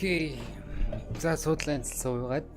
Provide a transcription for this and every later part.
Окей. За суудлын суугаад.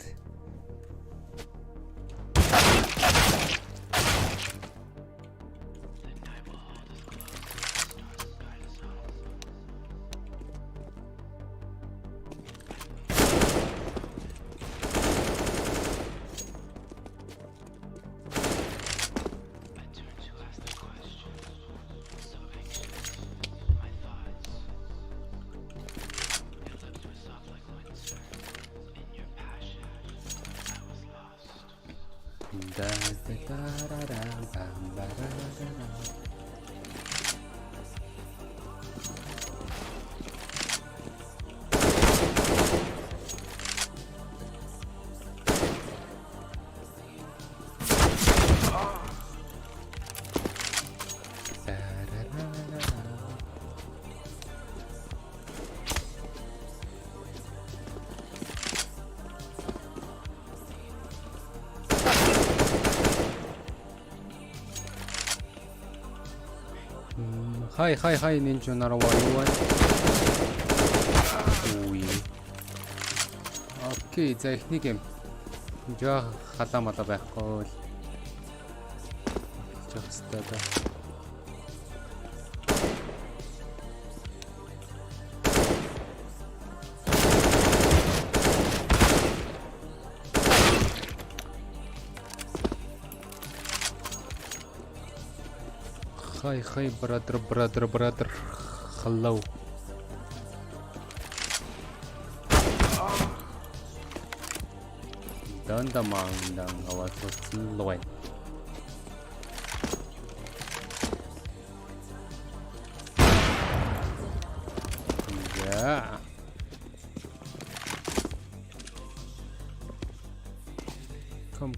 Хай ninja нарваа юу вэ? Үй. Окей, за ихний юм. Жоо халамала байхгүй л. Жохстай да. Hi, brother. Hello. Don't demand our slow. Yeah. Come.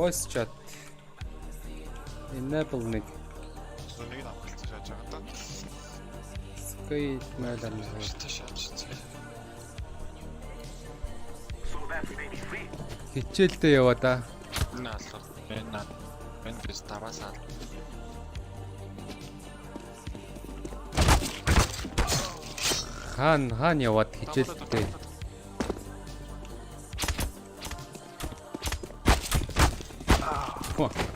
voice chat. Enable нэг. Нэг нь амгалцаж яаж байгаа даа. Скай мэдэр нэг. Хичээлдээ яваа да. Энэ алга. Энэ биш тавасаа. Хаан яваад хичээлдээ.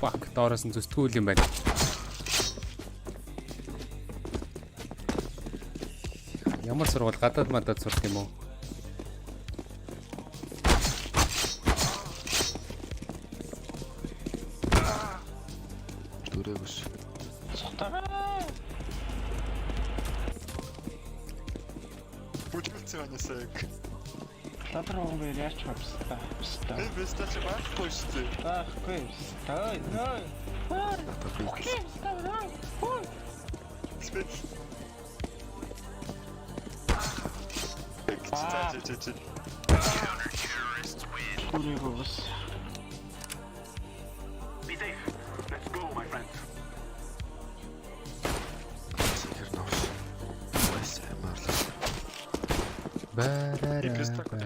Fuck, доороос нь зүсдгүүл юм байна. Ямар сургууль гадаад мадад сурах юм уу? Дүрэгш. Бүжгэлцээнэсэг. Татраа умээр яач хавста. Би бистач байхгүй шүү дээ. Байхгүй. Ой. Окей, ставраа. Ой. Спич. Дүрэгс. Be safe. Let's go, my friends. Барара.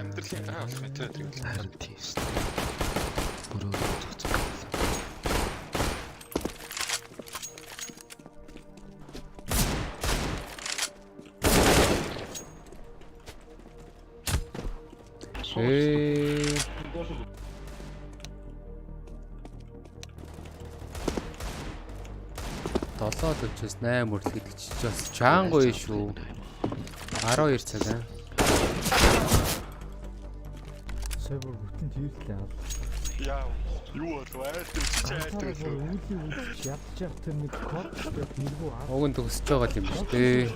Амьдралын метод харин тийш. Бүрөө Долоод өчөөс 8 хүртэл гэдэг чи бас чаангуй шүү. 12 цаг аа. Server бүтэн тийрлээ аа. яа юу болов айлтгүй Ядчих тэр нэг код нэргүй аа. Уг нь төгсөж байгаа юм шүү дээ.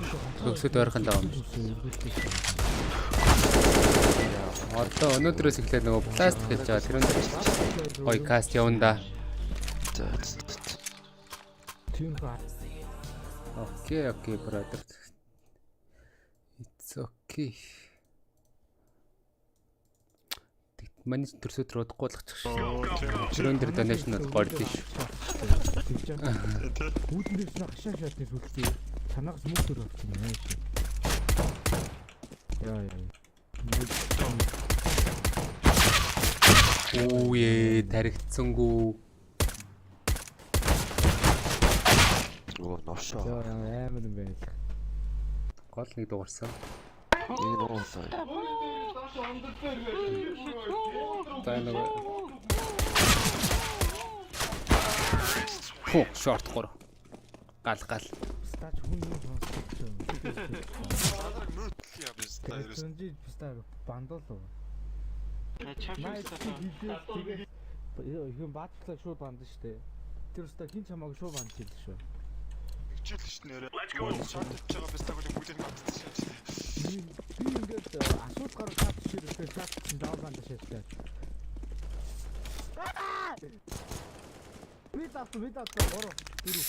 Төгсөд ойрхон л байгаа юм. Одоо өнөөдрөөс эхлээд нөгөө пластик хийж байгаа. Тэр нь гой каст явна да. Тийм ба. Окей, brother. It's okay. Манайс төрсөд рүү удахгүй л очих шүү. Чирэн дээр donation-д гордё шүү. Хүүднээс нэг хашаа шатны сүлжээ. Танаас мөнгө төр авчих юм аа. Яа. Ooh, таригдсангүй. новшоо. Амар юм байл. Гол нэг дуурсан. Энэ боосоо. Тайнага. Шорт гор. Гал. Стач хүн юм сонссон. Мөтлөе биш та ерөөс. Тэрнжи пистаа бандол уу. Тэгээ Ихэн баадлаа шууд банд штэ. Тэр өстө хин чамааг шууд банд хийдэг шүү. Хичээл ш нэрээ. Шортж байгаа бистаг үл бүгдийг бандсан шүү. Би ингээд асуулт гаргаж чадчихсан шат чинь даал банд шээслээ. Би тато горо. Дөрөв.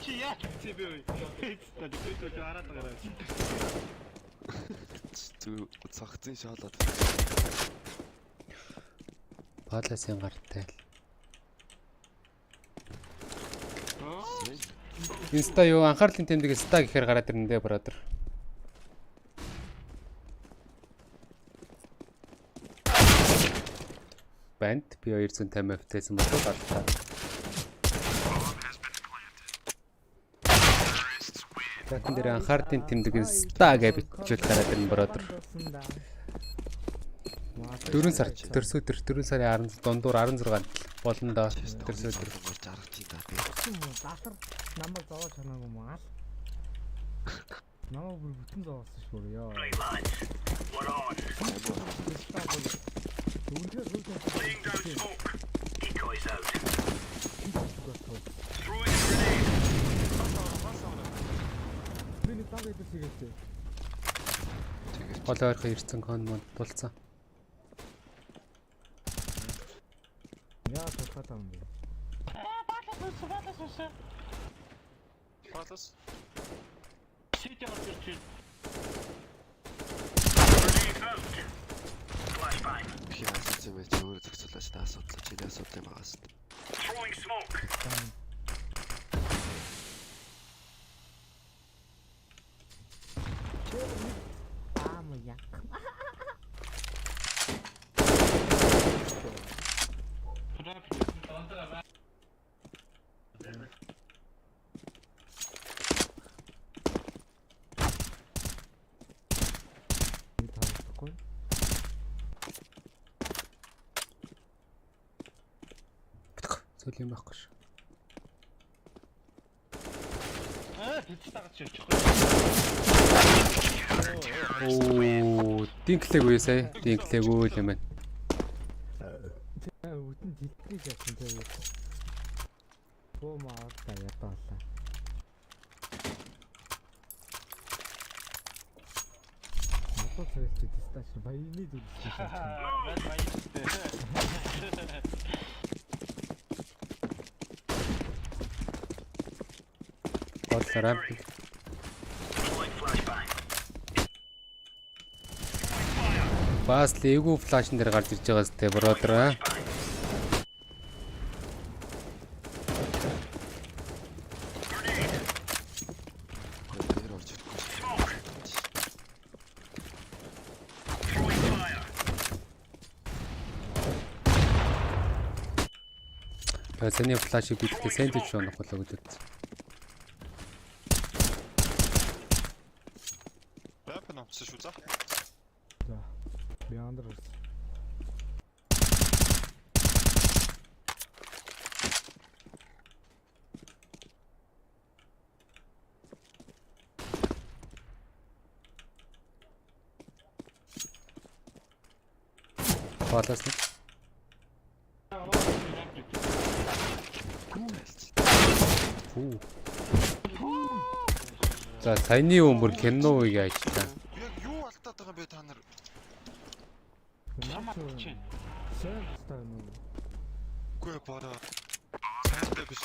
чи яач чи би. Тэд хараад байгаа. Зү цагцын шаалаад. Паласын гартай. Инста юу анхаарлын тэмдэг инста гэхээр гараад ирнэ дээ brother. Банд би 250 FPS-сэн болов гарлаа. Тэгтэн дээр анхаарлын тэмдэг инста гэж бичээд гараад ирнэ brother. 4 сар төрсөд 4 сарын 10 дундуур 16-нд болно доо төрсөд Зарагчий даа. Дасар намайг зовоож чанаагүй маа. Намайг бүр бүтэн зовоосон шүү ёо. What on? Laying down smoke. Decoys out. Throwing a grenade. Би таг идэх хийгээтэй. гол ойрхон ирсэн кон мод тулцсан. Яа тохиолдол юм бэ? Палас. Сити орж ирж байна. Grenade out. Flashbang. Би асуусан байж өөрөө зохицуулаач та асуудлаа чиний асуудал юм байгаас. Throwing smoke. Ама як. Таахгүй. Зүйл юм байхгүй шүү. Тэц тагч явчих. Оо, динклэг үү сая? Динклэг үйл юм байна. Үтэн дэлхийг яасан тэгээд. Бомаа та ятаалаа. Мотор цэвэрлэж дистач баяны дүрсэж байна. Бодлоо. Throwing flashbang. Бас лего флашн дээр гарч ирж байгаа сте бродер. Тэр орж ирэхгүй. Smoke. Throwing fire. Саний флашыг бидэхдээ сэнтэж шоонох болоо гэдэг. Бэпэн авсан шүү за. За. Би андерс. Хоолоос нэг. За саяны өмөр кино үеийг ажиллаа. Яг юу алдаад байгаа юм бэ та нар? Намаач. Сэнттэй нүү. Үгүй бара. Сайнтай биш.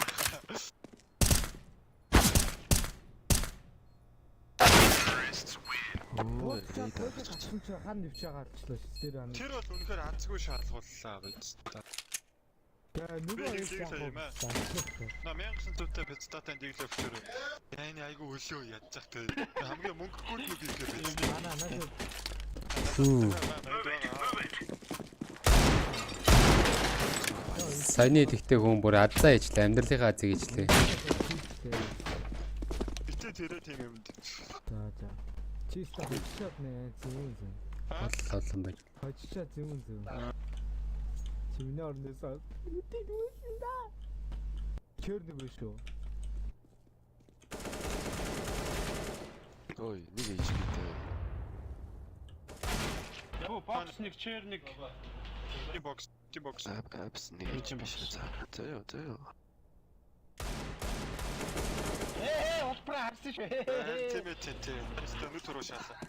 Оо, Гацсан чи хан нэвч байгаачлаа ш. Тэр ан. Тэр бол үнэхээр азгүй шаардлагууллаа биз. Тэгээ нөгөө Би хэлсэн хэлсэн юм аа. На 1900-тай пиццатай диглээ өчрөө. Яаны айгүй өлөө ядчих тэр. Хамгийн мөнгөгүй нь би хэлээ. Манай надад Саяны тэгтээ хүн бүр адзаа ижлээ, амьдралынхаа азыг ижлээ. Битээ тэрэ тийм юм. За. Чиста хоччаад нэ зүүн. Боллоо байж. Хоччаад зүүн. Чимний орносоо үтэг үүсэн да. Чөрдөг биш үү? ой, нэг ээж гэдэг. Яа, бокс нэг чэр нэг. Бокс. Апс нэг ээж юм биш. Заяа. Олбра харсан шүү. Тийм. Стэнүү төрөө шаалаа.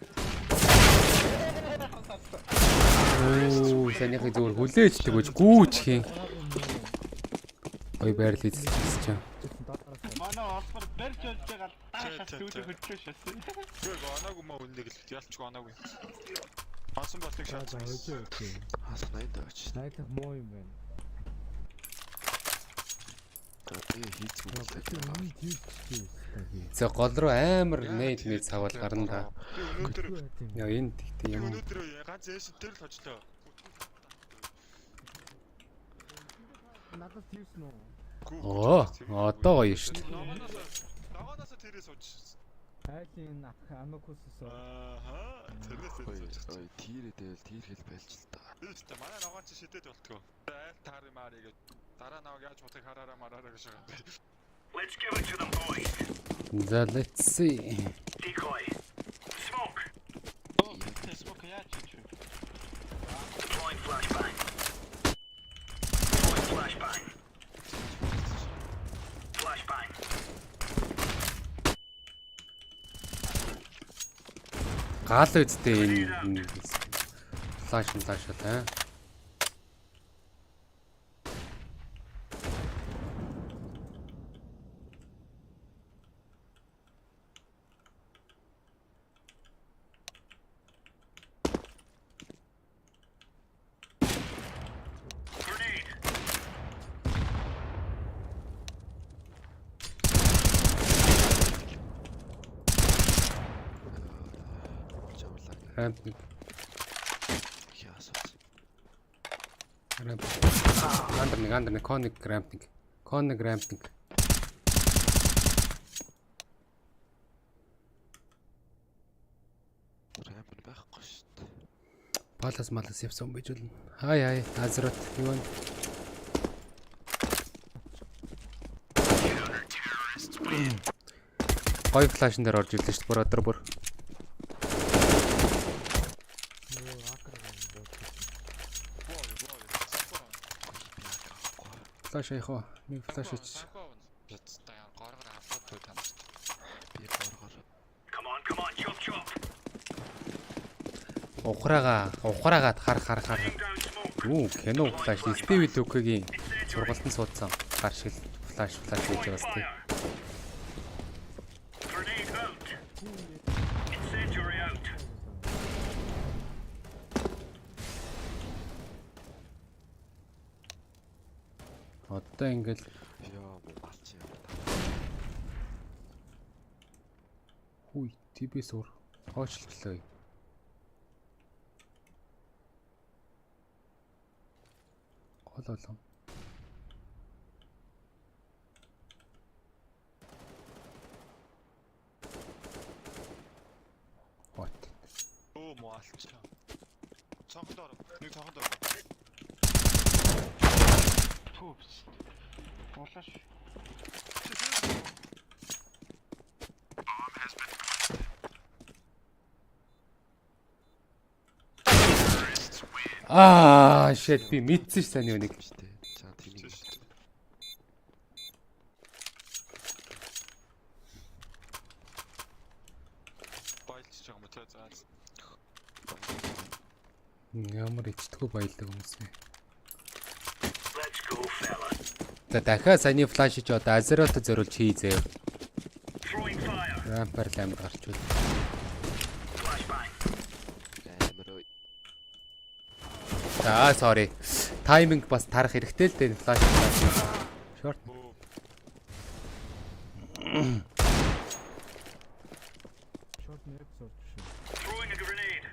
Оо, санийхыг зүгээр хүлээждэг гэж гүүч хийн. Ой байрлал эзэлж чаа. Манай олбор барьж олж байгаа таашаас дүүдэг хөдлөө шээсэн. Тэр гонаагүй маа үндэг л ялч гонаагүй. Хасан болтыг шаалсан. Хасах 80 даач. Найдах муу юм байна. Тэгээ хийцгүй. За гол руу амар нээд цавал гарна да. Өнөөдөр Яа энэ тэгтээ юм. өнөөдөр ганц эш дээр л хочлоо. Надад тийвсэн үү? Оо, одоо гоё шүү дээ. Даваанаас тэрээс сууж. Айлын анукусс. Ааха. Тэрээс сууж. Ой, тийрээдэл тийр хэл байлж л та. Үүстэй манай ногоон чи шидэд болтгоо. Айл таар маарэ гэж дараа наваг яаж бодохыг хараараа мараараа гэж байгаа юм. Let's give it to them, boys. За let's see. Decoy. Smoke. Facebook яаж чи. Deploying flashbang. Deploying flashbang. Flashbang. Гал үсттэй энэ флаш аа. Рамп нэг. Яасаа. Рамп. Андер нэг кон нэг рамп нэг. Кон нэг рамп нэг. Рамп байхгүй шүү дээ. Палас малас явсан байж болно. Хай азрот юу вэ? Гой флашн дээр орж ирлээ шүү дээ. Бүр өдөр бүр. Флаш яах вэ? Нэг флаш ич. Come on, chop chop. Ухраагаад хар. Юу кино флаш Стиви Токгийн сургалтанд суудсан гар шиг флаш хийж байгаас тий. Grenade out. Incendiary out. Одоо ингээл Яа муугач юм. хүй тибээс уур хоочлолоо. Хололоо. What? Оо моалчаа. Цонхоор. Нэг цонхоор. Тупс. Болоош. Shit би мэдсэн ш таны үнийг. За тийм юм шүү дээ. Байлж байгаа юм тий заа. Ямар ичдэггүй баялдаг хүмүүс бэ. Let's go, fella. За дахиад саяны флаш ич одоо азерот зориулж хийзээ. Throwing fire. Рампер ламер гарч үл. Flashbang. Амир. За sorry. Тайминг бас тарах хэрэгтэй л дээ флаш. Short. Short нэг сорч шүү. Throwing a grenade.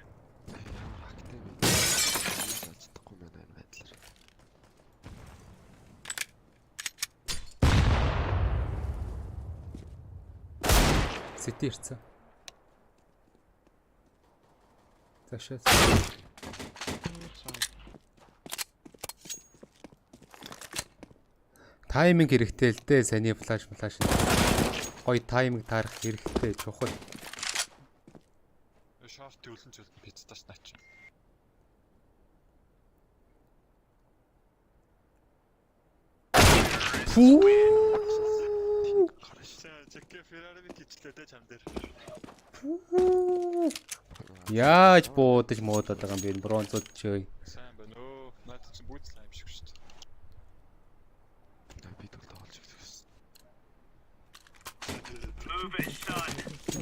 Ямар актив юм. Зацдахгүй байна энэ байдлаар. Сити ирсэн. Зашаа. Тайминг хэрэгтэй л дээ саяны флаш. Гой тайминг таарах хэрэгтэй чухал. Шорт төлөн чөл пиццаш наач. Чекэ Феррари кичлээ чам дээр. Яаж буудаж муудаад байгаа юм бэ? Бронзод чөө. Сайн байна өө. Наад чинь бүүцлээ юм шиг шүү дээ. Би төлөө олж ирсэн. Move it, son.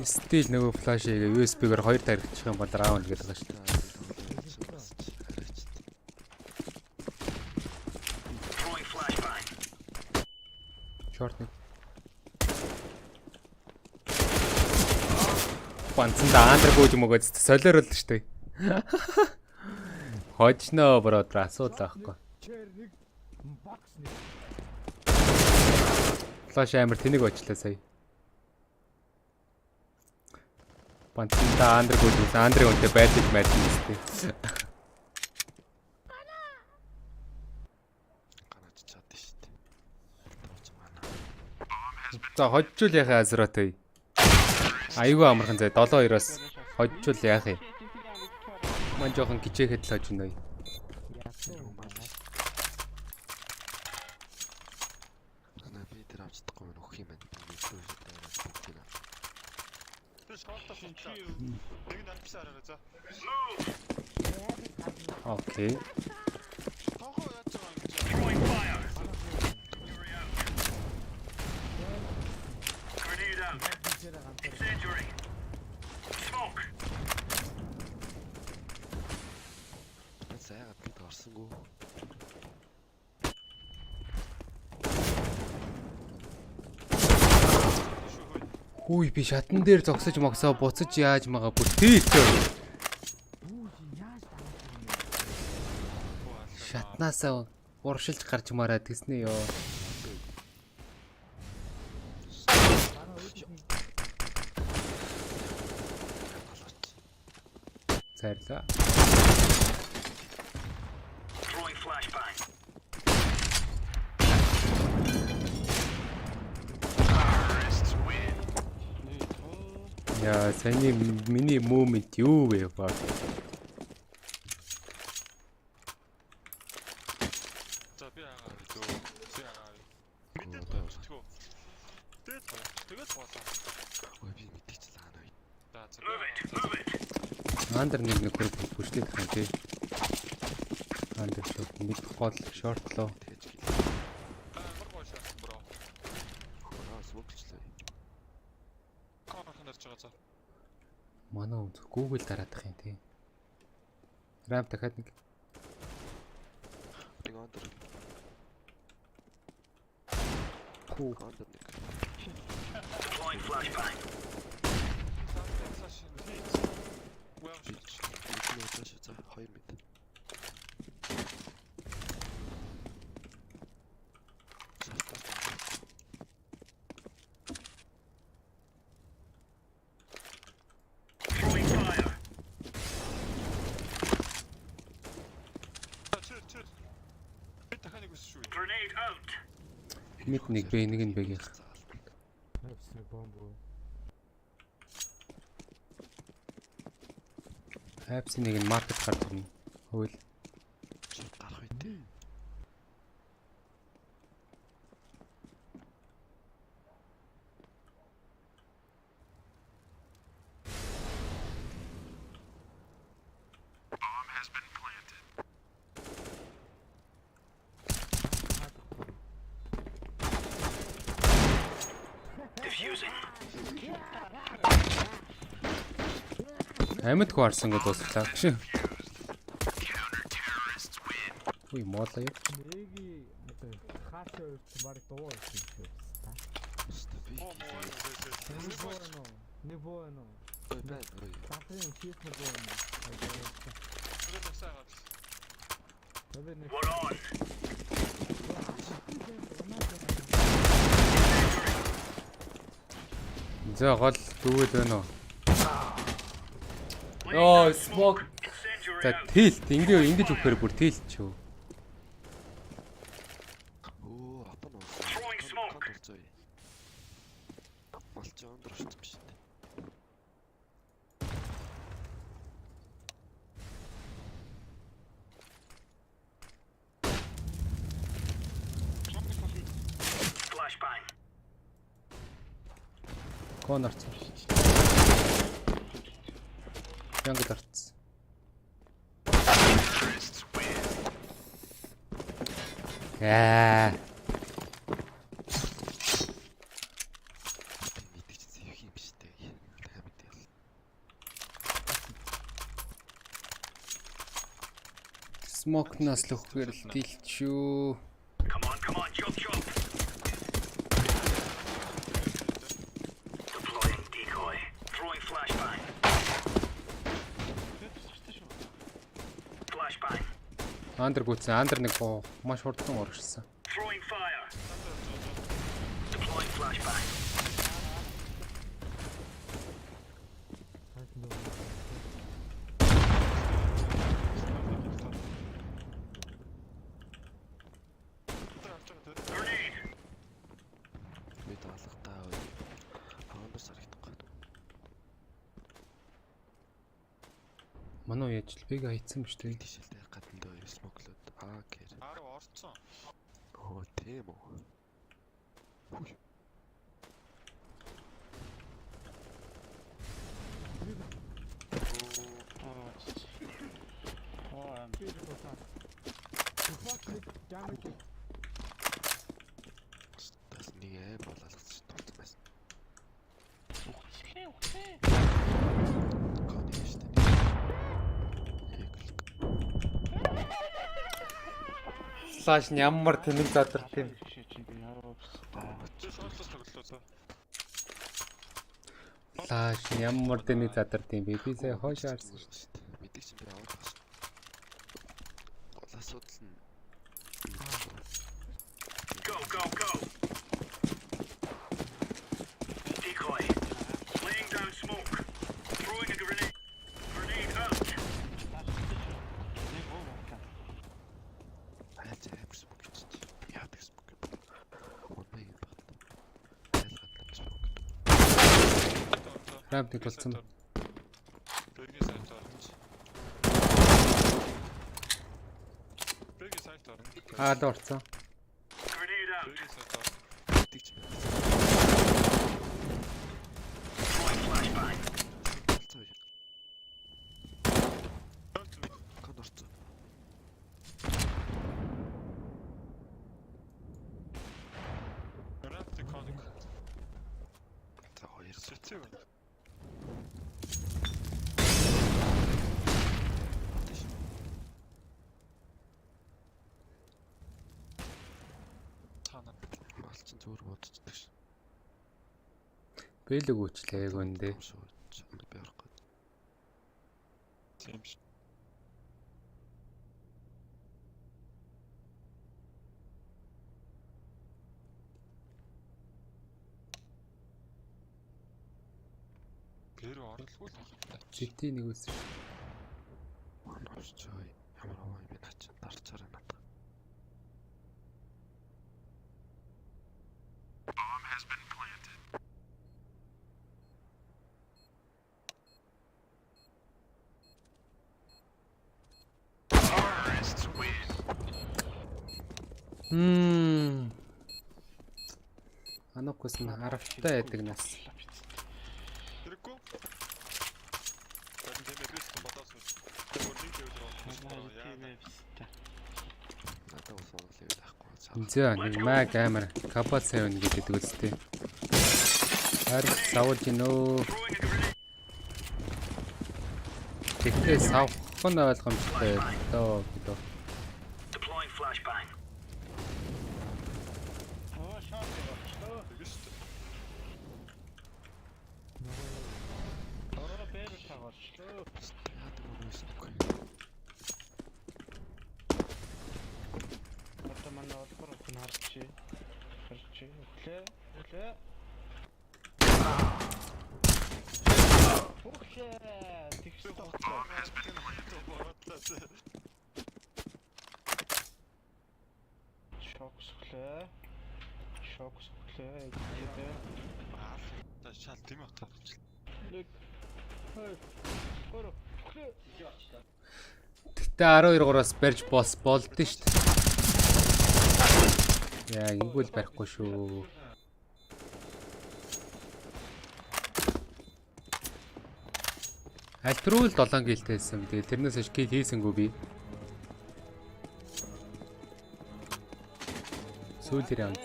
Стил нөгөө флашыг USB-гээр хоёр тарихчих юм бол раунд гэдэг байгаа шүү дээ. Throwing flashbang. Short нэг. Панцанда андер гүйж мөгөөд солиор л шүү дээ. Хожноо бродер асуудал байхгүй. Chair нэг box нэг. Флаш амир тэнэг очлаа сая. Панцанда андер гүйж андрын үнтэй байдаг мэдэн үстэй. Ганаач чад шүү дээ. За хожжул яхаа азроотой. Айгүй амархан зай 7-2-оос хожжул яах юм. Ман жоохон гिचээхэд л хож нөө. Танаа би тэр авчдахгүй юм өгөх юм байна. Би шүү дээ. Би шортоо шинчээ. Нэг навчсаар арай за. Окей. Тохоо яаж байгаа юм гэж. Throwing fire. Grenade out. Incendiary. Smoke. Заяагаад бид орсонгүй. Хүй би шатан дээр зогсож могсоо буцаж яаж магаа бүр тийтэй. гаднаасаа уршилж гарч мараад гэснэ ёо. Зайрлаа. Throwing flashbang. Terrorists win. Яа, саний миний момент юу вэ баг? За би агаа дөө. Би агаа. Мэдээ тооцчихгоо. Тэгээд болоо. Ой би мэдчихсэн аа. За за. Move it. Андер нэг хөр бүшлээд хань тий. Андер шот нэг гол шортлоо. Тэгэж гэлээ. Маргоошаа бро. Хөрөөс мөгчлээ. Коорхон дэрч байгаа за. Манай үз Google дараадах юм тий. RAM дахиад нэг. Нэг андер. Хүү. Андер нэг. Deploying flashbang. Би чиш. За 2 мэд. Throwing fire. Чир. Би дахиад нэг үсэж шүү. Grenade out. Мэд нэг бэ нэг нь бэгийнх. Хэвсний бомб. Апс нэг нь маркет гарч ирнэ. Хөвөл. Чи гарах үедээ. Bomb has been planted. Diffusing. Амьд хуарсан гоо дуслаа. Шин. Counter-terrorists win. Үй моолоо юу? Нэги хашаа баг дуу хийсэн. Не воно. Ой бай. Таахын чист нэг воно. What on? За гол дүүгээд байна уу? Оо, smoke. За тэлт ингэж өгөхөр бүр тэлт ч юу. Оо, апан уу. Throwing smoke. Малч андер шүү дээ. Flashbang. Конорц. Янгад арц. Terrorists win. Яа. Мэдчихсэн юм биш дээ. Таймд ял. Смокнаас л өгөхөр л дэлчүү. Come on, chop. Deploying decoy. Throwing flashbang. Flashbang. Андер гүйтсэн. Андер нэг маш хурдан урагшсан. Throwing fire. Deploying flashbang. Grenade. Би таалахтаа ой. Андер сарагдахгүй. Манай яаж л бэг хайцсан биш үү? Тишэлтэй гадна дөө смоклоод. Аа гэр. 10 орцсон. Оо тийм үү. Хүй. Тас нэг болоолгоч тулцсан байсан. Кони штэ. Флаш ямар тэнэг задарт юм. Чи шортлос тоглолоо за. Флаш ямар тэнэг задарт юм бэ? Би сая хойш харсан шүү дээ. Мэдээч би аваад бас. Асуудал нь Рампик болсон. Бэргийн сайт оронч. Бэргийн сайт орон. Аалаа орцсон. Grenade out. Бэргийн сайт орон. Тэгж байна. Throwing flashbang. Цоо. Кон орцсон. Рафт коник. За хоёр Сэцээ байна. Тана малчин зүгээр бодчихдаг ш. Бэлэг үүчлээ гүндээ. Би орохгүй. тийм ш. Бэр орлого л байна. Жити нэг үс. Манайч чой. Ямар аваа би наач дарчаараа надаа. Bomb has been planted. Terrorists win. Анукус нь харавтай байдаг нас. Тэрэггүй. Тэгвэл тийм биш бодоос үү. Тэр нэг дээр яа. Надаа ус онол юм байхгүй. Зөө нэг маг амар капот савн гэдэг үстэй. Харин савж гинөө. Тэгтээ савх нь ойлгомжтой доо гэдэг. Deploying flashbang. Тэгэж шүү. Ороо бээр тагаач. Яадаг юм бэ? Одоо манай олбор хүн харчих. Өглөө. Окей. Тэгсэн Bomb has been planted. шок өглөө. Та шал тийм утгаар. Нэг 2 3 Тэгтээ 12-3-аас барьж болдсон шүү дээ. Яа, ингэвэл барихгүй шүү. Альтрул 7 гэлтэйсэн. Тэгээ тэрнээс хойш кил хийсэнгүй би. Сүүлээр явна.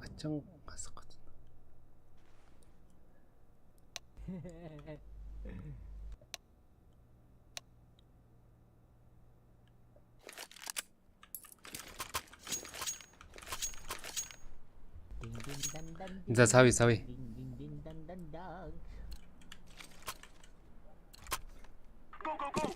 Ачан гасах гэж. За сави. Go, go, go.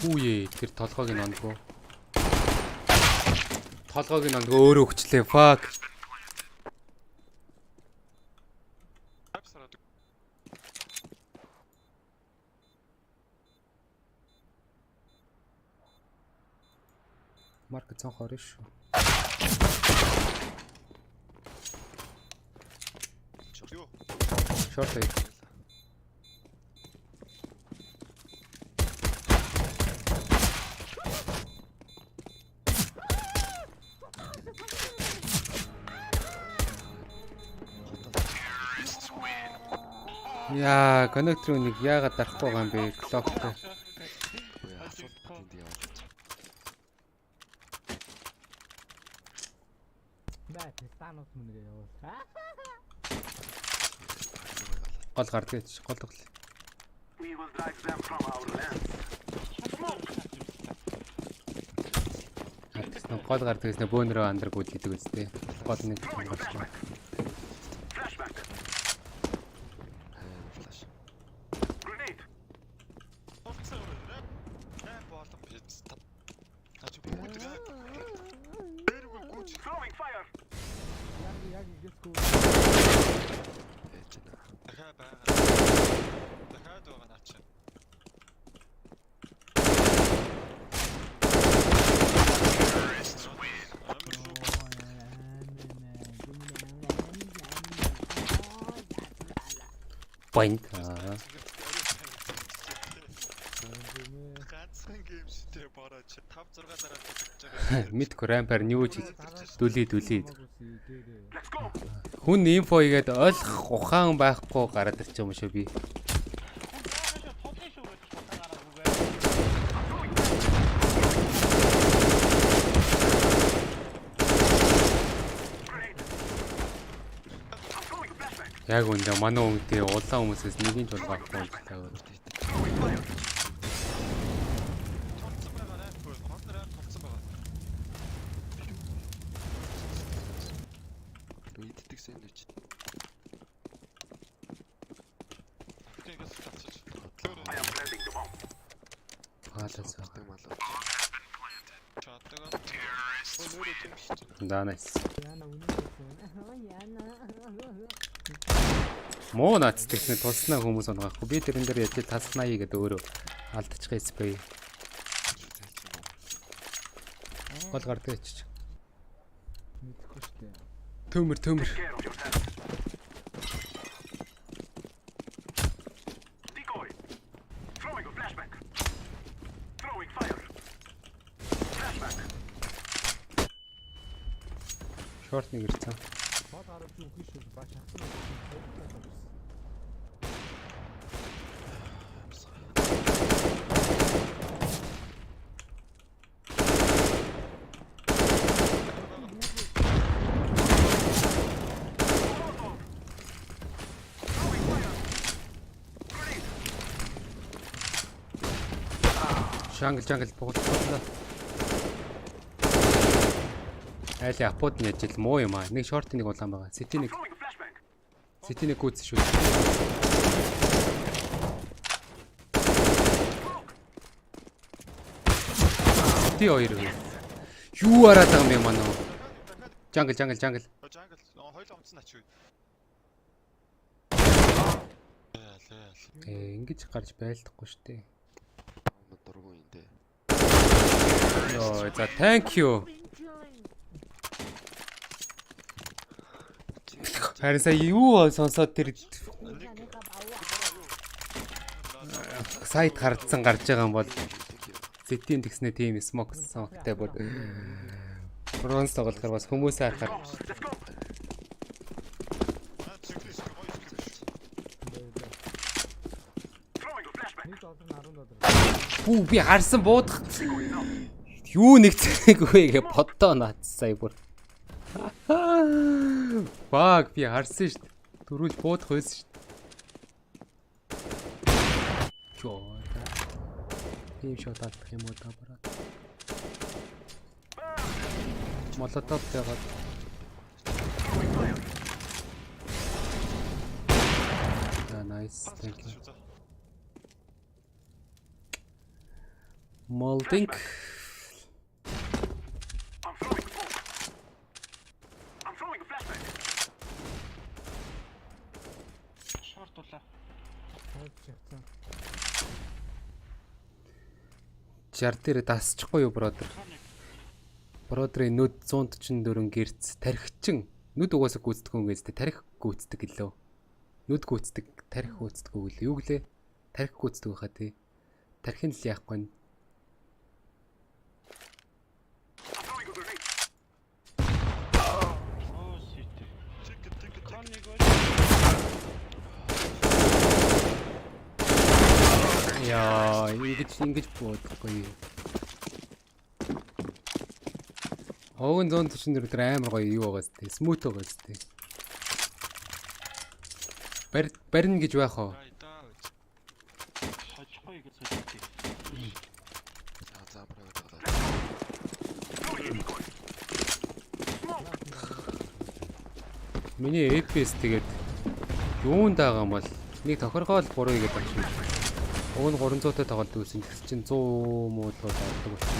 Үе тэр толгойг нь ондгоо. Толгойг нь ондгоо өөрөө өгчлээ. Fuck. Марк цонхоор шүү. Юу? Short эй. Яа, коннектор нэг яагаад дарахгүй байгаа юм бэ? Клоктой. Бат станус мөнөөр явуул. Гол гардыг ч гол гол. We will drive them from our land. Гол гардагс нэ бөөнөрөө андаргууд гэдэг үстэй. Гол нэг Flashback. Throwing fire. Яг игээсгүй. Ээж нэ. дахиад байгаа. Дахиад байгаа наач. Point. Ганцхан геймстэй борооч 5 6 дараа төлж байгаа. Mid Rampar new дүлий. Let's go. Хүн инфо игээд ойлгох ухаан байхгүй гараад ирчих юм шүү би. Яг үндэ манай өнгөтэй улаан хүмүүсээс нэгийн ч улгаахгүй юм байна. Иддэгсэн л үуч. I am planting the bomb. Хаалаас Багтай малаа. Чатгаа. Өнөөдөр тийм шүү дээ. Данайс. Яна үнэн. Яна. Муу наац техник тулснаа хүмүүс унгахгүй. Би тэрэн дээр яж тасгнаа хийгээд өөрөө алдчихсан спрей. Гол гардаг ч. Мэдхгүй шүү дээ. Төмөр. Care of yourself. Decoy. Throwing a flashback. Throwing fire. Flashback. Шорт нэг ирсэн. Бод хараад үгүй шүү. Бач хатсан. Жангл буулчихлаа. Айлын апууд нь яж ил муу юм аа. Нэг шорт нэг улаан байгаа. Сити нэг Throwing a flashback. гүйц шүү. Сити хоёр. Юу араад байгаа юм бэ манай? Жангл. Жангл. Хойлоо онцсон ач юу. Ингэж гарч байлдахгүй шүү дээ. Дургуун юм дээ. Йоо, за thank you. Харин сая юу сонсоод тэр сайт хардсан гарч байгаа юм бол сетийн тэгснэ тийм смок сонхтой бүр бронз тоглохоор бас хүмүүсээ харахаар Throwing a flashback. Нэг олон 10 доллар. би харсан буудах юу нэг зэрэггүй гэ бодоо наацсаа бүр баг би харсан шүү дээ дөрүүл буудах байсан шүү дээ ёо ийм шот алдах юм уу та бараа молотов ягаад nice thank you molding I'm throwing smoke. I'm throwing a flashback. Шорт улаа. Хайцсан. жар дээр дасчихгүй юу бродер бродерын нүд 144 герц тархичин нүд угаасаа гүйцэтгэв юм гэж тарих гүйцэтгэг гэлөө нүд гүйцэтгэг тарих гүйцэтгэв гэлээ юу гэлээ тарих гүйцэтгэв хаа тий тархин л яахгүй I'm throwing a grenade. Оо сит. Тэг. Конник яа ингэж бодохгүй Овн 144 дээр амар гоё юу байгаа сте смут байгаа сте барин гэж байх уу хожихгүй гэж хэлдэг. За браа. миний FPS тэгээд юунд байгаа юм бол нэг тохиргоол 3 гэдэг байна шүү. Уг нь 300-тай тоглолт үүсэн гэсэн чинь 100 муу л болдог болсон.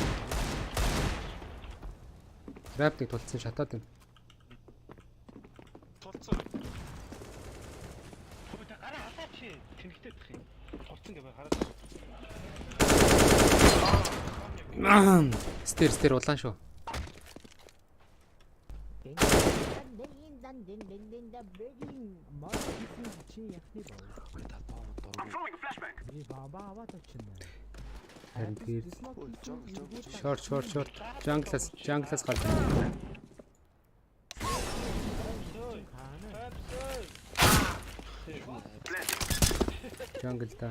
Рэптыг тулцсан шатаад байна. Тулцсан. Хөөе гараа хатаач. Тэнхтэй дэх юм. Тулцсан гэвэ хараад. Стэр улаан шүү. I'm throwing a flashbang. Харин тэр short. Jungle-аас гарч. Jungle та.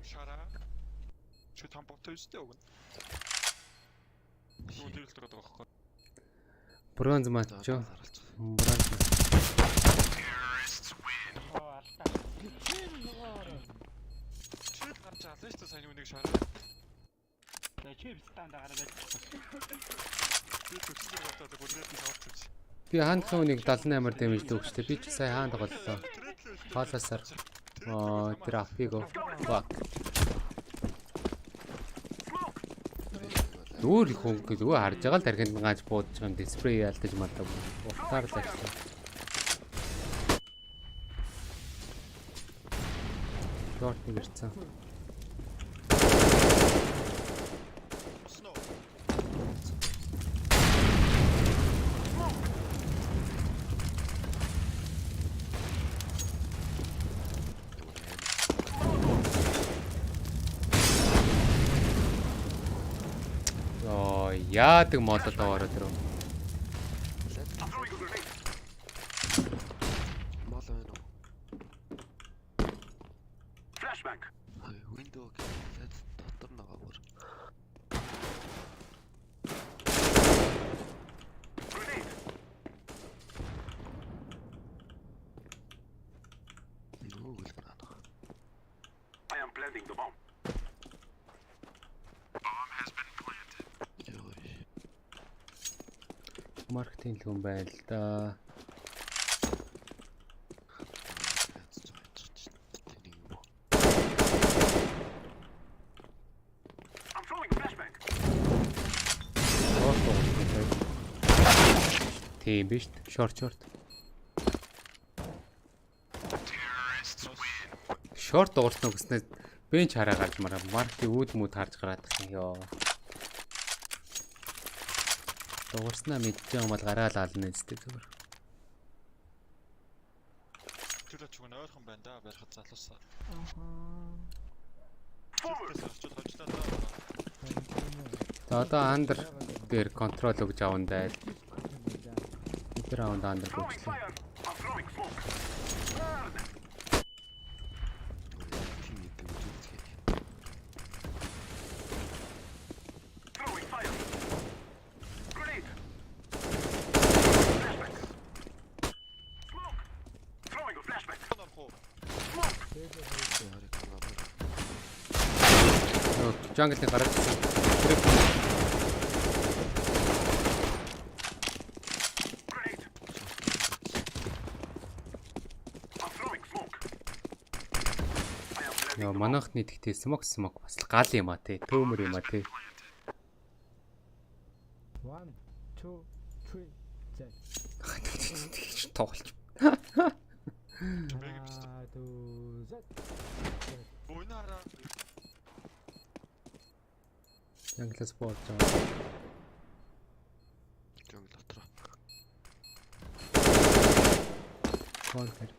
Шара. Чи там боттой үстэй өгнө. Юу дэрэл дөрөд байгаа байхгүй. Бронз матч жоо. Бронз. Чи гарч алаа шүү дээ сайн үнийг шара. Чип станд гараад байж. Би төсөл бодоод гүрнэт нь авчихсан. Би хаандхын үнийг 78-аар дэмждэг өгчтэй. Би ч сая хаанд голлоо. Хааласаар. Тэр афиго. Fuck. Өөр их хүн гэлөө харж байгаа л тархинд гааж буудаж байгаа юм дисплей ялдаж мадаа. Утаар л ажил. Шорт нэг ирсэн. Яадаг модод ороод ирв. Мол байна уу? Flashbang. Window гэхэд дотор байгаа бүр. Grenade. Юу гэл байна. I am planting the bomb. Маркетинг хүн байл да. I'm throwing a flashbang. Тийм биш. Short. Short дуурсан гэснээр бенч хараа гарч мараа. Маркетинг үүд мүүд харж гараад их ёо. Дуурснаа мэдж байгаа юм бол гараал аална зү зүгээр. Тэр ч үгүй ойрхон байна да барихад залуусаа. Forward. За одоо андер дээр контрол өгж авандаа. Тэр раунд андер Throwing гүйцлээ. fire. I'm throwing smoke. Burn. Throwing fire. Grenade. Flashbang. Smoke. Throwing a flashbang. Smoke. Jungle-ийн гараад ирсэн. Grenade. I'm throwing smoke. I am planting Яа the bomb. манайхны тэгтээ смок бас л гал юм а те. Төөмөр юм а те. 1 2 3 Z. Тэгж тоглож. Уйнараа. Jungle-аас боож байгаа. Jungle дотор. Контер.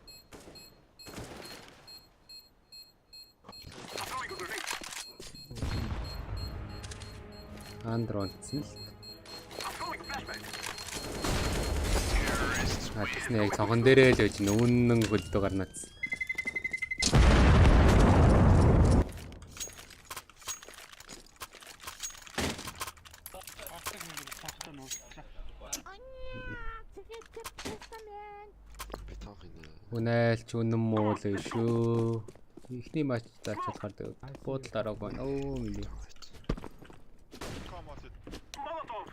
I'm throwing a grenade. Андронцэн л. I'm throwing a flashbang. Тэгснэ яг цонхон дээрээ л байж үнэн хөлдөө гарнаац. Би таахын Үнэлч үнэн муу л шүү. Ихний матч даач болохоор буудал дарааг байна. Оо миний. Molotov.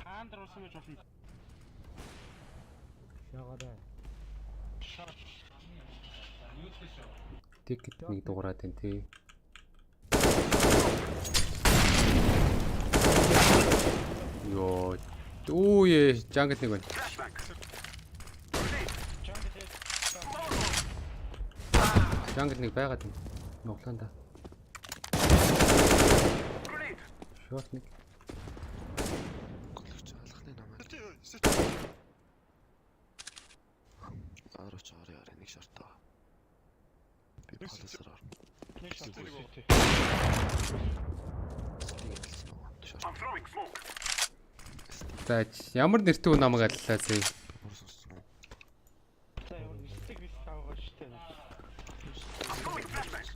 Хаан дөрөсөн гэж болно. Шагараа. Ticket нэг дуурайд байна тий. Йоо. Ooh, jungle нэг байна. Jungle нэг байгаад байна. Ноглоонда. Short нэг. Голч алхны намайг. Араач араа нэг шортоо. Би паласаар ор. Нэг шат нэг уу. I'm throwing smoke. За ямар нэртэй намайг аллаа зэ. За ямар нэг вис авах штэ. I'm throwing flashbang.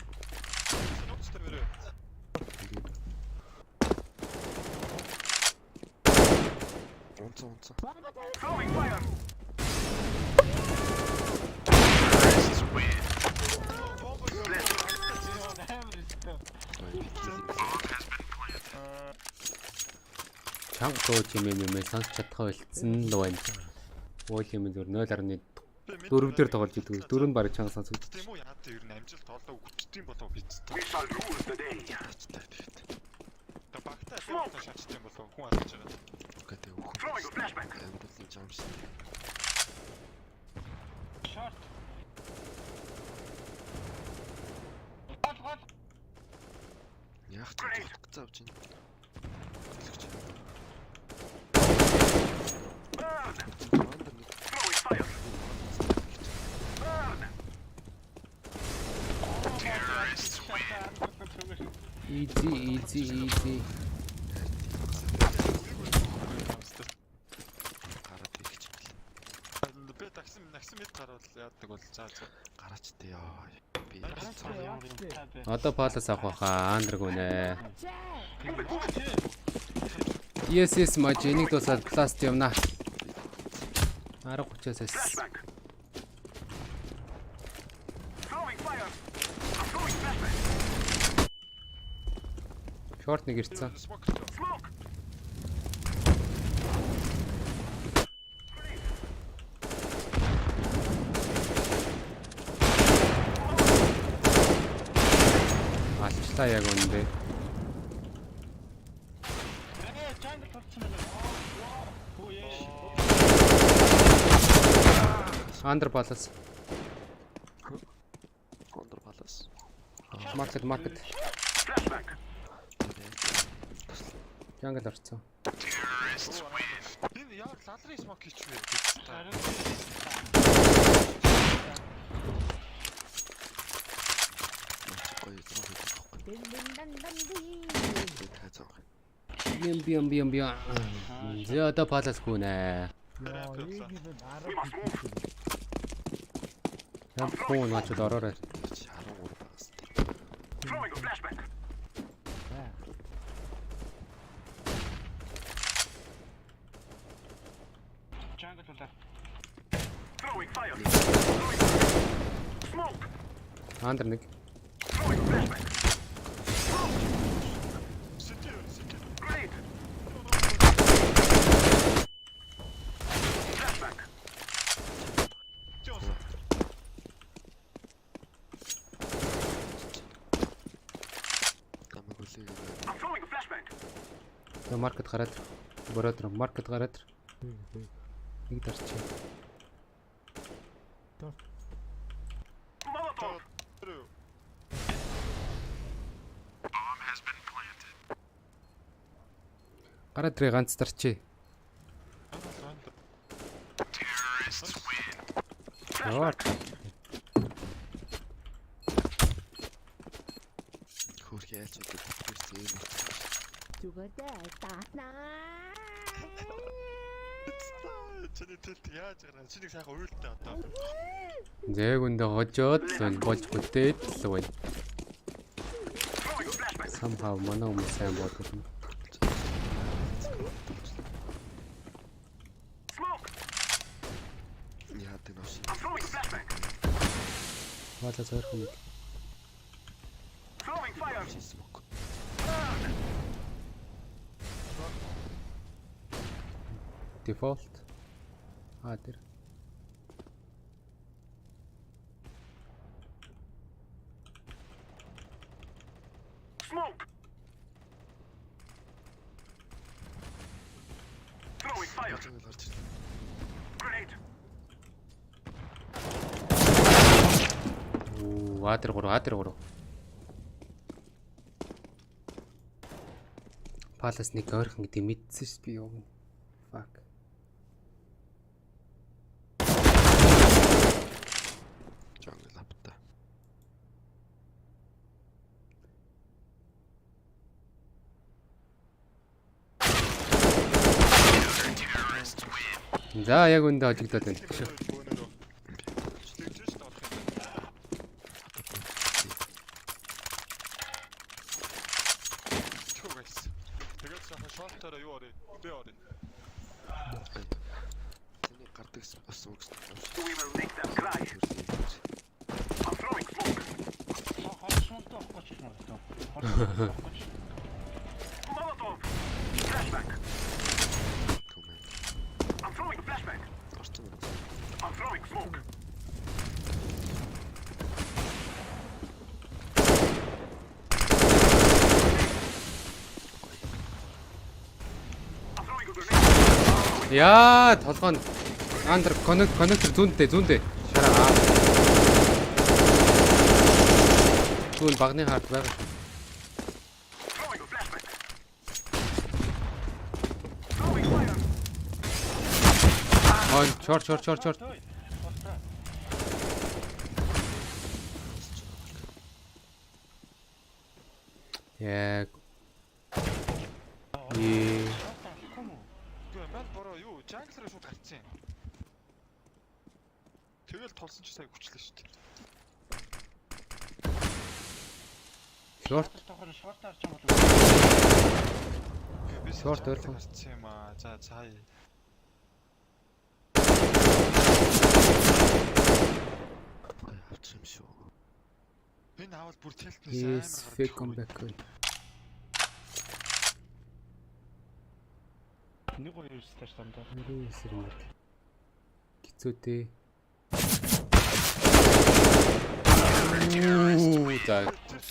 Онцон. Throwing fire. Чанга тууж юм сонсч чадхаа болцсон л байна. Уул юм зөв 0.4 дээр тоглож идэг. 4 нь бараг чанга сонсогдчих. Тийм үү яа тэр нь амжилт тоолоо өгчтiin болов биз дээ. We shall rule the day. Та багтаа шаачтай болов хүн алж байгаа. Гэдэг үхэн. Throwing a flashbang. Амжилтын жамш. Шорт. Яг ч завж ин. Throwing fire. Burn. Easy. Гараад ирэх чинь. Би такси мэд гараад яадаг бол заа. Гараач тээ ёо. Би Одоо палас авах байхаа андраг үнэ. Yes маж энийг дуусаад пласт юмна. 10:30-аас Flashbang. Throwing fire. I'm throwing flashbang. Short нэг ирцэн. Smoke. Алчлаа яг үндэ. Jungle толцсон байна. Оо яа. Андер палас. контр палас. Market. Flashbang. Jungle орцсон. Энэ яг лалрын смок хийчихвэ. Гоё зураг Би. За одоо палас хүнэ. Яг хүн очоод ороорой. 13 багс. Throwing a flashbang. Jungle толаа. Throwing fire. Smoke. Андер нэг. Throwing flashbang. Grenade. Flashbang. Тамаг үлээ. I'm throwing a flashbang. Маркет гараад. Боротро маркет гараад. Нэг дарчих. Molotov. Гараад тэрэ ганц дарчээ. Short. Хөрх яаж гэдэг юм бэ? Зүгээрээ таснаа. Чиний тэлт яаж гараа? Чиний сайхан уйлдаа одоо. Зээг үндэ хожоод л байна. Болж бүтээд л байна. Throwing a flashbang. Somehow манай хүмүүс сайн бодох юм. Smoke. Яадаг нөөш. I'm throwing a flashbang. Палас ойрхон нэг. Throwing fire. Смок. Burn. Default. Тэр. Grenade. Оо А3 Палас нэг ойрхон гэдэг мэдсэн ш би юу. Fuck. Jungle апта. За яг үндэ хожигдоод байна. Тэгээд саха шортороо юу орё? Бэ орё. Тэний гардаг асуух. We will make them cry. I'm throwing smoke. Molotov. Flashback. I'm throwing flashback. I'm throwing smoke. I'm throwing a grenade. Яа, толгойн андер коннектор зүүндээ. Шараа. Зүүн багны хард байгаа. Throwing a flashback. Throwing fire. Он чор. Яг. Үгүй мань бороо юу? Jungle-аар шууд гарцсан. Тэгэл толсон ч сайн хүчлээ шүү дээ. Шорт Шорт ойрхон. гарцсан юм аа. За цаая. Авчих юм шүү. Энэ авал бүр тэлтнээс Yes, fake comeback. Нэг гоё юустай штамдаа. Нэрээ гицүүтэй. За,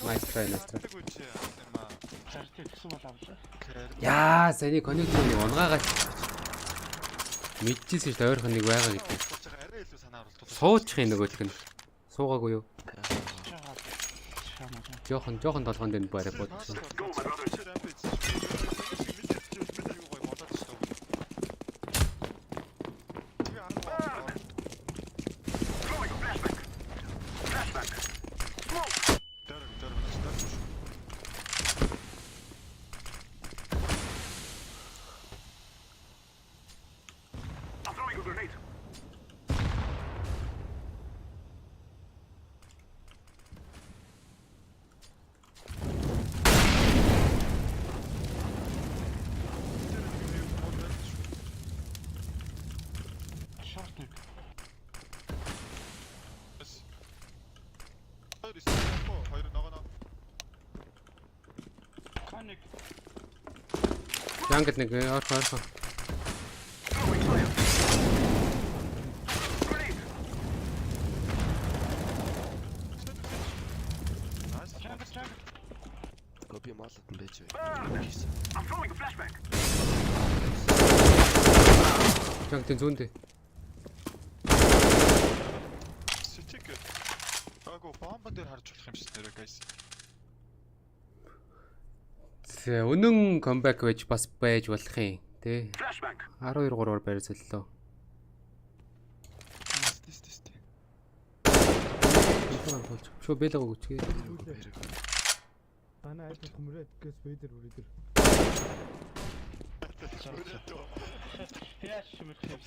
nice try. Цартыг гэсэн бол авлаа. Яа, саяны коннекторыг унгаагаад мэдчихсэн шүү дээ ойрхон нэг байгаа гэдэг. Арай илүү санаа оруулах. Суучих нөгөөлг нь. Суугаагүй юу? Шамаа. Жохон толгоонд энэ барай бодчих. Go, my brother. Throwing a flashback. Flashback. Smoke. I'm throwing a grenade. Шортыг. Хоёр ногоо. Коннект. Янгад нэг ойрхон. Throwing fire. Grenade. Копи малт нь байж Burn. бай. I'm throwing a flashback. Янгад зүүндээ. Сэтик. Агуу бомбон дээр харж болох юм шиг нэрэ guys. Үнэн comeback байж болох юм. Тэ. Flashback. 12-3-аар барь соллоо. Тест. Шо бэлэг өгчгээ. Манай айд хүмрээд гэс бэдэр үрээдэр. Яаш шимэрхээ.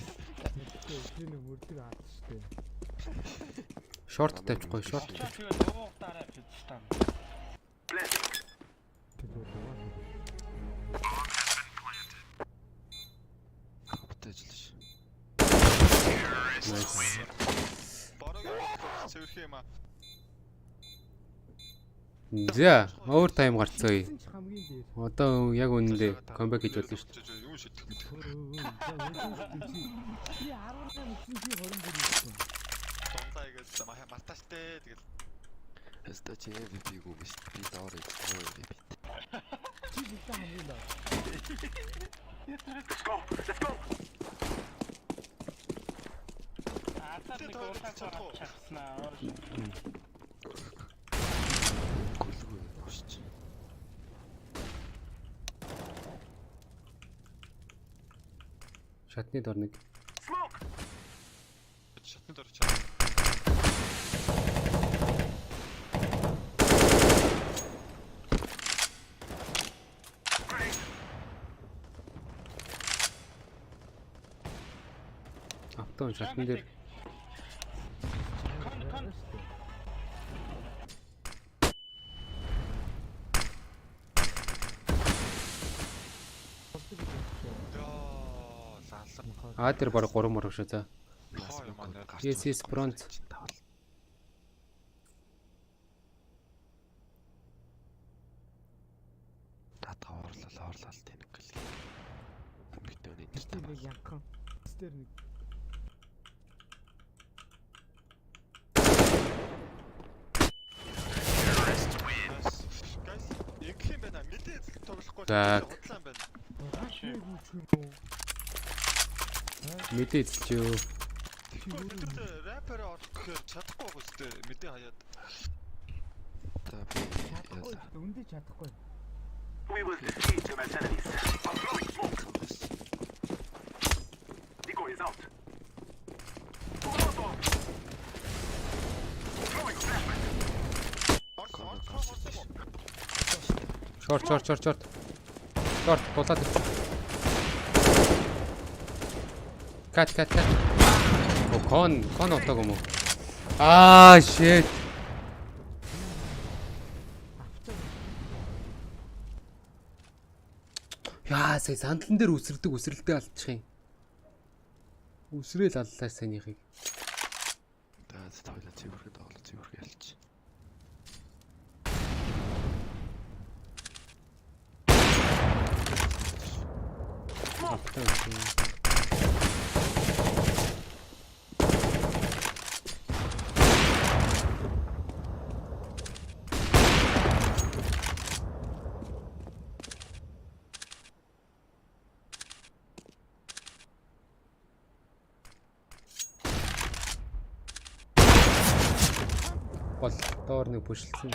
Энэ мөрдөр аач штэ. Шорт тавьчихгүй шорт. Тэгээд дуугаараа фитстан. Blessing. Автаж л ш. Бороо цэвэрхээ юм аа. За, овертайм гарцгаая. Хамгийн дээр. Одоо яг үнэндээ comeback хийж болно шүү дээ. Юу шийдэх мэт. Би 18 өчсөн чи 24 өчсөн. Донлаа игээд мартааштай тэгэл. Хэстэ чи MVP гоо биш. Би доор MVP. Чи бүгд хамгийн даа. Let's go. Let's go. Атад нэг уусаа чавснаа. Гүлгүй бошч. Шатны дор нэг. Smoke. Шатны дор чаа. Автон шатны дээр. Аа тэр баг 3 мөр шүү за. Yes bronze. Татга уурлал тэнэг гэл. Битүүний Тийм нэг янхан. Стер нэг. Guys, яг юм байна. Мэдээ тоглохгүй Так. утлаан байна. Мэдээ эзэлчихё. Тэр рэпер орох гэхээр чадахгүй байгаа зү мэдээ хаяад. Чадахгүй. Үндэ чадахгүй. We will defeat your enemies. I'm throwing smoke. Nico is out. Molotov. Throwing flashbang. Short. Short болоод. Кат. О кон отог юм уу? Аа shit. Яа сая сандлан дээр үсрэлтэй алдчих юм. Үсрээл аллаа санийхыг. Даад тойлоо цэвэрхэн тоглоо цэвэрхэн ялч. Бол доор нэг бүшилсэн.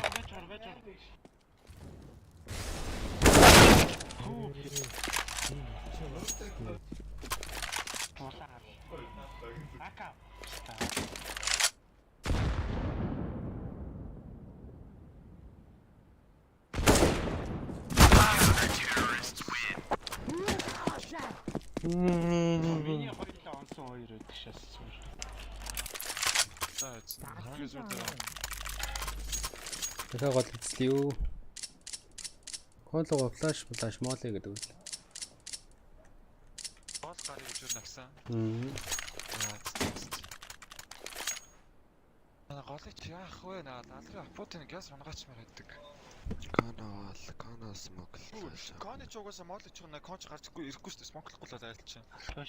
Миний хоёулаа онцон хоёр өгч шаасан. Дахиад гол эзлээ юу? Конлого флаш молээ гэдэг үү? Гол гарыг гэж навсан. Голыг яах вэ? Алгын апотын газ унгаач мараадаг. Кана смок. Коны ч угаасаа мол ч гэнэ конч гарч ирэхгүй шүү дээ. Смоклохгүй л айлч.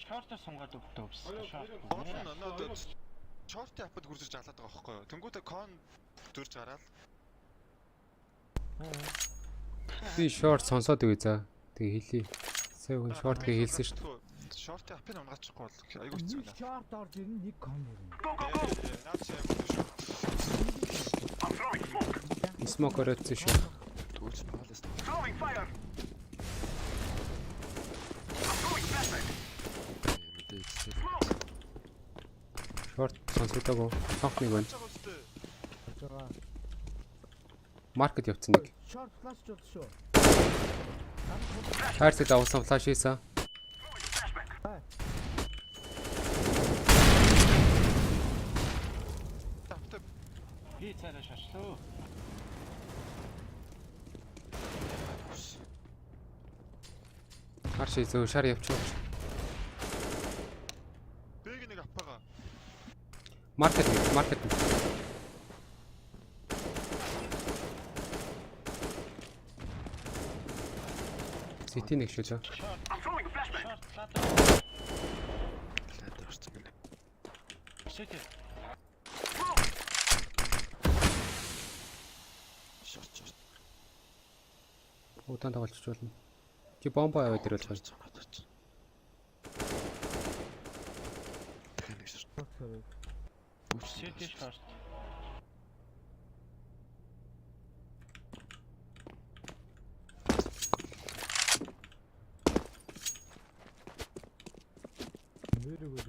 Шортоо сунгаад өвдөөс. Шорт апад гүрзэж алаад байгаа байхгүй юу? Тэнгүүтээ кон дөрж гараад. Би шорт сонсоод өгье за. Тэгээ хэлье. Сая хүн шорт гээ хэлсэн шүү дээ. Шорт апыг унгаачихгүй бол айгүй хэцүү байна. Шорт орж ирнэ нэг кон ирнэ. Наад чи юм шүү. I'm throwing smoke. Смок оройцсон шүү. Түүлс палас. Throwing fire. I'm throwing flashbang. Мэдээ эцсээ. Шорт сонсогдоогүй. Сонхныг байна. Жага. Маркет явцсан нэг. Шорт флаш жол шүү. Хайрцаг давсан флаш хийсэн. Би цаараа шашлаа. Харши зөө шар явчих. Бэг нэг аппага. Маркет. Сити нэг шүү зөө. I'm throwing a flashbang. Лаад орсон гэнэ. Шийдэ. Шорт. Удаан тоглож болно. Чи бомбо аваад ирэл Санаад очсон. Zowie. Cities first. Very good.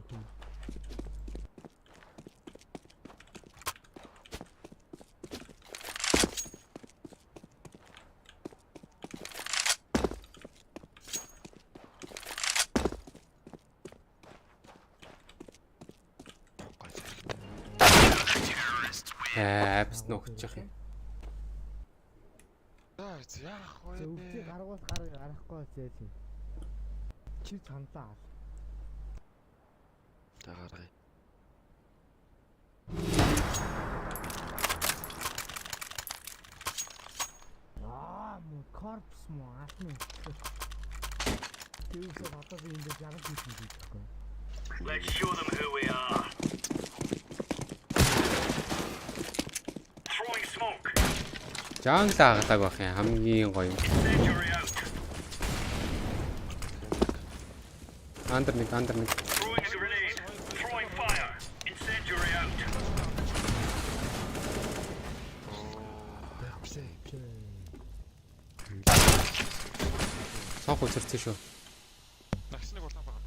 Апс ногчих юм. Яах вэ? Өвчийг гаргуул гарахгүй зээл. Чи цанлаа. За гаргая. Муу корпс муу атны. Тэвсээ батаа би энэ яг хийсэн байхгүй. Let's show them who we are. Throwing smoke. Жангла агалаг байх юм хамгийн гоё. Incendiary out. Андер нэг. Throwing a grenade. Throwing fire. Incendiary out. Сонх үзэрсэн шүү. Нагсныг болоо байгаа.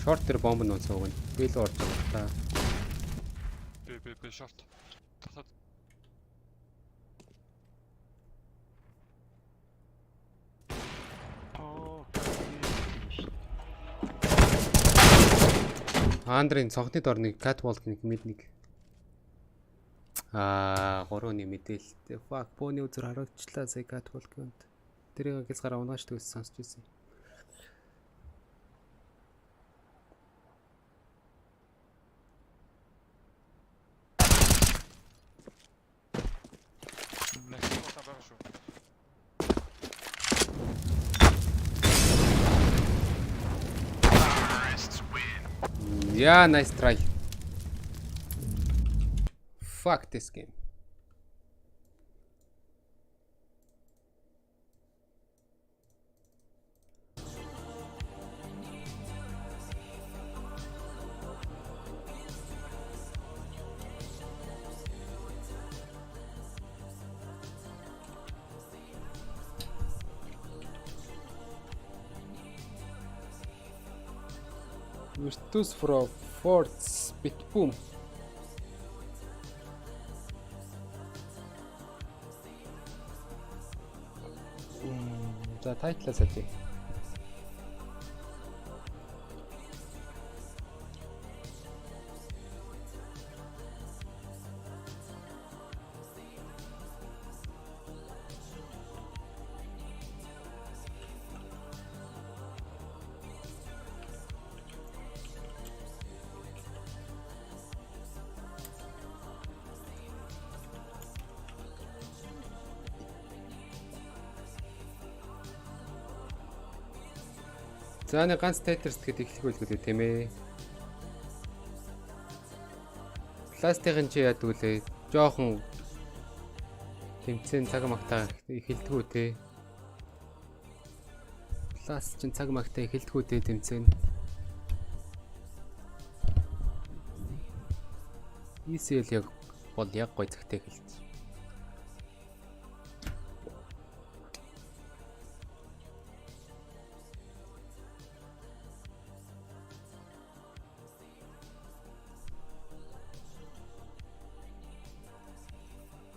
Шорт дээр бомб нь унцсан үг. Би л орж байгаа та. Би шорт. Татаад Андрын цонхны дор нэг catwalk нэг мэд нэг. 3-ны мэдээлэлтэй. Fuck, бооны үзэр харагчлаа сая catwalk юмд. Тэрийг гис гараа унааш төгс сонсч ирсэн. нагсныг болоо байгаа шүү. Yeah, nice try. Fuck this game. Virtus from Forts Bit Boom. За тайтлаас атъя. За нэг ганц Tetris гэхэд эхлэх байлгүй тийм ээ. Пластикын чи яд үлээ. Жохон тэмцэн цаг магтаа эхэлдэггүй те. Пласт чин цаг магтаа эхэлдэггүй те тэмцэн. ECL яг бол яг гой цагтаа эхэлсэн.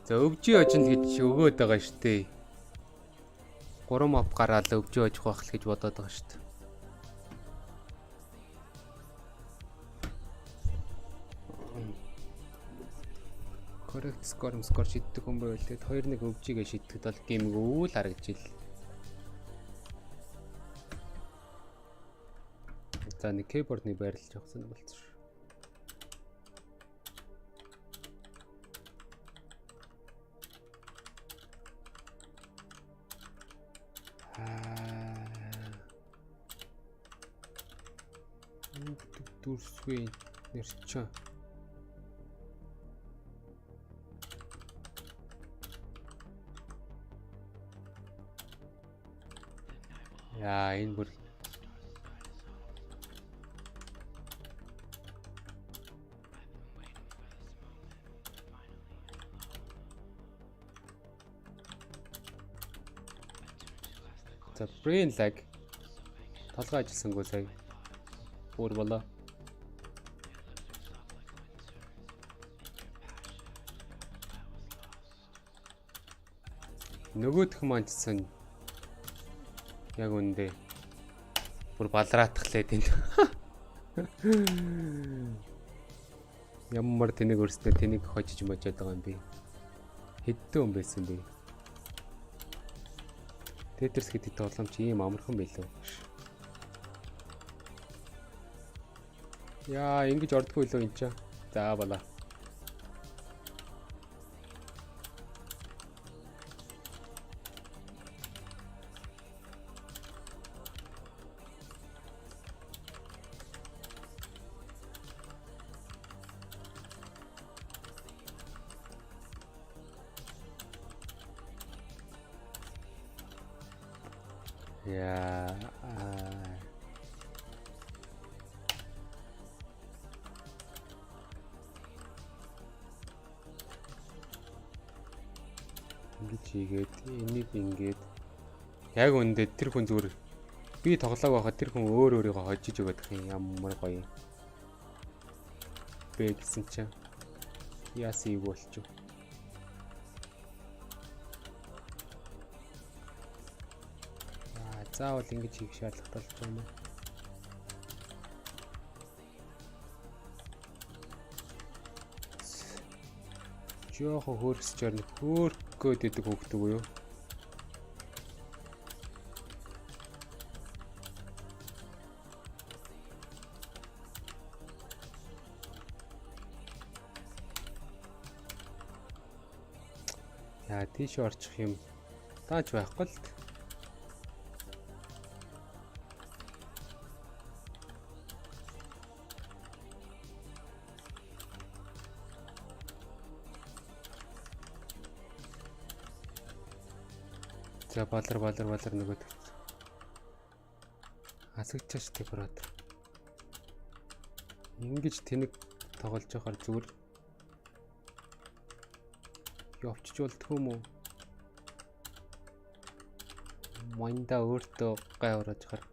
За өвжи ожинд гэж өгөөд байгаа штэ. 3 моп гараад өвжи ожих байх л гэж бодоод байгаа штэ. Correct score шийддэг хүн байвал тэгээд 2-1 өвжигээ шийдэхэд бол геймгүй л харагдж ил. За нэг keyboard-ны байрлаж явах сонир болчих. Дүрсгүй нэрчээ. Яа энэ бүр за brain lag толгой ажилласангүй сая бүр болоо. Нөгөөх манчсан яг үндэ бүр балраатхлаа тэнд. Ямар тэнэг өрсдөө тэнийг хожиж мочоод байгаа юм би. Хэдэн хүн байсан бэ? Tetris гэдэг тоглоом чи ийм амархан байлоо. Яа, ингэж ордгоо илүү энэ ч. За балаа. Яа. Ингэж хийгээд энийг ингээд яг үндэ тэр хүн зүгээр би тоглоог байхад тэр хүн өөрийгөө хожиж өгöd юм ямар гоё. Бэ гэсэн чинь яасан юм болчих. Заавал ингэж хийх шаардлагатай болж байна. Жохо хөрсөж орно. Хөөргөөд идэг хөвгдөг үү? Яа, тийш орчих юм. Тааж байхгүй л. За балар нөгөөд. Асагчаач тий брат. Ингэж тэнэг тоглож байхаар зүгээр явчих болдгоо юм уу? Майнда өөртөө гай орож хар.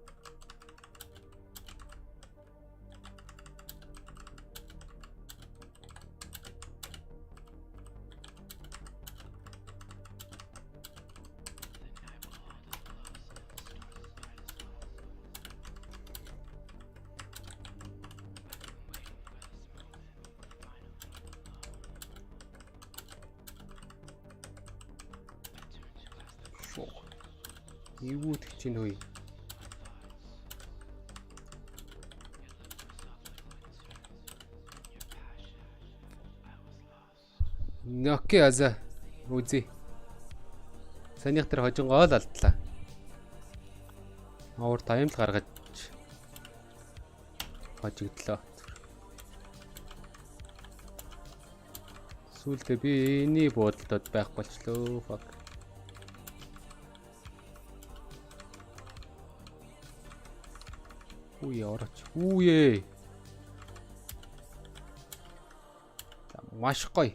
Юу гэж чинь хөөе. Нокки аза үзье. Санийх тэр хожингоо л алдлаа. Авар таймл гаргаж хожигдлоо. Сүүлдээ би эний буудалд байх болчлоо. Fuck. Үе орооч. Үе. За маш гоё.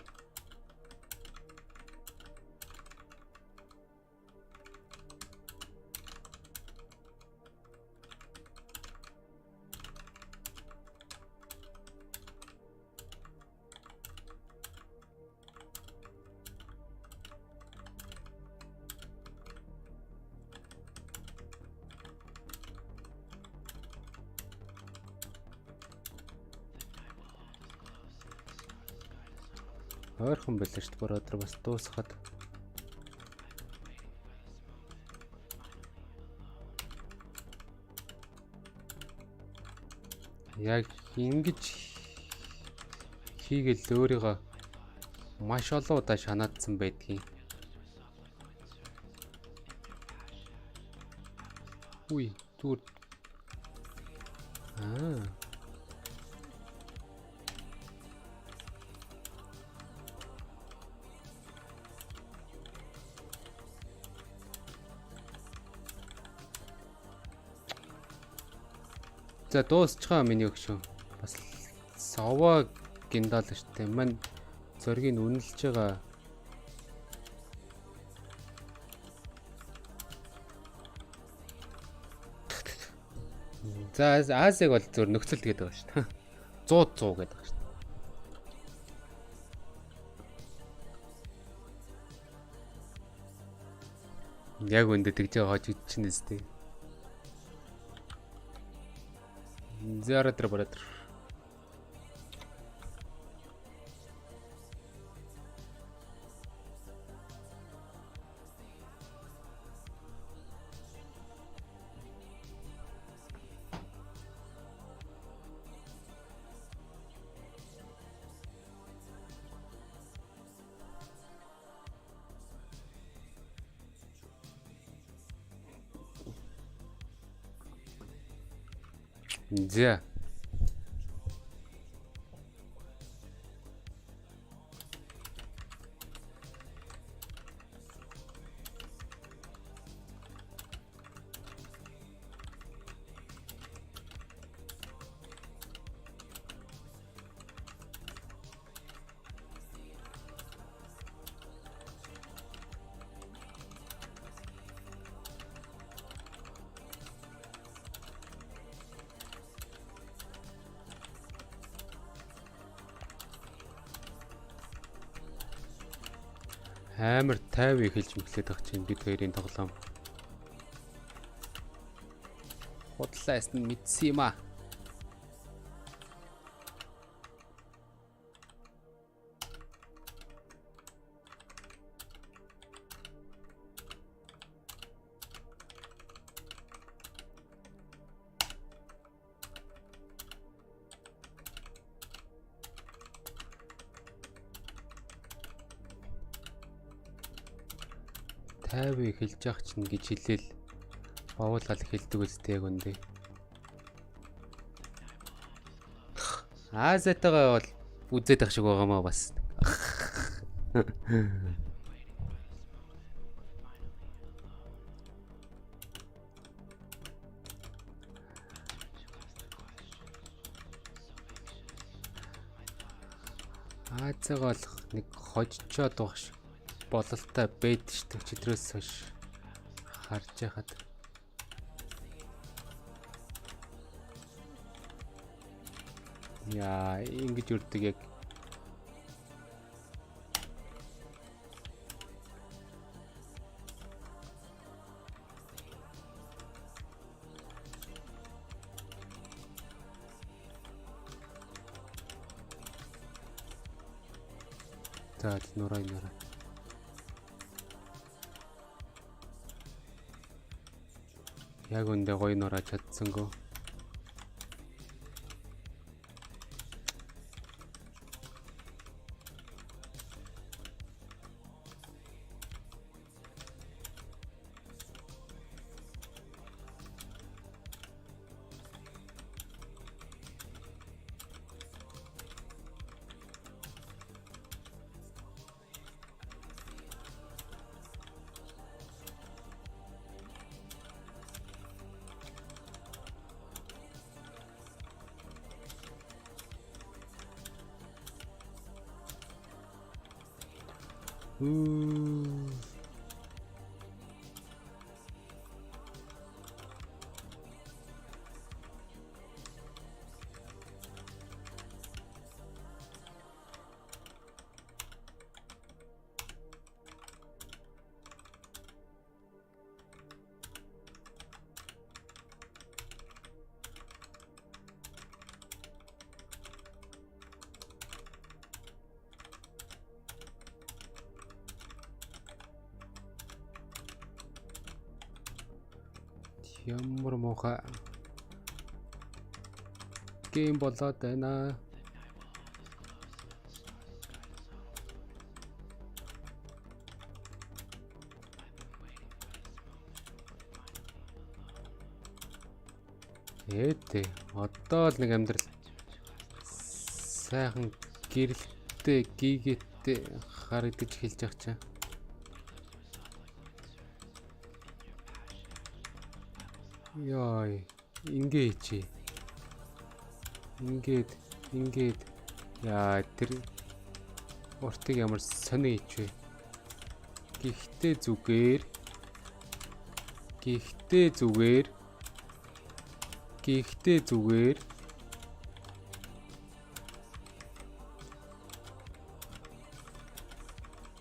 Ойрхон байлаа шүү дээ. Бүр өдөр бас дуусахад. Яг ингэж хийгээл өөрийгөө маш олон удаа шанаадсан байдгийн. Үе, зүр. За дуусчихаа миний өгшөө. Бас сова гиндал штэ. Мань зөргийг үнэлж байгаа. За Азиг бол зөв нөхцөл тэгээд байгаа шүү дээ. 100 гэдэг байгаа шүү дээ. Яг үндэ тэгж байгаа хож чинь нэстэй. Заратра баратра. За. Амар 50 эхэлж мэглээд байгаа чинь бид хоёрын тоглоом. Худлаас нь мэдсэн юм аа. Тайвыг хэлж явах чинь гэж хэлээл бовуулаад хэлдэг үстэй яг үндэ. Азатагаа бол үзээд ах шиг байгаамаа бас. Азагаа бол нэг хожчоод байх шиг бололтой бэд штэ чидрээс хойш харж яхад. Яа, ингэж үрдэг яг. За, нурай. Яг үндэ гоё нураа чадсангүй. Ямар муухай гейм болоод байна. Ээдээ одоо л нэг амьдрал сайхан гэрэлтэй гигээтэй харагдаж хэлж байгаа чаа. Яй, ингээ чи. Ингээд яа тэр уртыг ямар сони хийвэ. Гэхдээ зүгээр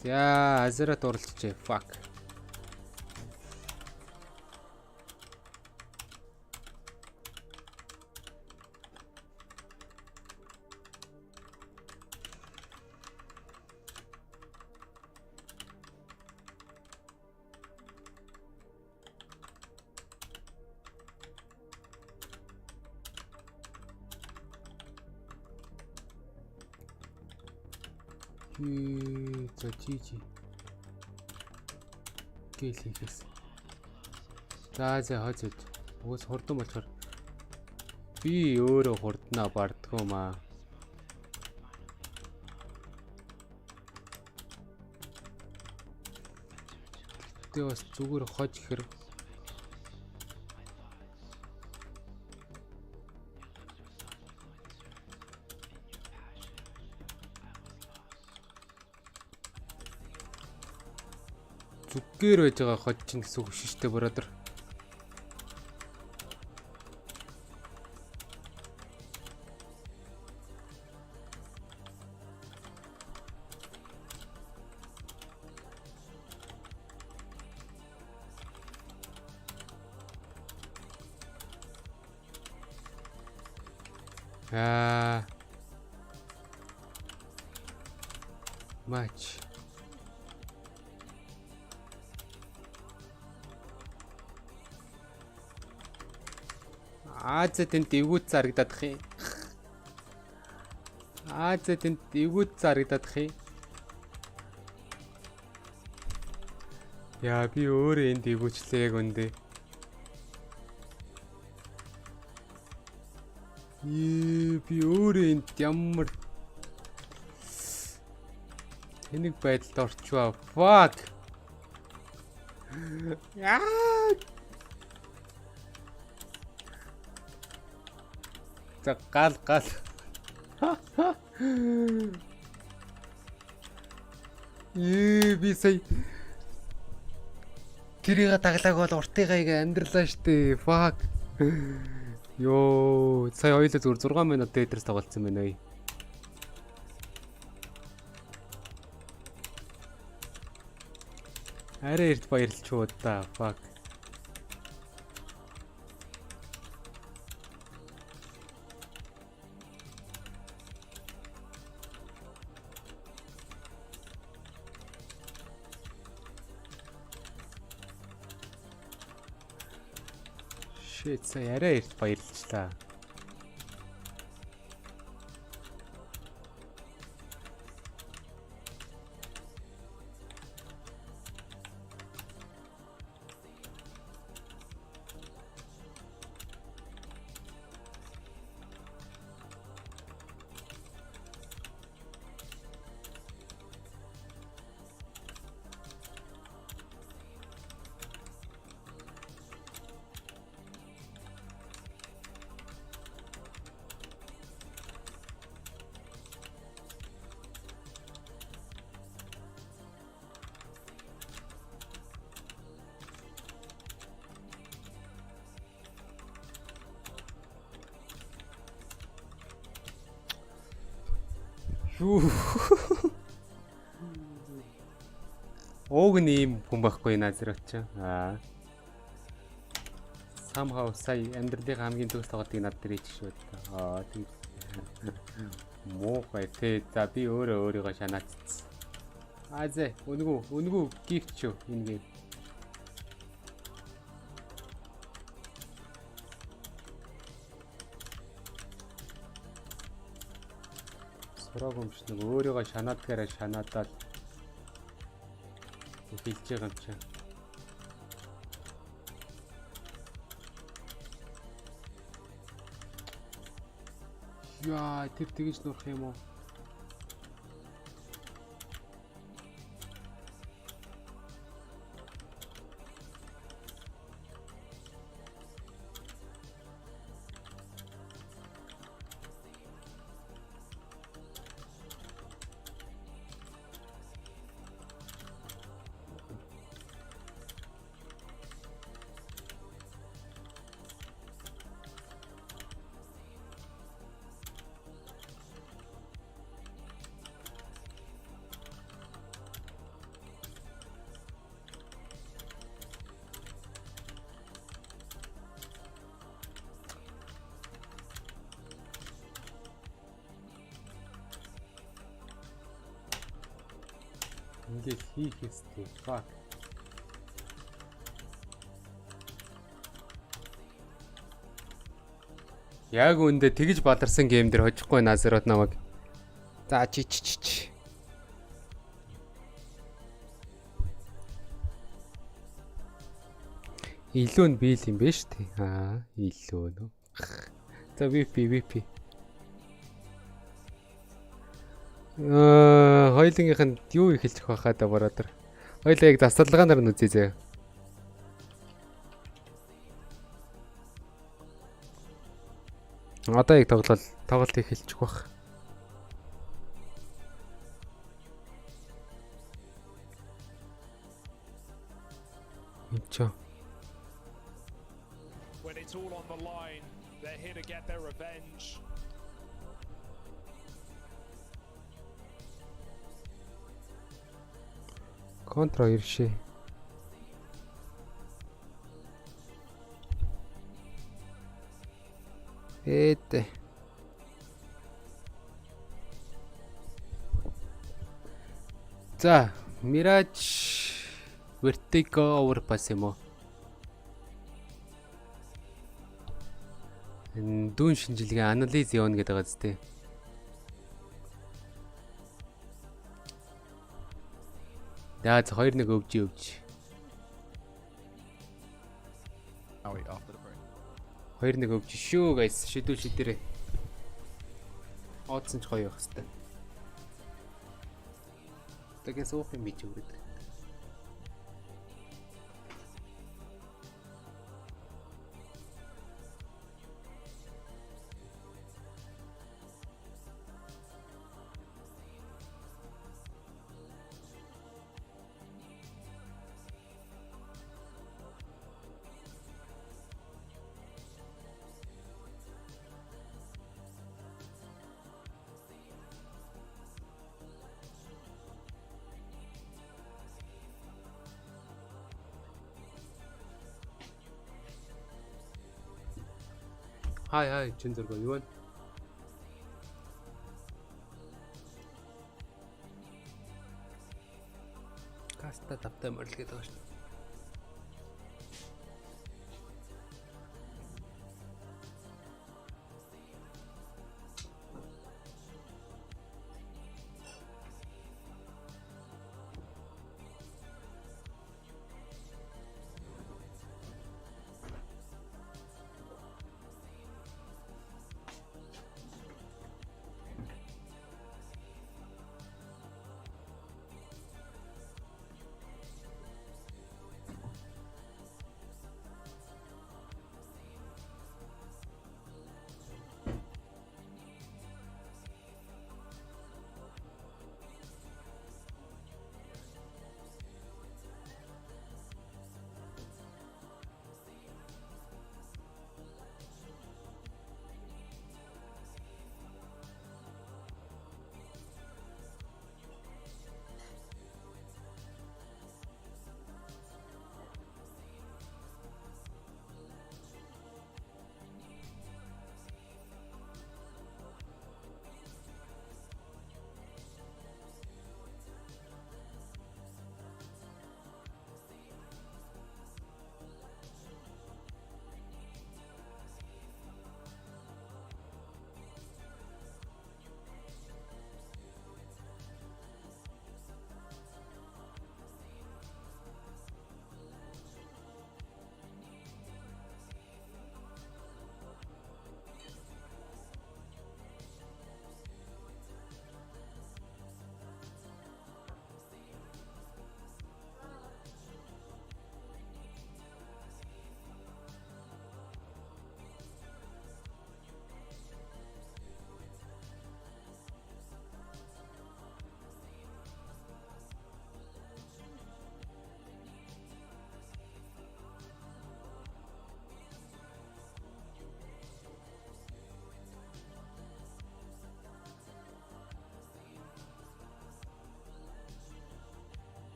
за Acer-д оролцчихъя. Fuck. За чичи. Гэлээс. За хожиж. Уус хурдан болохоор би өөрөө хурднаа бардггүй маа. Тэ бас зүгээр хож ихэр зүгээр байж байгаа хож чинь гэсэн үг шүү дээ brother. Матч. За тэнд эвгүүц зарагдах юм. За тэнд эвгүүц зарагдах юм. Яа би өөрөө энд эвгүүчлээ яг үндэ. Би өөрөө энд ямар тэнэг байдалд орчваа. Fuck. За гал. Би сая тэрийг таглааг бол уртыгаа амьдралаа штэ. Fuck. Йоо, сая хоёлаа зүгээр 6 минут дээрээс тоглолцсон байна ой. Арай эрт баярлчуу да. Fuck. Shit, сая арай эрт баярлчлаа. Ог нэм хүн байхгүй Acer очоо. Somehow сая амьдралын хамгийн төгс тоглолтыг над дээр хийчих шүү дээ. Тийм. Муухай тэ. За би өөрийгөө шанаацсан. За үнгүү гифт шүү энэ гээ. Сураг юмш нэг өөрийгөө шанаадгаараа шанаадаад хэлж байгаа юм чи. Яа, тэр тэгж нурах юм уу? Ингээд хийх ёстой. Fuck. Яг үндэ тэгж бадарсан гейм дээр хожихгүй Назарот намайг. За чи. Илүү нь биел юм байна шүү дээ. Илүү нөө. За VP. Хоёулынгийнх нь юу ихэлчих байхаа да бродер. Хоёулаа яг засалгаанаар нь үзье заяа. Одоо яг тоглолт ихэлчих бах. Инчо. When it's all on the line, they're here to get their revenge. Контра иршээ. Ээтэ. За, Mirage Vertigo overpass юм уу? Дүүн шинжилгээ анализ явуулна гэдэг байгаа зү. Даац 2-1 өвж. Oh wait, after the break. 2-1 өвж шүү guys. Шидэрээ. Оодсон ч гоё байх хэвээр. Тэгээс уух юм бич үрээд. Хай чин зураг юу вэ? Каста тавтай морил гэдэг байгаа шүү.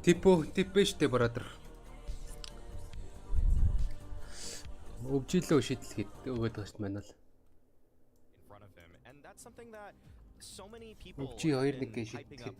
Тип штэ бротер. Өвжилөө шийдэл өгöd байгаа шүү дээ манайл. Өвчи 2-1 гэж шийдэл.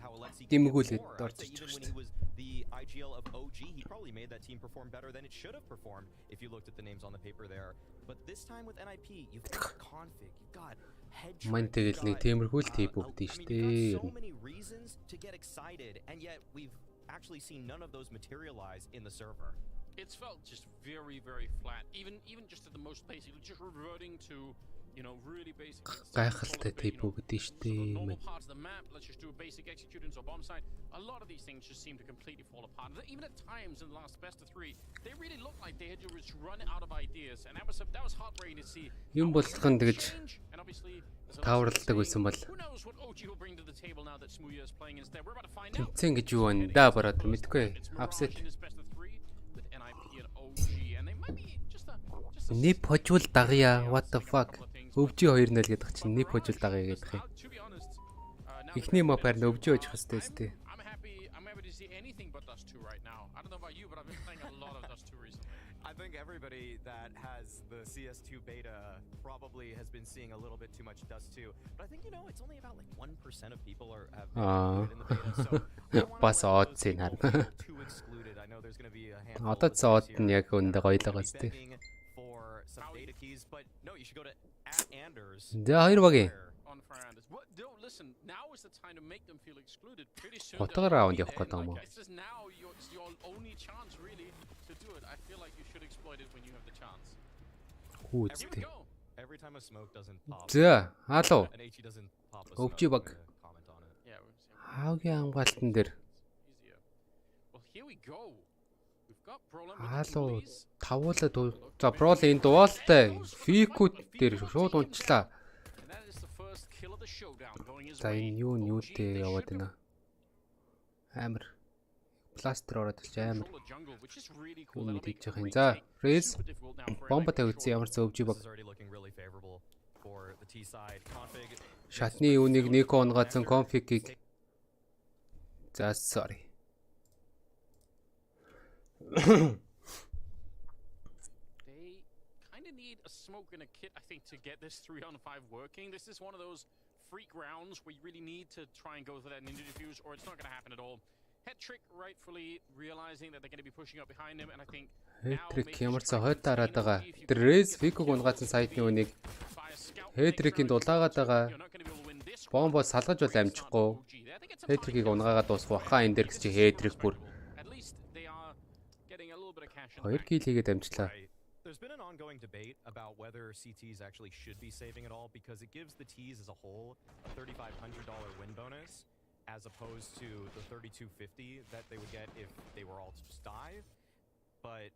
Дэмгүүлээд орж ирж байгаа шүү дээ. The IGL of OG, he probably made that team perform better than it should have performed if you looked at the names on the paper there. But this time with NIP, you've got config, you've got head trick, Мань тэгэл нэг тиймэрхүү л тип өгдөө шүү дээ. so many reasons to get excited, and yet we've actually seen none of those materialize in the server. It's felt just very, very flat. Even just at the most basic, just reverting to, you know, really basic. Гайхалтай тип өгдөө шүү дээ. Normal parts of the map. Let's just do a basic executance or bomb site. A lot of these things just seem to completely fall apart. Even at times in the last best of 3, they really looked like they had to just run out of ideas, and that was heartbreaking to see. Юм болгон тэгж тааварладаг байсан бол Who knows what OG will bring to the table now that Smoothie is playing instead. We're about to find out. тэмцэн гэж юу байна да бротер мэдгүй. Апсет. Нип хожвол дагъя. What the fuck? Өвжи 2-0 гэдэг чинь нип хожвол дагъя гэдэг юм. Эхний мап харин өвжи хожих хэвчтэй сте. I'm happy to see anything but Dust 2 right now. I don't know about you, but I've been playing a lot of Dust 2 recently. I think everybody that has the CS2 beta probably has been seeing a little bit too much Dust 2. But I think, you know, it's only about like 1% of people have been in the beta. So I don't Бас want од зин харна. too excluded. I know there's going to be a handful Одоо that цоод this нь year яг өндө гоёлоо will be сте. begging for some data keys, but no, you should go to @Anders. За 2 багийн. On Fernandez. What? Don't listen. Now is the time to make them feel excluded. Pretty soon. Хотгоор раунд явах гэдэг юм уу? This is now your only chance really to do it. I feel like you should exploit it when you have the chance. Here we Хүүцтэй. go. Every time a smoke doesn't pop, За, алуу. an HE doesn't pop a Өвчи smoke, баг. I'm gonna comment on it. Yeah, we'll see. Хаагийн хамгаалтан дээр Easier. Well, here we go. We've got Brolin with the хаалуу bullies. тавуулаад за брол энэ дуалтай фикүүд дээр шууд унчлаа. And that is the first kill of the showdown going his За way. энэ юу OG, нүүтэй they яваад should байна. Амар пластер ороод ирж амар control the jungle, which is really cool. юм That'll make мэдээж a байгаа юм. great За, take. Рейс Super difficult now for бомба NIP тавьчихсан short. ямар ч өвжи баг. This is already looking really favorable for the T side. Config is Шатны үнийг Нико онгоцсон конфигийг. За sorry. They kind of need a smoke and a kit, I think, to get this 3-on-5 working. This is one of those freak rounds where you really need to try and go for that ninja diffuse, or it's not going to happen at all. Head trick rightfully realizing that they're going to be pushing up behind him, and I think Хэтрик ямар ч хойд дараад байгаа. Тэр Рейс фиког унгаацсан сайтны үнийг Хэтрикийн дулаагаад байгаа. Бомбо салгаж бол амжихгүй. Хэтрикийг унгаагаад дуусах баха энэ дээр гэж чи Хэтрик бүр 2 кил хийгээд амжлаа. There's been an ongoing debate about whether CTs actually should be saving at all because it gives the Ts as a whole a $3,500 win bonus as opposed to the $3,250 that they would get if they were all to just dive. But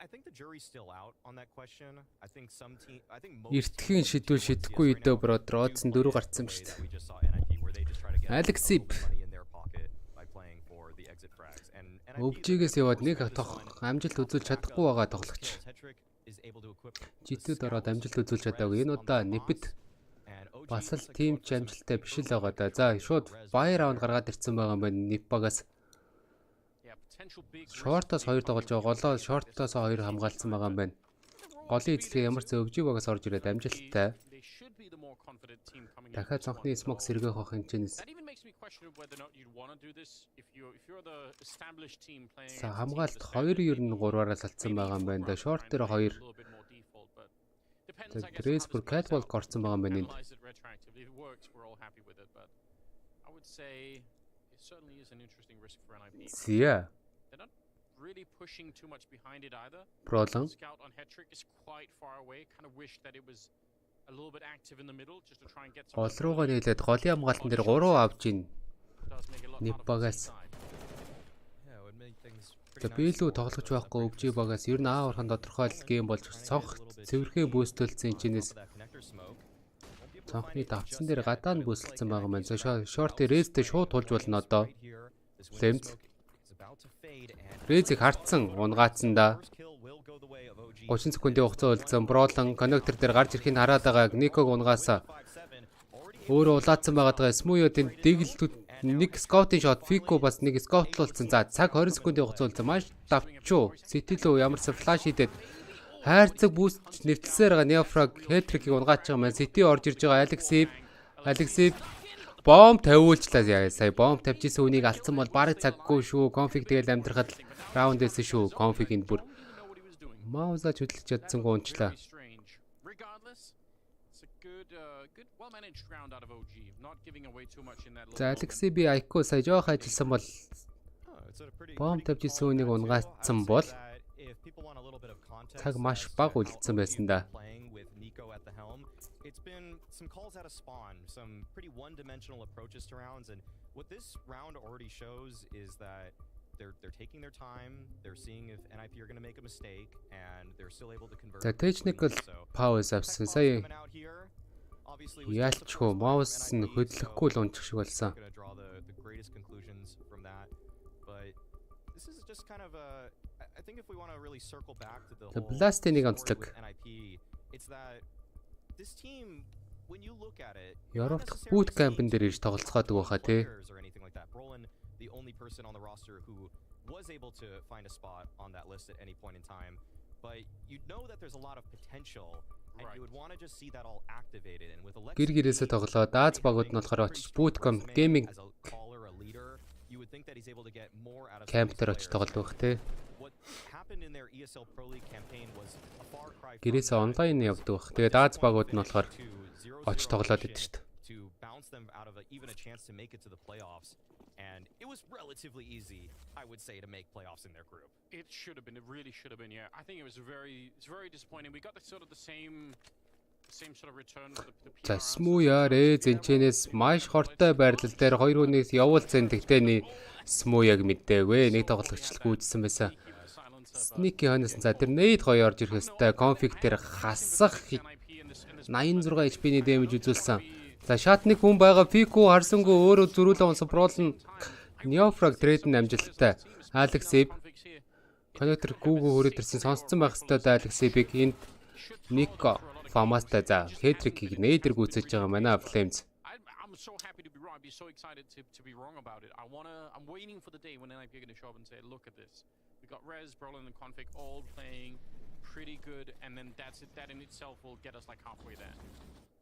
I think the jury's still out on that question. I think most Эртхэн шидвэл шидэхгүй өдөө бродер одсон 4 гарцсан шүү дээ. we just saw NIP where they just try to get Alex a Zip. little money in their pocket by playing for the exit frags. And NIP Өвжигээс яваад нэг тох амжилт үзүүлж чадахгүй байгаа тоглогч. Житэд ороод амжилт үзүүлж чадаагүй. Энэ удаа Нэпэд бас л тим ч амжилттай биш л байгаа да. За шууд бай раунд гаргаад ирсэн байгаа юм байна. Ниппагаас шортоос 2 тоглож байгаа. Голоо шортоос 2 хамгаалсан байгаа юм байна. Голын эзлэгээ ямар ч өвжиг багаас орж ирээд амжилттай. Дахиад цонхны смок сэргээх авах хэмжээнээс. За хамгаалт 2 ер нь 3-аараа салцсан байгаа юм байна да. Шорт дээр 2. Дрейс бүр catwalk орсон байгаа юм байна энд. Зя. Really pushing too much behind it either. Пролон. Scout on head trick is quite far away. Kind of wish that it was a little bit active in the middle just to try and get some. Гол руугаа нийлээд голын хамгаалтан дээр 3 авж ийн. Does make a lot Ниппагаас. Yeah, it would make things За биелүү тоглож байхгүй өвжи багаас ер нь аавархан тодорхой л гейм болж цонх цэвэрхэн бүүстүүлсэн чинээс цонхны давцсан дээр гадаа нь бүүсэлсэн байгаа маань. За шорт рейстэй шууд тулж болно одоо. Лэмц. Рейзийг хартсан унгаацсан да. 30 секундын хугацаа үлдсэн. Бролон коннектор дээр гарч ирэхийг хараад байгааг Никог унгаасаа. Өөрөө улаацсан байгаад байгаа Smooth энэ дэглэлтүүд нэг скаутын шот Fico бас нэг скаутлуулсан. За цаг 20 секундын хугацаа үлдсэн. Маш давчуу. Сэтилүү ямарсан флаш хийдэд хайрцаг буст нэвтэлсээр байгаа Neofrag хэтрикийг унгаач байгаа маань. Сити орж ирж байгаа Алексип бомб тавиулчлаа. Сая бомб тавьжсэн үнийг алдсан бол бараг цаггүй шүү. Конфиг тэгэл амьдрахад раунд дэсэн шүү. Конфиг энд бүр маузаж хөдлөж чадсангүй унчлаа. За Алексей би Айко сая жоох ажилласан бол бомб тавьжсэн үнийг унгаацсан бол цаг маш бага үлдсэн байсан да. It's been some calls out of spawn, some pretty one-dimensional approaches to rounds, and what this round already shows is that they're taking their time, they're seeing if NIP are going to make a mistake, and they're still able to convert. The technical powers авсан сая яалчгүй маус нь хөдлөхгүй л унчих шиг болсон. I think if we want to really circle back to the Blast-ийг онцлог. It's that this team, when you look at it, Европт boot camp-ын дээр ирж тоглоцгоодог байхаа тий. The only person on the roster who was able to find a spot on that list at any point in time, but you know that there's a lot of potential and you would want to just see that all activated, and with Alexi гэр-гэрээсээ тоглоод Аз багууд нь болохоор очиж boot camp gaming you would think that he's able to get more out of camp дээр очиж тоглох тий. What happened in their ESL Pro League campaign was a far cry гэрээсээ онлайн явдаг бах. Тэгээд Аз багууд нь болохоор очиж тоглоод идэв шүү дээ. To bounce them out of even a chance to make it to the playoffs, and it was relatively easy, I would say, to make playoffs in their group. It should have been. It really should have been. Yeah, I think it's very disappointing. We got the sort of the same sort of return for the За Smooth-аарээ зэнчэнээс маш хортой байрлал дээр 2 хүнээс явуулсан. Тэгтээ нэг Smooth-яг мэдээгүй. Нэг тоглогчлог үүссэн байсан. Sneaky ханаас за тэр нейд гоё орж ирэх хэвээр конфиг дээр хасах 86 HP-ний дэмэж үзүүлсэн. За шатны хүн байгаа Fico харсангүй өөрөө зөрүүлэн унсан пролн Neofrag трейд нь амжилттай. Алексип коннектор гүүгөө хүрээд ирсэн сонсцсон байх хэвээр Алексипийг энд Nico Famasta за хэтрикийг нейдэр гүйцэж байгаа манай Flames. I'm so happy to be wrong. I'd be so excited to be wrong about it. I'm waiting for the day when NIP are going to show up and say, look at this. We got Rez, Brolin, and Config all playing pretty good, and then that's it. That in itself will get us like halfway there.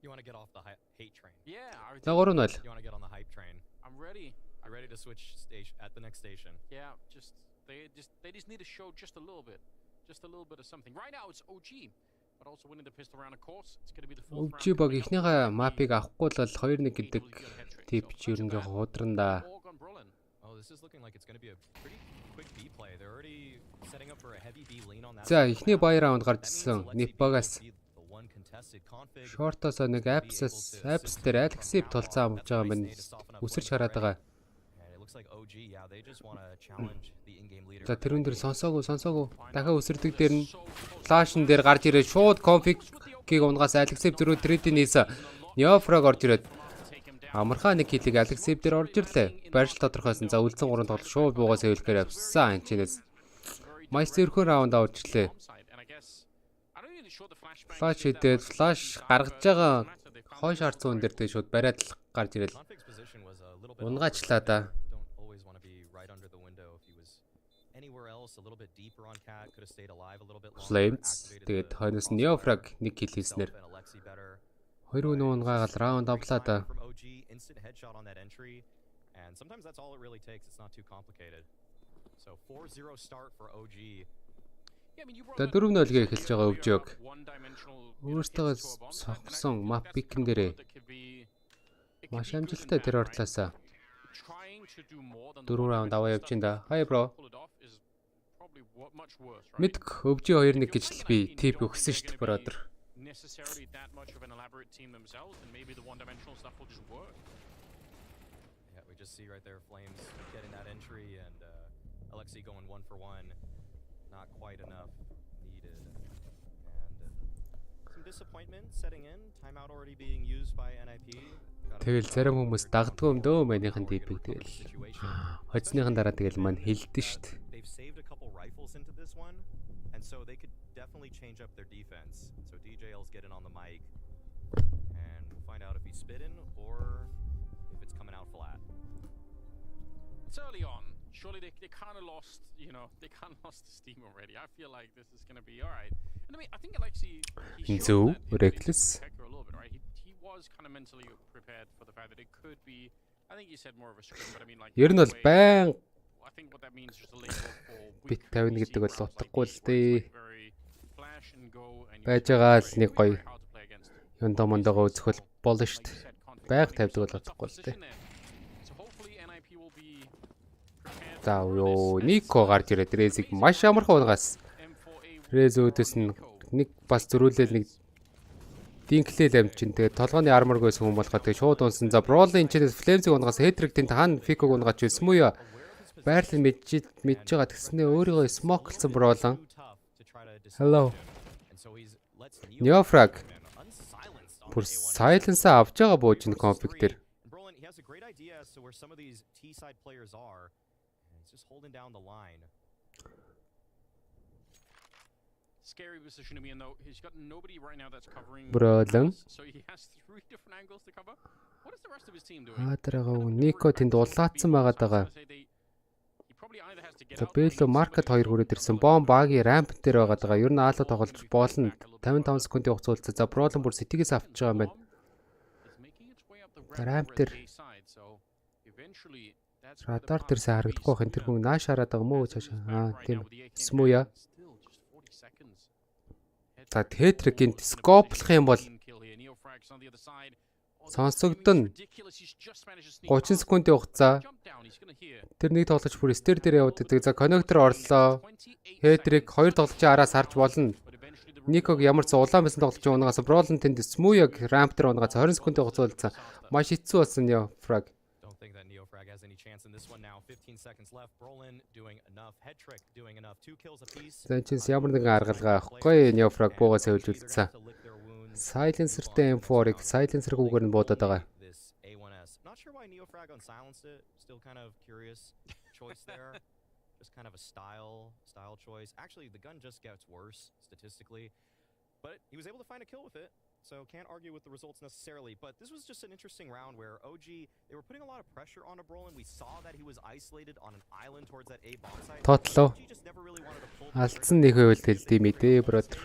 You want to get off the hate train? Yeah. За 3-0. You want to get on the hype train? I'm ready. I'm ready to switch station at the next station. Yeah, they just need to show just a little bit of something. Right now it's OG, but also winning the pistol round, of course. It's going to be the fourth round. OG баг ихнийхээ мапыг авахгүй л 2-1 гэдэг тип ч ер нь жоохон худрандаа. Oh, this is looking like it's going to be a pretty quick B play. They're already setting up for a heavy B lane on that. За ихний бай раунд гарч ирсэн. Нипбагаас Short-оос нэг apps дээр Alexip тулцаа амж байгаа юм үсэрч хараад байгаа. За тэрүүн дээр сонсоогүй. Дахиад үсэрдэг дээр нь флашн дээр гарч ирээд шууд конфиг-ийг унгаас Alexip зөрөө трейдинг хийсэн. Neofrag орж ирээд амархаа нэг хилийг Alexip дээр орж ирлээ. Байршил тодорхойсон. За үлдсэн 3 тоглолт шууд буугаас хэвлэхээр явсан. Энэчнээс маш зөрхөн раунд авч ирлээ. Флаш хийдээд флаш гаргаж байгаа хойш харцуун дээр тэгээ шууд бариад л гарч ирэл. Унгаачлаа да. Flames тэгээд хойноос Neofrag нэг килл хийснээр 2 хүн унгаагаал раунд авлаа да. And sometimes that's all it really takes. It's not too complicated. So 4-0 start for OG. За 4-0-гээ эхэлж байгаа өвжөөг. Өөртөө согсон map pick-н дээрээ маш амжилттай тэр ортлаасаа 4 раунд аваа явж ин да. Hi bro. Мэдг өвжөө 2-1 гэж л би тип өгсөн шүү дээ brother. Necessarily that much of an elaborate team themselves, and maybe the one-dimensional stuff will just work. Yeah, we just see right there Flames getting that entry, and Alexi going 1 for 1. Not quite enough needed, and some disappointment setting in. Timeout already being used by NIP. Тэгэл зарим хүмүүс дагдгүй юм дөө манийхан типийг тэгэл. Хоцныхан дараа тэгэл мань хэлдэн штт. They've saved a couple rifles into this one, and so they could definitely change up their defense. So DJL's getting on the mic and find out if he's spitting or if it's coming out flat. It's early on. Surely they kind of lost, you know, they kind of lost the steam already. I feel like this is going to be all right. And I mean, I think Alexi, he showed that reckless. a little bit, right? He was kind of mentally prepared for the fact that it could be, I think he said more of a scrim, but I mean like Ер нь бол байн I think what that means is just a label for бит 50 гэдэг бол утгагүй л дээ. flash and go and Байж байгаа л нэг гоё юндаа мондогоо үзэх бол болно шүү дээ. Байг тавьдаг бол утгагүй л дээ. За ёо Нико гарч ирээд Резиг маш амархан унгаас. Рез өөдөөс нь нэг бас зөрүүлэл нэг динклэл амчин тэгээ толгойн армор гойсон хүн болохоо тэгээ шууд унсан. За Бролын чинээс Флемзиг унгаас Хетрик тэнд хаана Фиког унгаач байсан мүү яа. Байрлал мэдж байгаа тэгснээ өөрийгөө смоклсан Бролон. Hello. Neofrag. Бүр silence авч байгаа бууж ин конфиг дээр. Just holding down the line. Scary position to be in though. He's got nobody right now that's covering. Бролон. So he has 3 different angles to cover. What is the rest of his team doing? Аадрага Нико тэнд улаацсан байгаа даа. За Бэло маркет 2 хүрээд ирсэн. Бом багийн рамп дээр байгаа даа. Ер нь аалаа тоглож болно. 55 секундын хугацаа үлдсэн. За Бролон бүр сэтгээс авч байгаа юм байна. Рамп дээр радар дээр сайн харагдахгүй байх. Тэр хүн нааш хараад байгаа мó цаашаа. Аа тийм. Смуя. За Тетрикийн скоплох юм бол сонсогдно. 30 секундын хугацаа. Тэр нэг тоглож бүр стер дээр яваад байдаг. За коннектор орлоо. Тетрик 2 тоглолчийн араас харж болно. Никог ямар ч улаан байсан тоглож унгаас Бролон тэнд Смуяг рамп дээр унгаас 20 секундын хугацаа үлдсэн. Маш хэцүү болсон ёо фраг. Has any chance in this one now? 15 seconds left. Brolin doing enough. Head trick doing enough. 2 kills apiece. За энэ ямар нэгэн аргалгаа авахгүй Neofrag буугаас хөвж үлдсэн. Silencer-тэй M4-ыг silencer-гүйгээр нь буудаад байгаа. Not sure why Neofrag unsilenced it. Still kind of curious choice there. Just kind of a style choice. Actually, the gun just gets worse statistically, but he was able to find a kill with it. So can't argue with the results necessarily, but this was just an interesting round where OG, they were putting a lot of pressure on Brolin. We saw that he was isolated on an island towards that A bomb site. Тотлоо. Алдсан нэг хөвөл хэлдэм ээ бротер.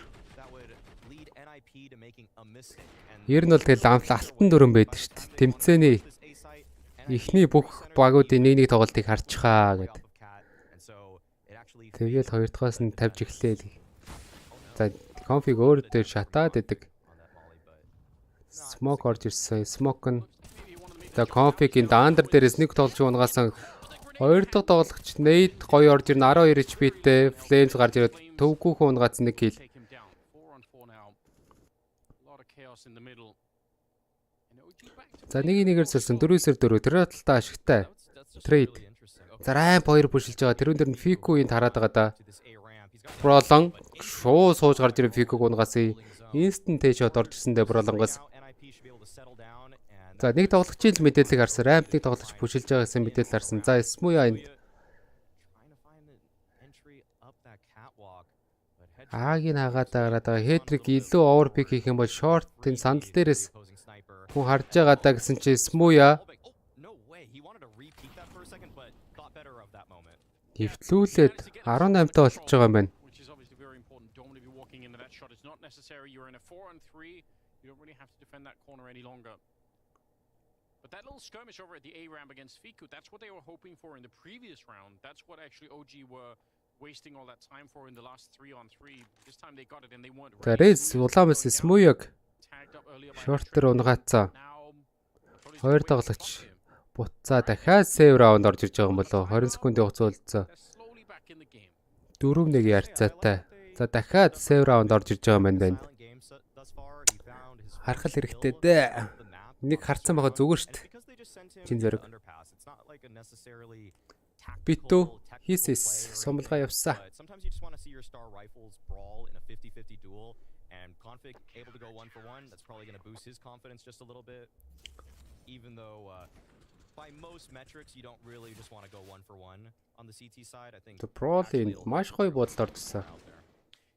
Ер нь бол тэгэл алтан дүрэн байдаг шүү дээ. Тэмцээний эхний бүх багуудын нэг тоглолтыг харчихаа гэд. Тэгэл хоёр дахоос нь тавьж эхлэв. За конфиг өөр дээр шатаад идэг. Smoke орж ирсэн. Smoke нь за конфигийн даандар дээрээс нэг тоглож унгасан. Хоёр дахь тоглогч Nate гоё орж ирнэ 12 HP-тэй Flames гарч ирээд төвгүүхэн унгац нэг kill. За нэгээр сэлсэн 4-4 тэр талдаа ашигтай. Trade. За рамп 2 бүшилж байгаа. Тэрүүн дээр нь Fiku-ийн тараад байгаа да. Brolon шуу сууж гарч ирэн Fiku-г унгасан. Instant shot орж ирсэндээ Brolon-гоос. За нэг тоглогчийн мэдээлэл харсан. Рамп нэг тоглогч бүшилж байгаа гэсэн мэдээлэл харсан. За Smooya энд Агийн хагаад байгаа. Hetrick илүү overpick хийх юм бол short энэ сандал дээрээс хүн харж байгаа даа гэсэн чи Smooya хөвтлүүлээд 18-таа болчихж байгаа юм байна. But that little skirmish over at the A ramp against Fiku, that's what they were hoping for in the previous round. That's what actually OG were wasting all that time for in the last 3-on-3. This time they got it and they weren't ready. Рез улаамс Smooya-г шортер унгаацсан. Хоёр тоглогч буцаа дахиад сейв раунд орж ирж байгаа юм болоо 20 секундын хугацаа үлдсэн. 4-1 ярцаатай. За дахиад сейв раунд орж ирж байгаа юм байна. Харах хэрэгтэй дээ. Нэг харцсан байгаа зүгээр шүү дээ. Чин зэрэг. Битүү хийсэс сомлгаа явсаа. Sometimes you just want to see your star rifles brawl in a 50-50 duel and Config able to go 1-for-1. That's probably going to boost his confidence just a little bit. Even though by most metrics you don't really just want to go 1-for-1 on the CT side. I think The Broly маш гоё бодолд орчихсон.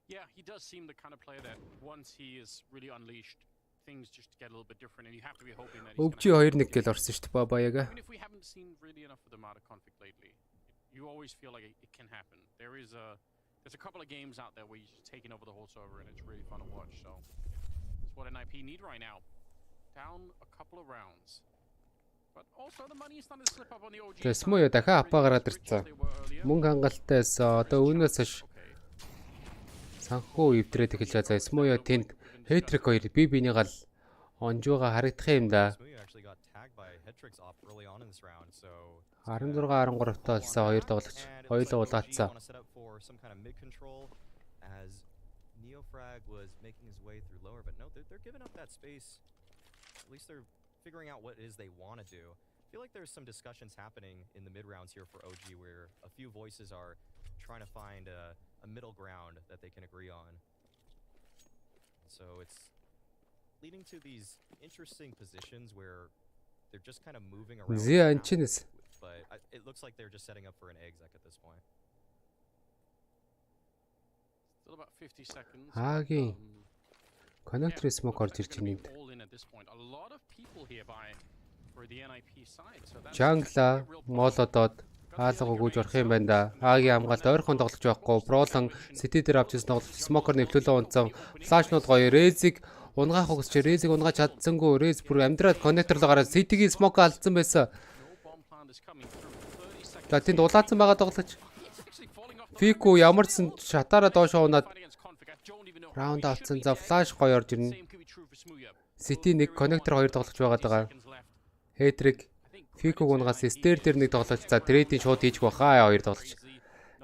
Yeah, he does seem the kind of player that once he is really unleashed, things just get a little bit different, and you have to be hoping that he's Өвчи 2-1 гэл орсон шүү дээ бабаяга. even if we haven't seen really enough of them out of conflict lately, you always feel like it can happen. There's a couple of games out there where you're just taking over the whole server, and it's really fun to watch. So that's what NIP need right now. Down a couple of rounds. But also the money is starting to slip up on the OG. Тэс муу яа дахиад апаа гараад ирсэн. Мөнгө хангалттай одоо үүнээс хойш санхүү ивдрээд эхэлж байгаа. Смуу яа тэнд хэтрик 2 би биний гал онжууга харагдах юм да. 16-13 толсон 2 тоглогч. Хоёулаа улаацсан. Neofrag was making his way through lower, but no, they're giving up that space. At least they're figuring out what it is they want to do. I feel like there's some discussions happening in the mid rounds here for OG where a few voices are trying to find a middle ground that they can agree on. So it's leading to these interesting positions where they're just kind of moving around. But it looks like they're just setting up for an exec at this point. Still about 50 seconds. Хагийн connector smoke орж ирж байна. Jungla молодод хаалга өгүүлж орох юм байна да. Хагийн хамгаалт ойрхон тоглож байхгүй. Пролон City дээр авч ирсэн тоглож смокер нэвлүүлээ унцсан. Флашнууд гоё. Резиг унгаах өгсч Резиг унгааж чадсангүй. Рез бүр амьдраад connector л гараад City-гийн smoke алдсан байсан. За тэнд улаацсан байгаа тоглож. Фику ямар ч шатаараа доошоо унаад раунд авцсан. За флаш гоё орж ирнэ. City нэг connector 2 тоглож байгаа. Хэтрик Фикуг унгаас стер дээр нэг тоглож. За трейдинг шууд хийчих баха 2 тоглож.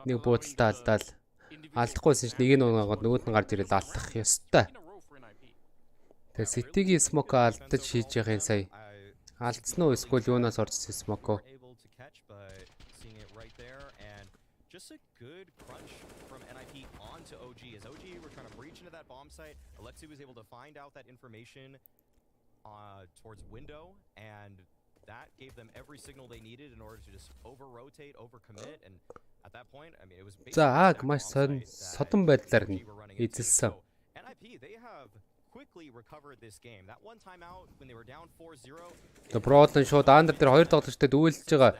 Нэг буудалтай алдаал. Алдахгүйсэн ч нэг нь унгаад нөгөөд нь гарч ирэл алдах ёстой. Тэгээ City-гийн smoke алдаж хийж яхин сая. Алдсан уу эсвэл юунаас орсон smoke? Just a good crunch from NIP onto OG. As OG were trying to breach into that bomb site, Alexei was able to find out that information towards window, and that gave them every signal they needed in order to just over-rotate, over-commit, and at that point, I mean, it was basically содон байдлаар эзэлсэн. NIP, they have quickly recovered this game. That one time out when they were down 4-0. The Broadland шууд андер дээр 2 тоглогчтой дүүлж байгаа.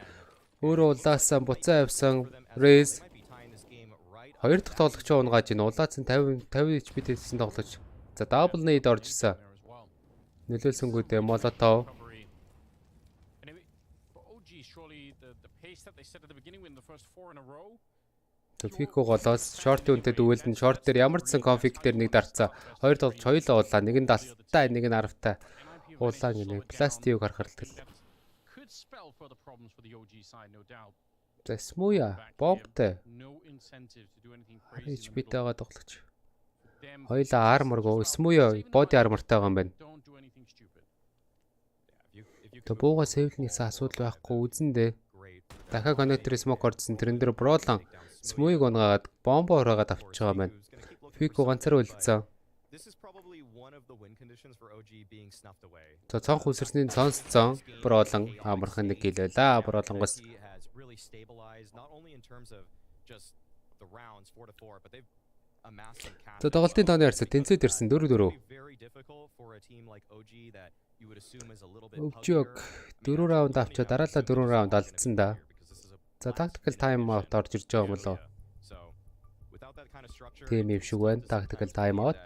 Өөрөө улаасан буцаа авсан Рез 2 дахь тоглогчоо унгааж ин улаацсан 50 HP хийсэн тоглогч. За дабл нейд орж ирсэн. Нөлөөлсөнгүүдээ Молотов. Фико голоос шорт үнтэй дүүлэн шорт дээр ямар ч сан конфиг дээр нэг дарцаа. 2 тоглогч хоёулаа улаа. Нэг нь 70-тай, нэг нь 10-тай. Улаан гинэ. Пластик хархарлал. За смуя бомбтай. HP тагаа тоглож. Хоёлаа армор гоо смуя боди армортай байгаа юм байна. Тэ бууга сэвлнээс асуудал байхгүй үзэндээ. Дахиад connector smoke орсон тэрэн дээр бролон смуйг унгаагаад бомбо ороогаад авчиж байгаа юм байна. Фико ганцаар үлдсэн. За цонх үсэрсний сонсцсон бролон амархан нэг гэлээлээ. Бролонгоос За тоглолтын тооны харьцаа тэнцээд ирсэн 4-4. Өвчөг 4 раунд авчаа дараалал 4 раунд алдсан да. За tactical time out орж ирж байгаа юм болоо. Тийм юм шиг байна. Tactical time out.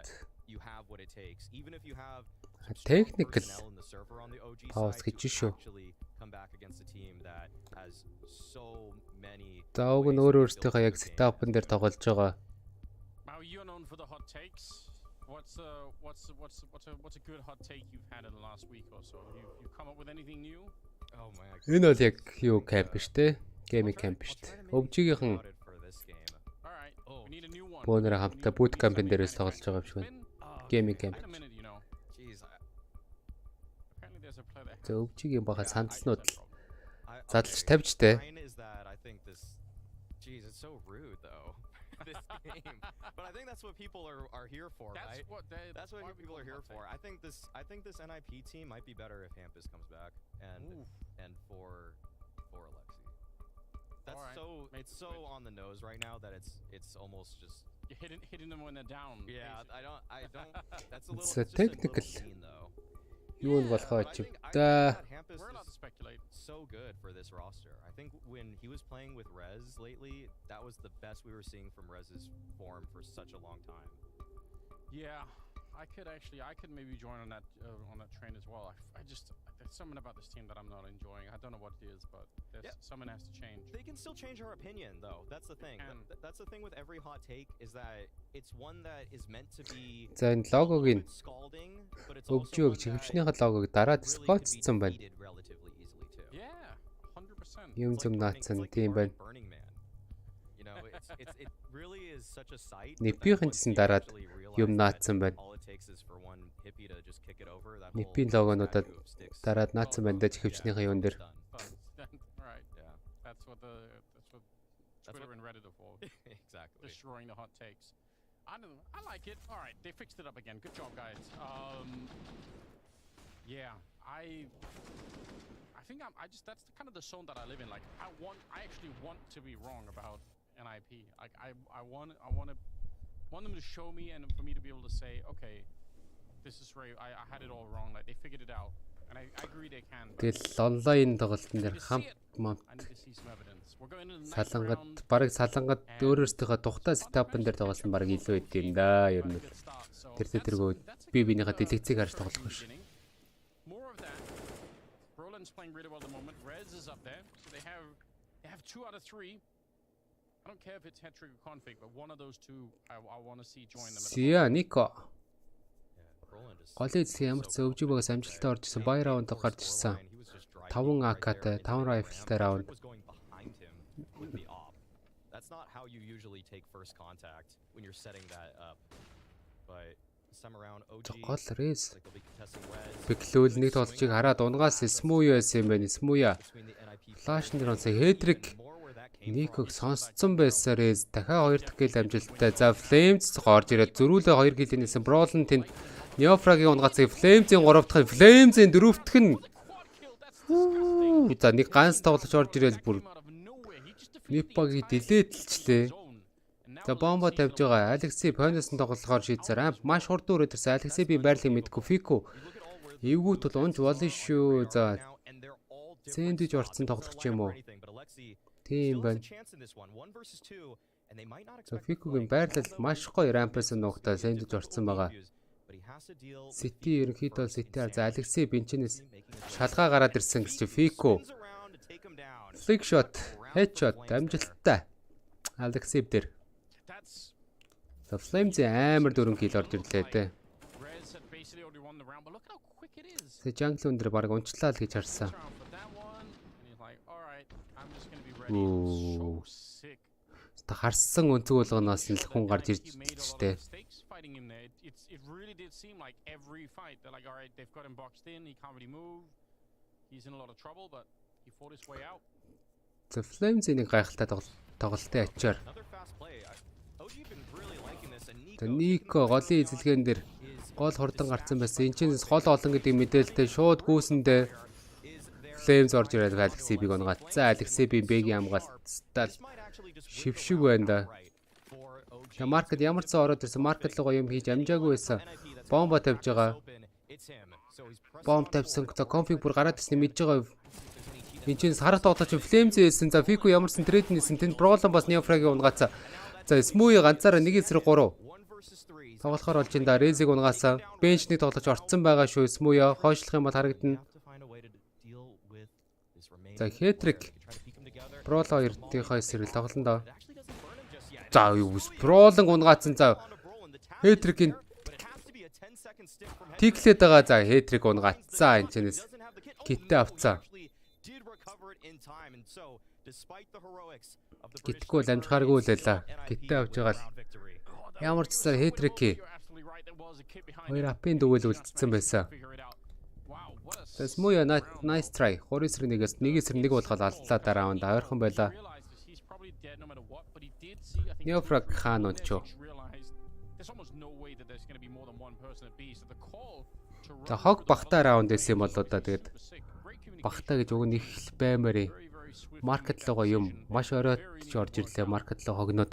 Technical pause гэж шүү. За уг нь өөр өөртөө яг setup-ын дээр тоглож байгаа. What's a good hot take you've had in the last week or so? You come up with anything new? Oh my god. Энэ бол яг юу camp штэ. Gaming camp штэ. Өвжигийнхэн бөөнөр хамтаа boot camp-ын дээрээс тоглож байгаа юм шиг байна. Gaming camp. За өвжигийн бага сандснууд задлж тавьжтэй. Jeez, it's so rude though. This game. But I think that's what people are here for, right? That's what people are here for. I think this NIP team might be better if Hampus comes back and for Alexei. That's so it's so on the nose right now that it's almost just You're hitting them when they're down. Yeah, I don't. That's a little. It's a just technical. little mean, though. Юу нь Yeah, болохоо but I ч think та. that Hampus We're allowed to is speculate. so good for this roster. I think when he was playing with Rez lately, that was the best we were seeing from Rez's form for such a long time. Yeah, I could maybe join on that train as well. I just there's something about this team that I'm not enjoying. I don't know what it is, but something has to change. They can still change our opinion, though. That's the thing. That's the thing with every hot take is that it's one that is meant to be. За энэ логогийн scalding, but it's өгч also өгч хэвчнийхээ логог дараад скотцсон байна. relatively easily too. Yeah, 100%. Юм zum наацсан тийм байна. Burning Man. You know, it really is such a sight. Нипийн гэсэн дараад юм наацсан байна. All it takes is for one hippie to just kick it over. That Нипийн логонуудад дараад наацсан байна дэж хэвчнийхээ юун дээр. Right. Yeah. That's what Twitter and Reddit are for. Exactly. Destroying the hot takes. I don't know. I like it. All right, they fixed it up again. Good job, guys. Yeah, I think that's kind of the zone that I live in. Like, I actually want to be wrong about NIP. Like, I want them to show me and for me to be able to say, okay, this is right. I had it all wrong. Like, they figured it out, and I agree they can. Тэгэл онлайн тоглолтын дээр хамт I need to see some evidence. We're going into the next салангад round. бараг салангад өөрөөсөө тухтай сетапн дээр тоглосон бараг илүү байд юм да. Ер нь тэргөө би бинийхээ дэлгэцийг харж тоглох биш. More of that. Roland's playing really well at the moment. Rez is up there, so they have 2 out of 3. I don't care if it's head trigger config, but one of those two I want to see join them. Сия Нико. Голын эзлэх ямар ч өвжиг байгаас амжилттай орж исэн бай раунд гарч ирсэн. 5 AK-тай 5 rifle-тай раунд. That's not how you usually take first contact when you're setting that up. But some around OG Гол рейс. like they'll be contesting Rez. Бэклүүл нэг тоглолцыг хараад унгаас Смуя байсан юм байна. Смуя. Флаш нэр онцоо Хедрик Никог сонсцсон байсаар рейс дахиад 2 дахь гэл амжилттай. За Flames орж ирээд зөрүүлээ 2 гэлээ нээсэн. Brolin тэнд Neofrag-ийн унгацыг Flames-ийн 3 дахь, Flames-ийн 4 дахь нь. За нэг ганц тоглож орж ирэл бүр Nipag-ийг дилетэлчлээ. За бомба тавьж байгаа. Алексей Пойносын тоглохоор шийдсээр маш хурд өрөөд ирсэн. Алексей би байрлал мэдгүй Фико. Эвгүүт бол унж болно шүү. За Сэндэж орцсон тоглох юм уу? Тийм байна. За Фикогийн байрлал маш гоё рампаас нуухтаа Сэндэж орцсон байгаа. Сити ерөнхийдөө Сити за Алексей бенчнээс шалгаа гараад ирсэн гэж Фико. Flick shot, headshot амжилттай. Алексей дээр. За Flames амар дөрөн кил орж ирлээ дээ. Тэ Jungle өндөр баг унчлаа л гэж харсан. Та харсан өнцөг болгоноос л хүн гарч ирж штэ. It really did seem like every fight they're like, all right, they've got him boxed in, he can't really move. He's in a lot of trouble, but he fought his way out. The Flames-ийн гайхалтай тоглолтын ачаар. The Nico голын эзэлгэн дээр гол хурдан гарцсан байсан. Энд чинь гол олон гэдэг мэдээлэлтэй шууд гүйсэндээ Flames орж ирээд Alexei биг унгацсан. Alexei би бэгийн хамгаалттай шившиг байна да. Я маркет ямар ч ороод ирсэн. Маркет руу юм хийж амжаагүй байсан. Бомба тавьж байгаа. Бомб тавьсан. За конфиг бүр гараад ирсэн мэдж байгаа. Энд чинь харах тоглож Flames байсан. За Fico ямарсан трейд нээсэн. Тэнд Brolin бас Neofrag-ийг унгацсан. За Smooth ганцаараа 1-3 тоглохоор болж энэ да Rez-ийг унгаасаа. Bench-ний тоглож орцсон байгаа шүү. Smooth хойшлох юм бол харагдана. За Hetrick Brolin 2-ийнхээ сэрэл тоглоно доо. За юу Brolin унгаацсан. За Hetrick-ийн Тиклээд байгаа. За Hetrick унгаацсан. Энэ чэнэс гитээ авцсан. Гитгэхгүй л амжихааргүй л байлаа. Гитээ авч байгаа л. Ямар ч засаар Hetrick 2 апын дөгөөл үлдсэн байсан. Smooth nice try. 3-1-ээс 1-1 болгоод алдлаа дараа раунд ойрхон байлаа. Neofrag хаан ончоо. За хог багтаа раунд байсан юм болоо да тэгээд багтаа гэж уг нь их баймаар. Маркет руугаа юм маш оройд орж ирлээ. Маркет руу хогноод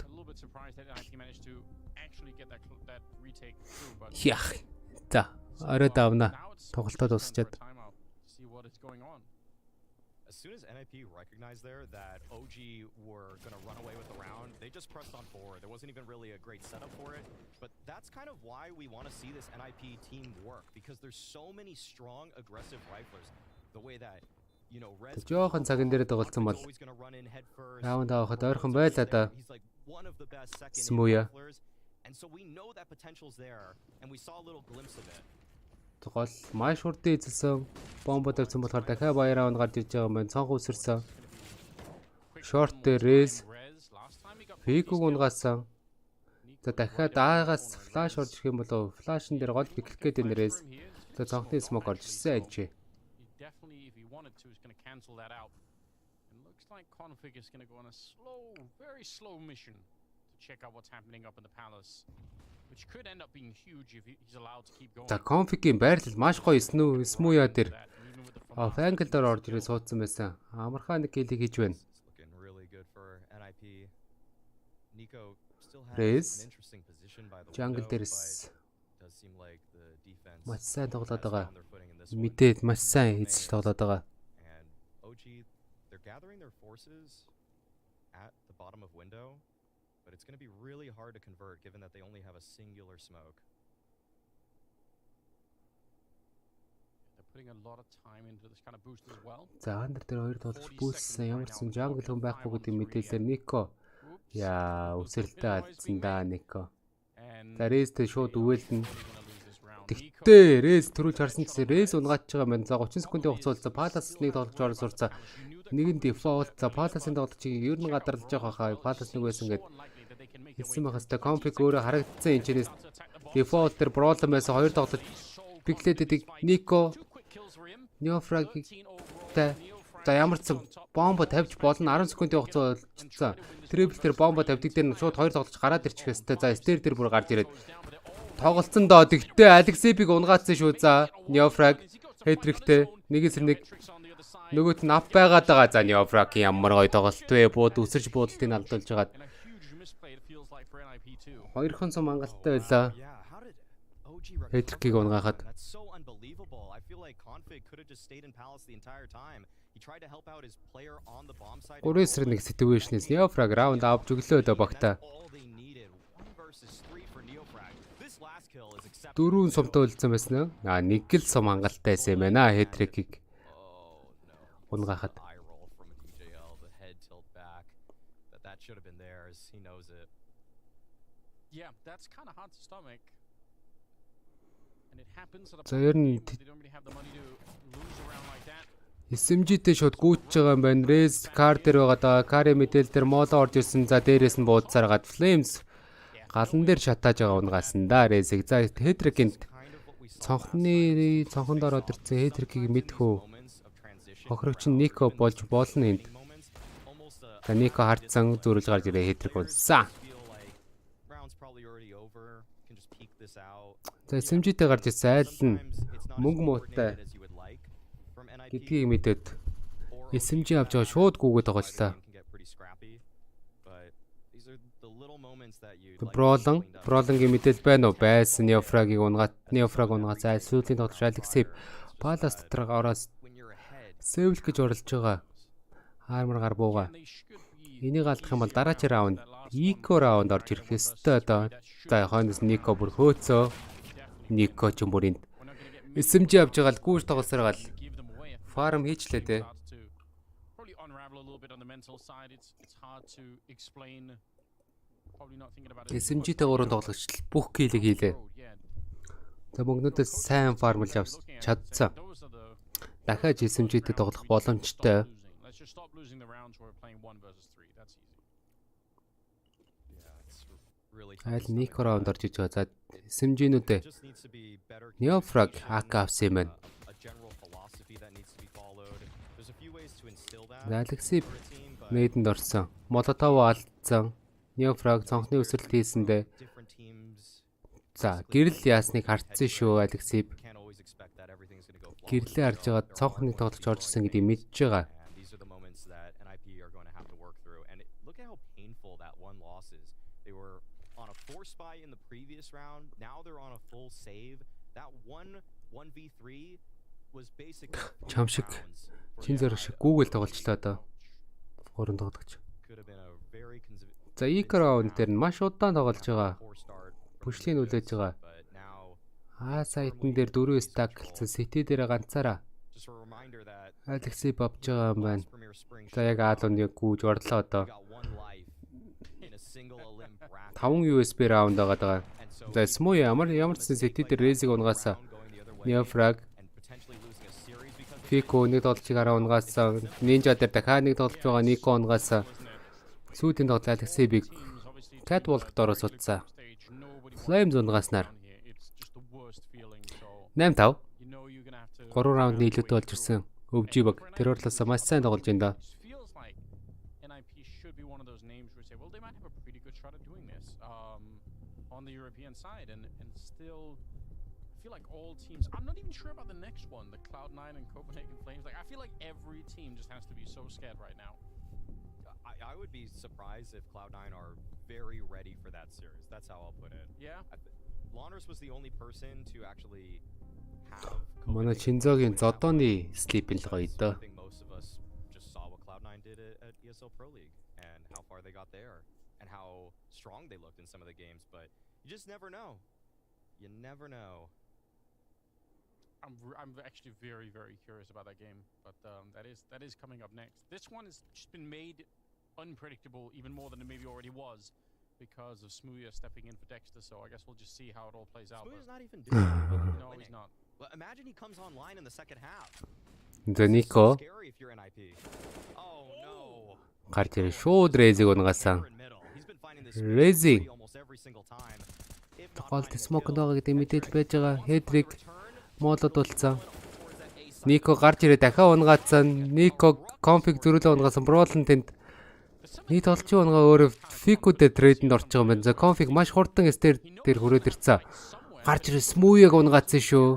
that retake through, but Яах. За, орой давна. now it's Тоглолтоо дуусчаад. timeout to see what is going on. As soon as NIP recognized there that OG were going to run away with the round, they just pressed on forward. There wasn't even really a great setup for it, but that's kind of why we want to see this NIP team work, because there's so many strong, aggressive riflers. The way that, you know, Rez Жоохон цагийн дээр тоглолцсон бол always going to run in head first. раунд авахад ойрхон байлаа да. He's like one of the best second Smooth. riflers, and so we know that potential's there, and we saw a little glimpse of it. Гол маш хурдан эзэлсэн. Бомбо тавьсан болохоор дахиад баяр раунд гарч ирж байгаа юм байна. Цонх үсэрсэн. Short дээр Rez Фикуг унгаасан. За дахиад аагаас флаш орж ирэх юм болов. Флашн дээр гол биклэх гээд энэ Rez. За цонхны смок орж ирсэн энэ. Definitely, if he wanted to, is going to cancel that out. It looks like Config is going to go on a slow, very slow mission to check out what's happening up in the palace, which could end up being huge if he's allowed to keep going. За конфигийн байрлал маш гоё смуя дээр фангл дээр орж ирээ суудсан байсан. Амархан нэг гэлийг хийж байна. It's looking really good for NIP. Nico still has Rez. an interesting position by the Jungle window, дээрс but does seem like the defense маш сайн тоглоод has байгаа. found their footing in this one. Мэдээд маш сайн эзэж тоглоод байгаа. And OG, they're gathering their forces at the bottom of window, but it's going to be really hard to convert given that they only have a singular smoke. They're putting a lot of time into this kind of boost as well. За андер дээр хоёр тоглож бүүссэн ямар ч юм jungle хүн байхгүй гэдэг мэдээлэлээр Nico яа үсрэлтэй алдсан да Nico. За Rez тэ шууд үвэлнэ. Тэгтээ Rez түрүү харсан чинь Rez унгаач байгаа юм. За 30 секундын хугацаа болсон. Palace нэг тоглож орж сурцаа. Нэг нь default. За Palace-ын тоглож ер нь гадарлаж байгаа хаа. Palace нэг байсан гэд хэлсэн байх хэвээр config өөрөө харагдсан энэ чинээс default дээр problem байсан. Хоёр тоглож биглэдэдэг Nico Neofrag та за ямар ч бомбо тавьж болно 10 секундын хугацаа болчихсон. Triple дээр бомбо тавьдаг дээр нь шууд хоёр тоглож гараад ирчих хэвээр. За стер дээр бүр гарч ирээд тоглолцсон доо. Тэгтээ Alexip-ийг унгаацсан шүү. За Neofrag хэтрихтэй нэгээс нэг нөгөөт нь ап байгаад байгаа. За Neofrag ямар гоё тоглолт вэ? Бууд үсэрч буудалтыг алдуулж хагаад хоёрхан сум хангалттай байлаа. Хэтрихийг унгаахад That's so unbelievable. I feel like Config could have just stayed in Palace the entire time. He tried to help out his player on the bomb side. 3-1 situation-ээс Neofrag раунд авч өглөө дөө багтаа. All they needed, 1 versus 3 for Neofrag. This last kill is acceptable. Дөрвөн сумтай үлдсэн байсан нь. Нэг л сум хангалттай байсан юм байна. Хэтрихийг Oh no. унгаахад. Eye roll from DJL, the head tilt back. That should have been theirs. He knows it. Yeah, that's kind of hard to stomach. And it happens at a За point ер in нь the game where they don't really have the money to lose around like that. SMG-тэй шууд гүйж байгаа юм байна. Rez кар дээр байгаа даа. Кари мэдээл дээр моло орж ирсэн. За дээрээс нь буудсаар гад Flames галан дээр шатааж байгаа унгаасан да Rez-ийг. За Hetrick-ийн цонхонд ороод ирсэн Hetrick-ийг мэдхүү. Хохрогч нь Nico болж болно энд. За Nico хардсан зүрэлж гарч ирээ Hetrick унсан. За SMG-тэй гарч ирсэн айл нь мөнгө муутай гэдгийг мэдээд SMG авч байгаа шууд гүгээд тоглолоо. Бролонгийн мэдээлэл байна уу? Байсан Neofrag-ыг унгаад за сүүлийн тоглож Alexip Palace дотор ороос Zowie гэж оролж байгаа. Армор гар бууга. Энийг алдах юм бол дараагийн раунд Eco раунд орж ирэх ёстой доо. За хойноос Nico бүр хөөцөө. Nico ч юм бүр энд SMG авч байгаа л гүйж тоглосоор гал фарм хийчлээ те. Probably unravel a little bit on the mental side. It's hard to explain. Probably not thinking about it. SMG-тэй уран тоглогч бүх киллийг хийлээ. За мөнгнүүдээс сайн фармлж чадсан. Дахиад SMG-тэй тоглох боломжтой. Let's just stop losing the rounds where we're playing 1 versus 3. That's easy. Айл Nico раунд орж иж байгаа. За SMG-нүүдээ Neofrag AK авсан юм байна. Alexip Maiden-д орсон. Molotov алдсан. Neofrag цонхны өсрэлт хийсэндээ. За гэрэл яасныг хартсан шүү Alexip. Гэрлээ харж байгаа цонхны тоглож орж ирсэн гэдгийг мэдж байгаа. on a force buy in the previous round. Now they're on a full save. That 1v3 was basically Чамшиг чин зэрэг шиг Google тоглолчлоо одоо. 3 тоглогч. За Acer round дээр нь маш удаан тоглож байгаа. Бүшлийн үлээж байгаа. Сайтн дээр 4 стак гэлцэн City дээр ганцаараа Alexi бовж байгаа юм байна. За яг Аалоныг гүйж орлоо одоо. 5 USB раунд байгаа. За Zowie ямар ч City дээр Ryzen унгаасаа Neofrag Fico нэг тоглолчийг араа унгаасаа Ninja дээр дахиад нэг тоглож байгаа Nico унгаасаа сүйдийн тоглолт Alexi-ийг Catwalk доор суудсан. Flames унгааснаар 8-5 3 раундны илүүтэй болж ирсэн. Өвжи баг тэр урлаасаа маш сайн тоглож байна да. On the European side and still I feel like all teams, I'm not even sure about the next one, the Cloud9 and Copenhagen Flames. Like I feel like every team just has to be so scared right now. I would be surprised if Cloud9 are very ready for that series. That's how I'll put it. Yeah. Launders was the only person to actually have Манай Шинзогийн зодооны слип л гоё доо. I think most of us just saw what Cloud9 did at ESL Pro League and how far they got there and how strong they looked in some of the games, but you just never know. You never know. I'm actually very curious about that game, but that is coming up next. This one has just been made unpredictable even more than it maybe already was because of Smooya stepping in for Dexter. So I guess we'll just see how it all plays out. Smooya's not even doing anything. No, he's not. Well, imagine he comes online in the second half. За Nico Scary if you're NIP. Oh no. гарч ирээ шууд Ryzen унгаасан. Ryzen Голд смок байгаа гэдэг мэдээлэл байж байгаа. Headrick молод болцсон. Nico гарч ирээ дахиад унгаацсан. Nico config зөрүүлээ унгаасан. Brawln тэнд нийт олчин унгаа өөрөө Fico дээр трейдэнд орж байгаа юм байна. За config маш хурдан стер дээр хүрээд ирсэн. Гарч ирээ Smooya-г унгаацсан шүү.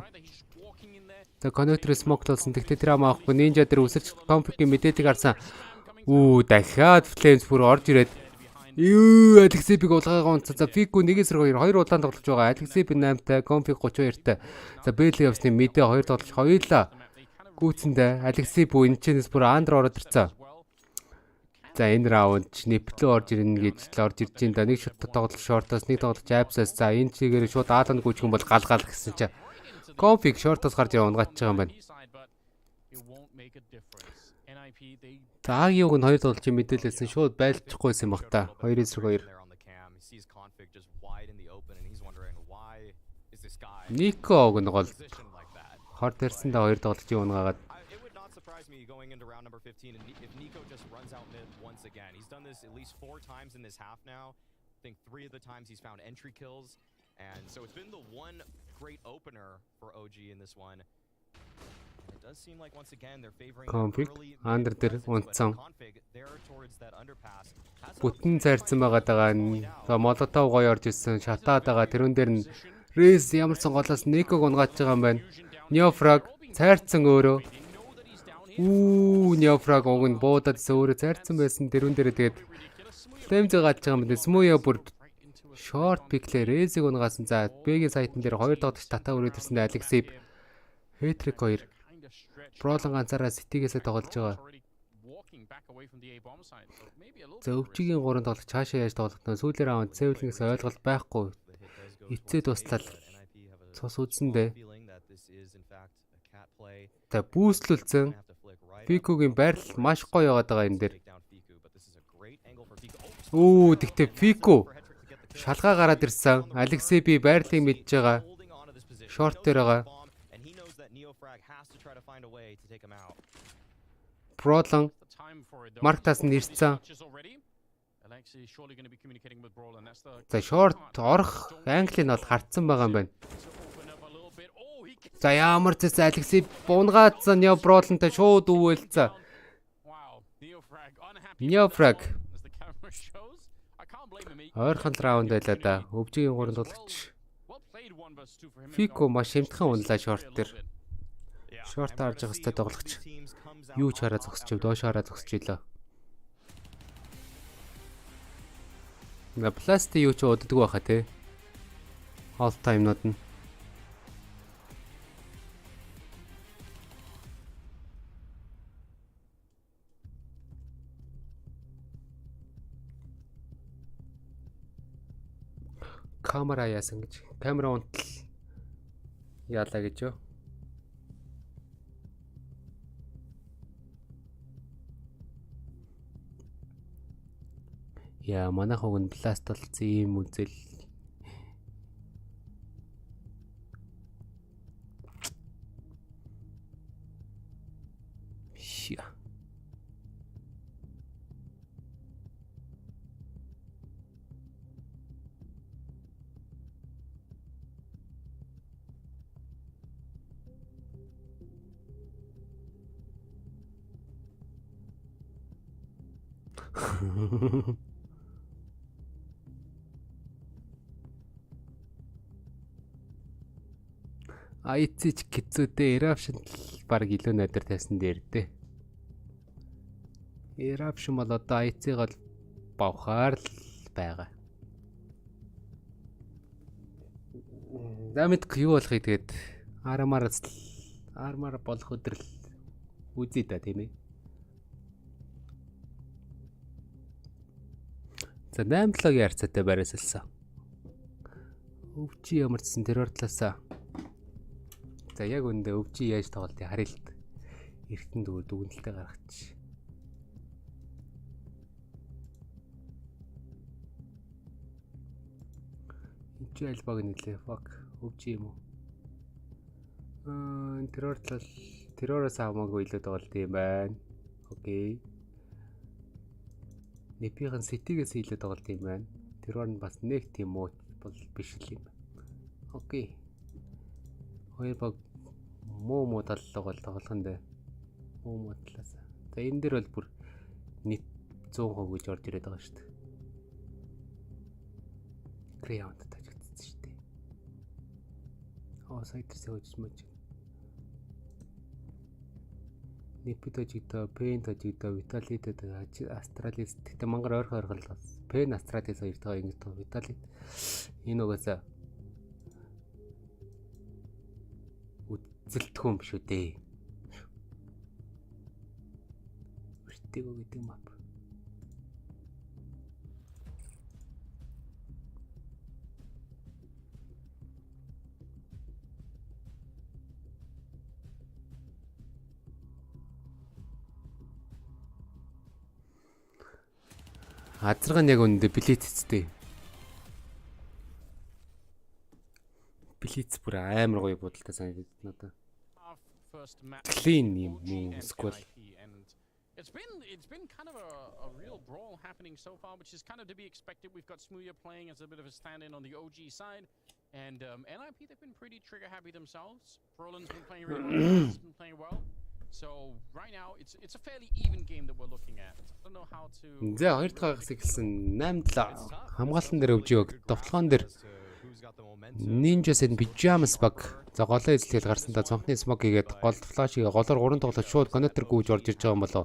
За connector smoke болсон. Тэгтээ тэр амаахгүй Ninja дээр үсэрч config-ийн мэдээллийг харсан. Дахиад Flames бүр орж ирээд Alexi-ийг улгаагаа унцсан. За Fico 1-2 удаан тоглож байгаа. Alexi 8-тай, config 32-тай. За Bailey явсны мэдээ 2 тоглож хоёулаа гүйцэндээ Alexi бүү энэчнээс бүр андер ороод ирсэн. За энэ раунд нэплөө орж ирнэ гэж л орж ирж байна да. Нэг шот тоглож шортоос нэг тоглож Absas. За энэ чигээр шууд Ааланд гүйчих юм бол гал гэсэн чинь config шортоос гарч ирээ унгаач байгаа юм байна. Таагийн уг нь 2 тоглолтын мэдээлэлсэн шууд байлчихгүйсэн юм бах та. 2-2. Nico уг нь гол хорт ирсэн да 2 тоглолтын унгаагаад going into round number 15 and if Nico just runs out mid once again. He's done this at least 4 times in this half now. I think 3 of the times he's found entry kills. And so it's been the one great opener for OG in this one. It does seem like once again they're favoring early under there унцсан. There towards that underpass. Бүтэн зарцсан байгаа. За молотов гоё орж ирсэн. Шатаад байгаа. Тэрүүн дээр нь Rez ямар сон голоос Nico-г унгааж байгаа юм байна. Neofrag цайрцсан өөрөө. Neofrag уг нь буудаад өөрөө цайрцсан байсан. Тэрүүн дээр тэгээд Flames гааж байгаа юм байна. Smooya бүр short pick-лээ Rez-ийг унгаасан. За B-ийн сайтн дээр 2 тоглогч татаа өрөөд ирсэн Alexi Hetrick 2. Brawln ганцаараа City-гээсээ тоглож байгаа. За өвчигийн 3 тоглогч цаашаа яаж тоглох вэ? Сүүлийн раунд Zowie-ээс ойлголт байхгүй. Эцээ туслал цус үзсэндээ. Та бүүслүүлсэн. Fico-гийн байрлал маш гоё яваад байгаа энэ дээр. Тэгтээ Fico шалгаа гараад ирсэн. Alexi байрлалыг мэдж байгаа. Short дээр байгаа. Brawln Mark-таас нь ирсэн. За short орох англи нь бол хартсан байгаа юм байна. За ямар ч зүйл Alexi бунгаадсан Brawln-тай шууд өвөлцөө. Neofrag ойрхон раунд байлаа да. Өвжигийн 3 тоглогч. Fico маш хэмтхэн унлаа short дээр. Short харж байгаа хэвээр тоглогч. Юу ч хараа зогсож, доош хараа зогсож илаа. На пластик юу ч уддаг байхаа те. All time-нууд нь. Камера яасан гэж. Камера унтал яалаа гэж юу? Яа, манайх уг нь пласт болсон ийм үзэл. Шия. Айцч хэцүүтэй eruption баг илүү надар тайсан дээр дээ. Eruption бол одоо айцыг бол бавхаар л байгаа. Дамит юу болохыг тэгээд армаар болох өдрөл үзье да тийм ээ. За 8-7-гийн харьцаатай барайсалсан. Өвчи ямарчсан тэрээр талаасаа. За яг үндэ өвчи яаж тоглолтыг харъя л. Эргэтэн дүгнэлтээ гаргачих. Өвчи альбаг нэлээ. Fuck. Өвчи юм уу? Тэрээр тал тэрөөс хамаагүй илүү тоглолт юм байна. Окей. Нэпийн сэтигээс илүү тоглолт юм байна. Тэрээр нь бас нэг тийм уу бол биш л юм байна. Окей. Хоёр баг муу таллага бол тоглох нь дээ. Муу талаас. За энэ дээр бол бүр нийт 100% гэж орж ирээд байгаа шүү дээ. Граунд тажигдсан шүү дээ. Сайтерс явуулж мэж. Нэпид тажигдаа, пен тажигдаа, виталит астралис гэхдээ мангар ойрхон бас. Пен астралис хоёртойгоо ингэж тоо виталит. Энэ угаасаа зэлтгүн биш үү дээ. Vertigo гэдэг map. Азарга нь яг үндэ блицтэй. Блиц бүр амар гоё бодолтой санагдаад надад. Clean юм сквал. It's been kind of a real brawl happening so far, which is kind of to be expected. We've got Smooya playing as a bit of a stand-in on the OG side, and NIP they've been pretty trigger happy themselves. Brolin's been playing really well. He's been playing well. So right now it's a fairly even game that we're looking at. I don't know how to. За хоёр дахь хагас эхэлсэн 8-7 хамгаалсан дээр өвж өг товтлогоон дээр Ninjas and Pyjamas баг за голоо эзлээл гарсан да цонхны смог хийгээд гол флашыг голоор 3 тоглож шууд коннектор гүйж орж ирж байгаа юм болоо.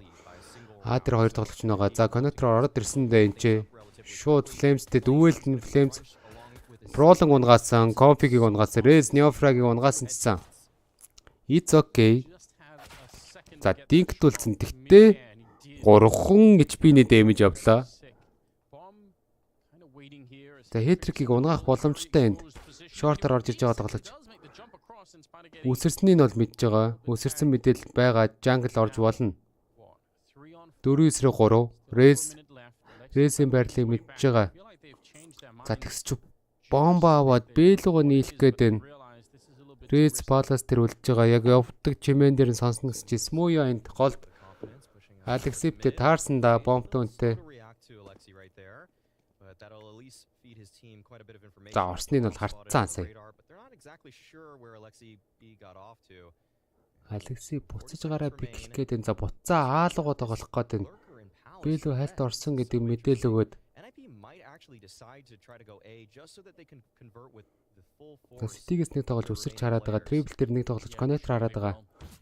Тэр 2 тоглогч нь байгаа. За коннектор ороод ирсэндээ энэ ч шууд флеймстэй дүүэлт нь флеймс Brolin унгаасан, конфигийг унгаасан, Rez Neofrag-ыг унгаасан цэцэн. It's okay. За динктүүлсэн. Тэгтээ 3 HP-ний дэмэж явлаа. За хэтрикийг унгаах боломжтой энд. Шортоор орж ирж байгаа тоглож. Үсэрснийг нь бол мэдж байгаа. Үсэрсэн мэдээлэл байгаа. Jungle орж болно. 4-3 Rez-ийн байрлалыг мэдж байгаа. За тэгсч бомба аваад бэлгөө нийлэх гээд байна. Rez балас тэр үлдэж байгаа. Яг явдаг чимэн дээр нь сонсно гэж Smooya энд голд Alexip-тэй таарсан да бомбтой үнтэй. За орсныг нь бол хартцсан сая. Алексей буцаж гараа биклэх гээд энэ за буцаа аалгоо тоглох гээд энэ бэлүү хальт орсон гэдэг мэдээлэл өгөөд Ситигээс нэг тоглож өсөрч хараад байгаа. Трипл дээр нэг тоглож коннектор хараад байгаа.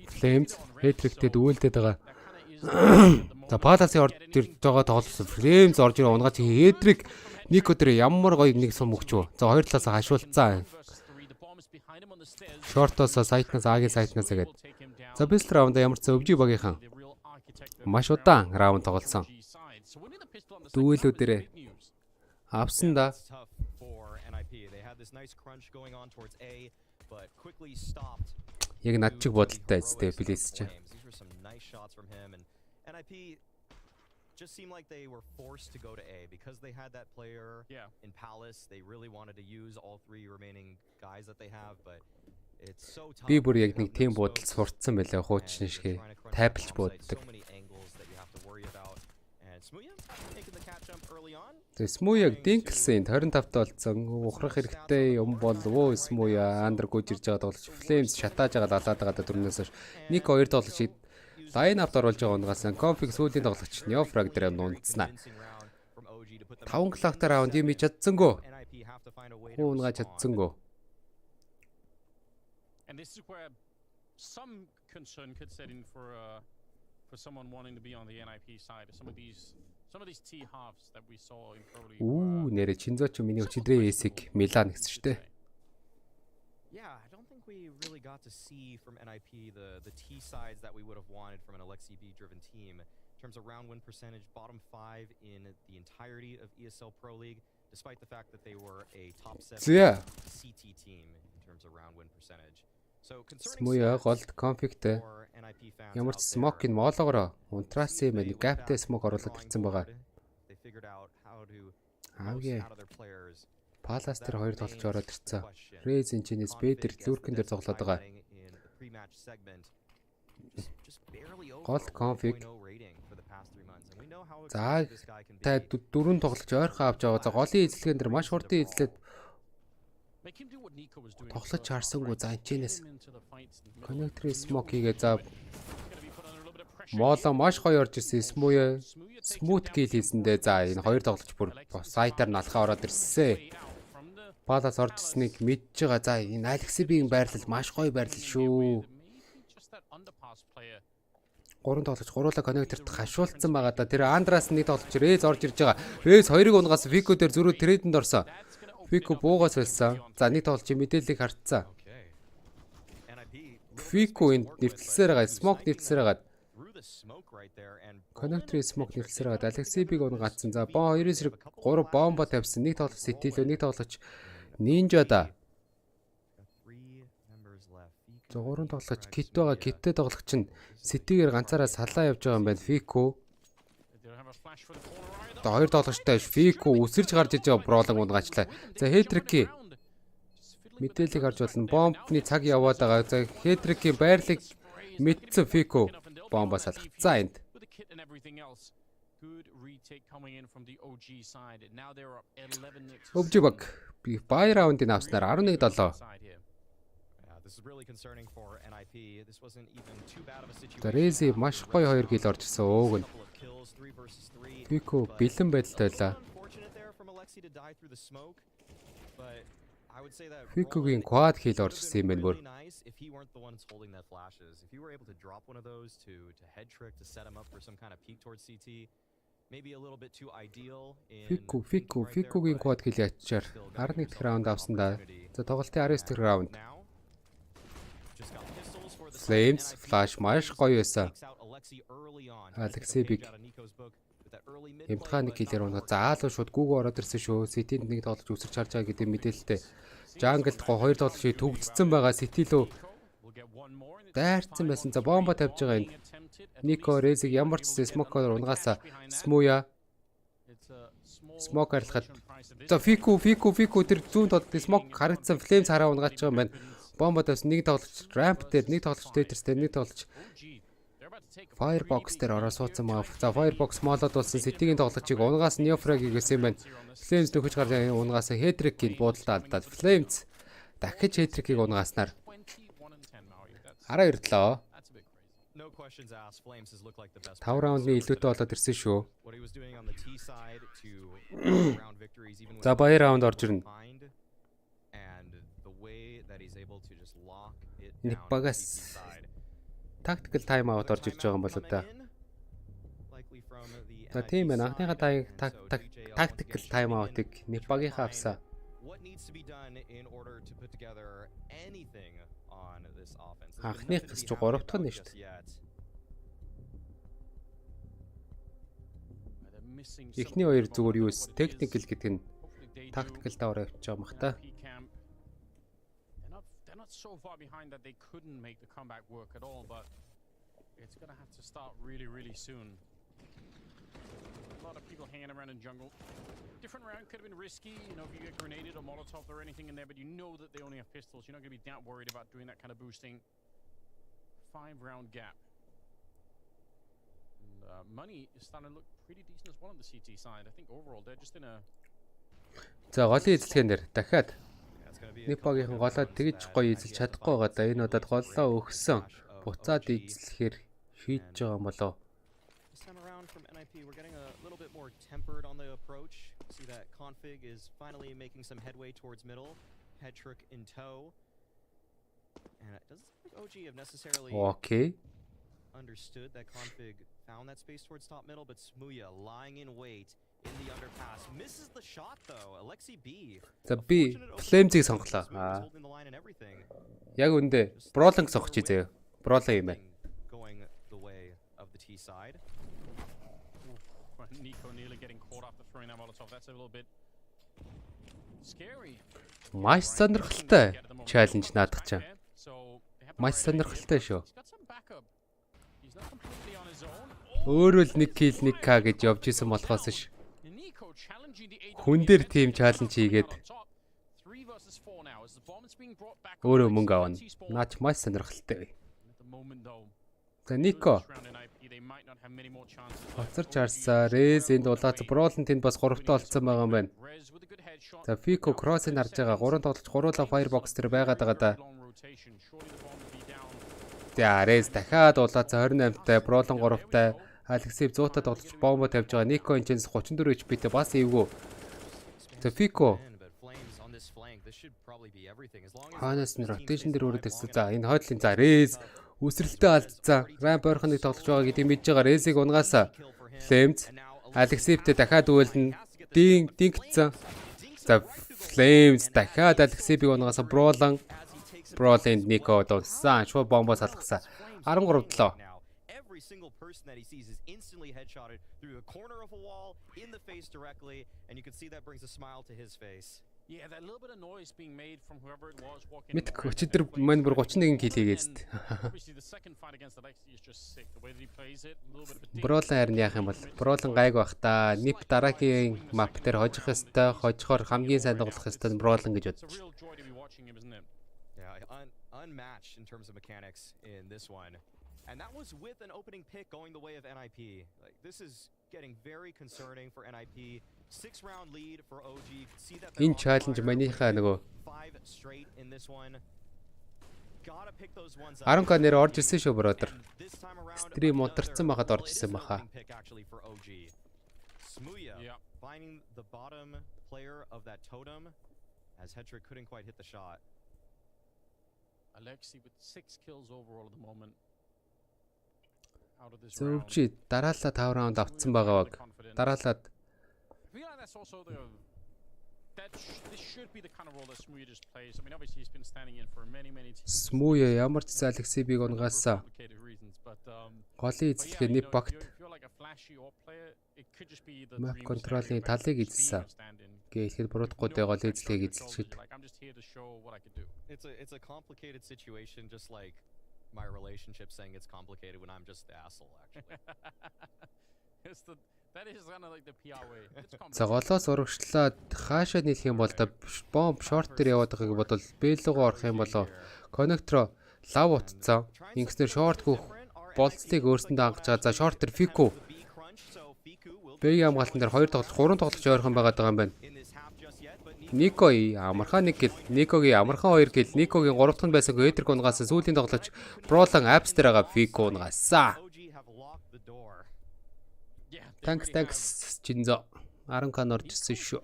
Flames Hetrick-тэй дүүлдээд байгаа. За Palace орж ирж байгаа тоглолт Flames орж ирээ унгаач Hedrick Nico дээр ямар гоё нэг сум өгч үү. За хоёр талаас хашуулцсан. Short-оос сайтнаас Агийн сайтнаас гээд. За best round ямар ч өвжи багийнхан. Маш удаан раунд тоглосон. Дүүлүүдэрээ авсан да. Яг над чиг бодолтой эцтэй плейс чинь. Just seemed like they were forced to go to A because they had that player in Palace. They really wanted to use all three remaining guys that they have, but it's so tough. Би бүр яг нэг тийм бодол сурцсан байлаа хуучин шигээ тайпалж боддог. Тэгээ Смуяг Динклсэнд 25-т болцсон. Ухрах хэрэгтэй юм бол өө Смуя андер гүйж ирж байгаа тоглож Flames шатааж байгаа лалаад байгаа дөрнөөс хойш. Нэг 2 тоглож лайн апт оруулж байгаа унгаас конфиг сүүлийн тоглогч Neofrag дээр нунцнаа. 5 клактер раунд юм чадсангүй. Уунгаа чадсангүй. And this is where some concern could set in for someone wanting to be on the NIP side. Some of these T halves that we saw in Pro League. Үу нэрэ Чинзоч миний өчигдрээ эсик Милан гэсэн штэ. Yeah, I don't think we really got to see from NIP the T sides that we would have wanted from an Alexi B driven team in terms of round win percentage, bottom 5 in the entirety of ESL Pro League, despite the fact that they were a top 7 CT team in terms of round win percentage. So Смуя голд конфигтэй ямар ч смок ин моологоро унтраасаа мэн гаптэй смок оруулаад ирсэн байгаа. Аагийн Palace дээр 2 тоглож ороод ирсэн. Ryzen чинээс Бэдэр Лүркэн дээр тоглоод байгаа. Голд конфиг. За та 4 тоглож ойрхон авч байгаа. За голын эзлэгэн дээр маш хурдан эзлээд тоглож чарсангүй. За энэчнээс connector smoke хийгээ за Моло маш гоё орж ирсэн. Смуя smooth kill хийсэндээ за энэ 2 тоглож бүр сайтаар налхаа ороод ирсэн. Palace орж ирснийг мэдж байгаа. За энэ Alexi-ийн байрлал маш гоё байрлал шүү. 3 тоглож гуруула connector-т хашуулцсан байгаа да. Тэр Андраас нэг тоглож Rez орж ирж байгаа. Rez 2-ыг унгаас Vico дээр зөрүү трейдэнд орсон. Vico буугаас болсон. За нэг тоглож мэдээллийг хартсан. Vico энд нэвтэлсээр байгаа. Smoke нэвтэлсээр байгаа. Connector smoke нэвтэлсээр байгаа. Alexi-ийг унгацсан. За боо 2-оос 3 бомбо тавьсан. Нэг тоглож City-лөө нэг тоглож Ninja да. За 3 тоглож Kit байгаа. Kit-тэй тоглогч нь City-гээр ганцаараа салаа явж байгаа юм байна. Vico. За 2 тоглогчтой Vico үсэрж гарч иж байгаа бролон унгаачлаа. За Hedrick мэдээллийг харж болно. Бомбны цаг яваад байгаа. За Hedrick-ийн байрлыг мэдсэн Vico бомбо салгацсан энд. Өвжи баг би бай раундын авснаар 11-7. За Rezi маш гоё 2 гил орж ирсэн өөг нь. Vico бэлэн байдалтай байлаа. Vico-гийн quad kill орж ирсэн юм байна бүр. Vico-гийн quad kill ячаар 11 дэх раунд авсан да. За тоглолтын 19 дэх раунд. Flames flash маш гоё байсан. Alexi-ийг имтхааны киллер унаа заалуу шууд гүүгөө ороод ирсэн шүү. City-нд нэг тоглож үсэрч харж байгаа гэдэг мэдээлэлтэй. Jungle-д 2 тоглож төгсцсөн байгаа. City лөө дайрцсан байсан. За бомбо тавьж байгаа энэ. Nico Rez-ийг ямар ч smoke-оор унгаасаа Smooya smoke арилгахад. За Vico тэр зүүн толд smoke харагдсан Flames хараа унгаач байгаа юм байна. Бомбо тавьсан нэг тоглож ramp дээр нэг тоглож Tetris-тэй нэг тоглож Firebox дээр ороо суудсан маа. За Firebox молоод болсон City-гийн тоглогчийг унгаас Neofrag-ийг гэсэн юм байна. Flames нөхөж гарч унгаас Hedrick-ийг буудалтай алдаад Flames дахиж Hedrick-ийг унгааснаар 12-7. 5 раундны илүүтэй болоод ирсэн шүү. За баяр раунд орж ирнэ. Нэг багаас tactical time out орж ирж байгаа юм болоо да. За тийм байна. Анхныхаа tactical timeout-ыг Непагийнхаа авсан. What needs to be done in order to put together anything on this offense? Анхных гэж 3 дахь нь шүү дээ. Эхний хоёр зүгээр юу вэ? Technical гэдэг нь tactical даваар явж байгаа мах та. They're not so far behind that they couldn't make the comeback work at all, but it's gonna have to start really soon. A lot of people hanging around in jungle. Different round could have been risky, you know, if you get grenaded or molotov or anything in there, but you know that they only have pistols. You're not gonna be that worried about doing that kind of boosting. 5-round gap. And money is starting to look pretty decent as well on the CT side. I think overall they're just in a. За голын эзлэхэн дээр дахиад Непагийнхан голоод тэгж гоё эзэлж чадахгүй байгаа да. Энэ удаад голлоо өгсөн. Буцаад эзлэхээр шийдэж байгаа юм болоо. This time around from NIP, we're getting a little bit more tempered on the approach. See that config is finally making some headway towards middle. Headtrick in tow. And it doesn't seem like OG have necessarily understood that config found that space towards top middle, but Smooya lying in wait in the underpass. Misses the shot though. Alexi B. За би Flames-ийг сонголоо. Яг үндэ Brawling сонгоч заяа. Brawling юм байна. Going the way of the T side. Nico nearly getting caught after throwing that molotov. That's a little bit scary. Маш сонирхолтой challenge наадах чам. Маш сонирхолтой шүү. Өөрөө л 1 kill 1 k гэж явж исэн болохоос ш. Хүн дээр team challenge хийгээд өөрөө мөнгө авна. Наач маш сонирхолтой. За Nico Хоцорч харсаа Rez энд улаац Brawling тэнд бас 3-таа олцсон байгаа юм байна. За Fico cross-ыг харж байгаа 3 тоглож 3-ла firebox дээр байгаад байгаа да. За Rez дахиад улаац 28-тай Brawling 3-тай Alexi 100-та тоглож бомбо тавьж байгаа. Nico энэ 34 HP-тэй бас эвгүй. За Fico Ханаас нь rotation дээр өрөөд ирсэн. За энэ хойдлын за Rez үсрэлтэй алдсан. Ramp ойрхоныг тоглож байгаа гэдэг мэдж байгаа. Rez-ийг унгаасаа. Flames Alexi-тэй дахиад үйлдэн дингцэн. За Flames дахиад Alexi-ийг унгаасаа Brawling Nico дунсан. Шууд бомбо салгасан. 13-7. Every single person that he sees is instantly headshotted through the corner of a wall in the face directly, and you can see that brings a smile to his face. Yeah, that little bit of noise being made from whoever it was walking. Мэд өчигдөр мань бүр 31 kill хийгээст. Obviously the second fight against Alexi is just sick. The way that he plays it, a little bit of a Brawling харин яах юм бол Brawling гайг бах та. Nip дараагийн map дээр хожих ёстой, хожихоор хамгийн сайн тоглох ёстой Brawling гэж бодчих. real joy to be watching him, isn't it? Yeah, unmatched in terms of mechanics in this one. And that was with an opening pick going the way of NIP. Like, this is getting very concerning for NIP. 6-round lead for OG. See that Энэ challenge манийхаа нөгөө 5 straight in this one. Gotta pick those ones up. 10k нэр орж ирсэн шүү brother. This time around, Стрим модерцсан байхад орж ирсэн баха. pick actually for OG. Smooya finding the bottom player of that totem as Hetrick couldn't quite hit the shot. Alexi with 6 kills overall at the moment. Out of this Зөвчи дараалал 5 раунд авцсан байгаа баг. Дараалал I feel like that's also this should be the kind of role that Smooya just plays. I mean, obviously he's been standing in for many teams. Smooya ямар ч Alexi-ийг унгаасан. Голын эзлэхээр Nip багт map control-ийн талыг эзэлсэн. Гэхдээ буруудахгүй гол эзлэхийг эзэлчихэд. It's a complicated situation, just like my relationship saying it's complicated when I'm just the asshole actually. That is kind of like the PR way. За голоос урагшлаад хаашаа нийлэх юм бол та бомб шорт дээр яваад байгааг бодвол бэлүүгөө орох юм болоо коннектороо лав утцсан. Ингэснээр шорт гүөх болцлыг өөрсөндөө хангаж байгаа. За шорт дээр Fico Бэг хамгаалтан дээр 2 тоглож 3 тоглож ойрхон байгаад байгаа юм байна. Nico амархан 1 kill, Nico-гийн амархан 2 kill, Nico-гийн 3 дахь нь байсан Hetrick унгаасан. Сүүлийн тоглож Brawling apps дээр байгаа Fico унгаасан. Thanks Jinzo. 10k орж ирсэн шүү.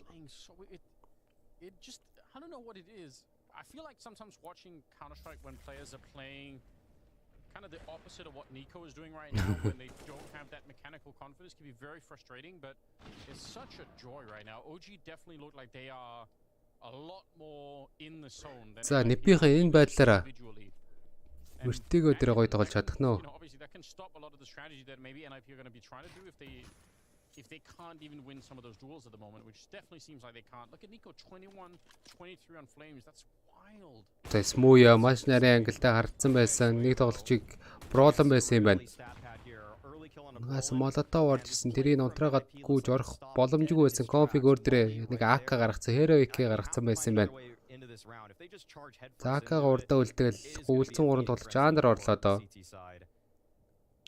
It just I don't know what it is. I feel like sometimes watching Counter-Strike when players are playing kind of the opposite of what Nico is doing right now when they don't have that mechanical confidence. Can be very frustrating, but it's such a joy right now. OG definitely look like they are a lot more in the zone than За NVIDIA энэ байдлаараа Vertigo дээр гоё тоглож чадах нь. Obviously that can stop a lot of the strategy that maybe NIP are going to be trying to do if they can't even win some of those duels at the moment, which definitely seems like they can't. Look at Nico, 21, 23 on flames. That's wild. За Smooya маш нарийн ангилтай харагдсан байсан. Нэг тоглогчийг броолон байсан юм байна. Наас молотоо орж ирсэн. Тэрийг унтраагаад гүйж орох боломжгүй байсан. Config өөр дээрээ нэг AK гаргацсан, Hero AK гаргацсан байсан юм байна. За AK-га урдаа үлдээл гүйлцэн 3 тоглогч Андер орлоо доо.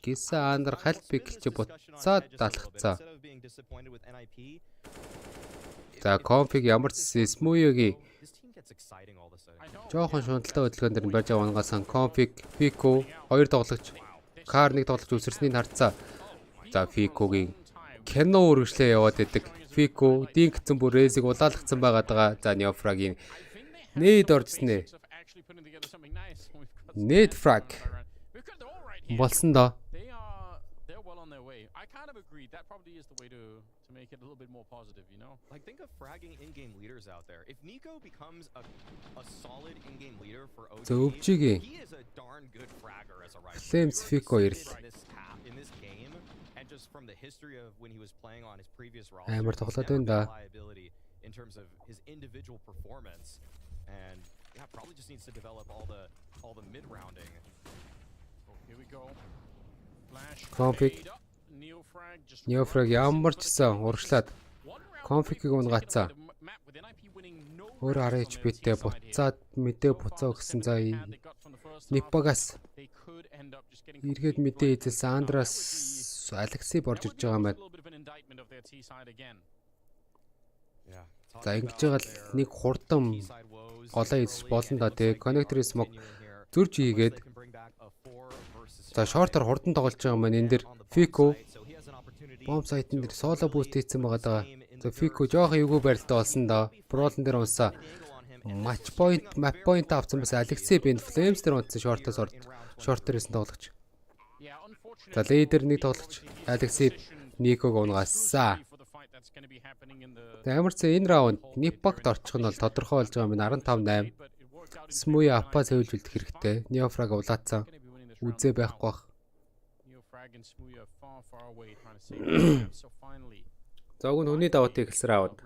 Гиса Андер халт пиклч буцаад далхацсан. За Config ямар ч Smooya-гийн жоохон шунталтай хөдөлгөөн дээр нь барьж байгаа унгасан Config, Fico 2 тоглогч, Car 1 тоглогч үсэрснийг харцаа. За Fico-гийн кино үргэлжлээ яваад идэг. Fico дингцэн бүр рейсийг улаалгацсан байгаад байгаа. За Neofrag-ийн нээд оржснээ. Нээд frag болсон доо. That probably is the way to make it a little bit more positive, you know? Like, think of fragging in-game leaders out there. If Nico becomes a solid in-game leader for OG, he is a darn good fragger as a Ryzen. Flames Fico in this game, and just from the history of when he was playing on his previous roster, reliability in terms of his individual performance, and yeah, probably just needs to develop all the mid-rounding. Oh, here we go. Flash. Config. Neofrag ямар ч сан урагшлаад Config-ийг унгацсан. Өөр RH битээ буцаад мэдээ буцаа өгсөн. За Nipagаас эргээд мэдээ эзэлсэн Андраас Алексей борж ирж байгаа юм байна. За ингэж байгаа л нэг хурдан голоо эзэж болно да тий. Connector smoke зөрж хийгээд за short-ор хурдан тоглож байгаа юм байна. Энэ дэр Fico bomb site-ын дээр solo boost хийсэн байгаа даа. За Fico жоохон эвгүй барилтаа болсон да. Brawl-ын дээр унсаа. Match point, map point авсан бас Alexei бин Flames дээр унтсан short-оос short-орсэн тоглогч. За leader нэг тоглогч Alexei Nico-г унгасаа. Ямар ч энэ раунд Nipag-д орчих нь бол тодорхой болж байгаа юм. 15-8. Smooya апа сэвэлжүүлэх хэрэгтэй. Neofrag улаацсан. Үзээ байхгүй бах. Зог нь хүний даваатыг хэлсээр аваад.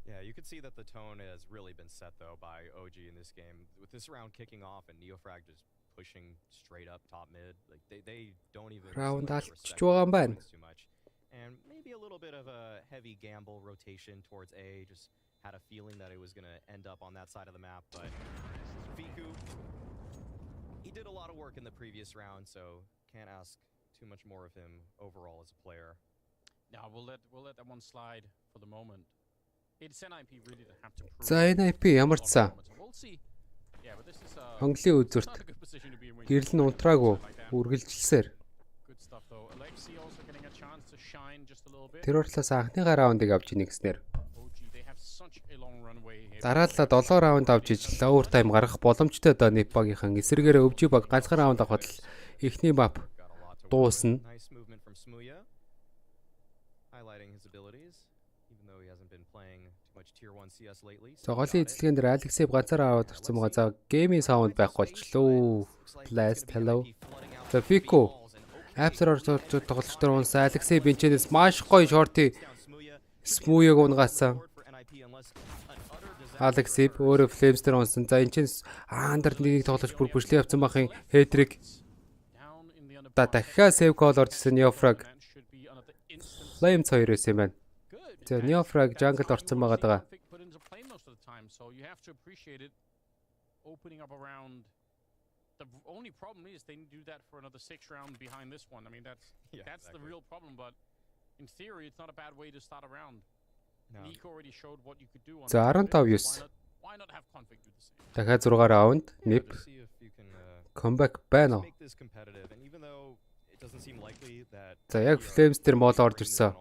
Yeah, you could see that the tone has really been set though by OG in this game. With this round kicking off and Neofrag just pushing straight up top mid, like they don't even Round алчж байгаа юм байна. And maybe a little bit of a heavy gamble rotation towards A. Just had a feeling that it was going to end up on that side of the map, but Fiku, he did a lot of work in the previous round, so can't ask too much more of him overall as a player. Yeah, we'll let that one slide for the moment. It's NIP really to have to prove. За NIP ямар ч сан. We'll see. Yeah, but this is Хонглын үзүүрт гэрэл нь унтраагүй үргэлжилсээр. Good stuff though. Alexei also getting a chance to shine just a little bit. Тэр уртлаас анхныгаа раундыг авч ийн гэснээр. They have such a long runway here. Дараалал 7 раунд авч ижил овертайм гаргах боломжтой доо Nipag-ийн эсэргээрээ өвжи баг ганцхан раунд авахад л эхний map дуусна. Nice movement from Smooya, highlighting his abilities, even though he hasn't been playing too much tier 1 CS lately. За голын эзлэгэн дээр Alexei ганцаараа аваад орсон байгаа. За гейминг саунд байхгүй болчлоо. Last hello. За Fico Acer орж тоглолчдоор унсан Alexei бенчээс маш гоё шорти Smooya-г унгаасан. Alexei өөрөө Flames дээр унсан. За энэ чинь Андер нэг тоглож бүр бүшлээ явцсан бахын хэтрик. Та дахиад save call орж ирсэн Neofrag. Flames 2-оос юм байна. За Neofrag jungle орсон байгаа даа. The only problem is they do that for another 6 round behind this one. I mean that's the real problem, but in theory it's not a bad way to start a round. Nico already showed what you could do on. За 15-9. Why not have Config do the same? Дахиад 6 раунд Nip comeback байна. За яг Flames дээр мол орж ирсэн.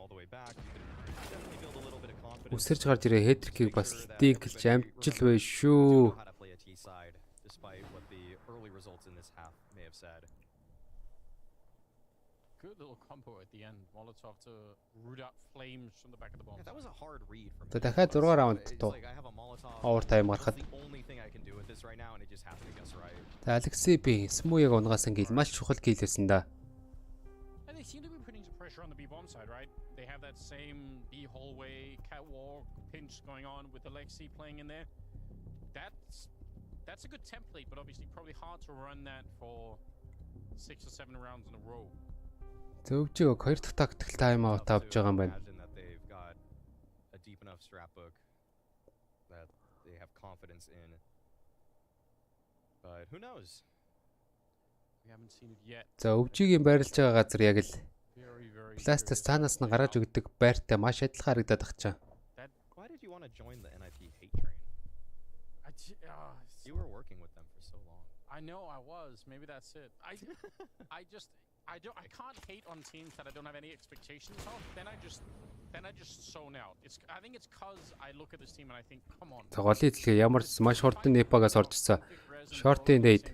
Үсэрч гарч ирээ хэтрикийг бас динклж амжил бай шүү. good little combo at the end. Molotov to root out flames from the back of the bomb. Yeah, that was a hard read from За him. дахиад 6 раунд It's туу. like I have a Molotov. Overtime That's гарахад. the only thing I can do with this right now, and it just happened to guess right. За Алексей би Смуяг унгасан гэл маш чухал гээлсэн да. And they seem to be putting some pressure on the B bomb side, right? They have that same B hallway catwalk pinch going on with Alexei playing in there. That's a good template, but obviously probably hard to run that for 6 or 7 rounds in a row. Зөвжөө 2 дахь тактикл тайм аут авч байгаа юм байна. Imagine that they've got a deep enough scrapbook that they have confidence in. But who knows? We haven't seen it yet. За өвжигийн байрлаж байгаа газар яг л Very пластас цаанаас нь гараж өгдөг байртай маш адилхан харагдаад ахчаа. Why did you want to join the NIP hate train? You were working with them for so long. I know I was. Maybe that's it. I can't hate on teams that I don't have any expectations of. Then I just zone out. I think it's cause I look at this team and I think, come on. За голын эзлэгээ ямар ч маш хурдан непагаас орж ирсэн. Short-ийн date.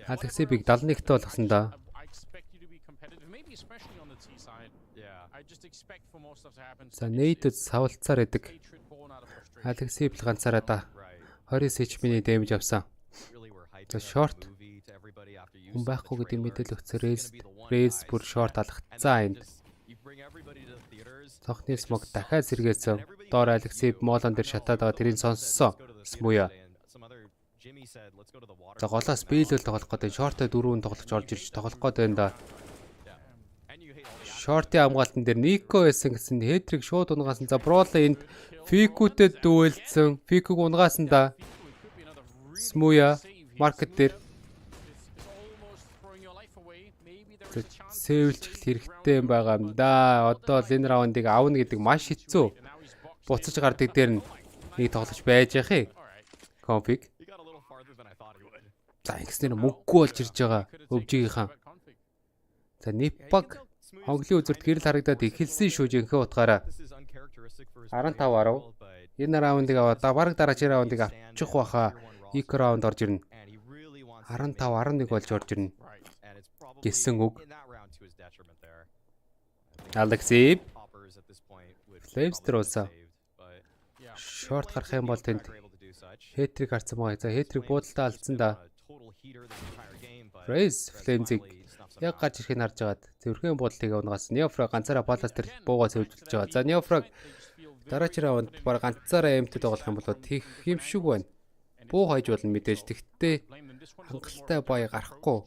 Алексей биг 71-т болгосон да. I expect you to be competitive, maybe especially on the T side. Yeah. I just expect for more stuff to happen. За нейтэд савлцаар идэг. Hatred born out of frustration. Алексей бил ганцаараа да. 20 HP-ний дэмж авсан. За short хүн байхгүй гэдэг мэдээлэл өгсөн Рейс бүр short алгацсан энд. Цонхны смог дахиад сэргээсэн. Доор Алексей молон дээр шатаад байгаа тэрийг сонссон. Смуя. За голоос биелэл тоглох гэдэг short-д 4 тоглож орж ирж тоглох гэдэг да. Short-ийн хамгаалтан дээр Нико байсан гэсэн хэтрийг шууд унгаасан. За Брола энд Фикүүтэд дүүлсэн. Фикүүг унгаасан да. Смуя маркет дээр сэвэлж хэрэгтэй юм байгаа юм да. Одоо л энэ раундыг авна гэдэг маш хэцүү. Буцаж гардаг дээр нэг тоглож байж яах юм. Конфиг. За ингэснээр мөнгөгүй болж ирж байгаа өвжигийнхан. За Ниппаг хонглын үзүрт гэрэл харагдаад эхэлсэн шүү жинхэнэ утгаараа. 15-10. Энэ раундыг аваад бараг дараагийн раундыг авчих байхаа. Ик раунд орж ирнэ. 15-11 болж орж ирнэ. Гэсэн үг. Алексей Флеймстер уулсан. Шорт гарах юм бол тэнд хэтрик харцсан байгаа. За хэтрик буудалтаа алдсан да. Рейс Флеймзиг яг гарч ирэхийг харж агаад зөрхөн буудалтыг унгаас Неофраг ганцаараа балаас тэр буугаа сөвлөж байгаа. За Неофраг дараагийн раунд баг ганцаараа эмтэд тоглох юм бол тийх юм шиг байна. Буу хойж болно мэдээж. Тэгтээ хангалттай бай гарахгүй.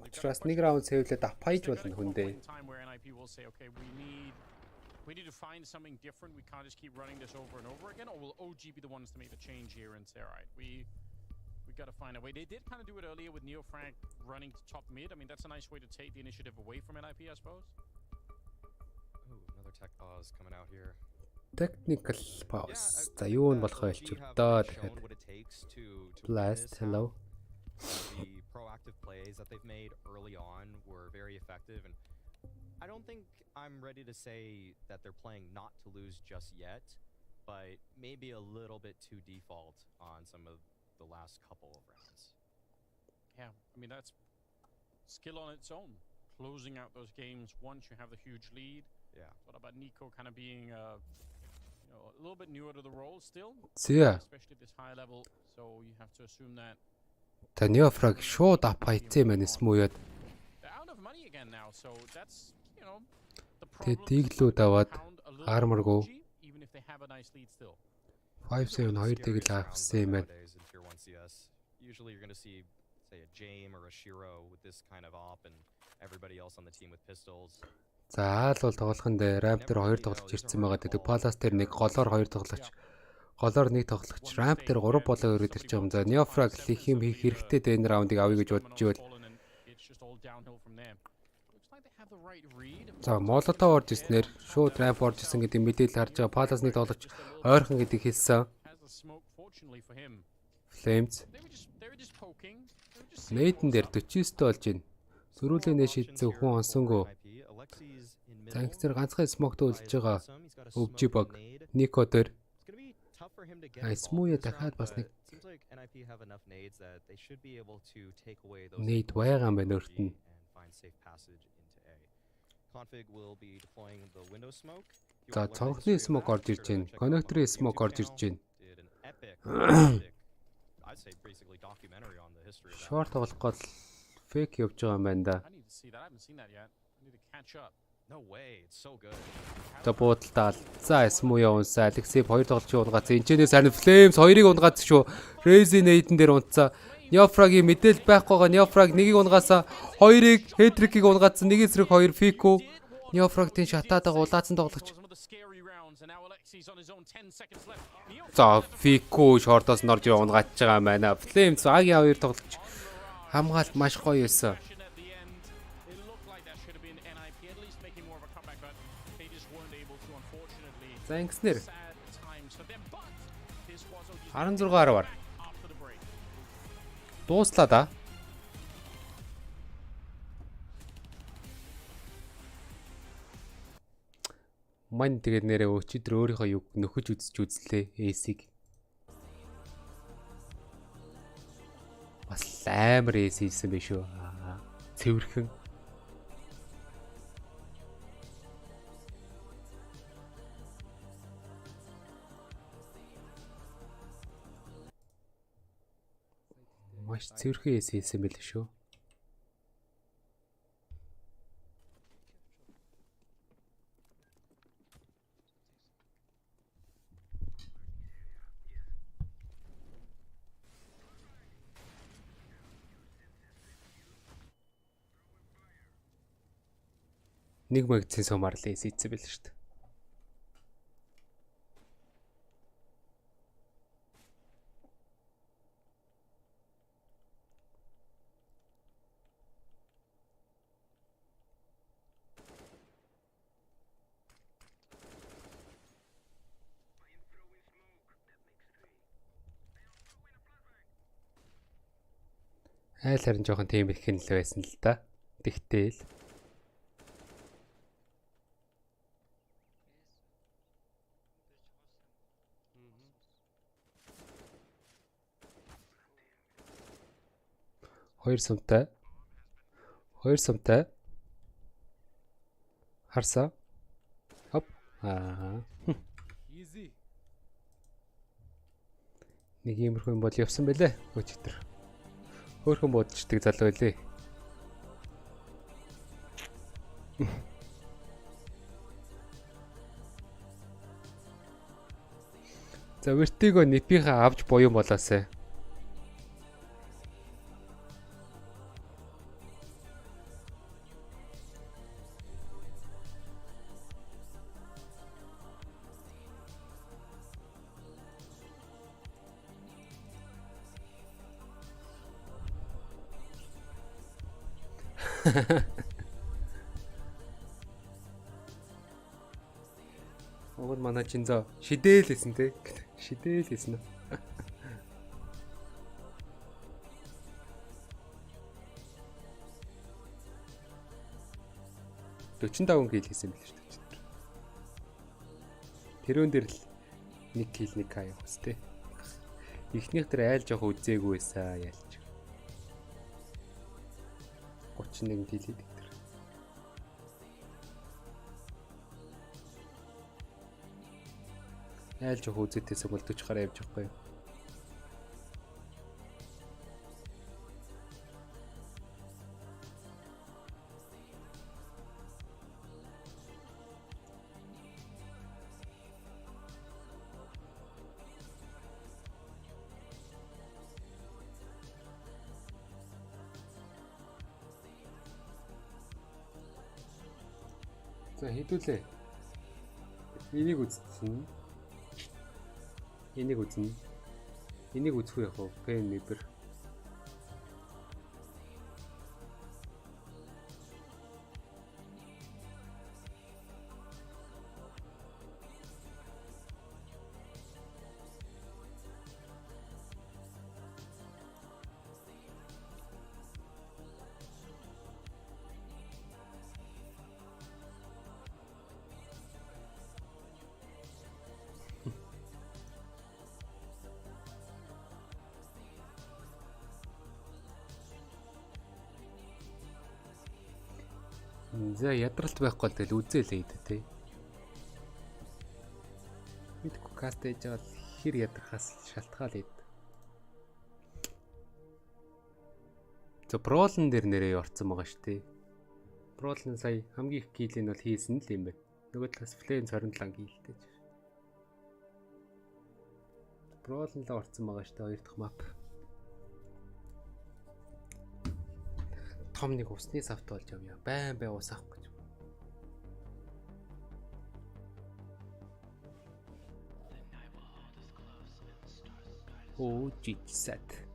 Учраас нэг раунд сэвлээд апайж болно хүндээ. We need to find something different. We can't just keep running this over and over again, or will OG be the ones to make the change here and say, all right, we got to find a way. They did kind of do it earlier with NeoFrank running to top mid. I mean, that's a nice way to take the initiative away from NIP, I suppose. Ooh, another tech pause coming out here. Technical pause. За юу нь болох вэ ч удаа дахиад. Blast, hello. The proactive plays that they've made early on were very effective, and I don't think I'm ready to say that they're playing not to lose just yet, but maybe a little bit too default on some of the last couple of rounds. Yeah, I mean, that's skill on its own. Closing out those games once you have the huge lead. Yeah. What about Nico kind of being a little bit newer to the role still? Yeah. Especially at this high level, so you have to assume that. Та Неофраг шууд апайцсан юм Смуяд. They're out of money again now, so that's, you know, Тэгээд диглүүд аваад арморгүй 5-7-2 дигл авсан юм байна. Usually you're going to see say a Jame or a Shiro with this kind of op and everybody else on the team with pistols. За аал бол тоглохын дээр Ramp дээр 2 тоглож ирсэн байгаа гэдэг. Palace дээр 1, голоор 2 тоглогч. Голоор 1 тоглогч. Ramp дээр 3 болоо өрөөд ирж байгаа юм. За Neofrag их юм хийх хэрэгтэй дээ энэ раундыг авъя гэж бодож ивэл. За Molotov орж ирснээр шууд Ramp орж ирсэн гэдэг мэдээлэл харж байгаа. Palace 1 тоглож ойрхон гэдэг хэлсэн. Flames Nathan дээр 49-т болж байна. Зөрүүлэнэ шийдсэн хүн онсонгүй. За ингэсээр ганцхан смогт үлж байгаа өвжи баг Nico дээр for him to get А, involved Smoothie in this дахиад round, бас but нэг it seems like NIP have enough nades that they should be able to take away those Nade influences байгаа юм from байна OG өөрт нь. and find safe passage into A. Config will be deploying the window smoke. If you За want to learn the цонхны history of smoke that, орж be ирж sure to байна. check out Connector-ийн my smoke YouTube орж ирж channel. байна. Did an epic, I'd say basically documentary on the history of that. Short тоглох гол fake явж байгаа юм байна да. I need to see that. I haven't seen that yet. I need to catch up. No way, it's so good. За буудалтай алцсан Smoothie унсаа. Alexip 2 тоглолчийн унгац. Энчнээс харин Flames 2-ыг унгац шүү. Ryzen 8-н дээр унтцаа. Neofrag-ийн мэдээл байхгүйгаа Neofrag 1-ийг унгаасаа 2-ыг Hetrick-ийг унгаацсан. 1 эсрэг 2 Fico. Neofrag-ийн шатаад байгаа улаацсан тоглогч. За Fico short-оос норж унгааж байгаа юм байна. Flames Агийн 2 тоглогч хамгаалт маш гоё юусэн. За ингэснээр 16-аар дууслаа да. Мань тэгээд нэрээ өчигдөр өөрийнхөө юг нөхөж үзэж үзлээ AC-г. Бас амар AC хийсэн байх шүү. Цэвэрхэн. Маш цэвэрхэн AC хийсэн байл шүү. Нэг магазин сумарлаа AC-цсэн байл шүү дээ. Айл харин жоохон тийм их хэнэл байсан л да. Тэгтэл хоёр сумтай харсаа хоп easy нэг иймэрхүү юм бол явсан байлээ өчигдөр хөөрхөн бодчихдаг залуу байлээ. За вертиго нипийнхаа авч буян болоосай. Огт манай чин зөө шидээл хийсэн те. Шидээл хийсэн үү? $45 кил хийсэн байл шүү дээ. Тэрүүн дээр л 1 кил 1 к явах хэвчтэй. Эхнийх дээр айл жоох үзээгүй байсан ялч. 31 кил хийдэг тэр. Айл жоох үзээтэйсэн бол 40 гараа явж байгаа юм. За хэдүүлээ. Энийг үзсэн. Энийг үзнэ. Энийг үзэх яах вэ? Pen neighbor. За ядралт байхгүй л тэгэл үзээлээ идэ тэ. Мэдгүй каст ээж байгаа хэр ядрахаас шалтгаал ид. За Бролн дээр нэрээ орцсон байгаа шүү дээ. Бролн сая хамгийн их килийг нь бол хийсэн л юм байна. Нөгөө талаас Flame 27 килтэй. Бролн л орцсон байгаа шүү дээ хоёр дахь map. Том нэг усны савт болж явъя. Байн бай ус авах гэж. Оо жигсэт.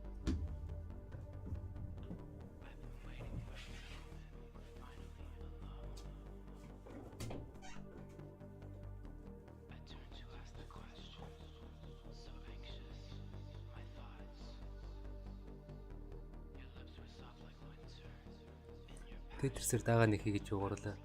Тэдэрсэр дагаа нэг хийж угуурлаа.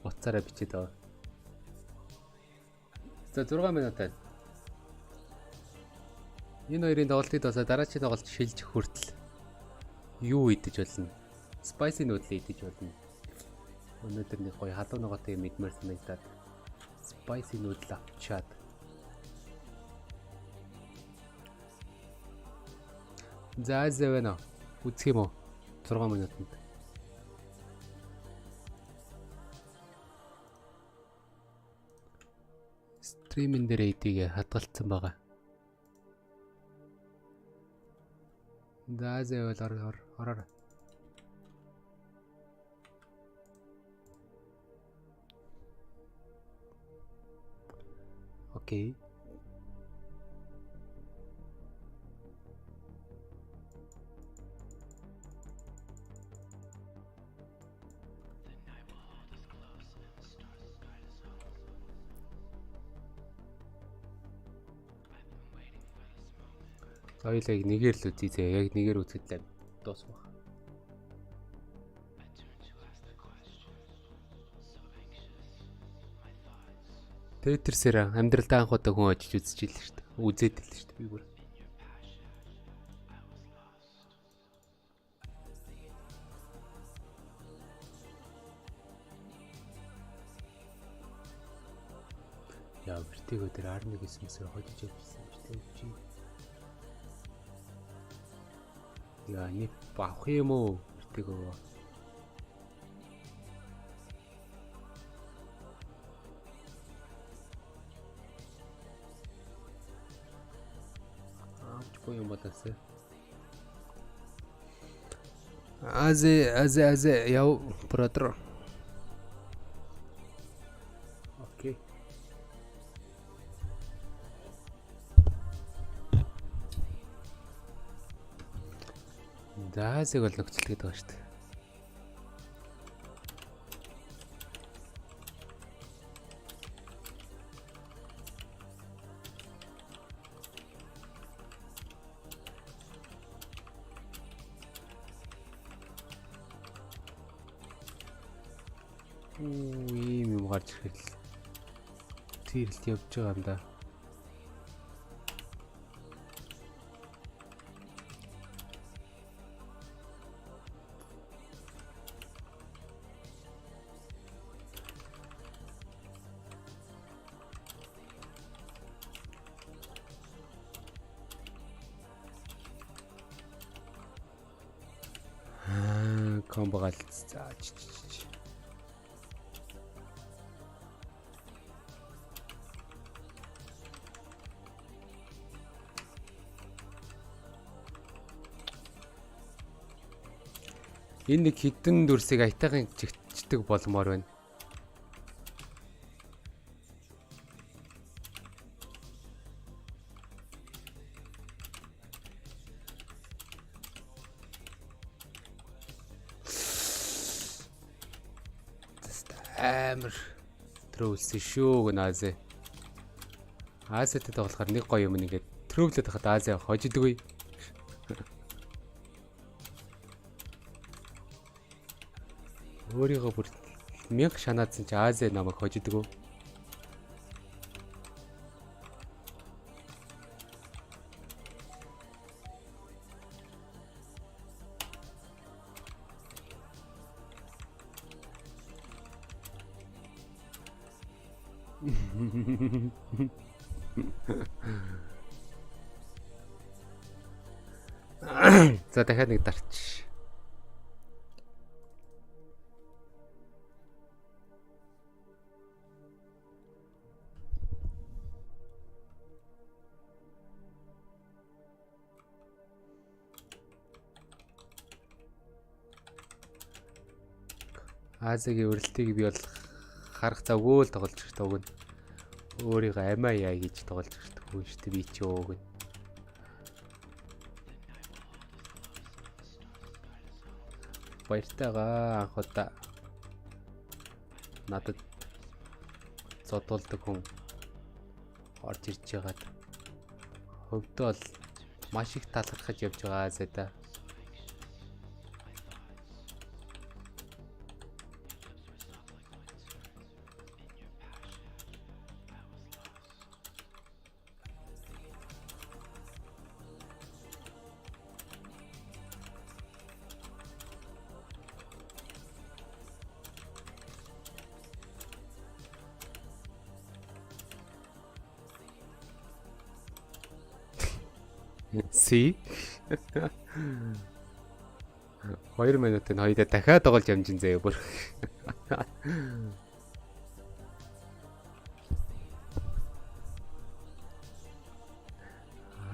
Уцаараа бичээд байгаа. За 6 минут байна. Энэ хоёрын тоглолтыг дуусаад дараагийн тоглолт шилжих хүртэл юу идэж болно? Spicy noodle идэж болно. Өнөөдөр нэг гоё халуун ногоотой юм идмээр санагдаад spicy noodle авчаад. За зэвэнэ. Үзэх юм уу? 6 минутанд. Стримэн дээр эдийг хадгалсан байгаа. За зэвэл ороо. Окей. Хоёлыг нэгээр л үзье зэ. Яг нэгээр үзэхдээ дуусах. Тэтерсээр амьдралдаа анх удаа хүн очиж үзэж ийл шүү дээ. Үзээд ийл шүү дээ би бүр. яа бэртэг өдөр 11-9-ээр ходиж явсан бэртэг чи. Яа нэг авах юм уу бэртэг өө. Авч юм болоосаа. Азе яв бродер. Окей. Заасыг бол нөхцөлгээд байгаа шүү дээ. Ийм юм гарч ирэл. Тэрэлт явж байгаа юм да. Комбо галзаа. Энэ нэг хідэн дүрсийг аятайхан чигтдэг болмоор байна. Амар трүүлсэн шүү гэнэ. Азиатай тоглохоор нэг гоё юм нэгээд трүүлээд хахад Азиа хожидгүй. Өөрийгөө бүр 1000 шанаадсан чи Азия намайг хожидгүй. За дахиад нэг дарч. Азигийн өрөлтийг би бол харах завгүй л тоглож ирдэг өгнө. Өөрийгөө амиа яа гэж тоглож ирдэг хүн шүү дээ би ч өөгнө. Баяртайгаа анх удаа надад зодуулдаг хүн орж ирж байгаад хөвдөө бол маш их талархаж явж байгаа Азиада. See? 2 минутын хоёроо дахиад тоглож амжин заяа бүр.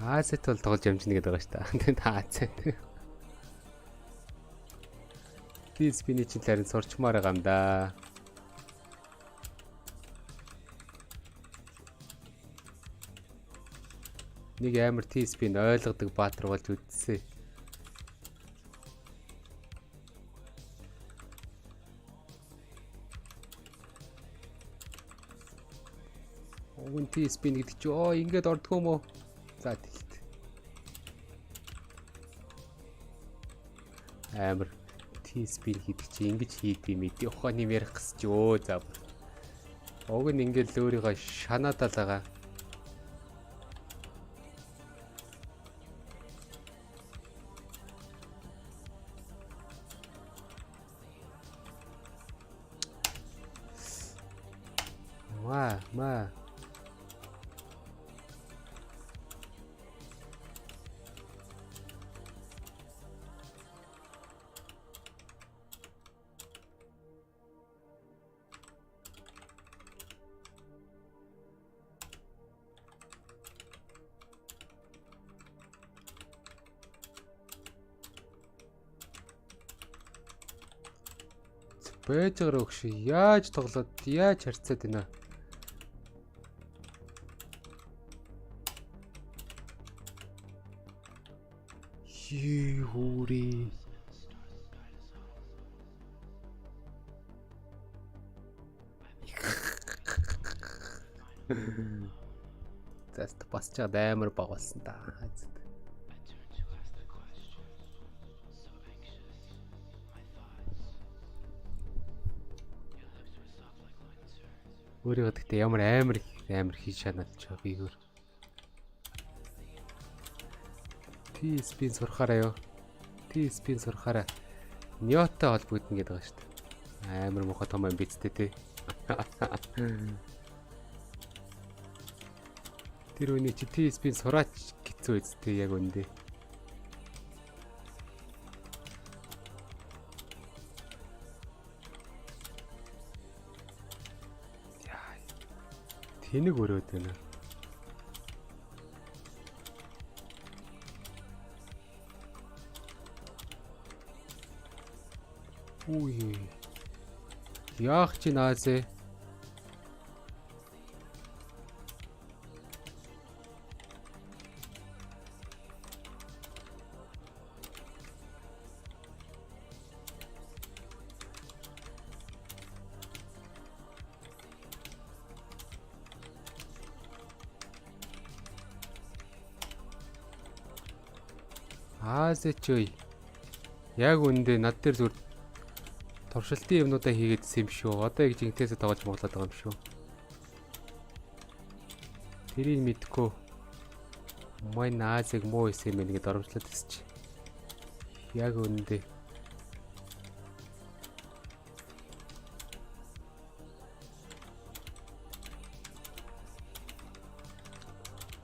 Азет бол тоглож амжин гэдэг байгаа шүү дээ. Тэгээд Азет. Би спиний чинь талаар сурчмаар байгаа юм да. Нэг амар T-spin ойлгодог баатар болж үдсээ. Огон T-spin гэдэг чи ингэж ордгоо мó. За тэгт. Амар T-spin гэдэг чи ингэж хийдгий мэд. Ухааны ярих гэсч өө за. Уг нь ингэж өөрийгөө шанаадал байгаа. Ма Байж байгаа өгш. Яаж тоглоод яаж харьцаад байна. Хүүри. Заст бас ч амар баг болсон да. Өөрийгөө гэхдээ ямар амар хийж шанаад ч бийгөр. T-spin сурахаараа юу? T-spin сурахаараа Nyoto холбогдно гэдэг байгаа шүү дээ. Амар муухай том юм бицтэй те. Тэр үний чи T-spin сураач гэцүү үсттэй яг үндэ. Тэнэг өрөөд байна. Үе. Яах чи наазэ? Аазэчүй. Яг үндэ над дээр зүр туршилтын юмнуудаа хийгээдсэн юм шүү. Одоо яг жинтээсээ тоглож моглоод байгаа юм шүү. Тэрийг мэдгүй. Мой наазыг муу исэн юм нэгэд оромжлоод ирсч. Яг үндэ.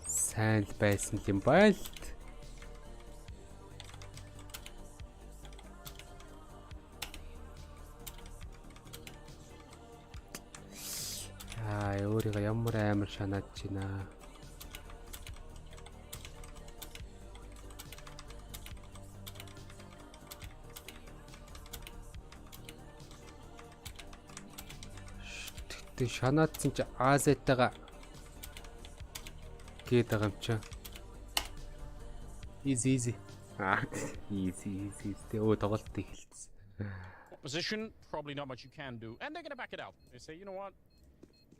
Сайн байсан юм байл. Өөрийгөө ямар амар шанаад чина. Тэгтээ шанаадсан чи Азиатайгаа гээд байгаа юм чи. Easy. Easy. Өө тоглолт эхэлсэн. Position, probably not much you can do. And they're going to back it out. They say, you know what?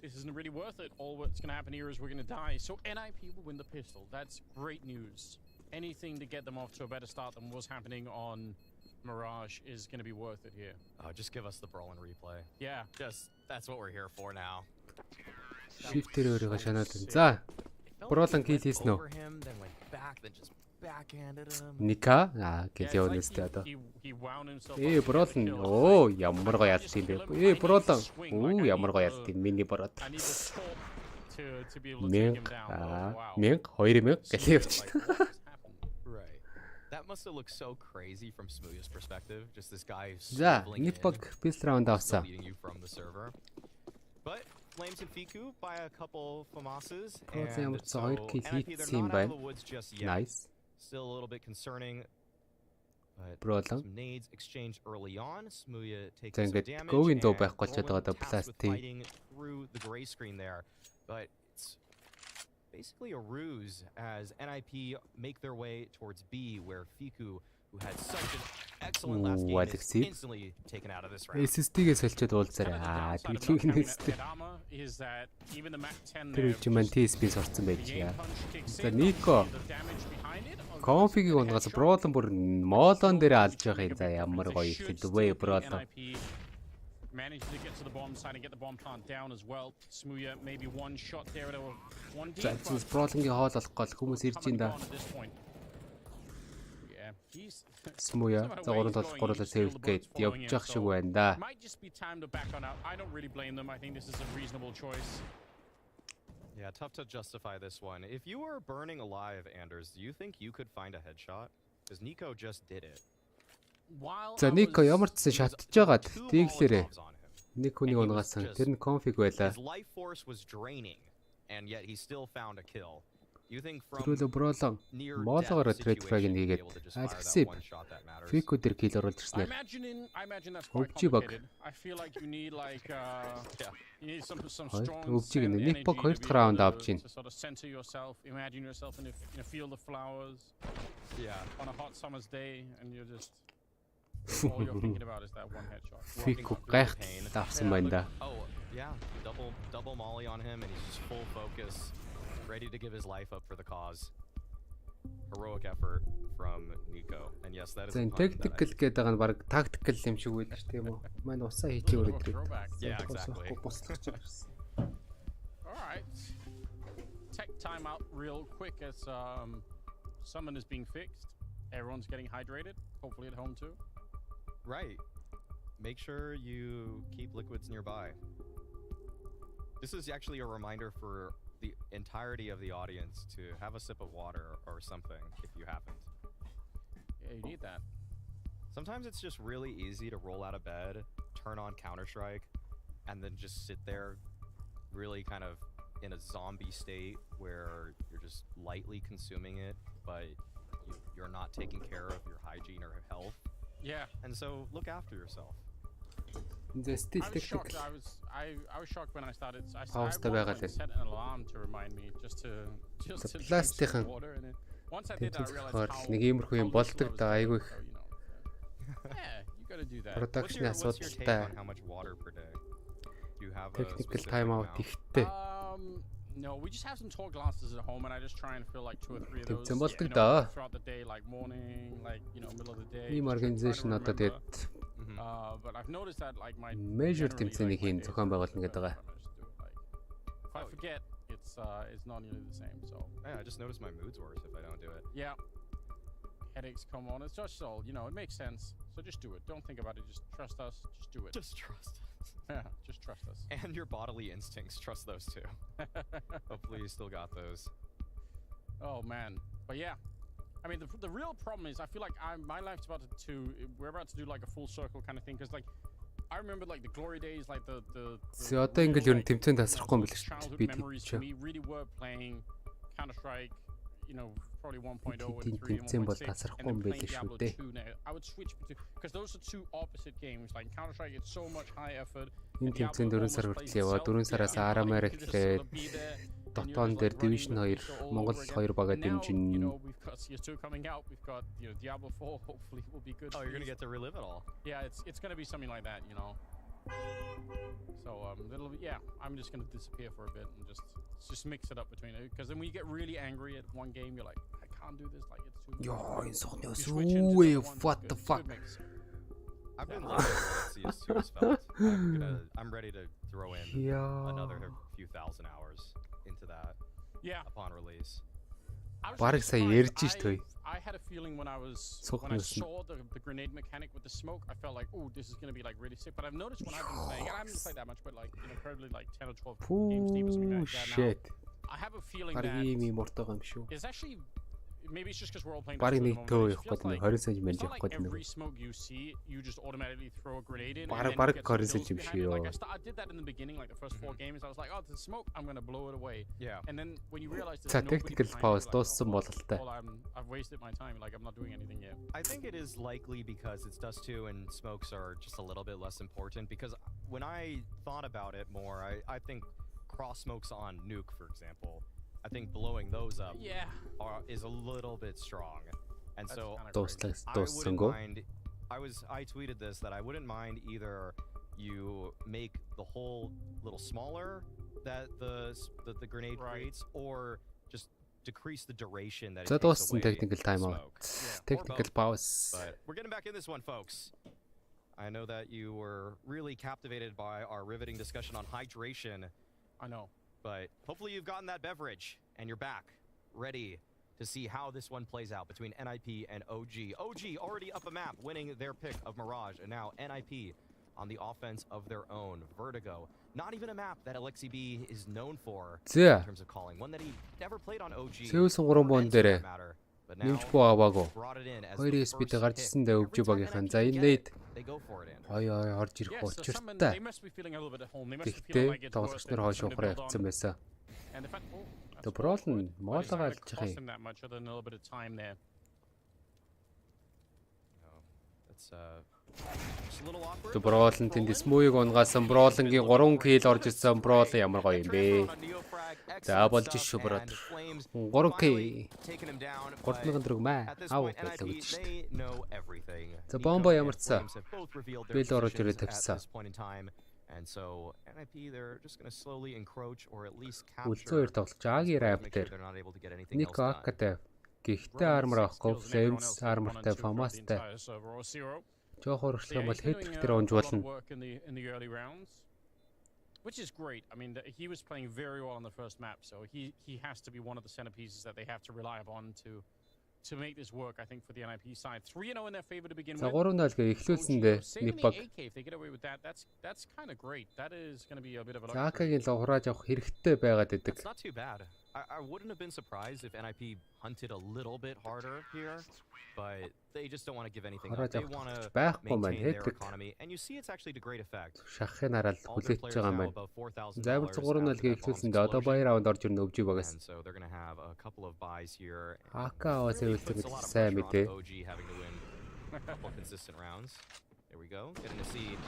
This isn't really worth it. All what's going to happen here is we're going to die. So NIP will win the pistol. That's great news. Anything to get them off to a better start than was happening on Mirage is going to be worth it here. Just give us the brawl and replay. Yeah. That's what we're here for now. Shift-ээр өөрийгөө шанаад байна. За. Броолан кил хийсэн үү? Ника гэж явуулнастай одоо. Броолан. Оо, ямар гоё ялт юм бэ? Броолан. Оо, ямар гоё ялт юм. Миний бороод. 1000 2000 гэж явчихсан. That must have looked so crazy from Smooya's perspective. Just this guy Nipok pistol round авсан. But Flames and Fiku by a couple FAMASs, and so they're not out of the woods just yet. Nice. Still a little bit concerning. But some nades exchanged early on. Smooya takes some damage. And fighting through the gray screen there, but it's basically a ruse as NIP make their way towards B, where Fiku, who had such an excellent last game, is instantly taken out of this round. SSD-гээ солиод уулзаарай. Тэр үчимэн T-spin сурцсан байж яа. За Нико конфигийг унгаас броолон бүр моолон дээр алж байгаа юм. За ямар гоё ихэд вэ броолон. Managed to get to the bomb side and get the bomb plant down as well. Smooya maybe one shot there at a 1D. That's броолонгийн хоол олох гол хүмүүс ирж ин да. Smooya загварууд болох гурлаа сэвлэх гээд явж явах шиг байна да. Might just be time to back on out. I don't really blame them. I think this is a reasonable choice. Yeah, tough to justify this one. If you were burning alive, Anders, do you think you could find a headshot? Because Nico just did it. За Нико ямар ч сан шатж байгаад тийглэрээ. Никоний унгасан. Тэр нь конфиг байлаа. His life force was draining, and yet he still found a kill. You think from Тэрүүлээ броолон near моолгоор death red flag situation, нэгээд you'll be able to just аль fire that хэсэг one shot that matters. фико дээр кил оруулж I ирснээр imagine that's quite Өвчий баг. complicated. I feel like you need like you need some Хоёр strong өвчийг zen нэг energy баг хоёр to дахь be able раунд авч to гин. sort of center yourself, imagine yourself in a field of flowers Yeah. on a hot summer's day, and you're just all you're thinking about is that one headshot. Фико гайхт авсан байна да. Oh, yeah. Double molly on him, and he's just full focus, ready to give his life up for the cause. Heroic effort from Nico. And yes, that is За a энэ pun that tactical гэдэг нь баг tactical юм шиг байдаг ш тийм үү. Манай усаа хийчихээр өдрөө. Yeah, exactly. Бослогч ирсэн. All right. Tech timeout real quick as summon is being fixed. Everyone's getting hydrated, hopefully at home too. Right. Make sure you keep liquids nearby. This is actually a reminder for the entirety of the audience to have a sip of water or something if you haven't. Yeah, you need that. Sometimes it's just really easy to roll out of bed, turn on Counter-Strike, and then just sit there really kind of in a zombie state where you're just lightly consuming it, but you're not taking care of your hygiene or health. Yeah. And so look after yourself. The still I was shocked. tactical. I was shocked when I started. I Паустай wanted байгаа to л. set an alarm to remind me just to drink пластикын some water, and then once I did, I realized how нэг иймэрхүү юм болдог да айгүй их yeah, you gotta do that. production What's your take асуудалтай. on how much water per day? Do you have a Technical specific timeout amount? ихтэй. No, we just have some tall glasses at home, and I just try and fill like 2 or 3 of those. Тэмцэн болдог you know, да. throughout the day, like morning, like middle of the day. Ийм just try to organization одоо remember. тэгээд But I've noticed that like my measure generally, тэмцээнийг like, my хийн days зохион are байгуулна better гэдэг байгаа. when I just do it, like, if I forget, it's not nearly the same. So Yeah, I just noticed my mood's worse if I don't do it. yeah, headaches come on. It's just all it makes sense. So just do it. Don't think about it. Just trust us. Just do it. Just trust us. Yeah, just trust us. And your bodily instincts, trust those too. Hopefully you still got those. Oh man, but yeah, I mean the real problem is I feel like my life's about we're about to do like a full circle kind of thing because like I remember like the glory days, like the Одоо ингээл ер нь тэмцээнд тасрахгүй юм биш үү? childhood Би memories to me really were playing Counter-Strike, probably 1.0 and 3 and тэмцээн бол 1.6, тасрахгүй and юм then байлээ playing шүү Diablo дээ. 2 now. I would switch between because those are two opposite games. Like Counter-Strike, it's so much high effort. Энэ тэмцээнд 4 сар хүртэл яваа. 4 сараас Aramаар эхлээд Дотоон дээр Division 2, Монгол 2 бага дэмжин. We've got CS2 coming out. We've got Diablo 4. Hopefully, it will be good. Oh, you're gonna get to relive it all. Yeah, it's gonna be something like that, So I'm just gonna disappear for a bit and just mix it up between it. Because then when you get really angry at one game, you're like, I can't do this. Like it's too. Ёо, энэ сохны You ус switch into үе, the one what that's the good. fuck. It's a good mix. I've been loving what CS2 has felt. I'm ready to throw in another few thousand hours into that Yeah. upon release. I was Бараг really сая surprised. ярьж ш той. I had a feeling when I Сохноос нь. saw the grenade mechanic with the smoke, I felt like, oh, this is gonna be like really sick. But I've noticed when I've been playing, and I haven't played that much, but like probably like 10 or 12 games deep or something like that now. Shit. I have a feeling Бараг that ийм мортогоо юм шүү. it's actually maybe it's just because we're all playing. Бараг Destiny нэг at the төө moment, явах but it гээд нэг feels 20 сая мэн it's not явах like гээд нэг. every smoke you see, you just automatically throw a grenade in. Бараг And then you get some 20 сая kills юм behind it. шүү. Like I did that in the beginning, like the first 4 games. I was like, oh, the smoke, I'm gonna blow it away. Yeah. And then when you realize there's За nobody tactical behind you, pause like, дууссан oh, бололтой. well, I've wasted my time. Like I'm not doing anything yet. I think it is likely because it's Dust 2 and smokes are just a little bit less important because when I thought about it more, I think cross smokes on Nuke, for example, I think blowing those up is a little bit strong. And That's so дууссан гоо. I tweeted this that I wouldn't mind either you make the hole a little smaller that the grenade creates or just decrease the duration that it За takes дууссан away technical the timeout. smoke. Yeah, or Technical both. pause. But we're getting back in this one, folks. I know that you were really captivated by our riveting discussion on hydration. I know. But hopefully you've gotten that beverage and you're back, ready to see how this one plays out between NIP and OG. OG already up a map, winning their pick of Mirage, and now NIP on the offense of their own. Vertigo, not even a map that Alexi B is known for in terms of calling, one that he never played on OG. Сеусэн 3 бон дээр нэмж боо аваагүй. 2 SP-тэй гарч ирсэндээ өвж багийнхан. За энэ лейд хой орж ирэх учиртай. Гэхдээ тоглогч нар хойш ухраа явцсан байсан. And the fact, The problem моолоо галчих cost юм. him that much other than a little bit of time there. That's just a little awkward. The problem тэнд смууийг унгасан Бролонгийн 3 kill орж ирсэн Бролон ямар гоё юм бэ. За болж шүү брат. 3 kill. 3000 төгрөг маа. Ав байлаа гэж шүү дээ. За бомбо ямарчсан. Бэл орж ирээд тавьсан. And so NIP they're just going to slowly encroach or at least Үлцээр тоглож Аги рап дээр. Нико акатай. Гэхдээ армор авахгүй, Flames армортай, Famasтай. Жоох урагшлах бол хэтрэх дээр унж болно. Which is great. I mean, he was playing very well on the first map, so he has to be one of the centerpieces that they have to rely upon to make this work, I think, for the NIP side. 3-0 in their favor to begin with. За 3-0 гээ эхлүүлсэндээ Нипаг. If they get away with that, that's kind of great. That is going to be a bit of a Заакагийн лов хурааж авах хэрэгтэй байгаад идэг. It's not too bad. I wouldn't have been surprised if NIP hunted a little bit harder here, but they just don't want to give anything up. They want to maintain their economy, and you see it's actually to great effect. Шахын хараал хүлээж байгаа юм байна. Зайвар 3-0 гээ эхлүүлсэндээ одоо баяр раунд орж ирнэ өвжи багаас. So they're going to have a couple of buys here. Акаа сэвэлтэй сайн мэдээ. Having to win a couple of consistent rounds. There we go. Getting to see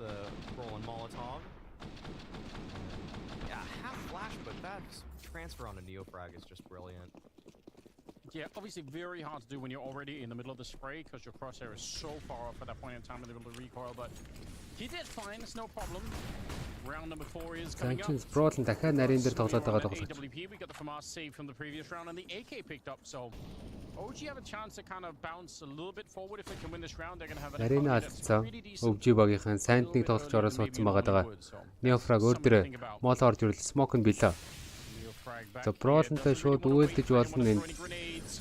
the roll on Molotov. Yeah, half flash, but that transfer on a Neofrag is just brilliant. Yeah, obviously very hard to do when you're already in the middle of the spray because your crosshair is so far off at that point in time in the middle of the recoil, but he did fine, it's no problem. Round number 4 is coming up. Sanctions Brolon дахиад нарийн дээр тоглоод байгаа тоглож. We got the FAMAS save from the previous round and the AK picked up, so OG have a chance to kind of bounce a little bit forward if they can win this round. They're going to have an нарийн алдсан. өвжи багийнхан сандныг тоглож ороо суудсан байгаа. Neofrag өөр дээрээ мол орж ирэл smoke нь билээ. За Бролонтой шууд үйлдэж болно энэ.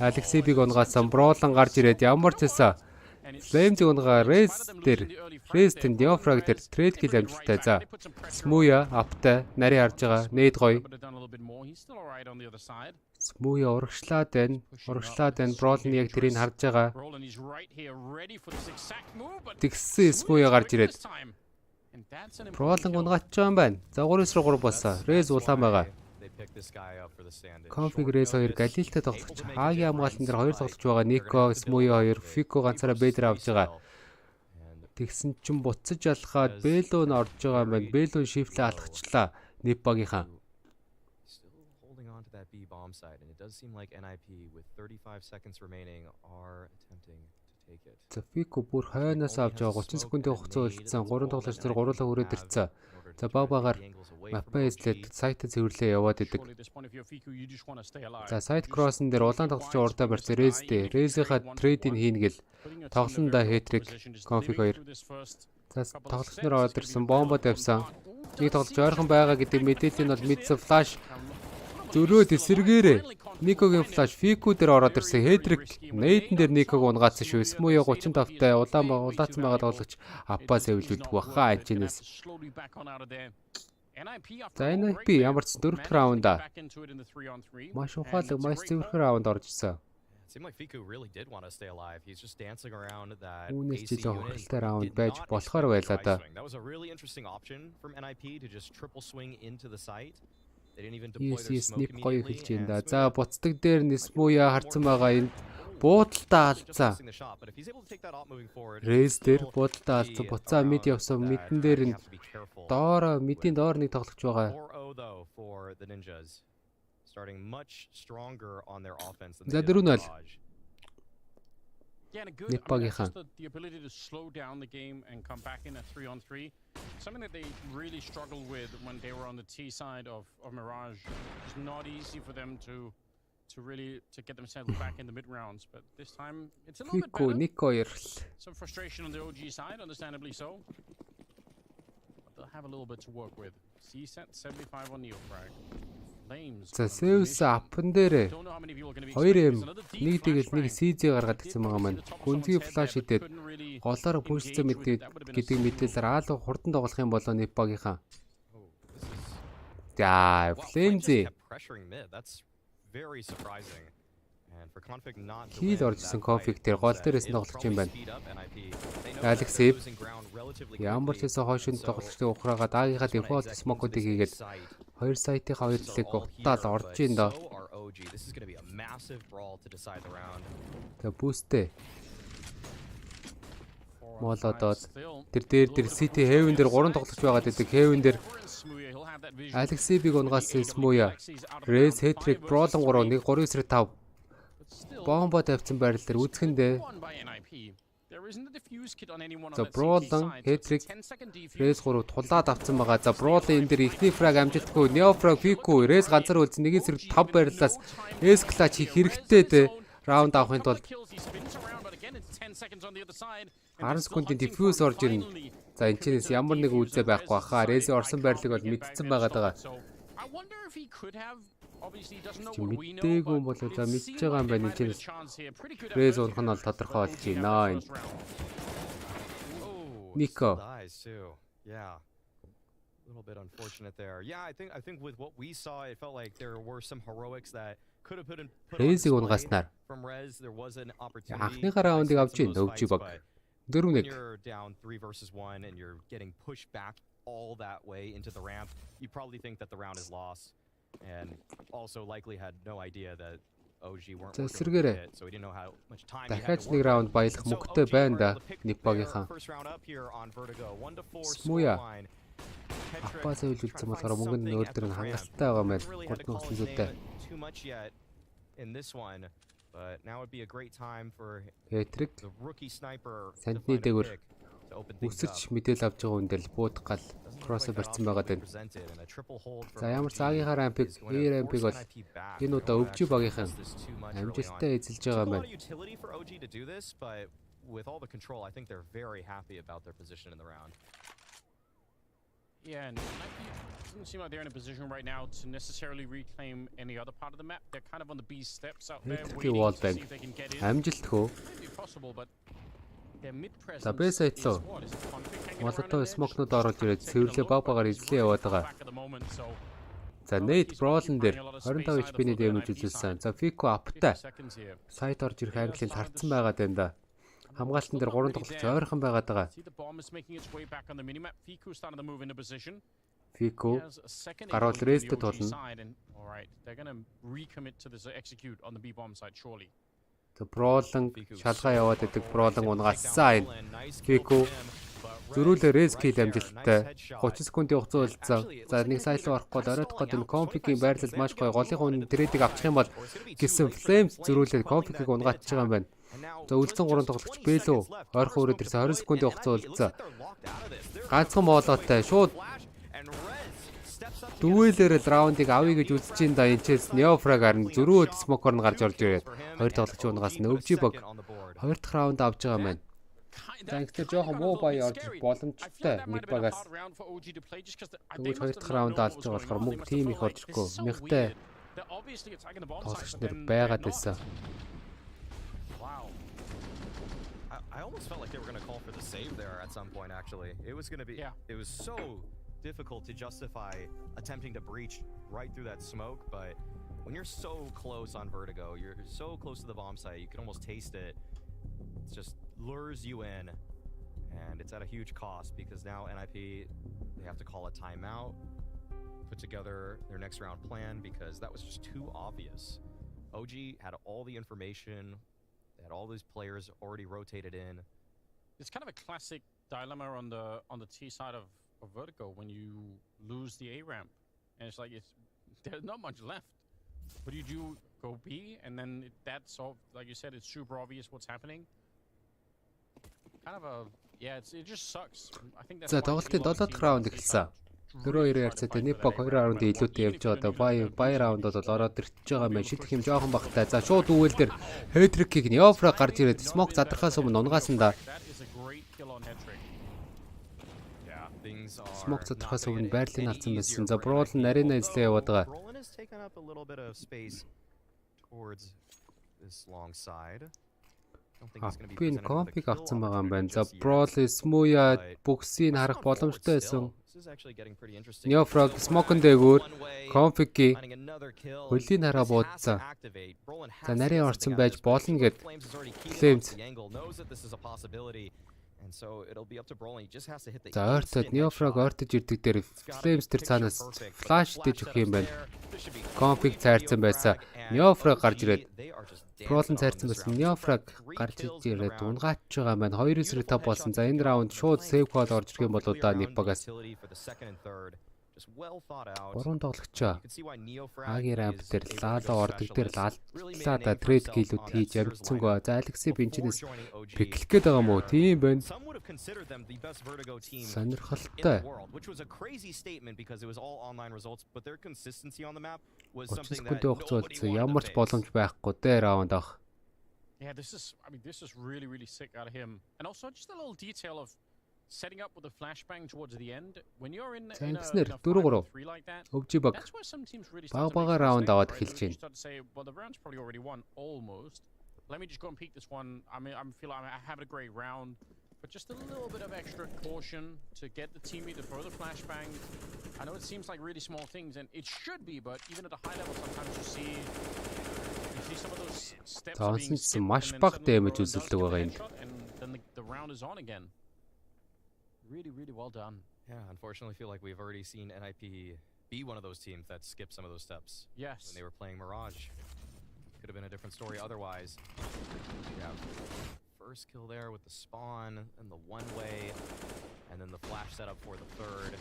Алексибиг унгасан Бролон гарч ирээд ямар ч байсан. Flames-ийг унгаа Raze тэнд Neofrag дээр trade kill амжилттай. За Smooya аптай нарийн харж байгаа. Нээд гоё. Smooya урагшлаад байна. Бролон яг тэрийг харж байгаа. Тэгсэн Smooya гарч ирээд. Бролон унгаач байгаа юм байна. За 3-3 болсон. Raze улаан байгаа. Config-Raze 2 Галилтай тоглож Аги хамгаалтан дээр 2 тоглож байгаа. Nico, Smooya 2, Fico ганцаараа Bader авж байгаа. Тэгсэн чинь буцаж алхаад Belo н орж байгаа юм байна. Belo shift-лээ алхачлаа. Nipag-ийнхан. Holding on to that B bomb side and it does seem like NIP with 35 seconds remaining are attempting to take it. За Fico бүр хойноос авж байгаа 30 секундын хугацаа үлдсэн. 3 тоглогч нар гурлаа хүрээд ирцээ. За багаар мапаа эзлээд сайтад цэвэрлээ яваад идэг. За сайт кроссон дээр улаан тоглогч урдаа барьсан Raze-тэй. Raze-ийнхаа трейдийг хийнэ гэл тоглондоо хэтрик Config 2. За тоглогч нар ороод ирсэн бомбо тавьсан. Нэг тоглогч ойрхон байгаа гэдэг мэдээлэл нь бол мэдсэн флаш зөрөөд эсэргээрээ Никогийн флаш Fico дээр ороод ирсэн хэтрик нейдэн дээр Никог унгаацсан шүү. Smooya 35-тай улаацсан байгаа тоглогч аппаа сэвлүүлдэг баха анчнээс. За NIP ямар ч 4 раунда маш ухаалаг маш зөвхөн раунд орж ирсэн. Seemed like Fico really did want to stay alive. He's just dancing around that. Үүнээс жилийн хуралтай раунд байж болохоор байлаа да. That was a really interesting option from NIP to just triple swing into the site. They didn't even deploy their smoke immediately. Гоё хэлж байна да. За буцдаг дээр нь Smooya харцсан байгаа энэ буудалтаа алдсан. Raze дээр буудалтаа алдсан. Буцаа мид явсан. Мэдэн дээр нь мэдийн доор нэг тоглож байгаа. Starting much stronger on their offense than they did. Yeah, and good. I mean, just the ability to slow down the game and come back in at 3-on-3. Something that they really struggled with when they were on the T side of Mirage. It's not easy for them to really get themselves back in the mid rounds, but this time it's a little bit better. Some frustration on the OG side, understandably so. But they'll have a little bit to work with. C set 75 on Neofrag. За Zeus апн дээр 2M нэг тэгэл нэг CZ гаргаад ирсэн байгаа маань. Гүнзгий флаш идээд голоор пүшцэн гэдэг мэдээлэлээр аалга хурдан тоглох юм болоо Nipag-ийнхаа. За Flames That's very surprising. And for config not to Хийл win орж исэн that config fight, дээр гол instead, дээрээс нь it'll тоглож юм probably байна. speed up NIP. They know Alex that they're save. losing ground relatively Ямар ч quickly. байсан хойшинд So, тоглолтын ухраагаа даагийнхаа just wanna дефолт exec into смокуудыг this хийгээд site. хоёр сайтын хоёр This is талыг all утаал here, орж but ийн доо. so are OG. This is going to be a massive brawl to decide the round. Тэгээ бүүстэй. Молодоод тэр дээр City Heaven дээр 3 тоглож байгаад байдаг. Heaven дээр Alex Save-ийг унгаас Smooya. Raze hat-trick Brawl 3 1 3-9-5. Бомбо тавьсан байрал дээр үзхэндээ. За Brawl hat-trick Raze 3 тулаад авсан байгаа. За Brawl энэ дээр ихний frag амжилтгүй. Neo frag BenQ Raze ганцаар үлдсэн 1-5 байрлалаас S clutch хийх хэрэгтэй дээ. Раунд авахын тулд 10 секундын diffuse орж ирнэ. За энэ чинээс ямар нэг үйлзээ байхгүй баха. Raze орсон байрлалыг бол мэдсэн байгаад байгаа. Чи мэдээгүй юм бол за мэдж байгаа юм байна энэ чинээс. Raze унах нь бол тодорхой болж байна. Nico. Yeah. A little bit unfortunate there. Yeah, I think with what we saw, it felt like there were some heroics that could have put on Raze-ийг display унгаснаар from Rez. There was an opportunity. Анхныхаа раундыг авч ийн өвчи баг. 4-1. When you're down 3 versus 1 and you're getting pushed back all that way into the ramp, you probably think that the round is lost, and also likely had no idea that OG weren't working with it, so he didn't know how much time he had Дахиад to нэг work. раунд баялах So мөнгөтэй OG байна were да. able to pick Ниппагийнхаа. their first round up here on Vertigo. 1-4 Smooya. scoreline. Hetrick Апаасаа trying to үлдсэн find болохоор мөнгө нь something өөр at төр the нь ramp. хангалттай байгаа мэн. Hasn't really had to 3 call his нөхцөлтэй. name too much yet in this one, but now would be a great time for Hat-trick the rookie sniper to Сандны find a дээгүүр pick to open things up. өсөж мэдээлэл авч байгаа хүн дээр бууд гал кросс барьсан байгаа даа. За ямар цагийнхаа рампыг рампыг бол энэ удаа өвчи багийнхан амжилттай эзэлж байгаа юм байна. With all the control, I think they're very happy about their position in the round. Yeah, and it doesn't seem like they're in a position right now to necessarily reclaim any other part of the map. They're kind of on the B steps out there waiting wall to bank. see if they can get in. Амжилтгүй. Maybe possible, but their mid presence За бэсайт is лөө. what? Is it conflict hanging around Молотоо in there? смокнууд орж ирээд цэвэрлээ баг багаар эзлээ яваад байгаа. Back at the moment, so За Nate Brawl-н дээр 25 HP-ний дэмэж үзүүлсэн. За Fico аптай 50 seconds here. сайт орж ирэх англи харцсан байгаад байна да. Хамгаалтан дээр 3 тоглогч ойрхон байгаад байгаа. See the bomb is making its way back on the minimap. Fiku starting to move into position. Fico He has a second гаруул aim on the Raze-д OG тулна. side, and all right, they're going to recommit to this execute on the B bomb side surely. За Brawl-н шалгаа яваад идэг Brawl-н унгассан энэ. Fico зөрүүлээ Raze kill амжилттай 30 секундын хугацаа үлдсэн. За нэг сайл руу орохгүй бол оройдох гээд энэ Config-ийн байрлал маш гоё. Голынхаа үнэ трейдийг авчих юм бол гэсэн Flames зөрүүлээ Config-ийг унгаатж байгаа юм байна. За үлдсэн 3 тоглогч Бэлүү ойрхон өрөөд ирсэн 20 секундын хугацаа үлдсэн. Ганцхан молоотой шууд дүүэлээр л раундыг авъя гэж үзэж ин да энэчээс Neofrag харин зөрүүд смокор нь гарч орж ирээд хоёр тоглогч унгаас өвжи баг хоёр дахь раунд авч байгаа юм байна. За ингэхдээ жоохон муу бая орж ирэх боломжтой нэг багаас. Тэгвэл хоёр дахь раунд алж байгаа болохоор мөнгө тим их орж ирэхгүй. Мягтай тоглогч нар байгаад байсан. I almost felt like they were going to call for the save there at some point, actually. It was going to be, it was so difficult to justify attempting to breach right through that smoke, but when you're so close on Vertigo, you're so close to the bomb site, you can almost taste it. It just lures you in, and it's at a huge cost because now NIP, they have to call a timeout, put together their next round plan because that was just too obvious. OG had all the information, they had all these players already rotated in. It's kind of a classic dilemma on the T side of Vertigo when you lose the A ramp, and it's like there's not much left. What do you do? Go B, and then that's all. Like you said, it's super obvious what's happening. Kind of a it just sucks. I think that's. За тоглолтын 7 дахь раунд эхэлсэн. 4-2 ярцаатай Nippo 2 раундын илүүтэй явж байгаа. Одоо бай раунд бол ороод ирчихэж байгаа юм. Шидэх юм жоохон багтай. За шууд үүл дээр Hetrick-ийг Neofrag гарч ирээд Smoke задрахаас өмнө унгаасан да. Smoke задрахаас өмнө байрлалыг алдсан байсан. За Brawl нь арена эзлээ яваад байгаа. Аппин Config авсан байгаа юм байна. За Brawl Smooya бүгсийг харах боломжтой байсан. Neofrag Smoke-н дээгүүр Config-ийг Хөлийн хараа буудсан. За нарийн орсон байж болно гэд Flames. За ойртоод Neofrog ойртож ирдэг дээр Flames тэр цаанаас flash дэж өгөх юм байна. Config цайрсан байсан. Neofrog гарч ирээд Problem цайрсан байсан. Neofrog гарч ирээд унгаach байгаа маань 2-5 болсон. За энэ раунд шууд save call орж ирэх юм болоо да Nipagаас. Гурван тоглогчоо Агийн рамп дээр Лало ордог дээр алдлаа да трейд киллүүд хийж амжсангүй. За Алексей бенчнээс пиклэх гээд байгаа мó тийм байна. Сонирхолтой. Секунд хугацаанд ямар ч боломж байхгүй дээ раунд авах. Yeah, this is really sick out of him. And also just a little detail of setting up with a flashbang towards the end when you're in a 4-3 like that. That's where some teams really start to раунд аваад эхэлж байна. Start to say, well, the round's probably already won almost. Let me just go and peek this one. I mean, I feel like I have a great round, but just a little bit of extra caution to get the teammate to throw the flashbang. I know it seems like really small things, and it should be, but even at a high level, sometimes you see some of those steps being skipped, and then the round is on again. Really well done. Yeah, unfortunately, I feel like we've already seen NIP be one of those teams that skipped some of those steps. Yes. When they were playing Mirage. Could have been a different story otherwise. Yeah. First kill there with the spawn and the one-way, and then the flash setup for the third.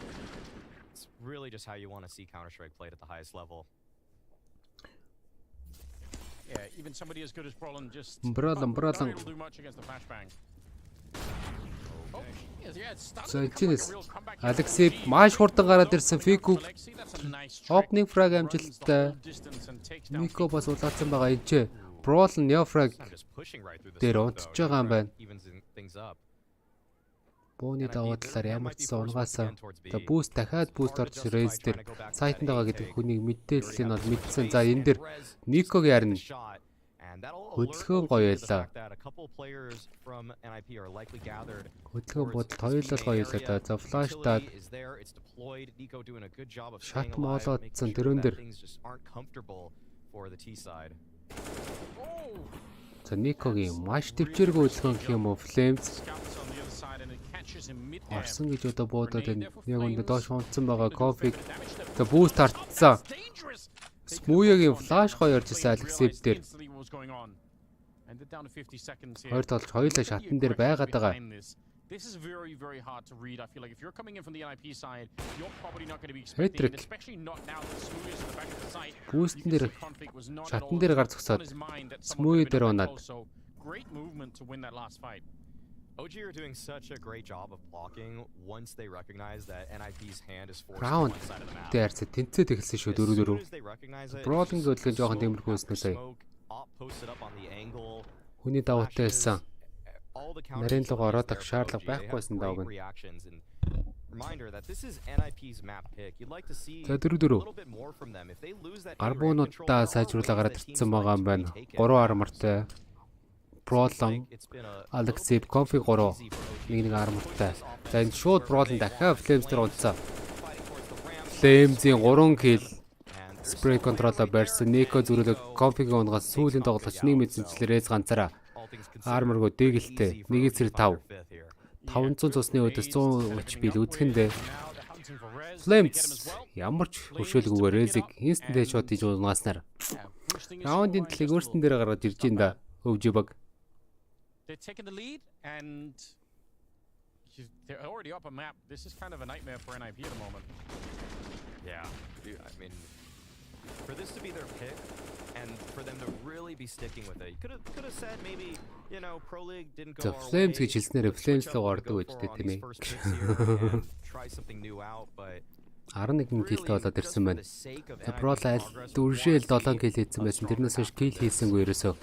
It's really just how you want to see Counter-Strike played at the highest level. Yeah, even somebody as good as Brolin just Brolin. not able to do much against the flashbang. За энэс Алексей маш хурдан гараад ирсэн Фику opening frag амжилттай. Мико бас улаацсан байгаа энэ. Brolin Neofrag дээр унтж байгаа юм байна. Бууны давуу талаар ямар ч унгаасаа. За boost дахиад boost орж Raze дээр сайтанд байгаа гэдэг хүнийг мэдээлэл нь бол мэдсэн. За энэ дээр Никогийн харин хөдөлгөөн гоё ялаа. Хөдөлгөөн бодолд хоёулаа гоё ялаа. За flash даад шат моолоодсан тэрэн дээр. За Никогийн маш төвчээргүй хөдөлгөөн гэх юм уу Flames орсон гэж одоо буудаад байна. Яг өндө доош унтсан байгаа Config. За boost хартсан. Смууягийн flash гоё орж ирсэн Алексей дээр. Хоёр толж хоёулаа шатан дээр байгаад байгаа. This is very hard to read. I feel like if you're coming in from the NIP side, you're probably not going to be expecting it, especially not now that Smooth is at the back of the site. Boost дээр шатан дээр гар зогсоод Smooth дээр унаад. Great movement to win that last fight. OG are doing such a great job of blocking once they recognize that NIP's hand is forced round to one side of the map. Дээр тэнцээд эхэлсэн шүү 4-4. Brawling хөдөлгөөн жоохон тэмэрхүүснэ сая. Хүний давуутай байсан. Нарийн луг ороод ах шаардлага байхгүйсэн дааг нь. За 4-4. Гарбуунуудаа сайжруулаа гараад ирсэн байгаа юм байна. 3 армортай. Brolin, Alexei, Config 3, нэг армортай. За энэ шууд Brolin дахиад Flames дээр унтсан. Flames-ийн 3 kill. Spray control-а барьсан. Nico зүрхлэг Config-ийн унгаас сүүлийн тоглогч нэг мэдсэнчлэр Raze ганцаараа. Armor-гоо дэгэлтэй. 1-5. 500 цусны өдөөс 100 HP л үзэхэндээ. Flames ямар ч хөшөөлгүйгээр Raze-ийг instant headshot хийж унгааснаар. Раундын төлөг өөрсдөн дээр гаргаж ирж ин да. Өвжи баг. They're taking the lead, and they're already up a map. This is kind of a nightmare for NIP at the moment. Yeah, I mean, for this to be their pick, and for them to really be sticking with it, you could have said maybe, you know, Pro League didn't go. The Flames гэж хэлснээр Flames л ордог гэж тийм ээ. Try something new out, but 11 киллтэй болоод ирсэн байна. За Brolin аль дөржээл 7 килл хийсэн байсан. Тэрнээс хойш килл хийсэнгүй ерөөсөө.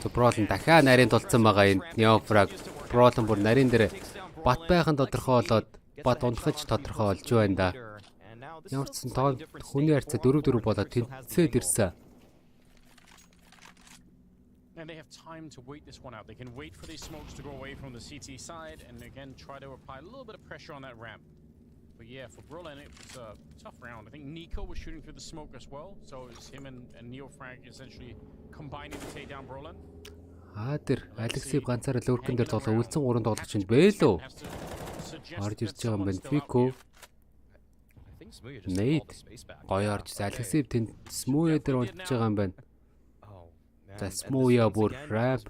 За Brolin дахиад нарийн тулцсан байгаа энэ Neofrag. Brolin бүр нарийн дээр бат байхын тодорхой болоод бат унахж тодорхой болж байна да. Ямар ч сан тоо хүний харьцаа 4-4 болоод тэнцээд ирсэн. And they have time to wait this one out. They can wait for these smokes to go away from the CT side and again try to apply a little bit of pressure on that ramp. But yeah, for Brolin, it was a tough round. I think Nico was shooting through the smoke as well, so it was him and Neofrag essentially combining to take down Brolin. Тэр Алексей ганцаараа лөркөн дээр тоглоо үлдсэн 3 тоглож чинь бэлөө. Орж ирж байгаа юм байна. Фико. Нейт. Гоё орж Алексей тэнд Смуя дээр унтж байгаа юм байна. За Смуя бүр рап.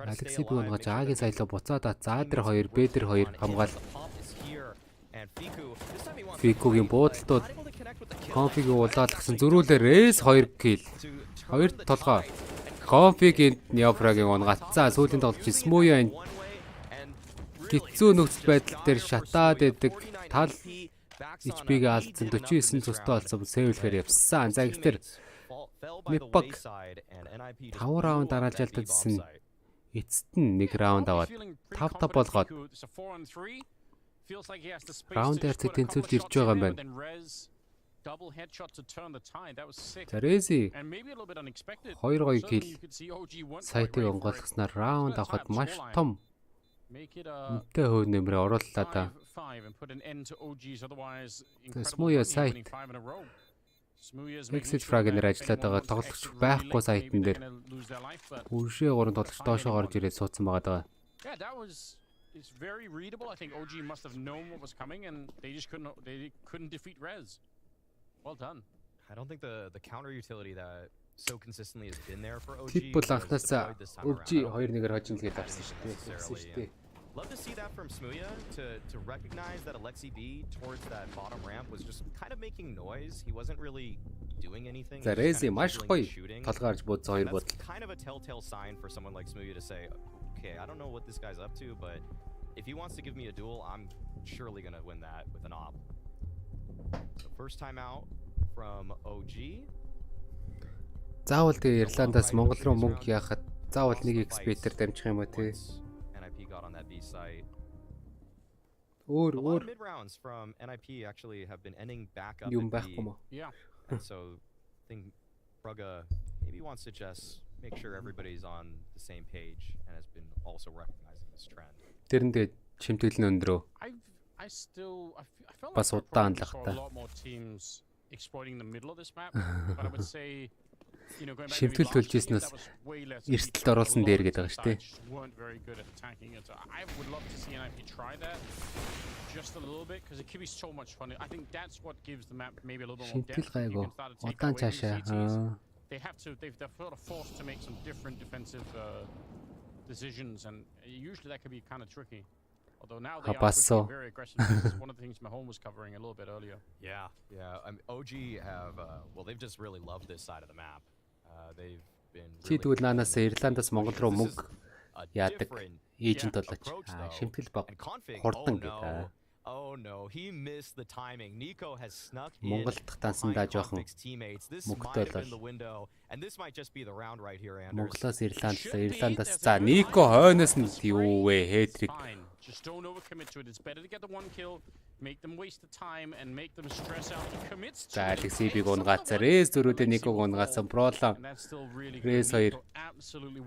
Алексей би унгаж Агийн саялаа буцаад За дээр 2, Б дээр 2 хамгаал. Фикогийн буудалтууд конфиг улаалгасан зөрүүлээр Рэс 2 килл. 2 толгой. Конфигийн Неофрагийн унгацсан сүүлийн тоглож Смуя энэ гитцүү нөхцөл байдал дээр шатаад идэг тал HP-г алдсан 49 цустай болсон сэвлэхээр явсан. За гэхдээ Мипак 5 раунд дараалжалдсан. Эцэст нь 1 раунд аваад 5-5 болгоод раунд дээр тэнцвэрт ирж байгаа юм байна. За Рэзи 2 гоё килл сайтыг онгойлгосноор раунд авахд маш том үнэтэй хөв нэмрээ орууллаа да. Смуя сайт Exit frag-ээр ажиллаад байгаа тоглогч байхгүй сайтн дээр бүршээ 3 тоглогч доошоо орж ирээд суудсан байгаа. It's very readable. I think OG must have known what was coming, and they just couldn't defeat Rez. Well done. I don't think the counter utility that so consistently has been there for OG. Типл анхнаасаа OG 2-1-ээр хожим тэгээд авсан шүү дээ. Love to see that from Smooya to recognize that Alexi B towards that bottom ramp was just kind of making noise. He wasn't really doing anything. За Rezi маш гоё толгойрж буудсан 2 бодол. Kind of a telltale sign for someone like Smooya to say, okay, I don't know what this guy's up to, but if he wants to give me a duel, I'm surely going to win that with an op. So first time out from OG. Заавал тэгээ Ирландаас Монгол руу мөнгө яахад заавал нэг экспертээр дамжих юм ба тий. NIP got on that B site. Өөр mid rounds from NIP actually have been ending back up юм in B. байхгүй мó. Yeah. And so I think Brugge maybe wants to just make sure everybody's on the same page and has been also recognizing this trend. Тэрэндээ чимтгэл нь өндрөө. I felt Бас like удаан there л were a хата. lot more teams exploiting the middle of this map, but I would say going back to Шимтгэл maybe last төлж year, ирснээс that was way less эрсдэлд people. оруулсан A lot дээр of гэдэг teams байгаа шүү дээ. just weren't very good at attacking it. So I would love to see NIP try that just a little bit because it could be so much fun. I think that's what gives the map maybe a little bit more Шимтгэл depth. You гайгүй. can start to take Удаан away from цаашаа. CTs. They're sort of forced to make some different defensive decisions, and usually that can be kind of tricky. Although now they are pushing very aggressive. This is one of the things Mahone was covering a little bit earlier. Yeah. I mean, OG have they've just really loved this side of the map. They've been Чи тэгвэл наанаас Ирландаас Монгол руу мөнгө яадаг эйжент болооч. Шимтгэл баг хурдан гэдэг. Oh no, he missed the timing. Nico has snuck in. Монголд таансандаа жоохон мөнгөтэй болоо. And this might just be the round right here, Anders. Монголоос Ирландаас за Нико хойноос нь юу вэ хэтрик. Just don't overcommit to it. It's better to get the one kill, make them waste the time and make them stress out. He commits to За Алексейбиг унгаацсан. Рэс дөрүүдээ Никог унгаасан. Пролон. Рэс 2.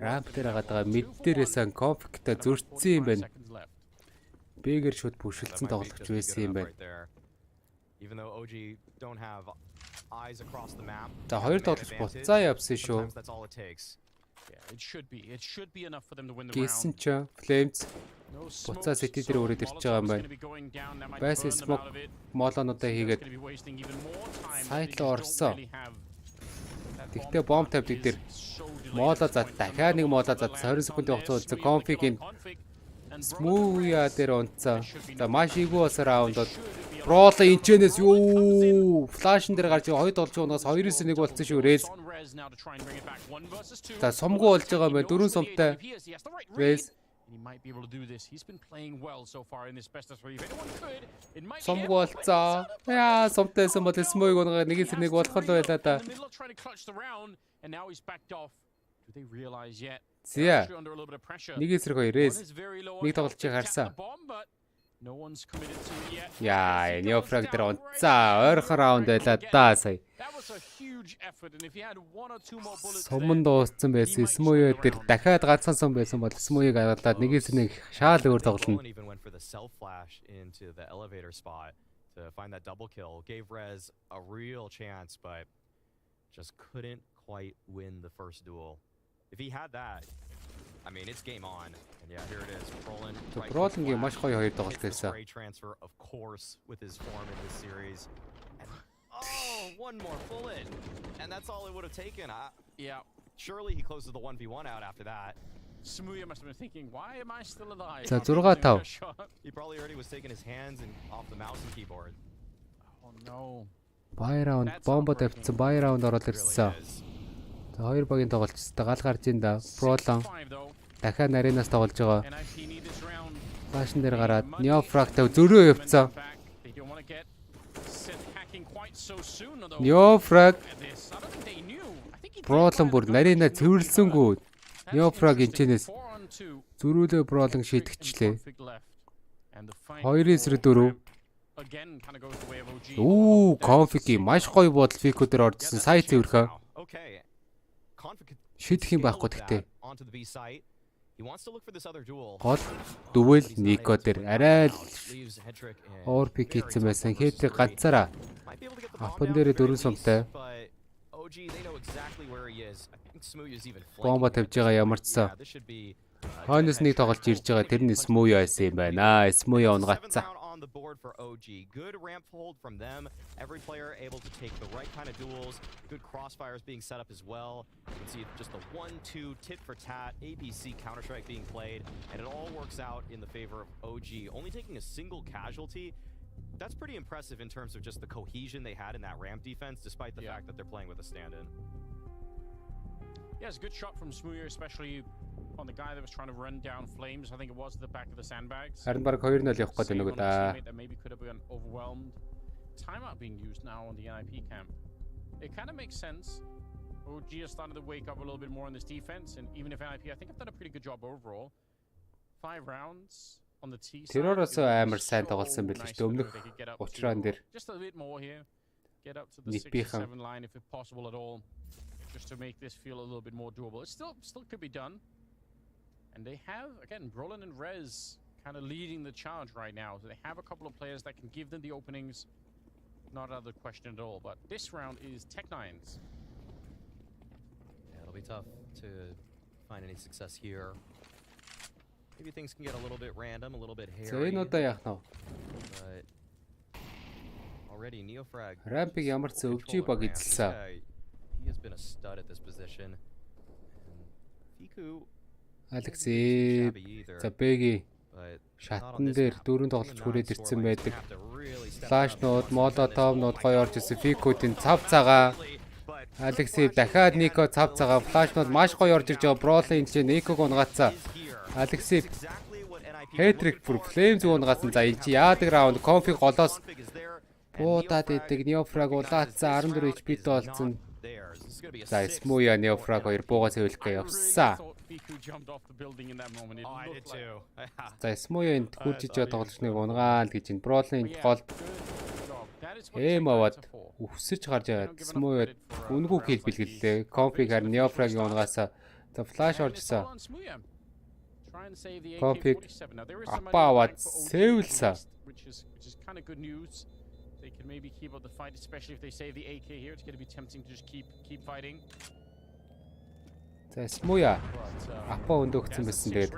Рамп дээр хагаад байгаа мид дээрээс конфликттэй зөрчсөн юм байна. Бэгэр шууд бүшилдсэн тоглогч байсан юм байна. Even though OG don't have eyes across the map. За хоёр тоглогч буцаа явсан шүү. Yeah, it should be enough for them to win the Гисэн round. ч Flames буцаа сети дээр өрөөд ирж байгаа юм байна. Байсан smoke молонуудаа хийгээд сайтлаа орсон. Тэгтээ бомб тавьдаг дээр мооло зад дахиад нэг мооло зад 20 секундын хугацаа үлдсэн конфигийн Smooya дээр унтсан. За маш игүү бас раундод Проло энчэнээс юу флашн дээр гарч байгаа 2 долж уунаас 2-1 болсон шүү Рэс. За сумгуу болж байгаа юм байна 4 сумтай. Рэс He might be able to do this. He's been playing well so far in this best of 3. If anyone could, it might be сумгуу болцоо. Яа сумтайсан бол Smooya унгаа нэгээс нэг болох л байлаа да. in the middle of trying to clutch the round and now he's backed off. Do they realize yet? Зя. Under a little bit of pressure. Нэгээс хоёр Рэс. One is very low. Нэг тоглолцыг харсан. No one's committed to it yet. Яа, Неофраг дээр унтцаа. Ойрхон раунд байлаа да сая. That was a huge effort, and if he had one or two more bullets Суман дууссан байсан. Смуя дээр дахиад ганцхан сум байсан бол смуяг агалаад нэгээс нэг шаал өөр тоглоно. Even went for the self flash into the elevator spot to find that double kill. Gave Rez a real chance, but just couldn't quite win the first duel. If he had that, I mean, it's game on. And yeah, here it is. Brolin-гийн маш гоё хоёр тоглолт байсан. Transfer, of course, with his form in this series. And, oh, one more bullet. And that's all it would have taken. Yeah. Surely he closes the 1v1 out after that. Smooya must have been thinking, why am I still alive? За 6-5. He probably already was taking his hands and off the mouse and keyboard. Oh no. Buy round бомбо тавьчихсан. Buy round ороод ирсэн. За хоёр багийн тоглолт өстэй гал гарч ин да. Brolin дахиад аренаас тоглож байгаа. Фашн дээр гараад Neofrag-тай зөрөө явцсан. Neofrag Brolin бүр нарийнаа цэвэрлсэнгүй. Neofrag энэчнээс зөрүүлээ Brolin шийдэгчлээ. 2-4. Config маш гоё бодол Fico дээр оржсэн. Сая цэвэрхээ. Шийдэх юм байхгүй гэхдээ. Гол дүвэл Nico дээр арай л overpick хийсэн байсан. Хэтрийг ганцаараа апан дээр 4 сумтай. Бомба тавьж байгаа ямарчсан. Хойноос нэг тоглож ирж байгаа тэр нь Smooya байсан юм байна. Smooya унгацсан. On the board for OG. Good ramp hold from them. Every player able to take the right kind of duels. Good crossfires being set up as well. You can see just the 1-2 tit for tat ABC Counter-Strike being played, and it all works out in the favor of OG. Only taking a single casualty. That's pretty impressive in terms of just the cohesion they had in that ramp defense, despite the fact that they're playing with a stand-in. Yeah, it's a good shot from Smooya, especially on the guy that was trying to run down flames. I think it was at the back of the sandbags. Харин баг 2-0 явах гэдэг нэг да. That maybe could have been overwhelmed. Timeout being used now on the NIP camp. It kind of makes sense. OG has started to wake up a little bit more on this defense, and even if NIP, I think I've done a pretty good job overall. 5 rounds on the T side. Тэрөөс амар сайн тоглосон байл шүү дээ. Өмнөх уучраан дээр. Just a bit more here. Get up to the 6-7 line if it's possible at all. Just to make this feel a little bit more doable. It still could be done. And they have, again, Brolin and Rez kind of leading the charge right now. So they have a couple of players that can give them the openings. Not out of the question at all. But this round is Tech9's. Yeah, it'll be tough to find any success here. Maybe things can get a little bit random, a little bit hairy. За энэ удаа яах нь вэ? But already Neofrag. Ramp-ийг ямар ч өвчий баг эзэлсэн. He has been a stud at this position. Fiku Алексей за Бэги шатн дээр 4 тоглож хүрээд ирсэн байдаг. Flash нууд, Molotov нууд гоё орж ирсэн. Fiku-ийн цав цагаа. Алексей дахиад Nico цав цагаа. Flash нууд маш гоё орж ирж байгаа. Brolin чинь Nico-г унгацсан. Алексей Hat-trick бүр Flames унгацсан. За энэ чи яадаг раунд Config голоос буудаад идэг. Neofrag улаацсан 14 HP-тэй болсон. За Smooya Neofrag 2 буугаа цэвэрлэхгүй явсан. За Smooya энд хурж иж байгаа тоглолчныг унгаал гэж энэ Brolin гол эм аваад өсөж гарч яваад Smooya үнгүй хил бэлгэллээ. Config-аар Neofrag-ийг унгаасаа. За Flash оржсэн. Config апаа аваад сэвэлсэн. They can maybe keep up the fight, especially if they save the AK here. It's going to be tempting to just keep fighting. За Smooya апаа өндөгцсөн байсан тэгээд.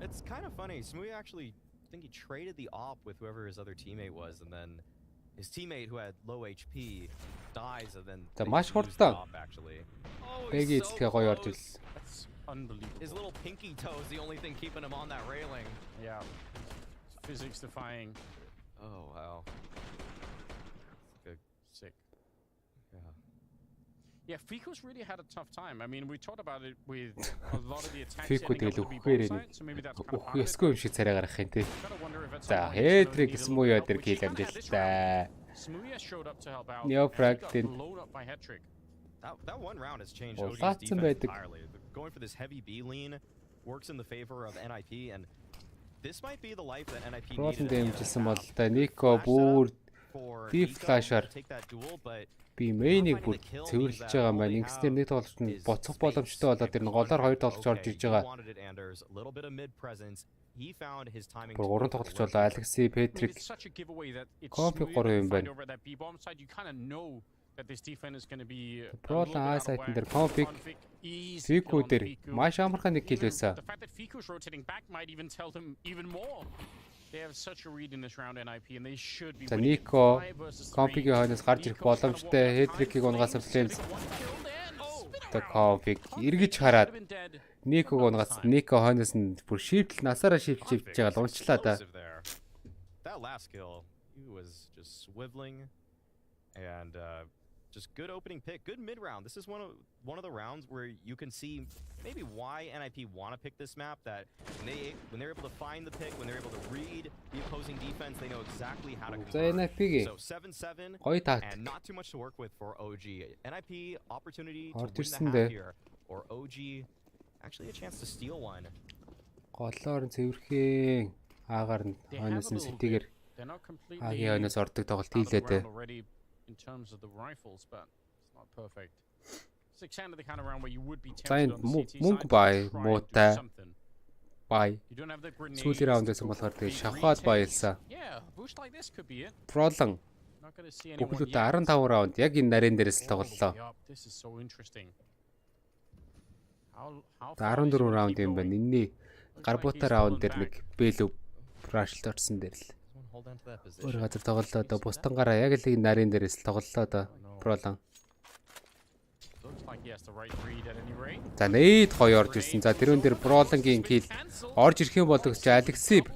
It's kind of funny. Smooya actually, I think he traded the op with whoever his other teammate was, and then his teammate who had low HP dies, and then За маш хурдан. Actually. Бэги эзлэхээ гоё орж ирсэн. That's unbelievable. His little pinky toe is the only thing keeping him on that railing. Yeah. Physics defying. Oh wow. Sick. Yeah, Fico's really had a tough time. I mean, we talked about it with a lot of the attacks. Fico тэгэл үхээрээ үхээсгүй юм шиг царай гаргах юм те. За Hat-trick Smooya дээр kill амжилттай. Neofrag дээр that one round has changed OG's улаацсан defense байдаг. entirely. Going for this heavy B lean works in the favor of NIP, and this might be the life that NIP Brolin needed. дэмжсэн бол та Nico бүр Deep Flash-аар Би мэйнийг бүр цэвэрлэж байгаа маань ингэснээр нэг тоглолт нь боцох боломжтой болоод тэр нь голоор 2 тоглож орж ирж байгаа. Бүр 3 тоглож болоо Алекси, Петрик, Компи 3 юм байна. Пролан А сайтн дээр Компи, Фику дээр маш амархан нэг кил байсан. За Нико Компигийн хойноос гарч ирэх боломжтой. Петрикийг унгасан Флемс. За Компиг эргэж хараад Никог унгасан. Нико хойноос нь бүр шийдэл насаараа шийдэж байгаа л унчлаа да. That last kill, he was just swiveling and just good opening pick, good mid round. This is one of the rounds where you can see maybe why NIP want to pick this map. That when they're able to find the pick, when they're able to read the opposing defense, they know exactly how to convert. So 7-7 and not too much to work with for OG. NIP opportunity to win the half here, or OG actually a chance to steal one. Голоор цэвэрхэн аагаар нь хойноос нь сэтгээр аагийн хойноос ордог тоглолт хийлээ. In terms of the rifles, but it's not perfect. 6 the kind of round where you would be tempted on CT side to try something. Bye. Сүүлийн раундээс болохоор тэгээ шавхаад баялсан. Yeah, boost like this could be it. Пролон. Бүгд 15 раунд яг энэ нарийн дээрээс л тоглолоо. This is so interesting. 14 раунд юм байна. Энэний гарбуута раунд дээр нэг бэлв рашл орсон дээр л. Өөр газар тоглолоо да бустангаараа яг л энэ нарийн дээрээс тоглолоо да Пролон. За нээд гоё орж ирсэн. За тэрүүн дээр Пролонгийн кил орж ирэх юм бол гэж Алекси 2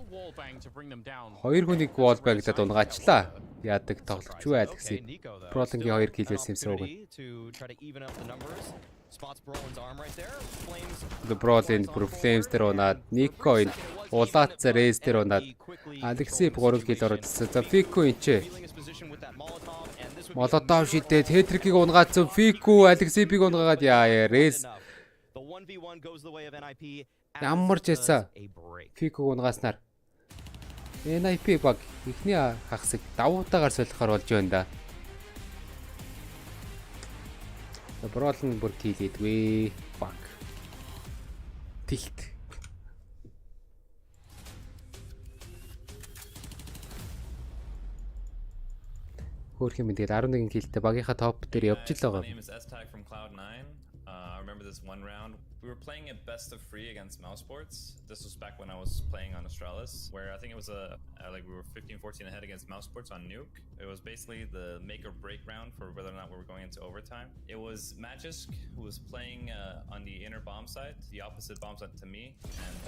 хүнийг wallbang-дад унгаачлаа. Яадаг тоглогч юу Алекси. Пролонгийн 2 кил байсан юмсан үг. The Brolin Flames дээр унаад Nico энэ улаат Raze дээр унаад Алекси 3 кил оруулсан. За Fiku энэ Молотов шидээд Петрикийг унгаацсан. Fiku Алексибиг унгаагаад яа Raze ямар ч ясаа Fiku унгааснаар NIP баг ихний хагасыг давуутаагаар солихоор болж байна да. Бролн бүр килээдгүй баг. Тилт. Хөөх юм тэгээд 11 килтэй багийнхаа топ дээр явж л байгаа. From Cloud9. I remember this one round. We were playing it best of 3 against mouse sports. This was back when I was playing on Astralis, where I think it was like we were 15-14 ahead against mouse sports on Nuke. It was basically the make or break round for whether or not we were going into overtime. It was Magisk who was playing on the inner bomb side, the opposite bomb side to me, and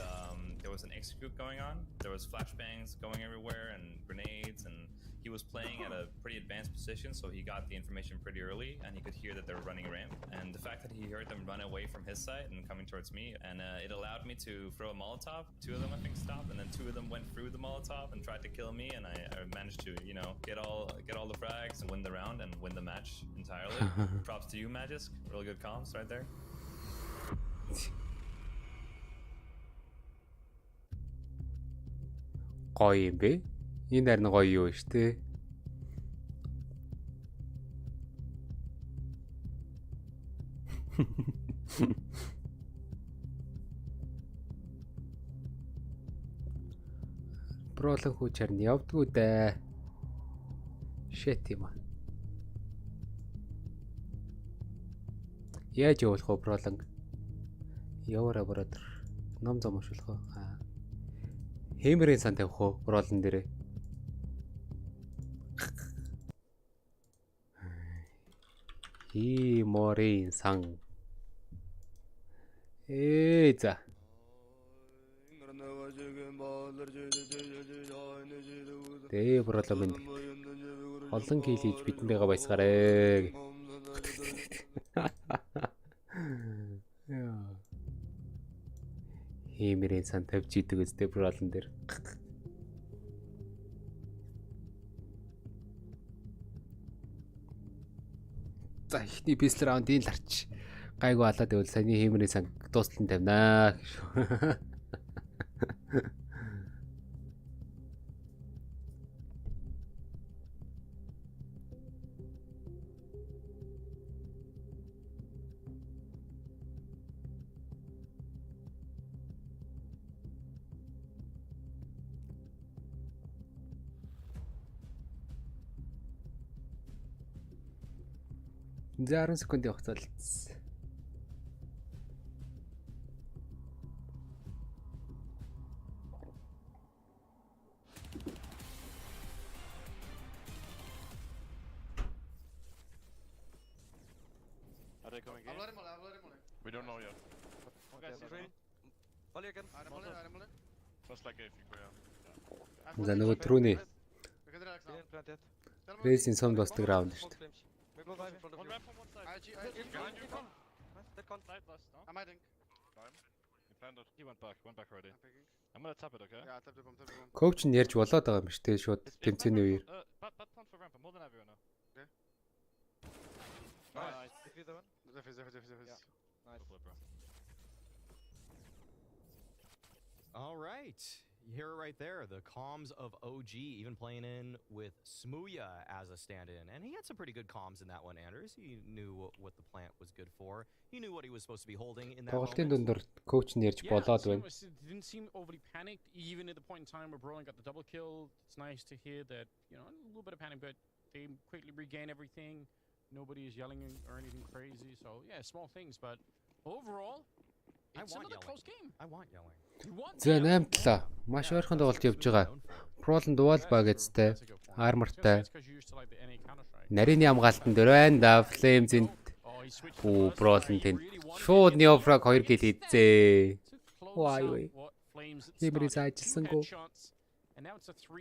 there was an execute going on. There was flashbangs going everywhere and grenades, and he was playing at a pretty advanced position, so he got the information pretty early, and he could hear that they were running ramp. And the fact that he heard them run away from his side and coming towards me, and it allowed me to throw a Molotov. 2 of them I think stopped, and then 2 of them went through the Molotov and tried to kill me, and I managed to, you know, get all the frags and win the round and win the match entirely. Props to you, Magisk. Really good comms right there. Гоё юм бэ? Энэ харин гоё юу штэ. Пролон хүч харин явдггүй дээ. Shit юм аа. Яаж явуулах вэ Пролон? Яваараа бродер. Ном зам уншуулах уу? Хэмрийн сан тавих уу Пролон дээрээ? Хэмрийн сан. За. Дээ Пролон минь. Олон кил хийж бидэндээ баясгаарэ. Хэмрийн сан тавьж идэг үстэй Пролон дээр. За ихний пистол раундын ларч. Гайгүй алаад байвал саяны хэмрийн сан дуустал тавинаа. За 10 секундын хугацаа л. Are they coming in? We don't know yet. One guy sees me. Volley again. Just like if you go out. За нөгөө түрүүний Clear planted. Ryzen сумд босдог раунд шүү дээ. We go live in front of One you. ramp from one side. Behind you. That con. Side last, no? I'm hiding. Time. He planted. He went back already. I'm gonna tap it, okay? Yeah, tap the bomb. Коуч нь ярьж болоод байгаа юм шүү дээ шууд тэмцээний үеэр. But plant for ramp. I'm holding everyone now. Okay. Nice. Defuse the one. Defuse. Nice. All right. You hear it right there. The comms of OG even playing in with Smooya as a stand-in. And he had some pretty good comms in that one, Anders. He knew what the plant was good for. He knew what he was supposed to be holding in that Тоглолтын moment. дундор коуч нь ярьж болоод байна. Didn't seem overly panicked, even at the point in time where Brolin got the double kill. It's nice to hear that, you know, a little bit of panic, but they quickly regain everything. Nobody is yelling or anything crazy. So, yeah, small things, but overall, it's another close game. I want yelling. За 8-7. Маш ойрхон тоглолт явж байгаа. Пролон дуал ба гэжтэй. Армортай. Нарийн хамгаалтанд байна. Flames-ийн Пролон тэнд. Шууд Neofrag 2 кил хийцээ. Вай. Хэмрээс ажилласангүй.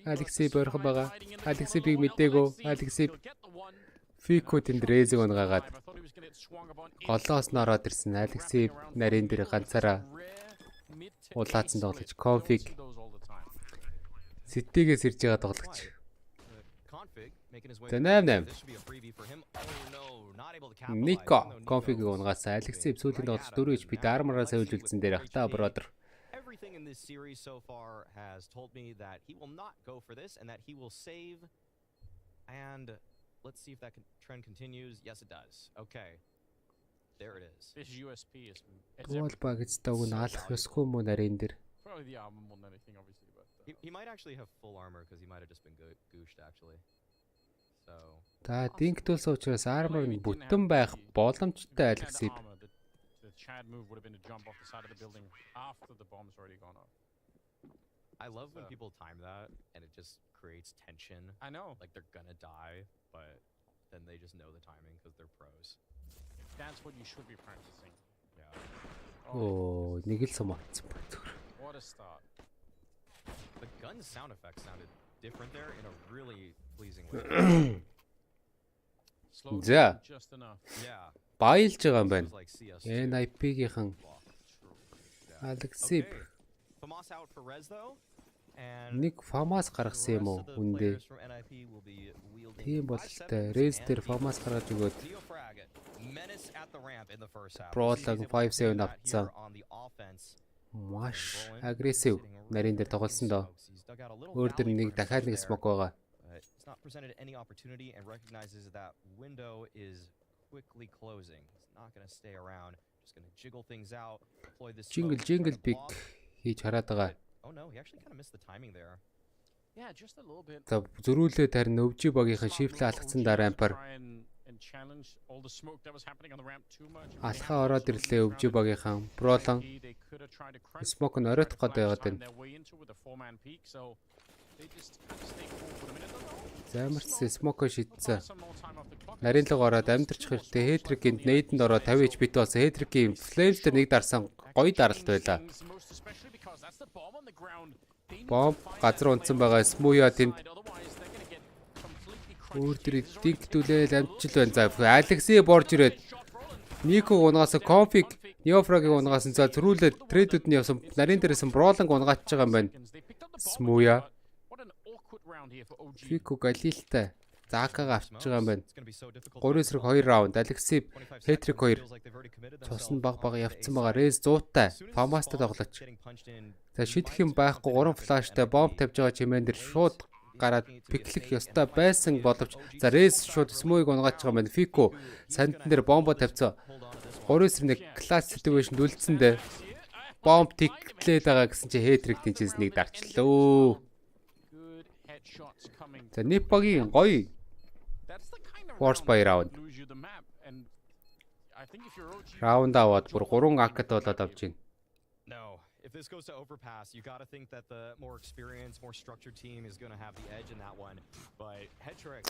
Алексей борхон байгаа. Алексей биг мэдээгүй. Алексей Фико тэнд Рейзиг унгаагаад голоос нь ороод ирсэн. Алексей нарийн дээр ганцаараа улаацсан тоглож конфиг сэтгээс ирж байгаа тоглогч. За 8-8. Нико конфиг унгаасан. Алексей сүүлийн тоглож 4 HP-д армороо савилжүүлсэн дээр ахта бродер. Everything in this series so far has told me that he will not go for this and that he will save. And let's see if that trend continues. Yes, it does. Okay. There it is. This USP is Дуал ба гэжтэй үг нь алах ёсгүй мөн нарийн дээр. probably the armor more than anything, obviously, but He might actually have full armor because he might have just been gooshed actually. So. За динктүүлс учраас армор нь бүтэн байх боломжтой Алексей. The Chad move would have been to jump off the side of the building after the bomb's already gone off. I love when people time that and it just creates tension. I know. Like they're gonna die, but then they just know the timing because they're pros. That's what you should be practicing. Yeah. Оо, нэг л сум авсан ба зүгээр. What a start. The gun sound effects sounded different there in a really pleasing way. За. Just enough. Yeah. Баялж байгаа юм байна. Feels like CS2. NIP-гийнхан Алексей Okay. Famas out for Rez though. And нэг фамас гаргасан юм уу үндэ. Тийм бололтой. Рейс дээр фамас гаргаж өгөөд Пролог 5-7 авцсан. Маш агрессив нарийн дээр тоглосон доо. Өөр дөр нэг дахиад нэг смок байгаа. It's not presented any opportunity and recognizes that window is quickly closing. It's not going to stay around. Just going to jiggle things out. Deploy this Jingle big хийж хараад байгаа. Oh no, he actually kind of missed the timing there. Yeah, just a little bit. За зөрүүлээ тарин өвжи багийнхан шифтлээ алхсан дараа ампар And challenge all the smoke that was happening on the ramp too much. алхаа ороод ирлээ өвжи багийнхан. Пролон They could have tried to crunch смок нь оройтох гээд байгаад байна. their way into with a 4-man peak, so they just kind of stayed cool for a minute though. Замарч смоко шидсэн. Some more time off the clock. Нарийн луг ороод амьдарч хэрэгтэй Хетрикийн нейдэнд ороод 50 HP-т болсон Хетрикийн Flames дээр нэг дарсан гоё даралт байлаа. Most especially because that's the bomb on the ground. Бомб газар унтсан байгаа Смуя тэнд Otherwise they're going to get completely crunched. өөрдрийг динктүүлээл амжил байна. За Алексей борж ирээд Никог унгаас конфиг Neofrag-ыг унгаас за зөрүүлээд трейдүүд нь явсан нарийн дээрээс Бролонг унгаач байгаа юм байна. Смуя Фико Галилтай Закага авчиж байгаа юм байна. 3 эсрэг 2 раунд Алексей Хетрик 2 цусны баг явцсан байгаа. Рез 100-тай Фамастай тоглож. За шидэх юм байхгүй 3 флаштай бомб тавьж байгаа чимээн дээр шууд гараад пиклэх ёстой байсан боловч за Рез шууд Смуйг унгаач байгаа юм байна. Фико сандан дээр бомбо тавьцаа. 3-1 класс ситүэйшнд үлдсэндээ бомб тиклээд байгаа гэсэн чи Хетрик тэнцээс нэг дарчлаа. За Нипагийн гоё Force by round. I think if you're OG, Раунд аваад бүр 3 акт болоод авч байна. No. If this goes to overpass, you got to think that the more experienced, more structured team is going to have the edge in that one. But Hetrick,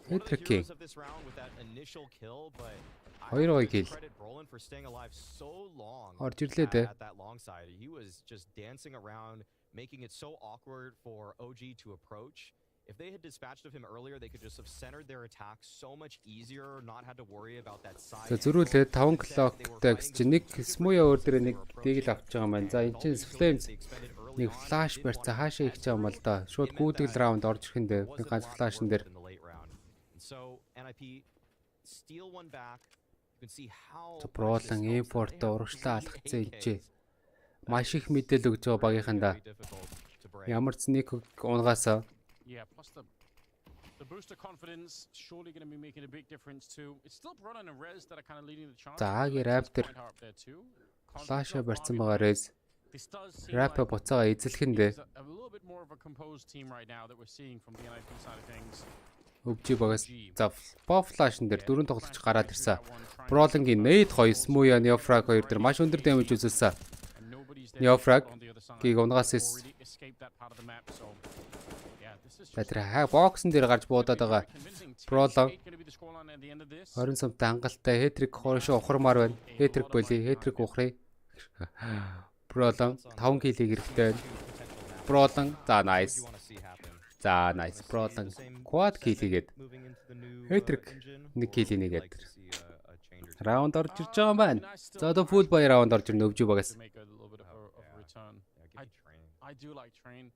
one of the heroes of this round with that initial kill, but I have to credit Brolin for staying alive so long at that long side. He was just dancing around, making it so awkward for OG to approach. If they had dispatched of him earlier, they could just have centered their attack so much easier, not had to worry about that side. За зөрүүлээ 5 клоктай гэж чинь нэг смуя өөр дээр нэг дээгл авч байгаа юм байна. За энэ чинь Flames нэг флаш барьцаа хаашаа их ч юм л да. Шууд гүйдэл раунд орж ирэхэндээ нэг ганц флашн дээр. So NIP steal one back. You can see how Бролон импортоо урагшлаа алгацсан энэ. Маш их мэдээлэл өгж байгаа багийнхандаа. Ямар ч нэг унгаасаа. Yeah, plus the booster confidence surely going to be making a big difference too. It's still Brolin and Rez that are kind of leading the charge. За Аги Raptor флаша барьсан байгаа Rez. Raptor буцаага эзлэхэндээ. A little bit more of a composed team right now that we're seeing from the NIP side of things. Өвжи багаас за pop flash-н дээр 4 тоглогч гараад ирсэн. Brolin-гийн nade 2 Smooth Neofrag 2 дээр маш өндөр damage үзүүлсэн. Neofrag гийг унгаас тэр боксн дээр гарч буудаад байгаа. Brolin 20 сумтай хангалттай Hetrick хоошоо ухармаар байна. Hetrick боли, Hetrick ухрыг. Brolin 5 килийг хэрэгтэй байна. Brolin за nice. За nice. Brolin quad килигээд Hetrick 1 килийг нэгээд. Раунд орж ирж байгаа юм байна. За одоо full buy раунд орж ирнэ өвжи багаас. I do like train.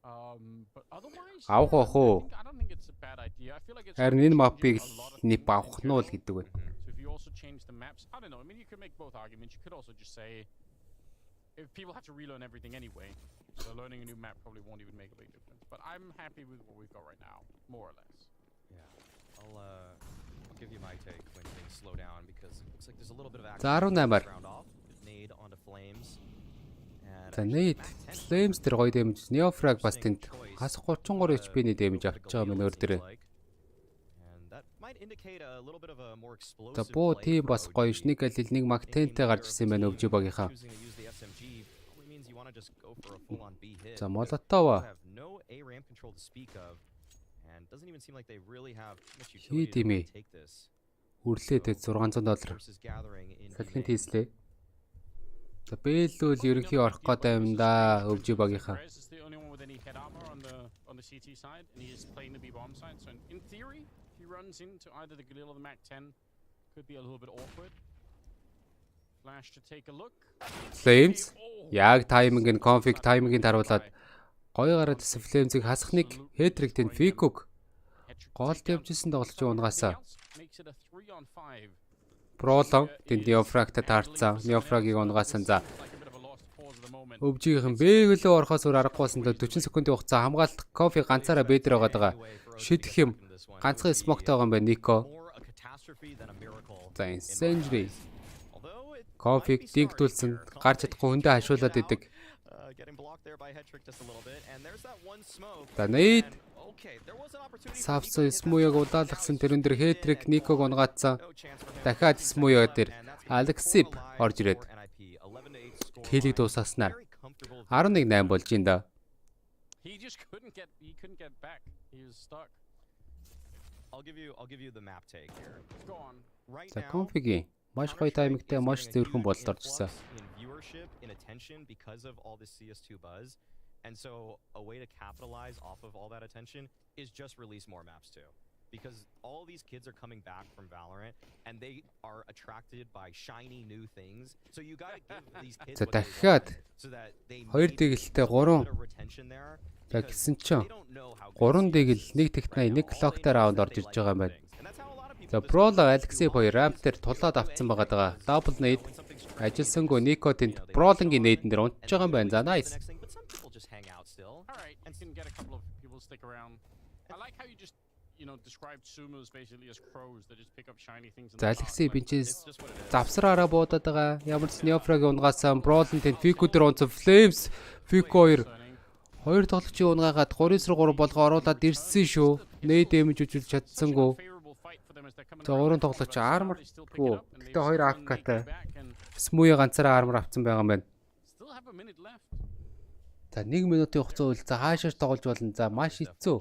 But otherwise, авах бах уу? I don't think it's a bad idea. I feel like it's харин энэ мапыг нип авах нь л гэдэг байна. So if you also change the maps, I don't know. I mean, you could make both arguments. You could also just say if people have to relearn everything anyway, so learning a new map probably won't even make a big difference. But I'm happy with what we've got right now, more or less. Yeah. I'll give you my take when things slow down because it looks like there's a little bit of action. За 18-аар. Nade onto Flames. За nade Flames тэр гоё damage Neofrag бас тэнд хас 33 HP-ний damage авч байгаа мэн өөр дээр. За буу тийм бас гоё ш нэг алил нэг Mag-10-тэй гарч ирсэн байна өвжи багийнхаа. За Molotov. Хий димээ. Үрлээд $600. Салхин тийслээ. За бэлүүл ерөнхий орох гэдэг юм да өвжи багийнхаа. On the CT side, and he is playing the B bomb side. So in theory, if he runs into either the Galil or the Mag-10, could be a little bit awkward. Flash to take a look. Flames яг тайминг config таймингийг харуулад гоё гараад ирсэн Flames-ийг хасах нэг Hetrick тэн Fikuk гол тавьжсэн тоглолчийн унгаасаа. Brolin тэн Neofrag-тай таарцсан. Neofrag-ийг унгаасан за. Өвжийнхэн бэглөө орохоос өөр аргагүйсэн 40 секундын хугацаа хамгаалт кофе ганцаараа бэдэр байгаа. Шидэх юм ганцхан смоктой байгаа юм байна Nico. За Incendiary. Кофег дигдүүлсэн гарч чадахгүй хөндөө хашуулаад идэг. За nade Савсо Smooth-ыг удаалгасан тэрэн дээр Hetrick Nico-г унгаацсан. Дахиад Smooth дээр Alexip орж ирээд килийг дуусгаснаар 11-8 болж ин да. He couldn't get back. He was stuck. I'll give you the map take here. Go on. Right now. За config маш гоё таймingтай маш зөвхөн бололд орж ирсэн. Viewership in attention because of all this CS2 buzz. And so a way to capitalize off of all that attention is just release more maps too. Because all these kids are coming back from Valorant and they are attracted by shiny new things. So you got to give these kids what they want so that they хоёр дэгэлтэй 3 за гисэн чинь 3 дэгэл 1 технай 1 клоктай раунд орж ирж байгаа юм байна. За Brolin Alexei хоёр ramp дээр тулаад авцсан байгаа даа. Double nade ажилсангүй Nico тэнд Brolin-гийн nade дээр унтж байгаа юм байна. За nice. Alright, and can get a couple of people stick around. I like how you just described Sumos basically as crows that just pick up shiny things. За Alexei бинчээс завсраараа буудаад байгаа. Ямар ч Neofrag-ийг унгаасан Brolin тэнд Fiku дээр унцсан Flames Fiku хоёр тоглогчийн унгаагаад 3-3 болгоо оруулаад ирсэн шүү. Nade damage үзүүлж чадсангүй. За уран тоглогч армор гоо. Гэтэ хоёр AK-тай. Smoothie ганцаараа армор авсан байгаа юм байна. За 1 минутын хугацаа үйл за хаашааш тоглож болно. За маш хэцүү.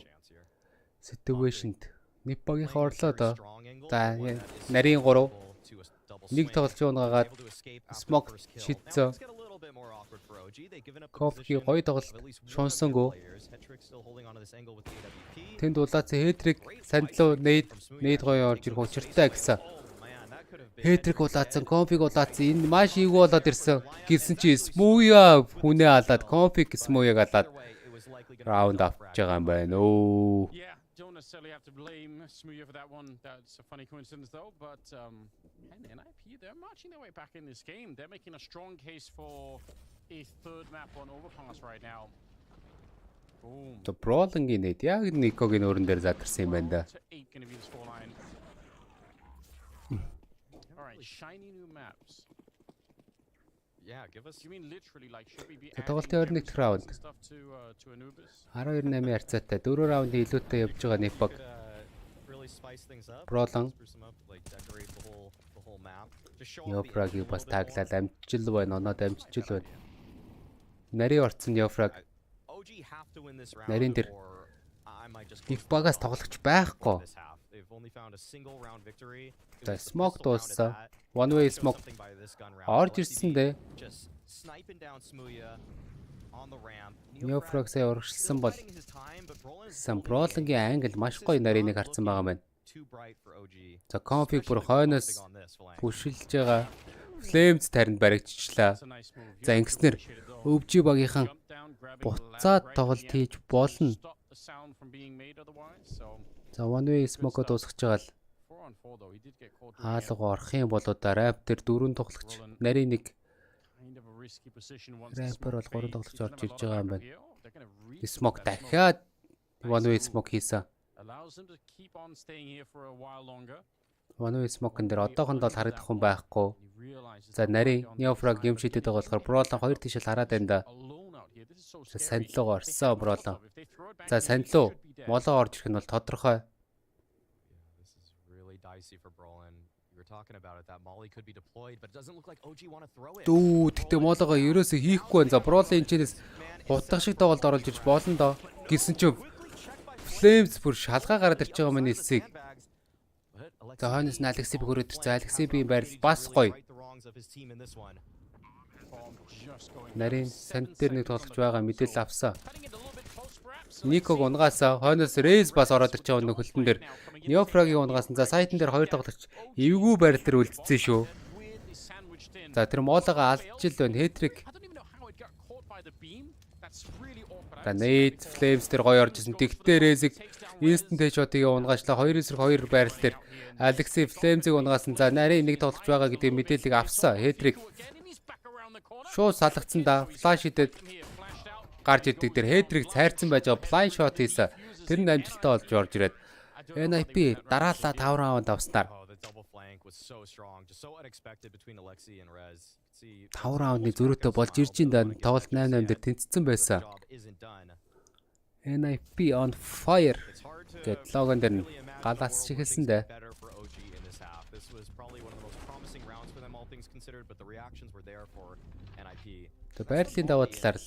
Situationд Ниппагийн орлоо доо. За нарийн 3 нэг тоглож байгаагаад смок шидцөө. Кофки гоё тоглолт шунсангүй. Тэнд улаацсан хетрик сандлуу нейд гоё орж ирэх учиртай гэсэн. Хетрик улаацсан, конфиг улаацсан энэ маш ийгүү болоод ирсэн. Гисэн чи смууя хүнээ алаад конфиг смууяг алаад раунд авч байгаа юм байна. Өө. Don't necessarily have to blame Smooya for that one. That's a funny coincidence, though. But NIP, they're marching their way back in this game. They're making a strong case for a third map on Overpass right now. Boom. The brawling-ийн нэт яг Никогийн өрөн дээр задарсан юм байна да. All right, shiny new maps. Yeah, give us. You mean literally like should we be Тоглолтын 21 раунд. 12-8 харьцаатай 4 раундын илүүтэй явж байгаа Непог. Броолон. Йофрагийг бас таглаад амжил байна. Оноод амжил байна. Нарийн орцсон Йофраг. Нарийн дээр Непогаас тоглогч байхгүй. За смок дууссан. One way smoke. Орж ирсэн дээ. Йофрагсаа урагшилсан бол Самбролынгийн англ маш гоё нарийныг харсан байгаа маань. За конфиг бүр хойноос бүшилж байгаа. Flames таринд баригдчихлаа. За ингэснээр өвжи багийнхан буцаад тоглолт хийж болно. За one way smoke дуусгаж байгаа л хаалга орох юм бол рап дээр 4 тоглогч нарийн нэг рэпер бол 3 тоглогч орж ирж байгаа юм байна. Smoke дахиад one way smoke хийсэн. One way smoke-ын дээр одоохондоо л харагдах хүн байхгүй. За нарийн Neofrag юм шидэд байгаа болохоор Brolon 2 тишэл хараад байна да. Сандлуугаар орсон Brolon. За сандлуу молоо орж ирэх нь бол тодорхой. Дүү тэгтээ молоогоо ерөөсөө хийхгүй байна. За Brolon энэчнээс хутгах шиг тоглолт оруулж ирж болно доо. Гисэн чинь Flames бүр шалгаа гараад ирж байгаа миний элсийг. За хойноос нь Алексей хөрөөд ирсэн. Алексейгийн байрал бас гоё. Нарийн санд дээр нэг тоглож байгаа мэдээлэл авсан. Никог унгаасаа хойноос Рейз бас ороод ирж байгаа нөхөлтөн дээр. Neofrag-ийг унгаасан. За сайтн дээр 2 тоглогч эвгүй байрал дээр үлдсэн шүү. За тэр моолоогоо алдчихл байна. Хэтрик. За Nate Flames дээр гоё орж исэн. Тэгтээ Рейзиг instant headshot-ыг унгаачлаа. 2-2 байрал дээр Алексей Flames-ыг унгаасан. За нарийн нэг тоглож байгаа гэдэг мэдээллийг авсан. Хэтрик. Шууд салгацсан да. Flash идэд гарч ирдэг дээр Хэтрик цайрцсан байж байгаа. Blind shot хийсэн. Тэр нь амжилттай болж орж ирээд NIP дараалал 5 раунд авснаар 5 раундны зөрүүтэй болж ирж байна. Тоглолт 8-8 дээр тэнцсэн байсан. NIP on fire гэд логон дээр нь галаас шигэлсэн дээ. Тэ байрлалын даваа талаар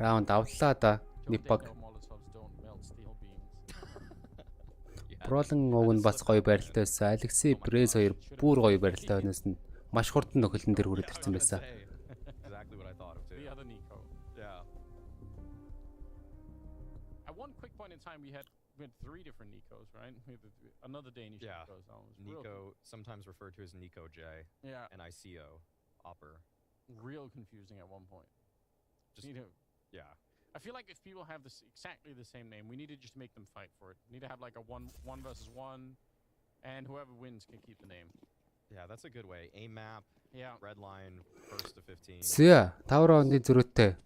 раунд авлаа да. Непог Brolon уг нь бас гоё байралтай байсан. Алексей Брез 2 бүр гоё байралтай байнаас нь маш хурдан нөхөлн дээр хүрээд ирсэн байсан. At one quick point in time we had 3 different Nikos, right? Another Danish Nico. Nico, sometimes referred to as Nico J. Yeah. And ICO, Opper. Real confusing at one point. Just yeah. I feel like if people have exactly the same name, we need to just make them fight for it. We need to have like a one versus one, and whoever wins can keep the name. Yeah, that's a good way. A map. Yeah. Red line, first to 15. Зя 5 раундын зөрүүтэй.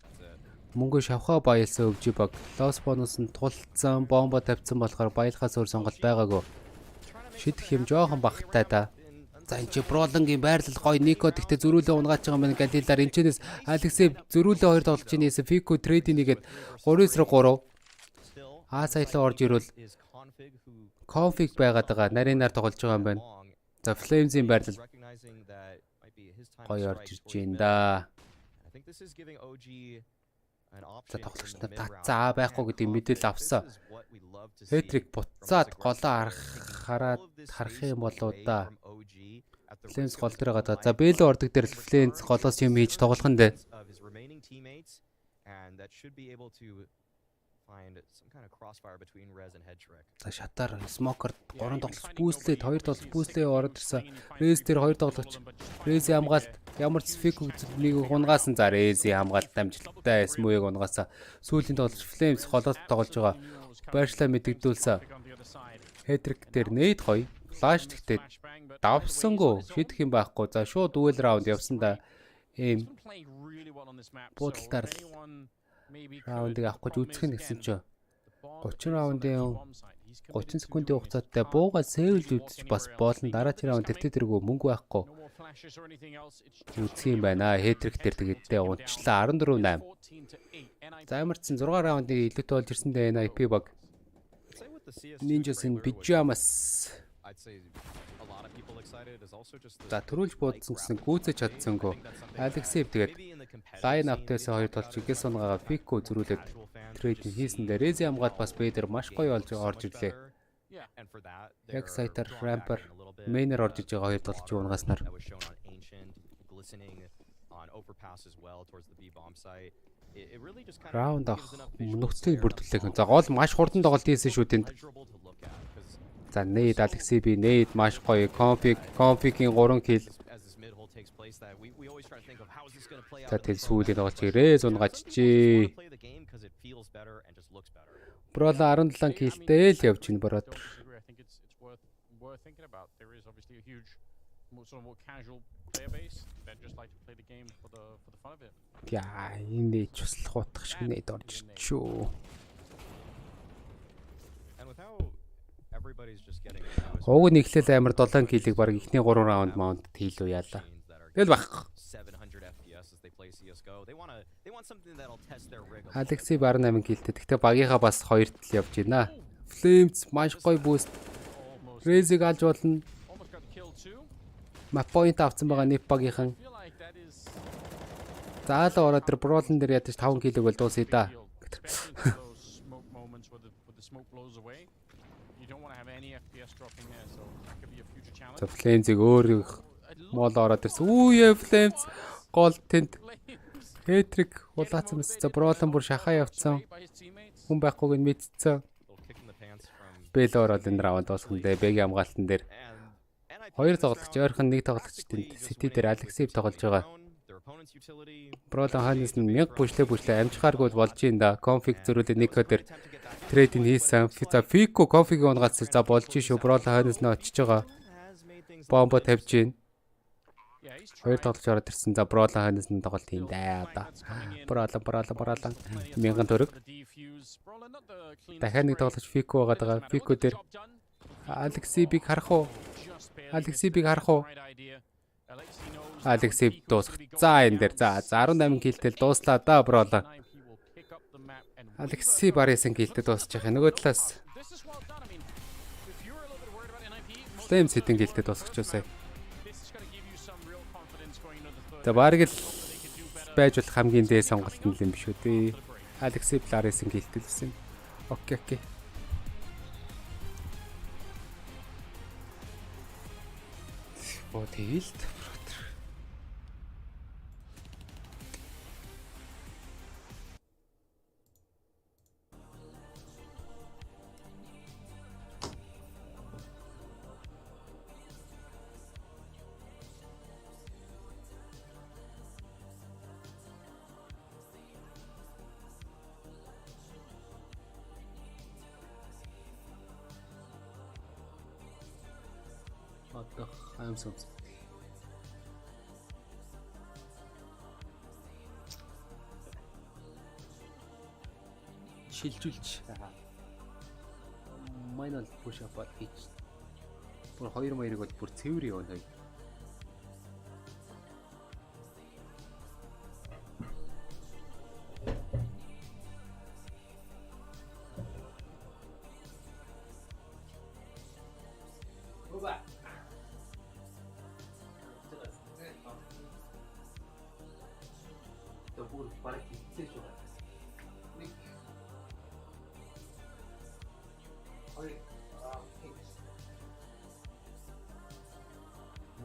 Мөнгө шавхаа баялсан өвжи баг. Лос бонус нь тулцсан, бомбо тавьсан болохоор баялахаас өөр сонголт байгаагүй. Шидэх юм жоохон багтаа да. За энэ чи Brolon-гийн байрлал гоё Нико тэгтээ зөрүүлээ унгааж байгаа мэн Галилаар энэчнээс Алексей зөрүүлээ 2 тоглож ийнээс Fico trade нэгээд 3-3. саяхан орж ирвэл config байгаад байгаа. Нарийнаар тоглож байгаа юм байна. За Flames-ийн байрлал гоё орж ирж байна да. За тоглогчтой тацаа байхгүй гэдэг мэдээлэл авсан. Хэтрик буцаад голоо харах юм болоо да. Flames гол дээр байгаа. За Бэлэн ордог дээр Flames голоос юм хийж тоглох нь дээ. За шатаар Smoker 3 тоглогч бүүслээд 2 тоглогч бүүслээ ороод ирсэн. Rez дээр 2 тоглогч. Rez хамгаалт ямар ч фик нэг хунгаасан. За Rez хамгаалт амжилттай Smoke-ыг унгаасан. Сүүлийн тоглогч Flames голоод тоглож байгаа. Байршлаа мэдэгдүүлсэн. Hetrick дээр нээд гоё. Flash гэхдээ давсангүй шийдэх юм байхгүй. За шууд duel раунд явсан да. Ийм буудалтаар раундыг авах гэж үзэх нь гэсэн чинь 30 раундын 30 секундын хугацаатай буугаа сэвэлж үзчих бас боолн дараагийн раунд тэртэргүй мөнгө байхгүй үзэх юм байна. Hetrick дээр тэгэдтэй унчлаа 14-8. За ямарчсан 6 раундыг илүүтэй болж ирсэн дээ IP баг. Ninjas-ын Pyjamas. За төрүүлж буудсан гэсэн гүйцэж чадсангүй. Alexev тэгээд line up-тээс 2 толч игэс унгагаа Pico зөрүүлээд трейдинг хийсэн дээр Rez хамгаалт бас Bader маш гоё олж орж ирлээ. Яг Saiter Ramper Mainer орж иж байгаа 2 толч унгааснаар раунд авах нөхцөлийг бүрдүүлэх. За гол маш хурдан тоглолт хийсэн шүү тэнд. За нээд Alexev нээд маш гоё config-ийн 3 kill. За тэл сүүлийн тоглолт Rez унгаачихжээ. Брол 17 killтэй л явж байна бродер. Яа, энэ ч бас хутах шиг нээд орж ирчихүү. Уг нь эхлээл амар 7 киллийг баг эхний 3 раунд маунд хийлүү яалаа. Тэгэл байхгүй. Alexev 18 киллтэй. Гэхдээ багийнхаа бас 2-т л явж байна. Flames маш гоё boost. Rez-ийг алж болно. Map point авсан байгаа нэг багийнхан. Заалаа ороод тэр Brolin дээр ядаж 5 киллийг бол дуусъя да. За Flames-ийг өөр мол ороод ирсэн. Үүе Flames гол тэнд Hetrick улаацсан мэс. За Brolin бүр шахаа явцсан. Хүн байхгүйг нь мэдсэн. Бэл ороод энэ раунд дуусган дээ. Бэгийн хамгаалтан дээр 2 тоглогч, ойрхон 1 тоглогч тэнд City дээр Alexev тоглож байгаа. Brolin ханаас нь 1000 бүшлээ амжихааргүй болж ийн да. Config зөрүүлээ нэг кодер трейдинг хийсэн. За Pico config унгацсан. За болж шүү. Brolin ханаас нь очиж байгаа. Бомбо тавьж гин. 2 тоглож ороод ирсэн. За Brolin ханаас нь тоглолт хийн дээ одоо. Brolin 1000 төгрөг. Дахиад нэг тоглож Pico байгаа. Pico дээр Alexev-ийг харах уу? Alexev дуусах. За энэ дээр за 18 киллтэй дууслаа да Brolin. Alexev 9 киллтэй дуусчих. Нөгөө талаас Flames хэдэн киллтэй дуусчихсан. За баг л байж болох хамгийн дээд сонголт нь юм биш үү дээ. Alexev 9 киллтэй байсан. Окей. Вот хэлт. I'm so шилжүүлж манай л push up хийж бүр 2 маярыг бол бүр цэвэр явна.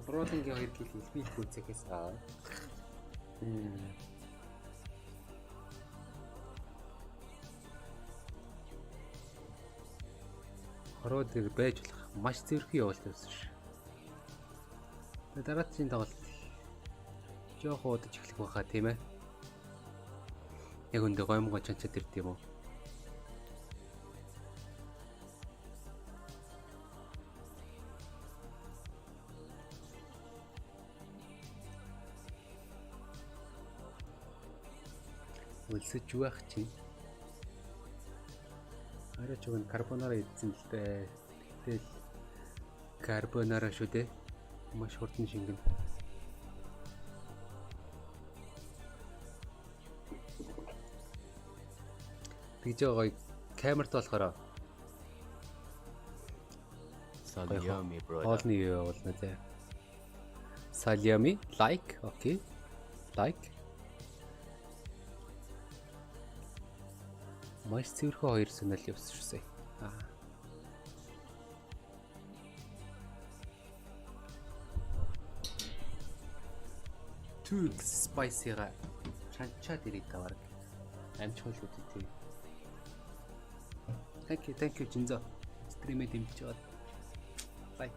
Бродингийн хоёр гэл би их үзэхээс аа. Хороо дээр байж болох маш зөрхий явуулт байсан ш. Тэгээ дараагийн тоглолт жоох удаж эхлэх байхаа тийм ээ. Яг өндөө гомгоо чанчаад ирд юм уу? Үлсэж байх чинь. Арай ч өгн карбонара идсэн л дээ. Тэгэл карбонара шүү дээ. Маш хурдан шингэн. Тэгж гоё камерт болохоор Салями бро. Олны явуулна тий. Салями лайк, окей. Лайк. Маш цэвэрхэн хоёр сонол явсан шүү сая. Too spicy-га чанчаад ирээд тавар. Амчгүй шүү дээ. Thank you Jinzo. Стримээ дэмжиж байгаа. Лайк.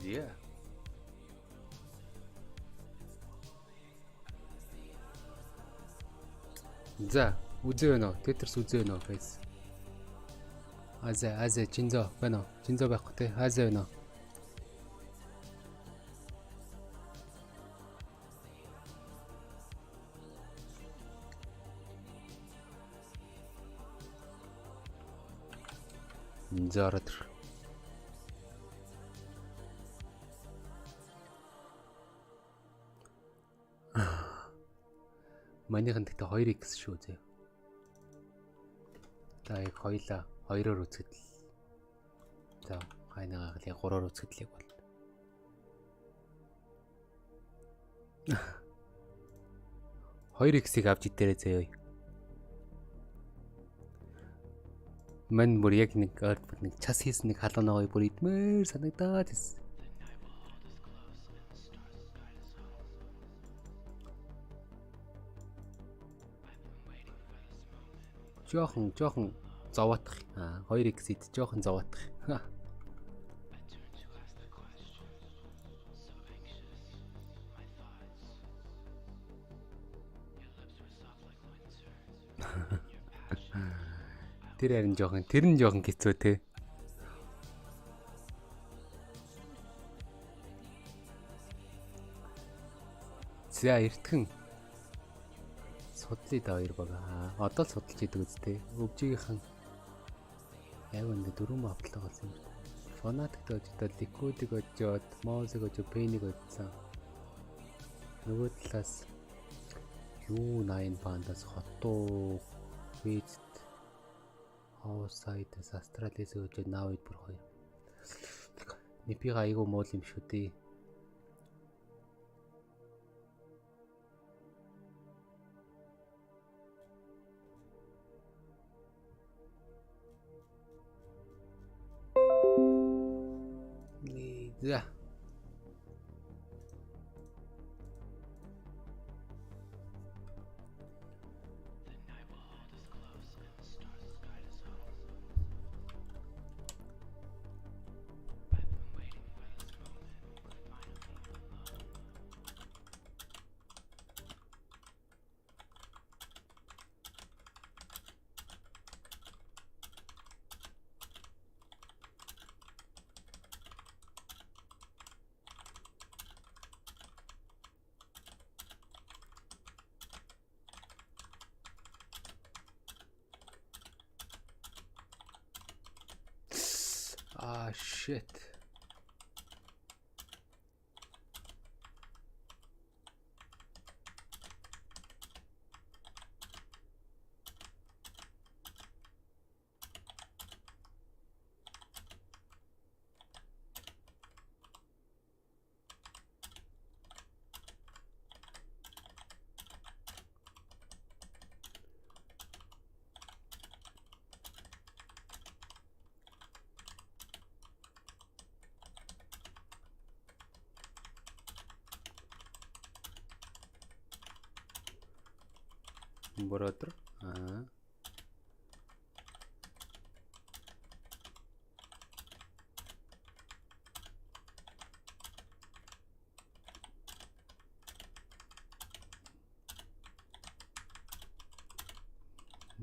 Yeah. За, үзээ нөө. Tetris үзээ нөө guys. Аза Чинзо байна уу? Чинзо байхгүй те. Аза байна уу? Зорд. Манийхан гэхдээ 2x шүү зэ. За яг хоёлаа 2-оор үзэхэд л. За хайнагаа яг 3-оор үзэхэд л яг бол. Хоёр x-ийг авч идээрэй заяа. Мань бүр яг нэг час хийсэн нэг халуунагаа бүр идмээр санагдаад байсан. Жохон зовоотох. 2x ид жохон зовоотох. Тэр харин жохон хэцүү те. За эртхэн судлаа да хоёр бага. Одоо л судалж идэг үстэй. Өвжигийнхэн яг энэ дөрөв автлага болсон юм. Фанатик дождод ликвидийг очоод, моузыг очоод, пэнийг очсон. Нөгөө талаас U9 бандаас хотоо виз Outside-с Австралиас өжөө навид бүр хоёр. Нипига айгу мол юм шүү дээ. За. Ah, shit. Brother.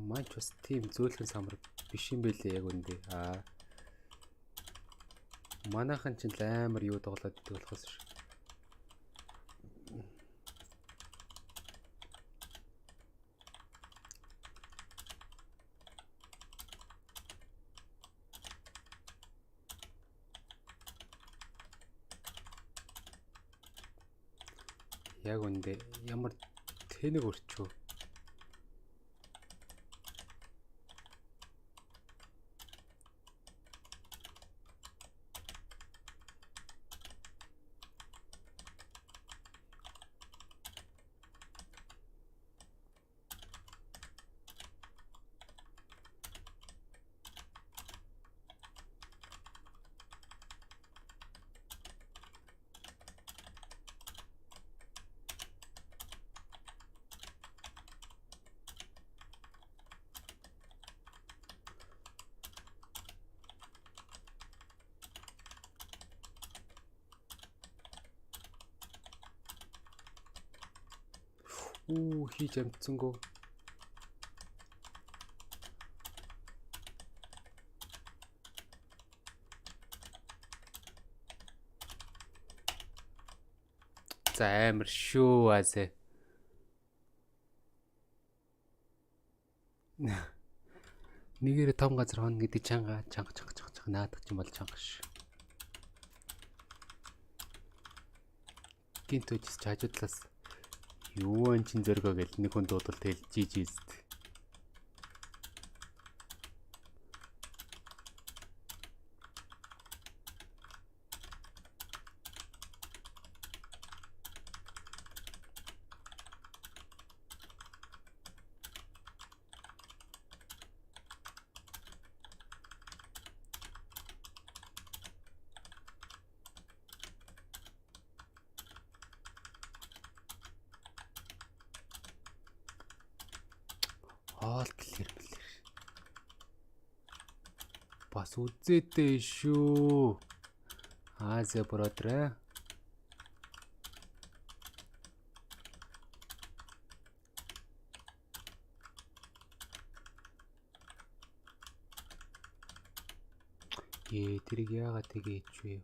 Маань ч бас тийм зөөлхөн самар биш юм байлээ яг үндэ. Манайхан ч л амар юу доглоод идэх болохоос ш. Яг үндэ ямар тэнэг өрчөө. Хийж амтсангүй. За амар шүү азэ. Нэгээрээ том газар хоног гэдэг чанга наадах юм бол чанга ш. Гинт үжис чажуудлаас юу эн чин зөргөө гэл нэг хүн дуудвал тэгэл жижист. All clear мэлэр. Бас үзээтэй шүү. Азэ бродра. Тэрийг яагаад тэгээч вэ?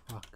Fuck.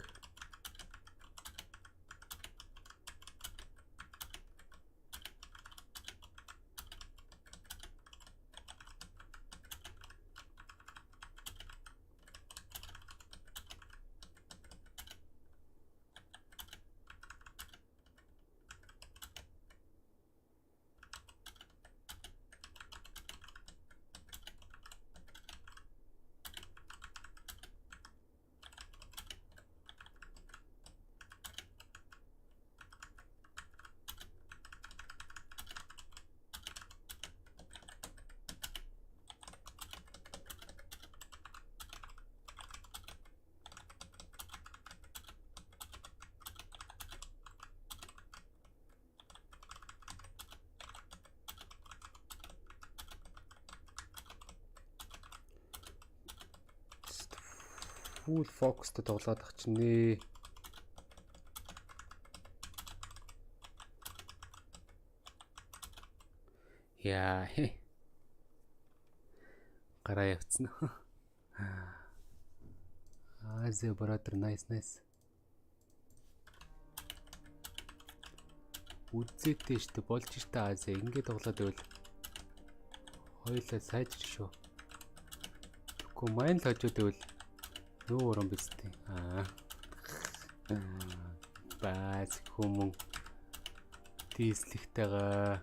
Full focusтэй тоглоод ах чинь нэ. Яа. Гараа явцсан. Азэ бродер nice. Үзээтэй штэ болж штэ Азэ ингээд тоглоод байвал хоёулаа сайжир шүү. Тэгэхгүй маань л хожоод байвал юу уран бистэ. Бац хүмүүн тийслэгтэйгээ.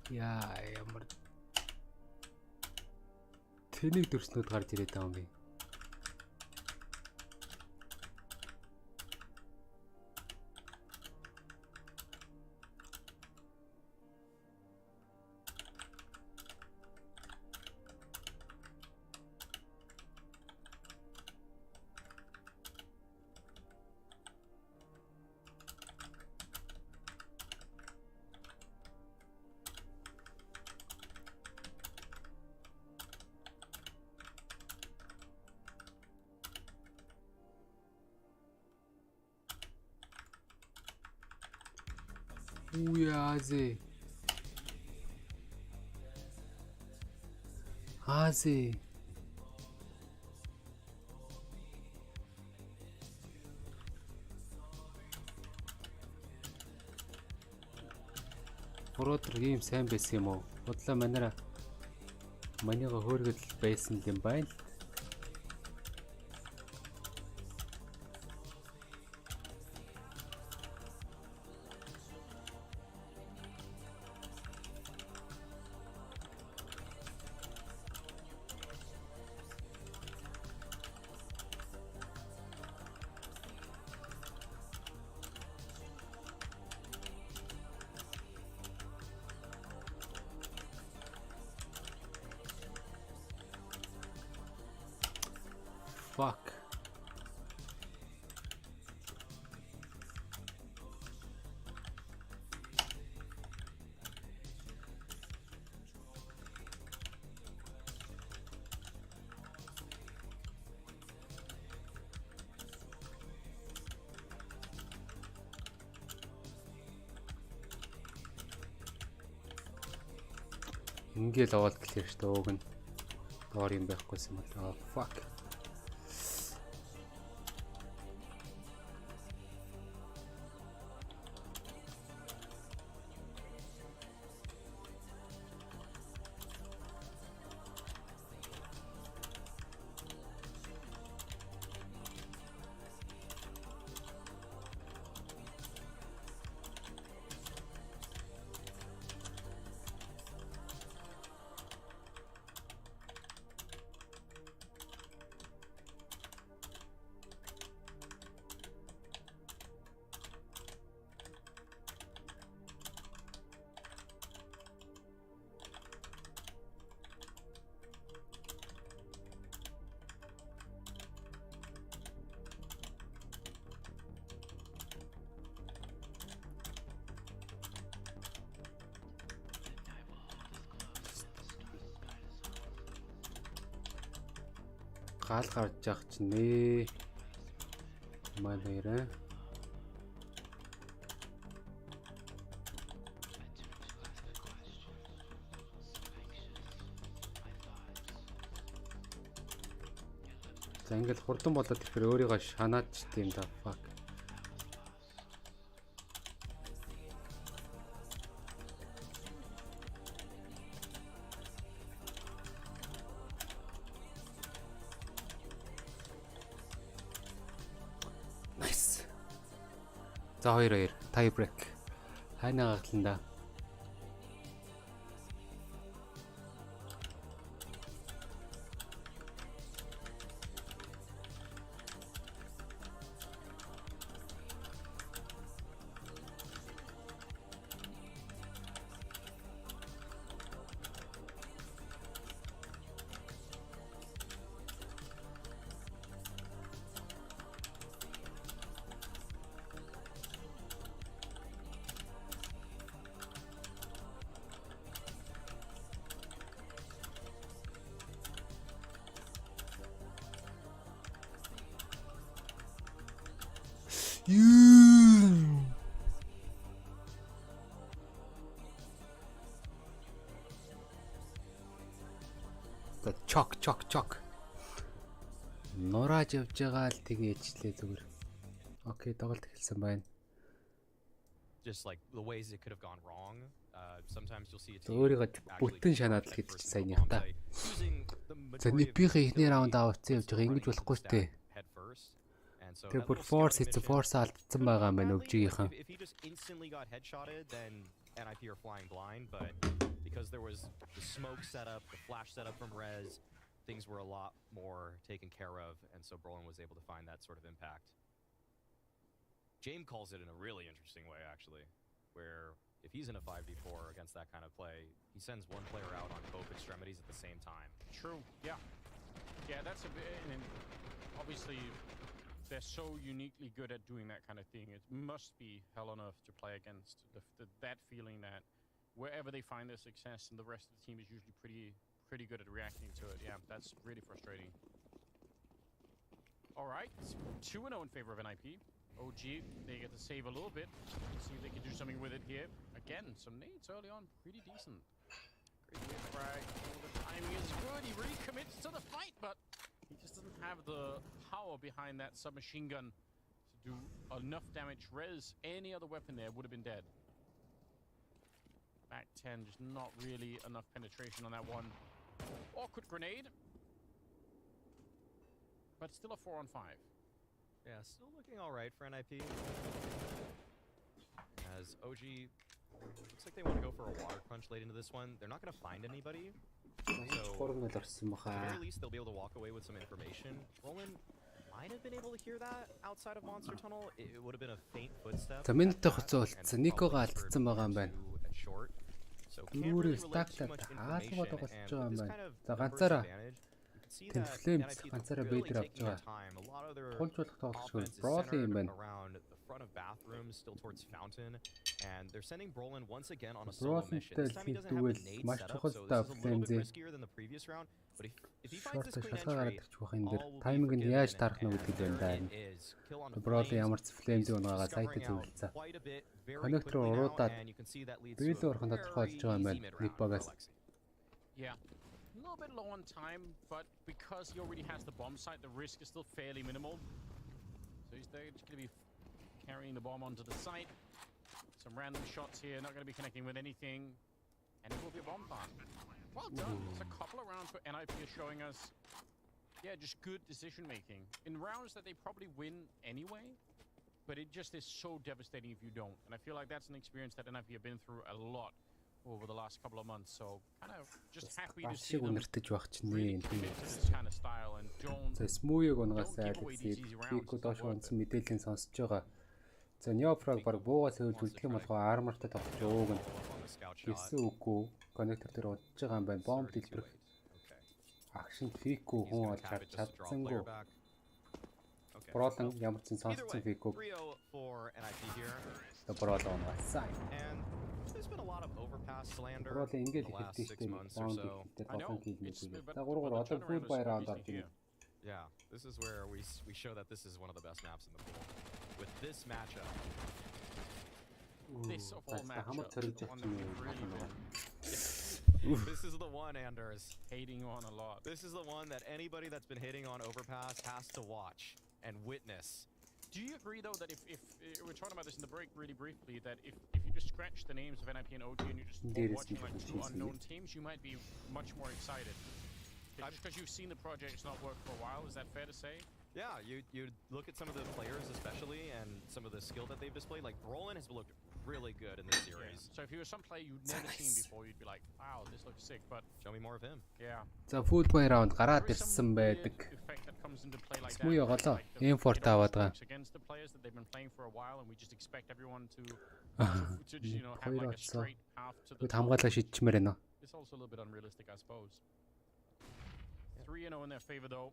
Яа ямар тэнийг дөрснөд гарч ирээд байгаа юм бэ? Азэ. Азэ. Бродер ийм сайн байсан юм уу? Бодлоо манайга хөөргөл байсан юм байна. Ингээл all clear шүү дээ. Уг нь доор юм байхгүйсэн юм байна. Fuck. Гал гарч явах ч нэ. Манай за ингээл хурдан болоод ихээр өөрийгөө шанаад ч тийм да. Fuck. За 2-2 tie break. Хайнаа гатланда. Чок. Нурааж явж байгаа л тэгээ ичлээ зүгээр. Окей, тоглолт эхэлсэн байна. Just like the ways it could have gone wrong. Sometimes you'll see it. Өөрийгөө бүтэн шанаад л гэдэг чинь сайн юм та. За нипийнхээ эхний раунд авцсан явж байгаа ингэж болохгүй шүү дээ. Тэгээ бүр force алдсан байгаа юм байна өвжигийнхэн. If he just instantly got headshotted, then NIP are flying blind, but because there was the smoke setup, the flash setup from Rez, things were a lot more taken care of, and so Brolin was able to find that sort of impact. James calls it in a really interesting way, actually, where if he's in a 5v4 against that kind of play, he sends one player out on both extremities at the same time. True, yeah. Yeah, that's a bit, and obviously they're so uniquely good at doing that kind of thing. It must be hell on earth to play against that feeling that wherever they find their success and the rest of the team is usually pretty good at reacting to it. Yeah, that's really frustrating. All right, 2-0 in favor of NIP. OG, they get to save a little bit. See if they can do something with it here. Again, some nades early on, pretty decent. Great wave frag. The timing is good. He really commits to the fight, but he just doesn't have the power behind that submachine gun to do enough damage. Rez, any other weapon there would have been dead. Back 10, just not really enough penetration on that one. Awkward grenade. But still a 4-on-5. Yeah, still looking all right for NIP. As OG looks like they want to go for a water crunch late into this one. They're not going to find anybody. So, at the very least, they'll be able to walk away with some information. Roland might have been able to hear that outside of Monster Tunnel. It would have been a faint footstep. За минутын хугацаа болцсон. Никога алдсан байгаа юм байна. Нүрээ стактад хаалгаа тоглож байгаа юм байна. За ганцаараа Flames ганцаараа бэдэр авч байгаа. Тулж болох тоглолтгүй. Broly юм байна. Front of bathrooms still towards Fountain, and they're sending Brolin once again on a solo mission. This time he doesn't have the nade setup, so this is a little bit riskier than the previous round. But if he finds this clean entry, тайминг нь яаж тарах нь гэдэг юм байна. Broly ямар ч Flames унаагаа сайтад зөвлөсөн. Connector уруудаад биелээ орхон тодорхой болж байгаа юм байна. Нэг багаас. Yeah. A little bit low on time, but because he already has the bomb site, the risk is still fairly minimal. So he's just going to be carrying the bomb onto the site. Some random shots here, not going to be connecting with anything. And it will be a bomb plant. Well done. It's a couple of rounds where NIP is showing us, yeah, just good decision making. In rounds that they probably win anyway, but it just is so devastating if you don't. And I feel like that's an experience that NIP have been through a lot over the last couple of months. So kind of just happy to see them really commit to this kind of style and don't Smooth-ыг унгаас give away these Alex-ийг easy rounds. Pico доош онцсон мэдээллийн сонсож байгаа. За Neofrag баг буугаас хөвж үлдэх юм болохоо армортай тоглож өөг нь гэсэн үгүй коннектор дээр удаж байгаа юм байна. Бомб дэлбэрэх акшн Pico хүн олж чадсангүй. Бролон ямар ч сонсцсон Pico. Бролон унгаас. There's been a lot of overpass slander Бролон ингээд the last 6 ихтэй months or so. За 3-3 одоо full buy round орж байна. Yeah, this is where we show that this is one of the best maps in the pool. With this matchup. This of all matchups, this is the one Anders hating on a lot. This is the one that anybody that's been hitting on overpass has to watch and witness. Do you agree though that if we're talking about this in the break really briefly, that if you just scratch the names of NIP and OG and you're just watching like two unknown teams, you might be much more excited? Just because you've seen the projects not work for a while, is that fair to say? Yeah, you look at some of the players especially and some of the skill that they've displayed. Like Brolin has looked really good in this series. Yeah. So if you were some player you'd never seen before, you'd be like, wow, this looks sick, but show me more of him. Yeah. За full buy round гараад ирсэн байдаг. Smooth яголоо. M4 таваад байгаа. Against the players that they've been playing for a while and we just expect everyone to you know have like a straight half to the хамгаалаа шийдчмээр байна. It's also a little bit unrealistic, I suppose. 3-0 in their favor though.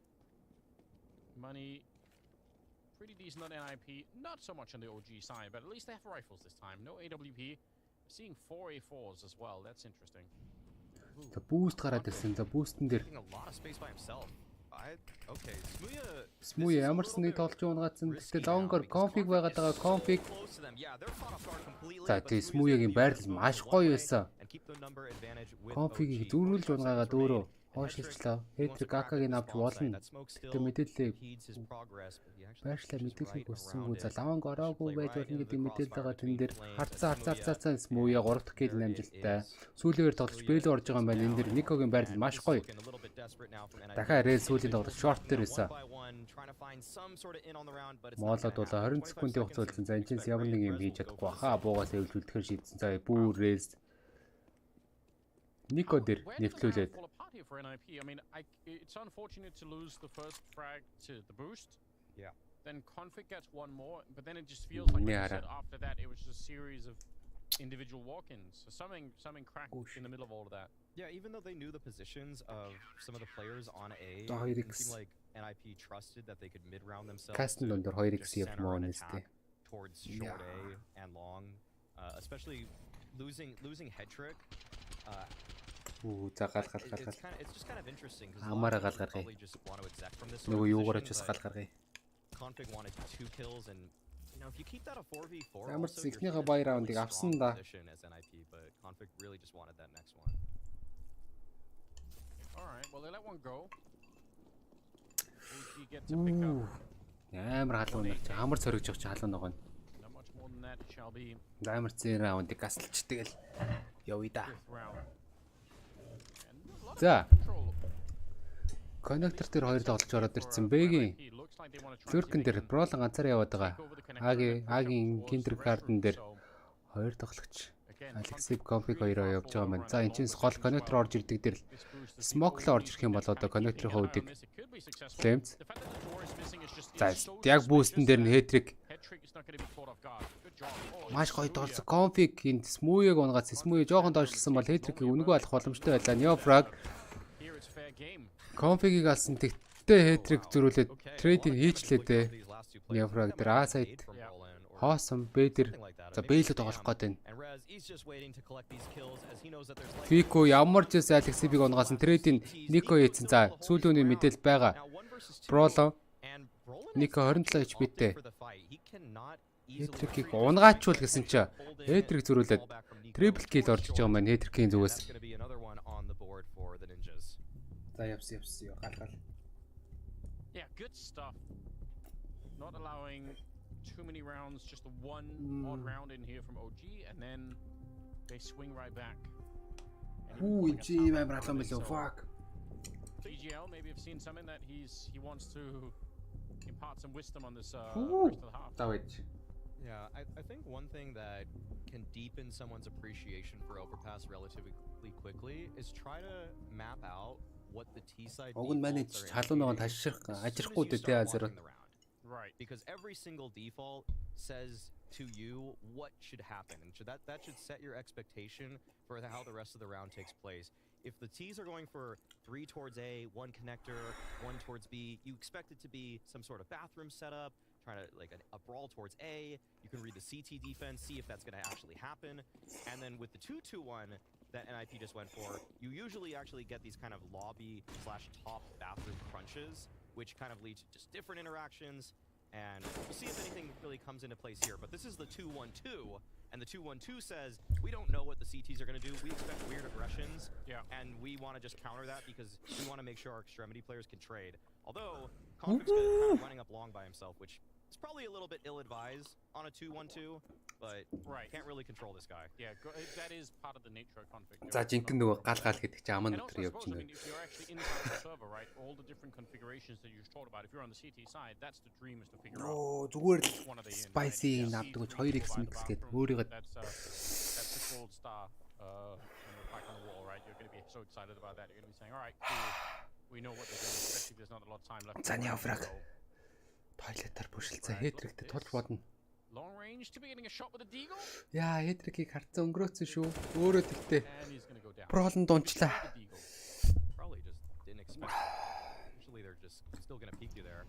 Money pretty decent on NIP, not so much on the OG side, but at least they have rifles this time. No AWP. Seeing 4 A4s as well. That's interesting. За boost гараад ирсэн. За boost-н дээр A lot of space by himself. Okay, Smooth ямар ч нэг тоглож унгацсан. Гэтэл longer config байгаад байгаа config. За тий Smooth-ийн байрлал маш гоё байсан. Config-ийг зүүрүүлж унгаагаад өөрөө хойшилчлаа. Хэтрик акагийн авч болно. Тэгтээ мэдээллээ байшлаа мэдээллийг өссөнгөө за лаванг ороогүй байж болно гэдэг мэдээлэл байгаа тэн дээр харцаа Smooth-я 3 дахь kill амжилттай. Сүүлээр тоглож бэлээ орж байгаа юм байна. Энэ дэр Никогийн байрлал маш гоё. Дахиад рейс сүүлийн тоглолт short дээр байсан. Моолод бол 20 секундын хугацаа үлдсэн. За энэ ч ямар нэг юм хийж чадахгүй хаа буугаас эвлж үлдэхээр шийдсэн. За бүр рейс Nico дээр нэвтлүүлээд for NIP. I mean, it's unfortunate to lose the first frag to the boost. Yeah. Then config gets one more, but then it just feels like after that it was just a series of individual walk-ins. So something cracked in the middle of all of that. Yeah, even though they knew the positions of some of the players on A, it seemed like NIP trusted that they could mid-round themselves towards short A and long, especially losing head trick. За гал. It's just kind of interesting because Амаараа гал гаргая. Нөгөө юугаар ч бас гал гаргая. Config wanted 2 kills and you know if you keep that a 4v4 ямар ч ихнийхээ buy round-ыг авсан да. As NIP, but Config really just wanted that next one. All right, well they let one go. We get to pick up. Амар халуун нар чи амар цоригж явах чи халуун байгаа. Not much more than that shall be. Амар зэн раундыг гасалч тэгэл явъя да. За. Коннектор дээр хоёр тоглож ороод ирсэн Бэгийн. Лүркэн дээр Бролон ганцаараа яваад байгаа. Агийн киндергарден дээр хоёр тоглогч. Алексип конфиг хоёроо явж байгаа маань. За энэ чинь гол коннектор орж ирдэг дээр смоклоо орж ирэх юм бол одоо коннекторын хувьдыг Флемц. За яг бүүстэн дээр нь хэтрик маш гоё дорсон конфиг энд Smooth-ыг унгаас Smooth жоохон доошлсон бол хэтрикийг үнэгүй алах боломжтой байлаа. Neofrag конфигийг алсан тэгтээ хэтрик зөрүүлээд трейдинг хийчлээ дээ. Neofrag дээр А сайд хоосон Б дээр за Б-лээ тоглох гээд байна. Pico ямар ч эс Алексипиг унгаас трейдинг Nico хийсэн. За сүүлийн үний мэдээлэл байгаа. Brolon Nico 27 HP-тэй. Хэтрикийг унгаачвал гэсэн чи хэтрик зөрүүлээд triple kill орж иж байгаа маань хэтрикийн зүгээс. За явсан гал. Yeah, good stuff. Not allowing too many rounds, just the one odd round in here from OG, and then they swing right back. Ooh, gee, my brother, fuck. BGL maybe have seen something that he wants to impart some wisdom on this rest of the half. Yeah, I think one thing that can deepen someone's appreciation for Overpass relatively quickly is try to map out what the T-side defaults are indicating as soon as you start watching the round. Right. Because every single default says to you what should happen, and that should set your expectation for how the rest of the round takes place. If the T's are going for 3 towards A, 1 connector, 1 towards B, you expect it to be some sort of bathroom setup, trying to like a brawl towards A. You can read the CT defense, see if that's going to actually happen. And then with the 2-2-1 that NIP just went for, you usually actually get these kind of lobby/top bathroom crunches, which kind of lead to just different interactions. And we'll see if anything really comes into place here. But this is the 2-1-2, and the 2-1-2 says, we don't know what the CTs are going to do. We expect weird aggressions, and we want to just counter that because we want to make sure our extremity players can trade. Although, Conflict's kind of running up long by himself, which is probably a little bit ill-advised on a 2-1-2, but can't really control this guy. Yeah, that is part of the nature of Conflict. За жинхэнэ нөгөө гал гэдэг чи аман өтөр явж I байна. mean, if you're actually inside the server, right, all the different configurations that you've talked about, if you're on the CT side, that's the dream is to figure out. Оо зүгээр л spicy навдаг 2x mix гэдэг өөрийгөө That's the gold star back on the wall, right? You're going to be so excited about that. You're going to be saying, all right, cool. We know what they're doing, especially there's not a lot of time left. За няфраг. Тойлетар бүшилцээ хетрэгтэй тулж бодно. Long range to be getting a shot with a deagle. Яа, хетригийг харцсан өнгөрөөцсөн шүү. Өөрөө тэгтээ. And he's going to go down. Пролон дунчлаа. Probably just didn't expect. Usually they're just still going to peek you there.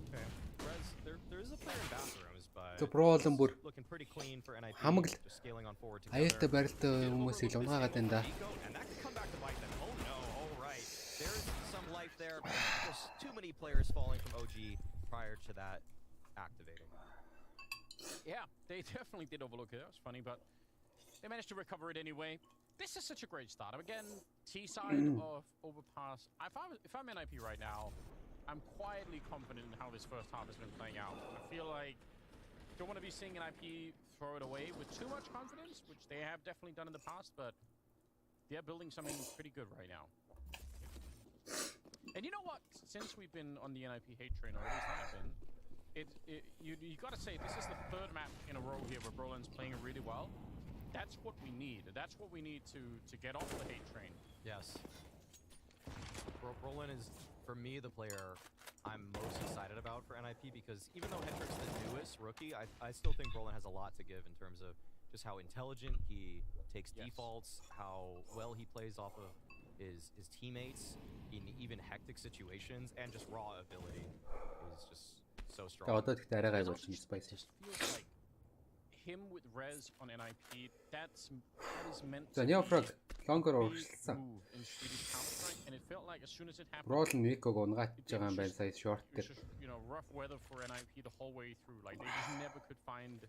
Okay. Rez, there is a player in bathrooms, but So пролон бүр looking pretty clean for NIP. хамаг л Just scaling on forward аяартай together. барилтаа хүмүүс ил унгаагаад байна да. And that could come back to bite them. Oh no, all right. There's some life there, but just too many players falling from OG prior to that activating. Yeah, they definitely did overlook it. That was funny, but they managed to recover it anyway. This is such a great start. Again, T-side of Overpass. If I'm NIP right now, I'm quietly confident in how this first half has been playing out. I feel like don't want to be seeing NIP throw it away with too much confidence, which they have definitely done in the past, but they're building something pretty good right now. And you know what? Since we've been on the NIP hate train, or at least I've been, you got to say this is the third map in a row here where Brolin's playing really well. That's what we need. That's what we need to get off the hate train. Yes. Brolin is, for me, the player I'm most excited about for NIP because even though Hendrick's the newest rookie, I still think Brolin has a lot to give in terms of just how intelligent he takes defaults, how well he plays off of his teammates in even hectic situations, and just raw ability is just so strong. Одоо тэгтээ арайгаа болж байна spicy. Feels like him with Rez on NIP, that is meant За няфраг longer урагшлсан. in Swedish Counter-Strike, and it felt like as soon as it happened, Бролн Никог унгаачж байгаа юм байна сая short it was дээр. just, rough weather for NIP the whole way through. Like they just never could find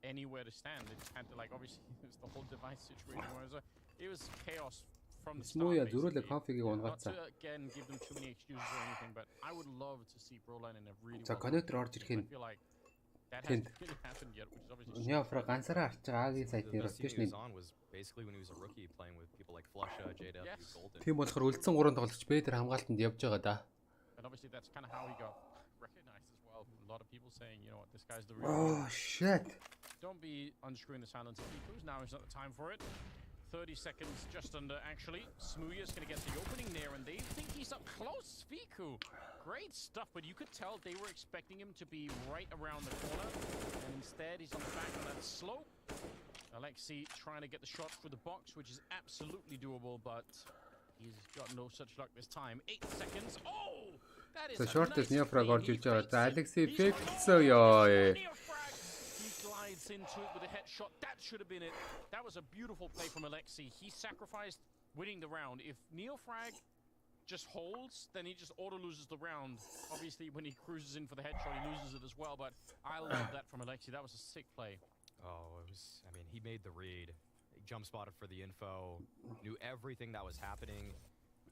anywhere to stand. They just had to obviously it's the whole device situation where it was chaos from the start. Смуя зөрүүлээ basically. конфигийг Not унгаацсан. to again give them too many excuses or anything, but I would love to see Brolin in a really. За connector орж ирэх I нь feel like that hasn't really happened yet, which is obviously. няфра ганцаараа арч байгаа Агийн сайт дээр The rotation. on was basically when he was a rookie playing with people like Flusha, JW, Golden. Тийм болохоор үлдсэн 3 тоглогч Бэдэр хамгаалтанд явж байгаа да. And obviously that's kind of how he got recognized as well. A lot of people saying, what, this guy's the real. Oh shit. Don't be unscrewing the silence of Fikus. Now is not the time for it. 30 seconds just under, actually. Smooya's going to get the opening there, and they think he's up close. Fiku, great stuff, but you could tell they were expecting him to be right around the corner, and instead he's on the back on that slope. Alexei trying to get the shot through the box, which is absolutely doable, but he's got no such luck this time. 8 seconds. Oh! That is So a short is nice Neofrag play. орж He ирж байгаа. За fakes it. Alexei He's fake got so ёо. Neofrag. He glides into it with a headshot. That should have been it. That was a beautiful play from Alexei. He sacrificed winning the round. If Neofrag just holds, then he just auto loses the round. Obviously, when he cruises in for the headshot, he loses it as well. But I love that from Alexei. That was a sick play. Oh, he made the read. He jump spotted for the info, knew everything that was happening.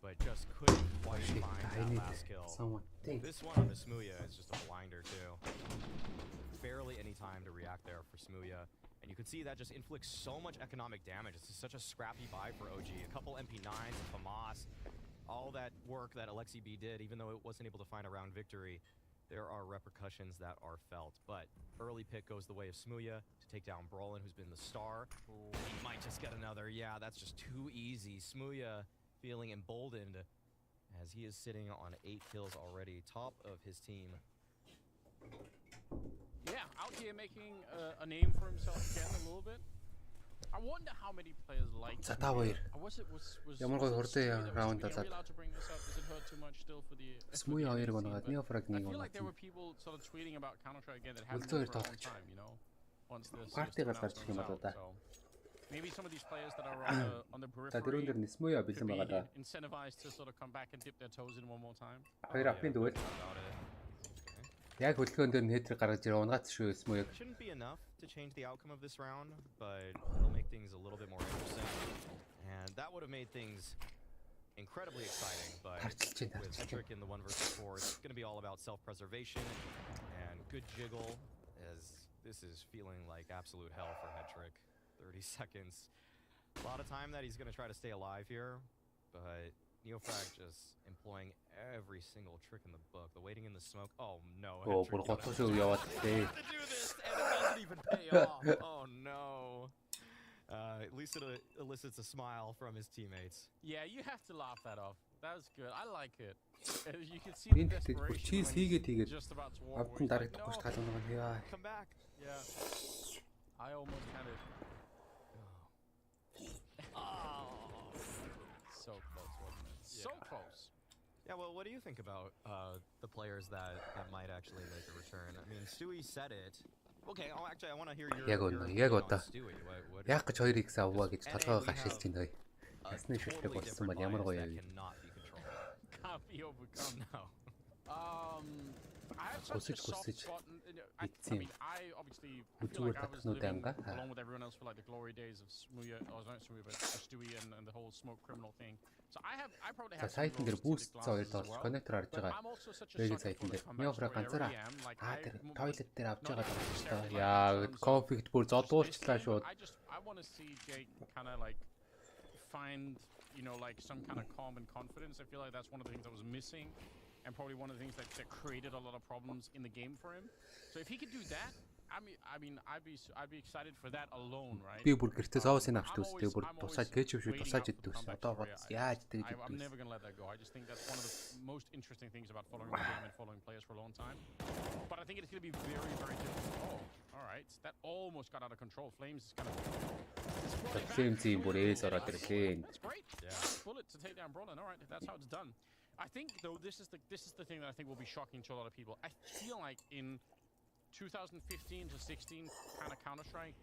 but just couldn't quite Shit, find I that need last kill. someone think. This one on the Smooya is just a blinder too. Barely any time to react there for Smooya. And you can see that just inflicts so much economic damage. It's such a scrappy buy for OG. A couple MP9s, a FAMAS, all that work that Alexi B did, even though it wasn't able to find a round victory, there are repercussions that are felt. But early pick goes the way of Smooya to take down Brolin, who's been the star. He might just get another. Yeah, that's just too easy. Smooya feeling emboldened as he is sitting on 8 kills already, top of his team. Yeah, out here making a name for himself again a little bit. I wonder how many players like За та хоёр. Ямар гоё хурдан раунд болоод. Smooya хоёрыг оноогод Neofrag нэг оноогод. Үлдээ хоёр тоглож. Партигаар гарч ирэх юм болоо да. Maybe some of these players that are on the За дөрөв дээр нь Smooya бэлэн байгаа да. Incentivized to sort of come back and dip their toes in one more time. Хоёр апын дүүл. Яг хөдөлгөөн дээр нь хэтрэг гаргаж ирээ унгаад шүү Smooya. Shouldn't be enough to change the outcome of this round, but it'll make things a little bit more interesting. And that would have made things incredibly exciting, but with Hetrick in the 1 versus 4, it's going to be all about self-preservation and good jiggle, as this is feeling like absolute hell for Hetrick. 30 seconds. A lot of time that he's going to try to stay alive here, but Neofrag just employing every single trick in the book. The waiting in the smoke. Oh no. Oh, бүр готоо шүү яваад тээ. To do this and it doesn't even pay off. Oh no. At least it elicits a smile from his teammates. Yeah, you have to laugh that off. That was good. I like it. You can see the desperation when he's just about to walk away. No. Come back. Yeah. I almost had it. Oh. So close, wasn't it? So close. Yeah, well, what do you think about the players that might actually make a return? I mean, Stewie said it. Okay, actually, I want to hear your яг одоо яг гэж хоёрыг аваа гэж толгой гашилж байна. Ясны шүтлэг болсон бол ямар гоё юм. Can't be overcome now. I have such a soft spot. I mean, I obviously feel like I was living along with everyone else for like the glory days of Smooya, or not Smooya, but Stewie and the whole smoke criminal thing. So I probably have some сайтн дээр boost цаа хоёр тоглож коннектор харж байгаа. Тэгээд сайтн дээр Neofrag ганцаараа тэр toilet дээр авч байгаа гэж байна. Яа, config бүр зодуулчлаа шууд. I want to see Jake kind of like find, you know, like some kind of calm and confidence. I feel like that's one of the things that was missing. And probably one of the things that created a lot of problems in the game for him. So if he could do that, I mean, I'd be excited for that alone, right? Би бүр гэртээ зоосыг авч төстэй бүр тусаад кэчв шүү тусаад иддүүс. Одоо гоц яаж тэгж иддүүс. I'm never going to let that go. I just think that's one of the most interesting things about following the game and following players for a long time. But I think it's going to be very, very difficult. Oh, all right. That almost got out of control. Flames is kind of... Flames team бүр ээс ороод ирлээ. That's great. Yeah. Bullet to take down Brolin. All right, that's how it's done. I think though this is the thing that I think will be shocking to a lot of people. I feel like in 2015 to 16 kind of Counter-Strike,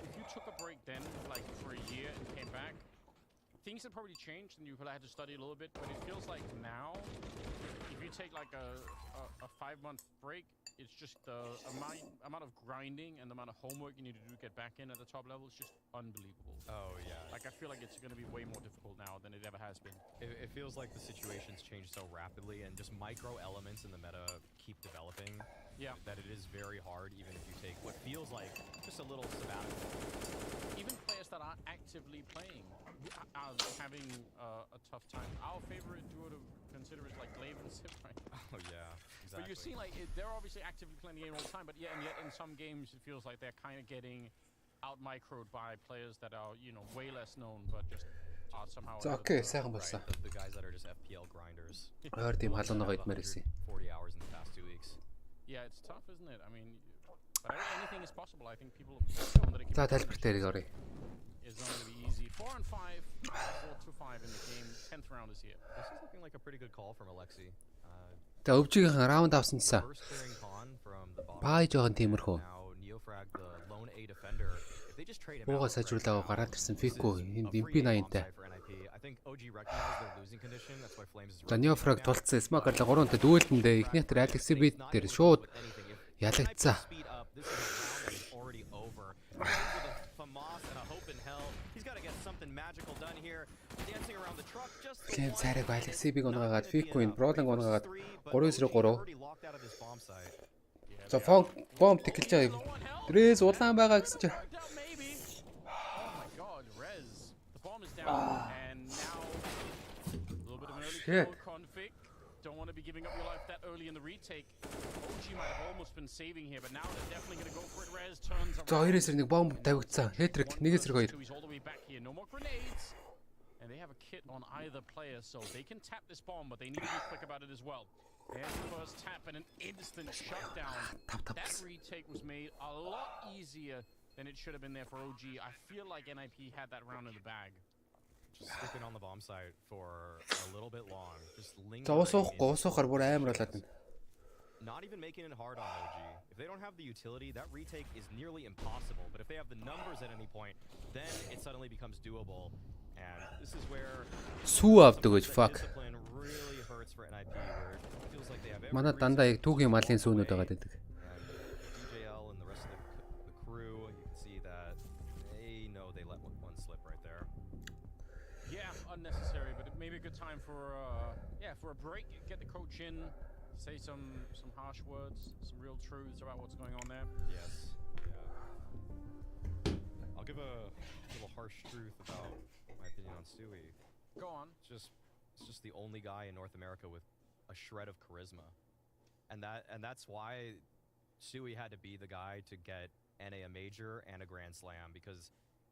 if you took a break then like for a year and came back, things had probably changed and you could have had to study a little bit, but it feels like now if you take like a 5-month break, it's just the amount of grinding and the amount of homework you need to do to get back in at the top level is just unbelievable. Oh yeah. Like I feel like it's going to be way more difficult now than it ever has been. It feels like the situation's changed so rapidly and just micro elements in the meta keep developing. Yeah. That it is very hard even if you take what feels like just a little sabbatical. Even players that are actively playing are having a tough time. Our favorite duo to consider is like Glaive and Sip, right? Oh yeah, exactly. But you see, like they're obviously actively playing the game all the time, but yeah, and yet in some games it feels like they're kind of getting out microed by players that are, you know, way less known, but just are somehow. За окей, сайхан болсон. The guys that are just FPL grinders. Хоёр тийм халуунагаа идмээр ирсэн. 40 hours in the past 2 weeks. Yeah, it's tough, isn't it? I mean, but anything is possible. I think people have shown that it can. За тайлбар дээр оръё. It's not going to be easy. 4 and 5, 4-5 in the game. 10th round is here. This is looking like a pretty good call from Alexi. Тэ өвжигийн раунд авсансан. Бай жоохон тиймэрхүү. Бууга сайжруулаагаа гараад ирсэн Фику энд MP80-тай. За Neofrag тулцсан Smoker-ла 3-тай дүүлэндээ ихнийх тэр Alexi бит дээр шууд ялагдсан. moss and a hope in hell. He's got to get something magical done here. Dancing around the truck just for Клем one царайг minute. Alexi-ийг онгаагаад Not gonna be Fico-ийн enough. Brawling Three онгаагаад versus three, but 3-3. already locked out of his bomb site. За бомб тэгэлж байгаа. Рэс улаан байгаа гэсэн чи. Oh my god, Rez. The bomb is down, and now a little bit of an early Shit. kill config. Don't want to be giving up your life that early in the retake. OG might have almost been saving here, but now they're definitely going to go for it. Rez turns За around. 2-1 нэг бомб тавигдсан. Хэтрик 1-2. He's all the way back here. No more grenades. And they have a kit on either player, so they can tap this bomb, but they need to be quick about it as well. There's the first tap and an instant shutdown. That retake was made a lot easier than it should have been there for OG. I feel like NIP had that round in the bag. Just sticking on the bomb site for a little bit long. Just За уусахаар бүр амар болоод байна. Not even making it hard on OG. If they don't have the utility, that retake is nearly impossible. But if they have the numbers at any point, then it suddenly becomes doable. And this is where Сүү авдаг гэж fuck. discipline really hurts for NIP, where it feels like they have every Манай дандаа яг түүхийн малын сүүнүүд байгаа гэдэг. And DJL and the rest of the crew, you can see that they know they let one slip right there. Yeah, unnecessary, but it may be a good time for a break. Get the coach in, say some harsh words, some real truths about what's going on there. Yes. Yeah. I'll give a little harsh truth about my opinion on Zowie. Go on. It's just the only guy in North America with a shred of charisma, and that's why Zowie had to be the guy to get NA a major and a Grand Slam, because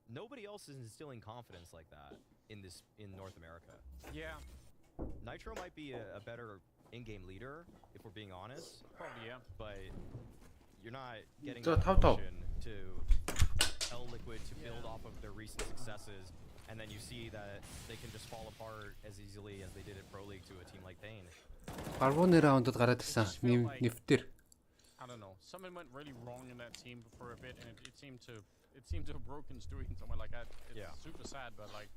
nobody else is instilling confidence like that in North America. Yeah. Nitro might be a better in-game leader, if we're being honest. Probably, yeah. But you're not getting So, the how tall? permission to tell Liquid to build off of their recent successes, and then you see that they can just fall apart as easily as they did at Pro League to a team like Pain. 10 раундд гараад ирсэн. Нэвтэр. I don't know. Something went really wrong in that team for a bit, and it seemed to have broken Stewie somewhere like that. It's super sad, but like,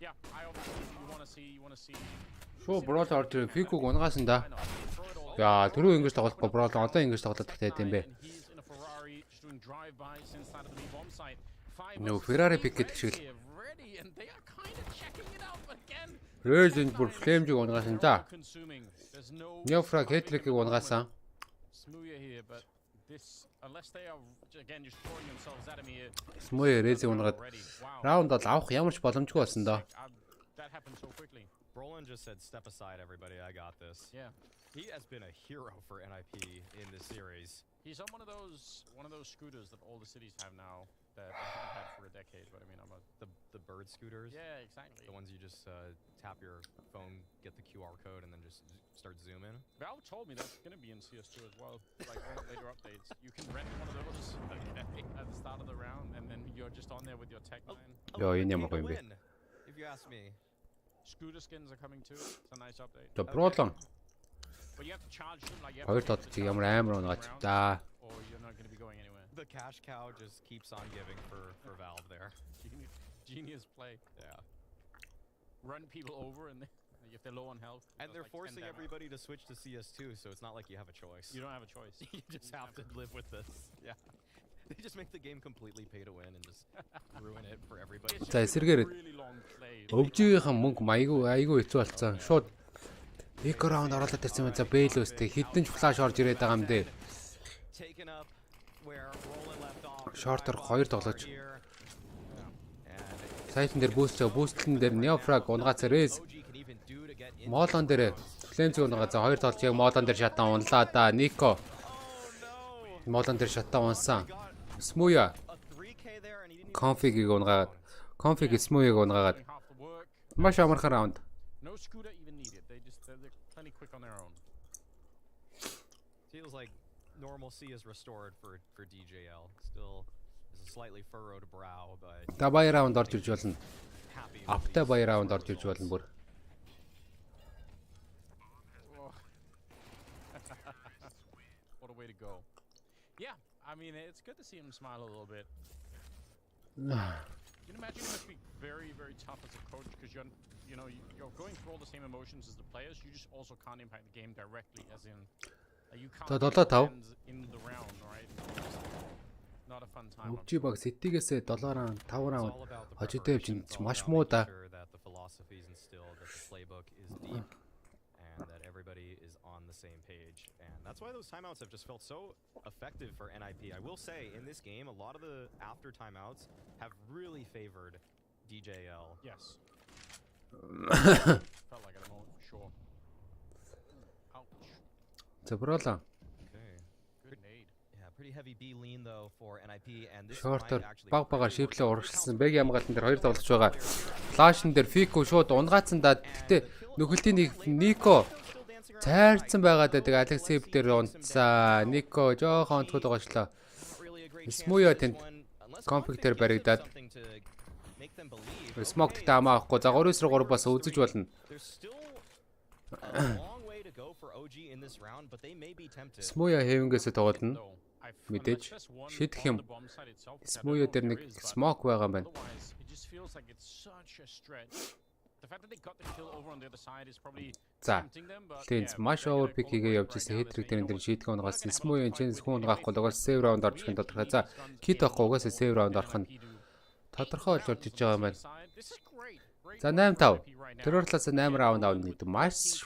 yeah, I obviously you want to see. Шуу Brawl орж ирээ. Fico-г унгаасан да. Яа, түрүү ингэж тоглохгүй Brawl одоо ингэж тоглох хэрэгтэй юм бэ. Нөө Ferrari pick гэдэг шиг л. Ryzen бүр Flame-ийг унгаасан да. Neofrag Hetrick-ийг унгаасан. Smooth Ryzen унгаад раунд бол авах ямар ч боломжгүй болсон доо. Brolin just said, "Step aside, everybody. I got this." Yeah. He has been a hero for NIP in this series. He's on one of those scooters that all the cities have now that I haven't had for a decade. But I mean, The bird scooters. Yeah, exactly. The ones you just tap your phone, get the QR code, and then just start zooming. Valve told me that's going to be in CS2 as well. Like one of later updates, you can rent one of those at the start of the round, and then you're just on there with your Tech 9. Yo, энэ ямар гоё юм бэ? If you ask me. Scooter skins are coming too. It's a nice update. За Brawl. But you have to charge them like you have Хоёр to толгоч ямар амар унгаад. За. or you're not going to be going anywhere. The cash cow just keeps on giving for Valve there. Genius play. Yeah. Run people over and if they're low on health. And they're forcing everybody to switch to CS2, so it's not like you have a choice. You don't have a choice. You just have to live with this. Yeah. They just make the game completely pay to win and just ruin it for everybody. За эсэргээр өвжийнхээ мөнгө айгүй хэцүү болцсон. Шууд эко раунд оролцоод ирсэн юм. За Бэлөөстэй хідэн ч флаш орж ирээд байгаа юм дээ. Шортор 2 тоглож. Сайтн дээр бүүстлэн дээр Neofrag унгац Rez. Молон дээр Flame-ийг унгаа. За 2 тоглож яг молон дээр шатан унлаа да. Nico. Молон дээр шатан унсан. Smooth Config-ийг унгаад. Config Smooth-ийг унгаад. Маш амархан раунд. No scooter even needed. They're plenty quick on their own. Feels like normalcy is restored for DJL. Still is a slightly furrowed brow, but Та баяр раунд орж ирж болно. Апта баяр раунд орж ирж болно бүр. What a way to go. Yeah, I mean, it's good to see him smile a little bit. You can imagine it must be very, very tough as a coach because you're going through all the same emotions as the players. You just also can't impact the game directly, as in you can't in the round, right? Not a fun time. Өвчи баг сэтигээс 7 раунд 5 It's раунд all about the хожигтой явж preparation. It's all маш about муу making да. sure that the philosophy is instilled, that the playbook is deep, and that everybody is on the same page. And that's why those timeouts have just felt so effective for NIP. I will say, in this game, a lot of the after timeouts have really favored DJL. Yes. Felt like at the moment for sure. Ouch. За броолаа. Okay. Good nade. Yeah, pretty heavy B lean though for NIP, and this Шортоор might actually баг багаар really work шиплээ out. урагшилсан. Бэг ямгаалтан дээр 2 тоглож байгаа. Флашн дээр Фико шууд унгаацсан да. Гэтэ нөхөлтийн Нико цайрцсан байгаад байдаг. Алексеев дээр унтсаа. Нико жоохон онцгой доошлоо. Смуя тэнд конфликт дээр баригдаад смок тэгтээ амаа авахгүй. За 3-3 бас үзэж болно. Смуя хэвэнгээс тоглоно. Мэдээж шидэх юм. Смуя дээр нэг смок байгаа юм байна. За. Тэнц маш оверпик хийгээ явж ирсэн хетрик дээр энэ шийдэх унгаас Смуя энэ хүн унгаахгүй л угаас сейв раунд орж ихэн тодорхой. За, кит байхгүй угаасаа сейв раунд орох нь тодорхой болж орж иж байгаа юм байна. За 8-5. Тэрээр талаас 8 раунд авна гэдэг маш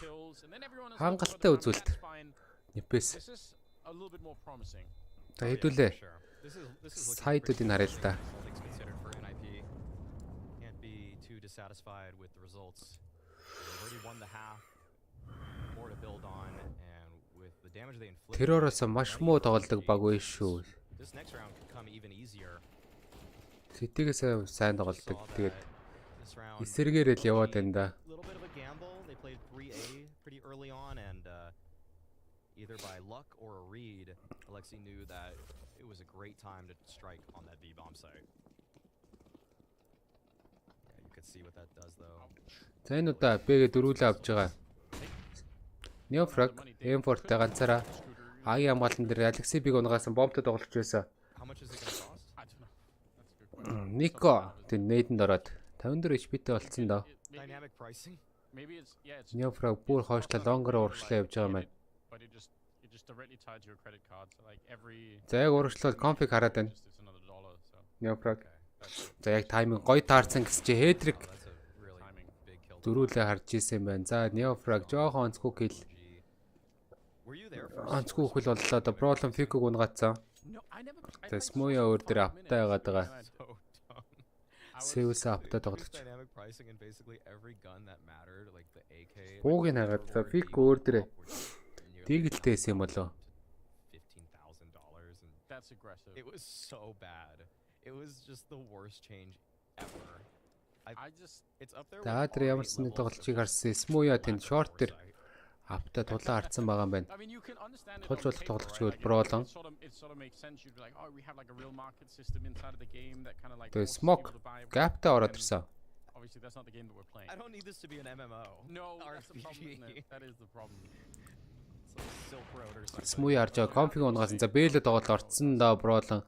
хангалттай үзүүлэлт. Нэпэс. За хэдүүлээ. Сайдуудыг харъя л да. Satisfied with the results. They've already won the half. More to build on, and with the damage they inflicted. Тэрөөс маш муу тоглодог баг вэ шүү. This next round could come even easier. Сэтигээс сайн тоглодог. Тэгээд эсэргээрэл яваад байна да. Little bit of a gamble. They played 3A pretty early on, and either by luck or a read, Alexei knew that it was a great time to strike on that B bomb site. See what that does though. За энэ удаа Б-гээ дөрүүлээ авч байгаа. Неофраг M4-тэй ганцаараа Аги хамгаалан дээр Алексей Биг унгаас бомбтой тоглож байсан. Нико тэнд нейдэнд ороод 54 HP-тэй болцсон доо. Неофраг бүр хойшлоо лонгор урагшлаа явж байгаа юм байна. За яг урагшлал конфиг хараад байна. Неофраг. За яг тайминг гоё таарсан гэсэн чи хедрик дөрүүлээ харж ийсэн байна. За Неофраг жоохон онцгүй хэл. Онцгүй хэл боллоо да проблем фиког унгаацсан. За Смуя өөр дээр аптай яагаад байгаа. Сэвс аптай тоглож. Бууг нь хагаад за фик өөр дээр дигэлтэйс юм болоо. It was so bad. It was just the worst change ever. It's up there. За тэр ямарсан нэг тоглолчийг харсан. Смуя тэнд шорт дээр аптай тулаа харцсан байгаа юм байна. Тулж болох тоглолчгүй броолон. Тэгээ смок гаптай ороод ирсэн. I don't need this to be an MMO. No, that's the problem. That is the problem. Silk Road or something. Смуя харж байгаа конфиг унгаас за бэлээ тоглолт орцсон да броолон.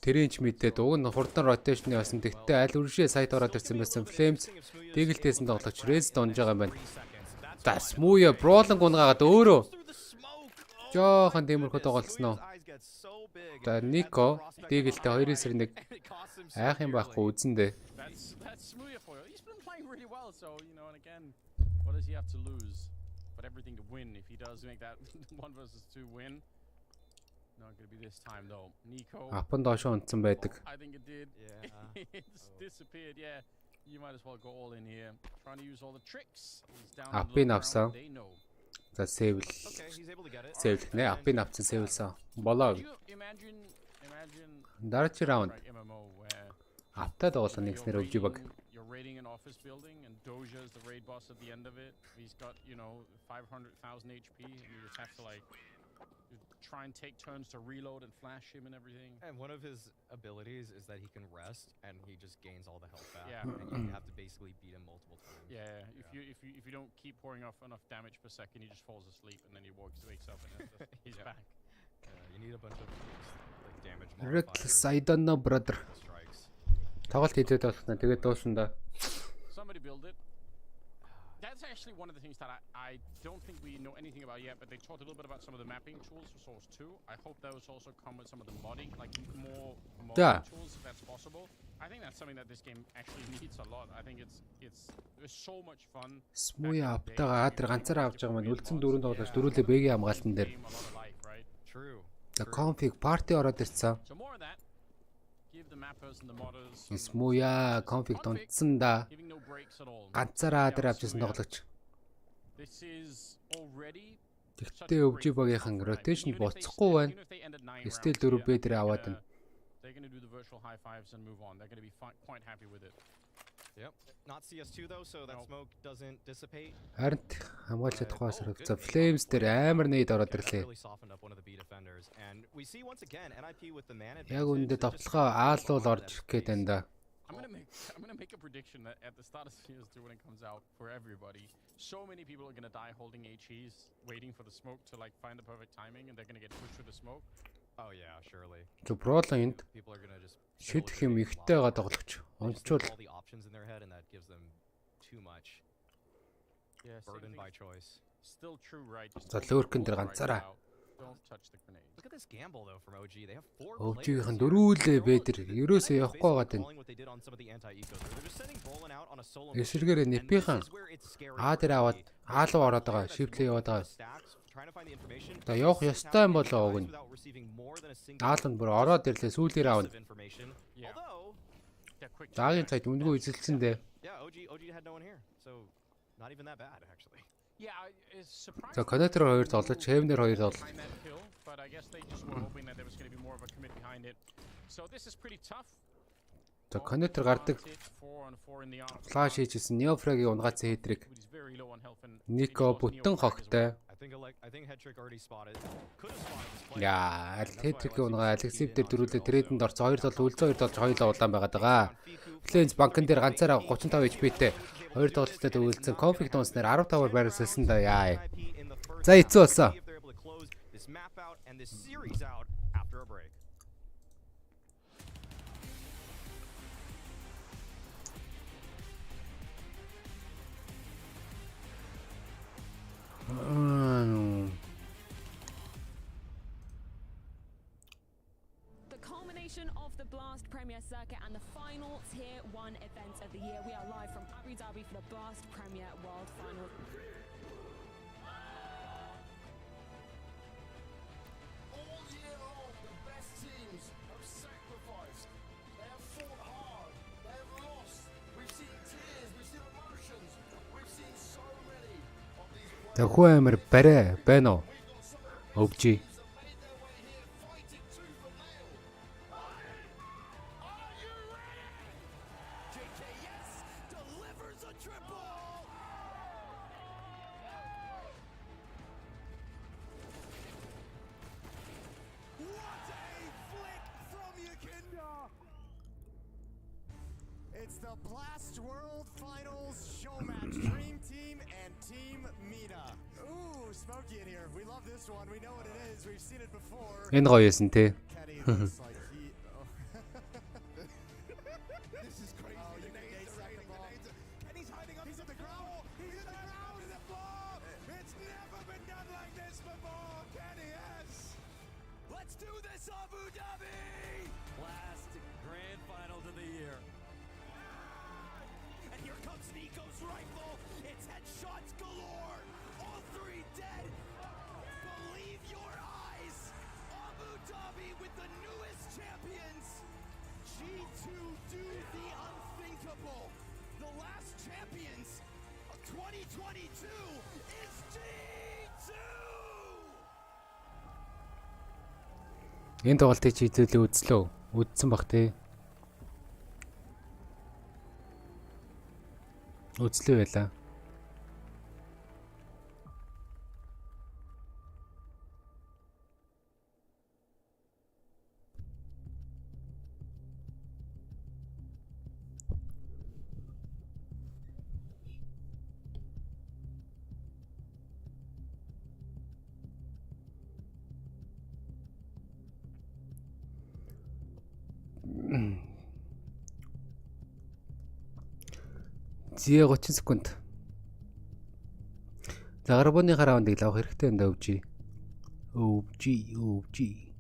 Тэрэнч мэдээд уг нь хурдан ротейшны ясан. Тэгтээ аль үржээ сайт ороод ирсэн байсан. Flames дэгэлтэйсэн тоглогч Rez донж байгаа юм байна. За Смуя броолонг унгаагаад өөрөө жоохон дэмэрхүү тоглолцсон уу. За Нико дэгэлтэй 2-1 айх юм байхгүй үзэндээ. That's Smooya for you. He's been playing really well, so you know, and again, what does he have to lose? But everything to win if he does make that 1 versus 2 win. Not going to be this time though. Nico. Апан доошоо унтсан байдаг. I think it did. Yeah. It's disappeared. Yeah. You might as well go all in here. Trying to use all the tricks. He's down. Апын авсан. За сэвэл. Сэвэл нэ апын авсан сэвэлсэн. Болоо. Дараагийн раунд. Аптай тоглох нэгснэр өвжи баг. You're raiding an office building and Doja is the raid boss at the end of it. He's got, you know, 500,000 HP and you just have to like try and take turns to reload and flash him and everything. And one of his abilities is that he can rest and he just gains all the health back. Yeah. And you have to basically beat him multiple times. Yeah, if you don't keep pouring off enough damage per second, he just falls asleep and then he wakes up and he's back. You need a bunch of like damage Reckless, I don't know, brother. Тоглолт хийгээд болох нь тэгээд дуусна да. Somebody build it. That's that's actually one of the things that I don't think we know anything about yet, but they talked a little bit about some of the mapping tools for Source 2. I hope those also come with some of the modding, like more modding tools if that's possible. I think that's something that this game actually needs a lot. I think it's so much fun. Смуя автагаа хатэр ганцаараа авч байгаа маань үлдсэн дөрөнд тоглож дөрүүлээ бэгийн хамгаалтан дээр. The config party ороод ирсэн. Смуя config тунцсан да. Ганцаараа хатэр авч ирсэн тоглож. Тэгтээ өвжи багийнхан rotation боцохгүй байна. Стил 4 б дээр аваад байна. They're going to do the virtual high fives and move on. They're going to be quite happy with it. Yep. Not CS2 though, so that smoke doesn't dissipate. Харин хамгаалж чадахгүй асар. Flames дээр амар нээд ороод ирлээ. Яг үүндээ давталгаа аалуул орж ирэх гээд байна да. I'm going to make a prediction that at the start of CS2 when it comes out for everybody, so many people are going to die holding HEs, waiting for the smoke to like find the perfect timing, and they're going to get pushed through the smoke. Oh yeah, surely. So Broadland шийдэх юм ихтэй байгаа тоглогч. Онцчул. All the options in their head and that gives them too much burden by choice. Still true, right? За лөөркэн дээр ганцаараа. Don't touch the grenade. Look at this gamble though from OG. They have 4 OG-ийн дөрүүлээ бэ дээр ерөөсөө явахгүй байгаа тань. Эсэргээр нэпийнхэн дээр аваад хаалуу ороод байгаа. Шифтлээ яваад байгаа. За явах ёстой юм болоо уг нь. Нааланд бүр ороод ирлээ сүүлээр аавна. Дагийн цайд үндгөө эзэлсэн дээ. За коннектор 2 тоглож, Heaven-ээр 2 тоглож. За коннектор гардаг. Флаш хийжсэн Neofrag-ийн унгаацсан хэтрийг. Нико бүтэн хогтой. Яа, хэтрийг унгаа Алексив дээр дөрүүлээ трэдэнд орц 2 тол үлзэн 2 толж хоёулаа улаан байгаад байгаа. Flames банкн дээр ганцаараа 35 HP-тэй 2 тоглолттой үлдсэн config дуунснаар 15-аар байрлуулсан да яа. За эцүү болсон. The culmination of the Blast Premier Circuit and the final Tier 1 event of the year. We are live from Abu Dhabi for the Blast Premier World Final. All year long, the best teams have sacrificed. They have fought hard. They have lost. We've seen tears. We've seen emotions. We've seen so many of these. Тэхүү амир барай байна уу? Өвжи. It's the Blast World Finals show match. Dream Team and Team Mina. Ooh, smoky in here. We love this one. We know what it is. We've seen it before. Энэ гоё юмсэн те. This is crazy. Oh, you named the second ball. Kenny's hiding up. He's at the ground. He's in the ground. The ball. It's never been done like this before. Kenny, yes. Let's do this, Abu Dhabi. Blast grand final to the year. And here comes Nico's rifle. It's headshots galore. All 3 dead. Believe your eyes. Abu Dhabi with the newest champions. G2 do the unthinkable. The last champions of 2022 is G2. Энэ тоглолтыг чи эзэлээ үзлөө. Үзсэн бах те. Үзлээ байла. Зээ 30 секунд. За гарбууны раундыг авах хэрэгтэй юм да өвжи. Өвжи.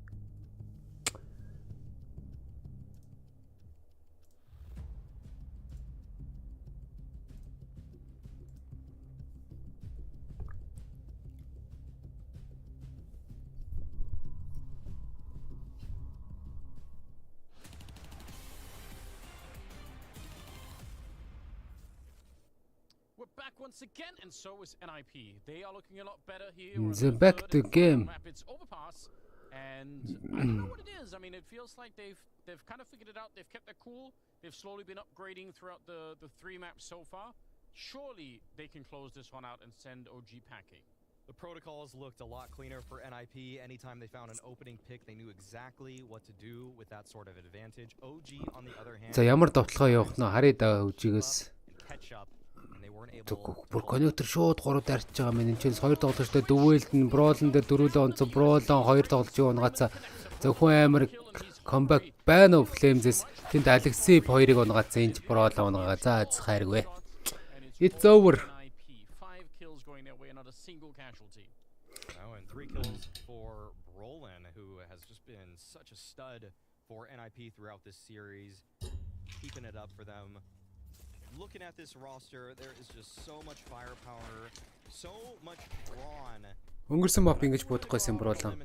We're back once again, and so is NIP. They are looking a lot better here. The back to game. It's overpass, and I don't know what it is. I mean, it feels like they've kind of figured it out. They've kept their cool. They've slowly been upgrading throughout the 3 maps so far. Surely they can close this one out and send OG packing. The protocols looked a lot cleaner for NIP. Anytime they found an opening pick, they knew exactly what to do with that sort of advantage. OG, on the other hand, За ямар довтлогоо явах нь харъя да өвжигээс. catch up, and they weren't able. Бүр коннектор шууд 3 дарчж байгаа мэн энэ чинь 2 тоглолттой дөвөөлд нь броолн дээр дөрүүлээ онцо броолон 2 тоглож унгацаа зөвхөн амар comeback байна уу Flames-с тэнд Alexip 2-ыг унгацаа энэ броолон унгаа за хайргүй. It's over. 5 kills going their way, not a single casualty. Oh, and 3 kills for Brolin, who has just been such a stud for NIP throughout this series, keeping it up for them. Looking at this roster, there is just so much firepower, so much brawn. Өнгөрсөн map ингэж бодохгүйсэн броолон.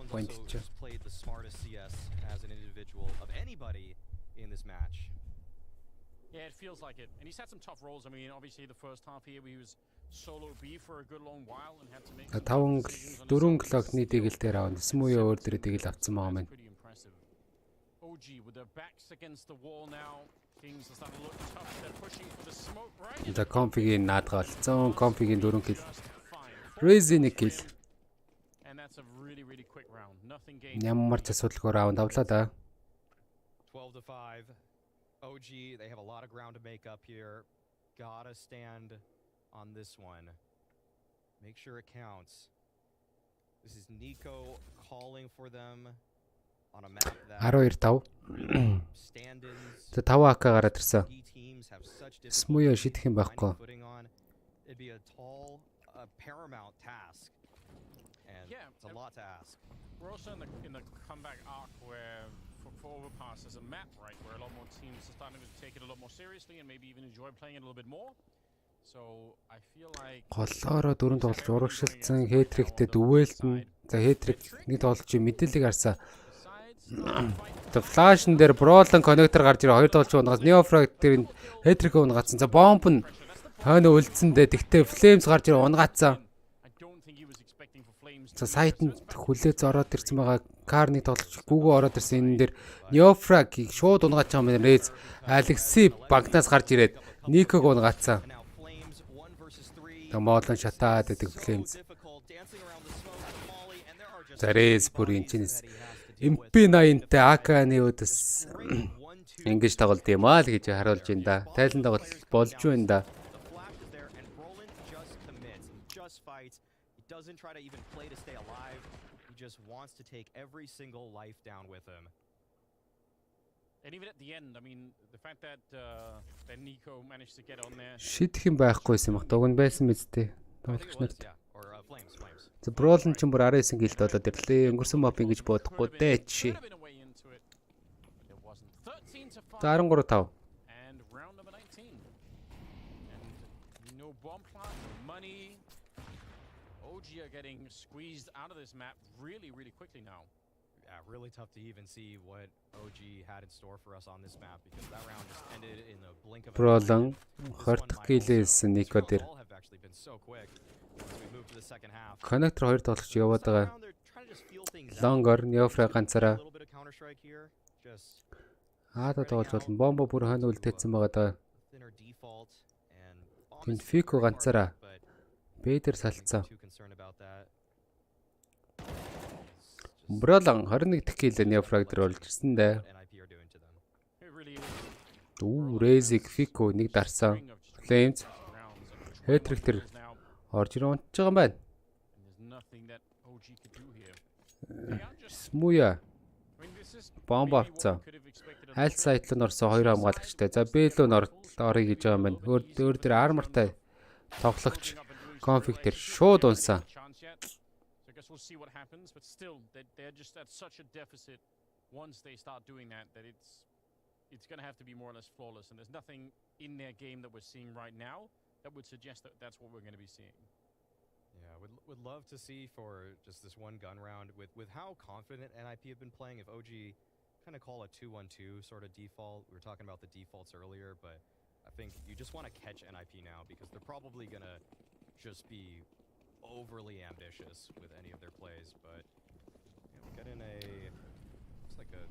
Point just played the smartest CS as an individual of anybody in this match. Yeah, it feels like it. And he's had some tough roles. I mean, obviously the first half here he was solo B for a good long while and had to make 4 clock-ны дээгэл дээр авсан. Смуя өөр дээр дээгэл авсан байгаа мэн. OG with their backs against the wall now. Things are starting to look tough. They're pushing for the smoke, right? За config-ийн наадгаалцсан. Config-ийн 4 kill. Ryzen 1 kill. And that's a really quick round. Nothing gained. Ямар ч асуудалгүй раунд авлаа да. 12-5. OG, they have a lot of ground to make up here. Gotta stand on this one. Make sure it counts. This is Nico calling for them on a map that 12-5. За 5 AK гараад ирсэн. Смуя шидэх юм байхгүй. It'd be a tall, paramount task. And it's a lot to ask. We're also in the comeback arc where for overpass there's a map, right, where a lot more teams are starting to take it a lot more seriously and maybe even enjoy playing it a little bit more. So I feel like Голлоороо 4 тоглож урагшилсан хетриктэй дөвөөлтэн. За хетрик нэг тоглож мэдээллийг харсан. За флашн дээр броолон коннектор гарч ирээ 2 тоглож унгаас неофраг дээр хетрик унгацсан. За бомб нь хойно үлдсэндээ тэгтээ Flames гарч ирээ унгацсан. За сайтанд хүлээц ороод ирсэн байгаа. Карны тоглож гүүгөө ороод ирсэн энэ дээр неофрагийг шууд унгаач байгаа юм Rez Alexip банкнаас гарч ирээд Никог унгацсан. Моолон шатаад идэг Flames. За Rez бүр энэ чинээс MP80-тай AK-ны өдөс ингэж тоглолт юм аа л гэж харуулж байна да. Тайлан тоглолт болж байна да. Doesn't try to even play to stay alive. He just wants to take every single life down with him. And even at the end, I mean, the fact that Nico managed to get on there. Шидэх юм байхгүйсэн баг. Дуг нь байсан мэт дээ. Тоглогч нарт. За Brolin ч бүр 19 гэлд болоод ирлээ. Өнгөрсөн моп ингэж бодохгүй дээ чи. За 13-5. And round number 19. And no bomb plant, money. OG are getting squeezed out of this map really quickly now. Yeah, really tough to even see what OG had in store for us on this map because that round just ended in a blink of an eye. Brolin 20 килээс Nico дээр. Connector 2 тоглож яваад байгаа. Longer Neofra ганцаараа. Аада тоглож болно. Бомбо бүр хойно үлдээсэн байгаа даа. Тэнд Fico ганцаараа. Бэдэр салцсан. Brolin 21 дэх кил Neofra дээр болж ирсэн дээ. Дүү Rez-ийг Fico нэг дарсан. Flames Hat-trick тэр орж ирж байгаа юм байна. Смуя бомб авцсан. Хайлт сайтлын орсон 2 хамгаалагчтай. За Бэлөө орё гэж байгаа юм байна. Өөр дээр армортай тоглогч Config дээр шууд унсан. So I guess we'll see what happens, but still they're just at such a deficit once they start doing that it's going to have to be more or less flawless, and there's nothing in their game that we're seeing right now that would suggest that that's what we're going to be seeing. Yeah, would love to see for just this one gun round with how confident NIP have been playing, if OG kind of call a 2-1-2 sort of default. We were talking about the defaults earlier, but I think you just want to catch NIP now because they're probably going to just be overly ambitious with any of their plays, but you know, get in it's like a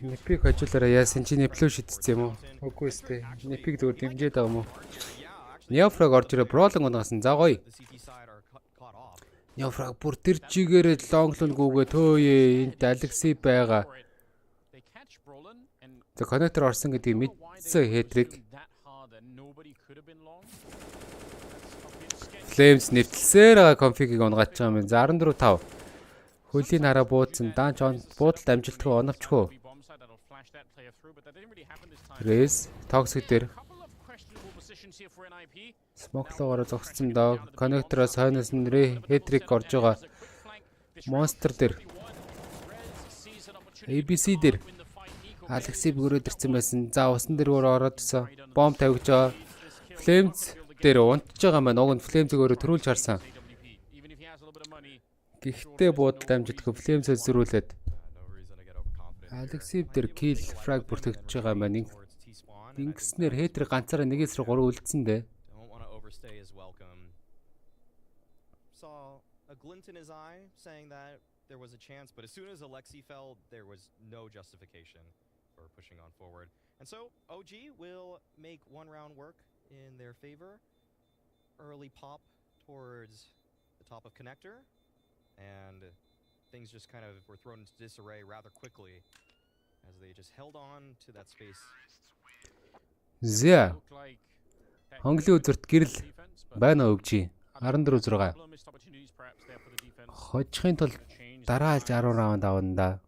Непиг хожуулаараа яасан чи неплөө шидсэн юм уу? Үгүй ээ. Непиг зүгээр дэмжээд байгаа юм уу? Неофраг орж ирээ бролон унгасан. За гоё. Неофраг бүр тэр чигээр лонглон гүгээ төөе. Энд Алексей байгаа. За коннектор орсон гэдгийг мэдсэн хэтрийг. Flames нэвтэлсээр байгаа конфигийг унгаач байгаа юм. За 14-5. Хөлийн хараа буудсан. Даан чон буудалд амжилт руу оновчхөө. Рэс токсик дээр смоклоогоор зогссон доо. Коннектороос хойноос нь хэтрик орж байгаа. Монстер дээр ABC дээр Алексей бүрөөд ирсэн байсан. За усан дээр ороод ирсэн. Бомб тавьж байгаа. Flames дээр унтж байгаа маань уг нь Flames өөрөө төрүүлж харсан. Гэхдээ буудалд амжилтгүй Flames-ээс зөрүүлээд Алексей дээр kill frag бүртгэж байгаа маань ингэснээр хетрийг ганцаараа нэгээс рүү 3 үлдсэн дээ. Saw a glint in his eye saying that there was a chance, but as soon as Alexei fell, there was no justification for pushing on forward. And so OG will make one round work in their favor. Early pop towards the top of connector, and things just kind of were thrown into disarray rather quickly as they just held on to that space. Зя. Хонглын үзэрт гэрэл байна уу өвчи? 14-6. Хожихын тулд дараа 10 раунд авна да.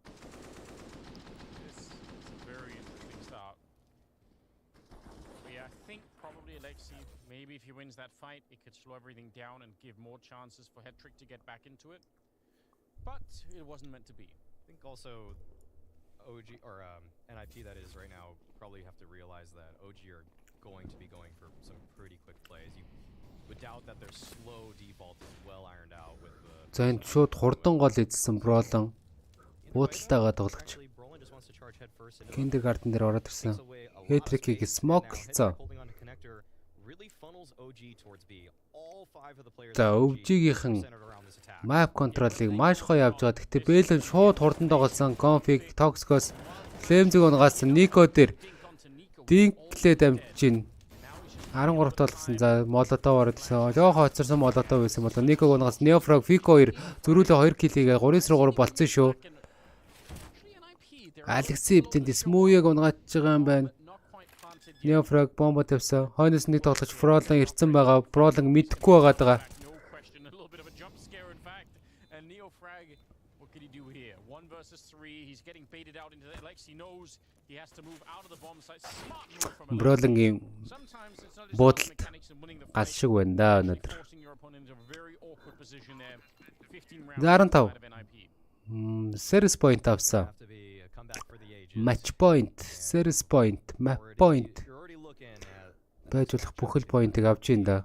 Maybe if he wins that fight, it could slow everything down and give more chances for Hetrick to get back into it. But it wasn't meant to be. I think also OG or NIP that is right now probably have to realize that OG are going to be going for some pretty quick plays. You would doubt that their slow default is well ironed out with the. За энэ шууд хурдан гол эзсэн бролон буудалтайгаа тоглогч. Киндергартен дээр ороод ирсэн. Хэтрикийг смоклцоо. За өвжигийнхэн map control-ыг маш гоё явж байгаа. Гэхдээ Бэлэн шууд хурдан тоглосон config toxicos Flames-ийг унгаас Nico дээр динклээ дамжиж гин 13 толгосон. За молотов ороод ирсэн. Олоо хоцорсон молотов байсан бол Nico унгаас Neofrog Fico 2 зөрүүлээ 2 киллийг 3-3 болцсон шүү. Алексей эвтэнд Smooth-ыг унгааж байгаа юм байна. Neofrog бомбо тавьсан. Хойноос нэг тоглож Frolon ирсэн байгаа. Frolon мэдхгүй байгаад байгаа. Frolon-ийн буудалд гал шиг байна да өнөөдөр. 15. Series point авсан. Match point, series point, map point. Байж болох бүхэл point-ыг авч ийн да.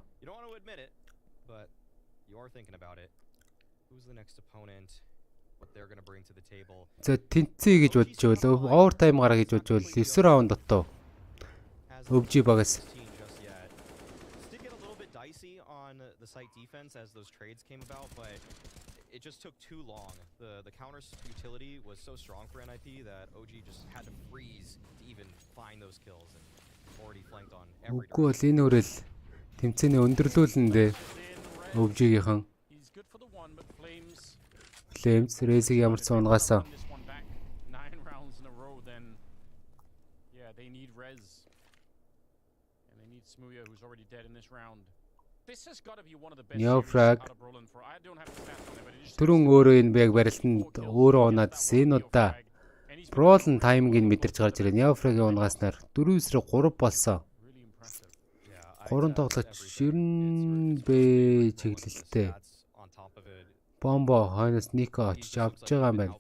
За тэнцээ гэж бодож байвал overtime гараа гэж бодож байвал 9 раунд дотоо өвжи багас. It just took too long. The counter utility was so strong for NIP that OG just had to freeze to even find those kills and already flanked on every. Үгүй бол энэ үрэл тэмцээний өндөрлүүлэндээ өвжигийнхэн Flames Race-ийг ямарсан унгаасаа. Yeah, they need Rez. And they need Smooth who's already dead in this round. This has got to be one of the best. Neofrag. Түрүүн өөрөө энэ яг барилтанд өөрөө унаад энэ удаа Brolin timing-ийг мэдэрч гарч ирээ. Neofrag-ийн унгааснаар 4-3 болсон. 3 тоглолт 90 бэ чиглэлтэй. Бомбо хойноос Нико очиж авч байгаа юм байна.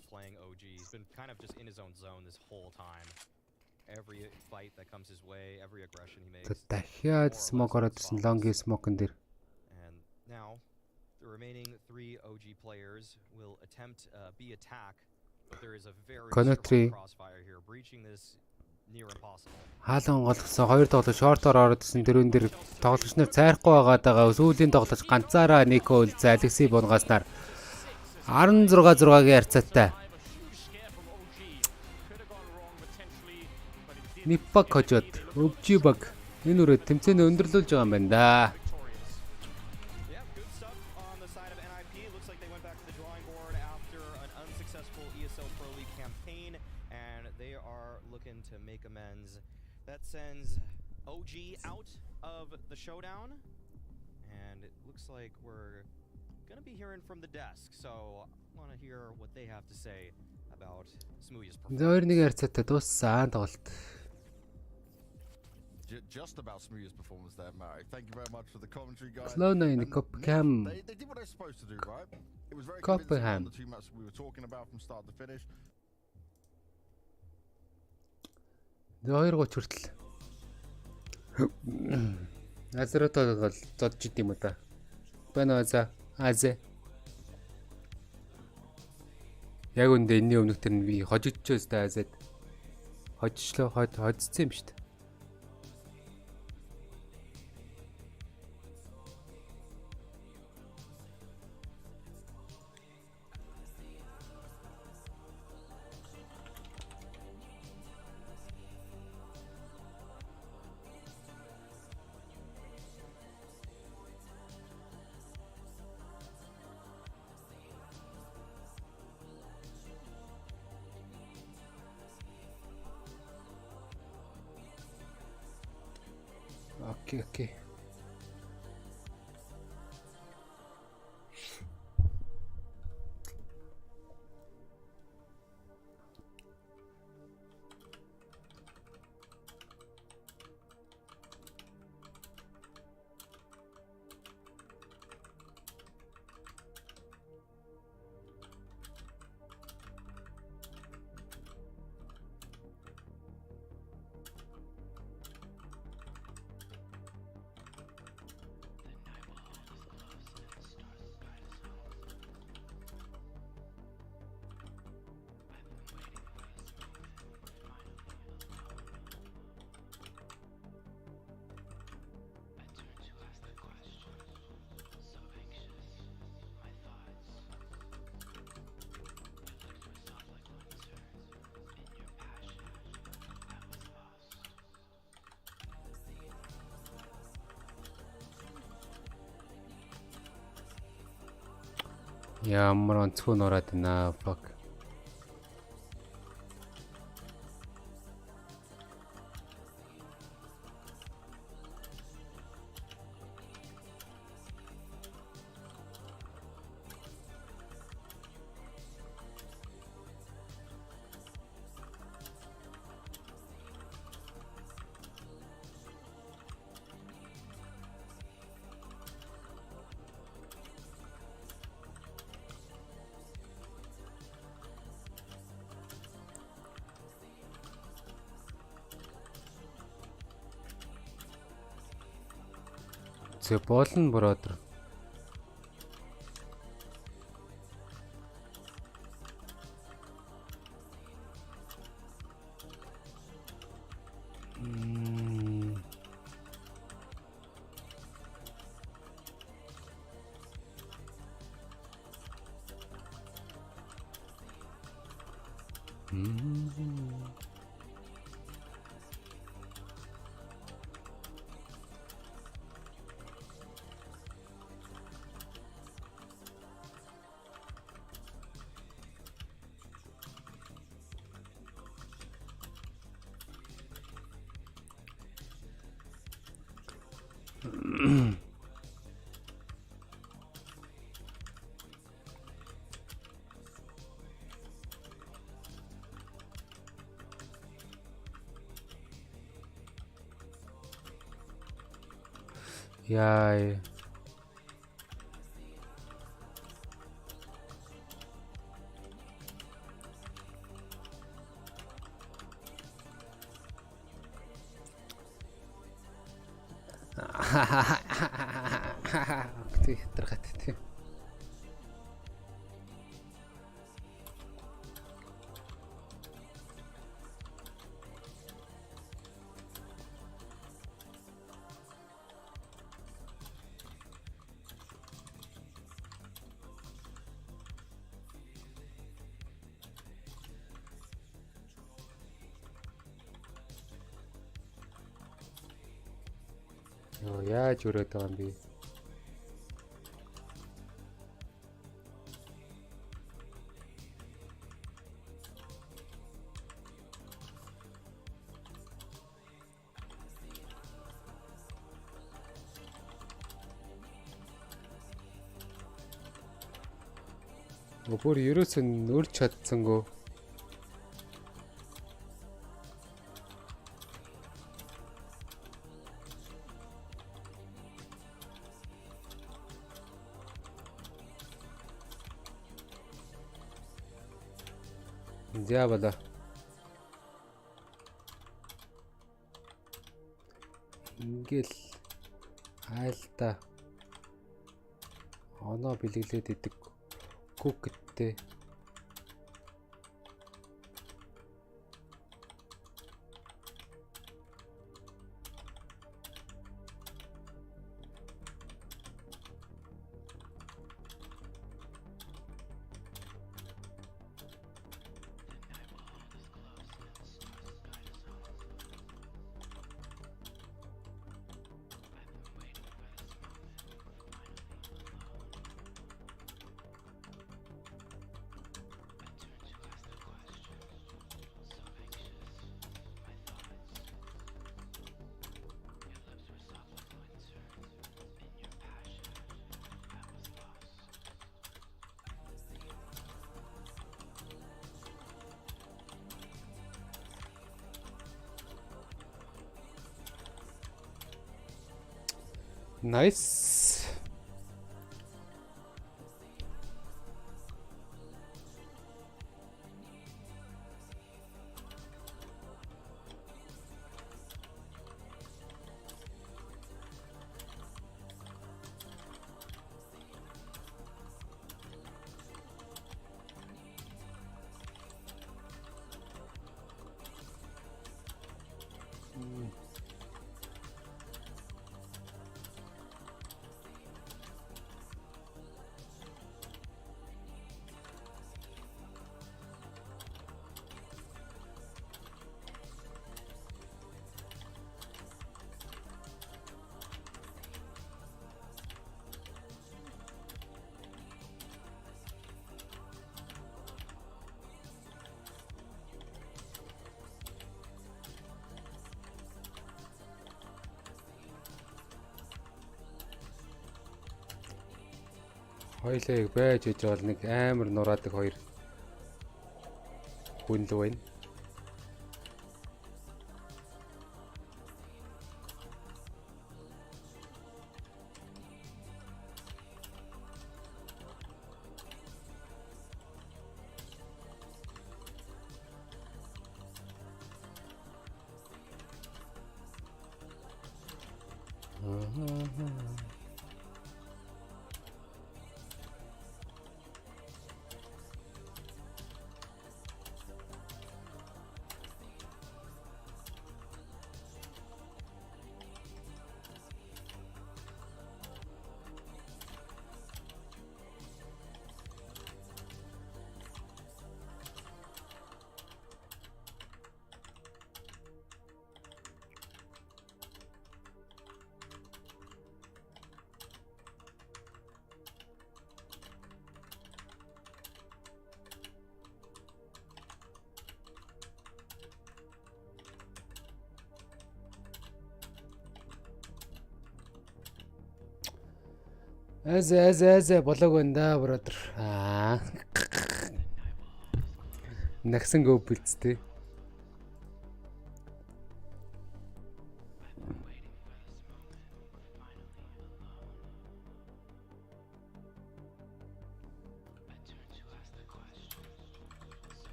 Дахиад смок ороод ирсэн лонгийн смокон дээр. The remaining 3 OG players will attempt B attack, but there is a very strong crossfire here, breaching this near impossible. Хаалан голгосон 2 тоглолт шортоор ороод ирсэн дөрөв дээр тоглогч нар цайрахгүй байгаа. Сүүлийн тоглолт ганцаараа Нико үлзээ Алексей бунгаснаар 16-6-гийн харьцаатай. Ниппак хожоод өвжибаг энэ үрээ тэмцээний өндөрлүүлж байгаа юм байна да. That sends OG out of the showdown, and it looks like we're gonna be hearing from the desk. So I want to hear what they have to say about Smoothie's performance. Just about Smoothie's performance there, Mary. Thank you very much for the commentary, guys. Cloud9 Copenhagen. They did what they're supposed to do, right? It was very Copenhagen. convincing on the two maps we were talking about from start to finish. Хоёр гоч хүртэл. Азератод бол зодж идэм үү та. Байна уу за. Азе. Яг үндэ энэний өмнөх тэр нь би хожигдчихоос та Азед. Хожчлоо хоцсон юм шүү дээ. Okay. Ямар онцгой нураад байна fuck. Зэ болно бродер. Яа. Тий хэтэрхат тий. Ёо яаж өрөөд байгаа юм бэ? Өөр ерөөсөө өрч чадсангүй. За бала. Ингээл хайлтаа оноо бэлэглээд идэг куктэй. Nice. Хоёлыг байж иж бол нэг амар нураадаг хоёр хүн л байна. Аз болоог байна да бродер. Нагсан гоо бэлцтэй.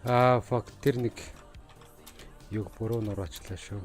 Fuck тэр нэг юг буруу нураачлаа шүү.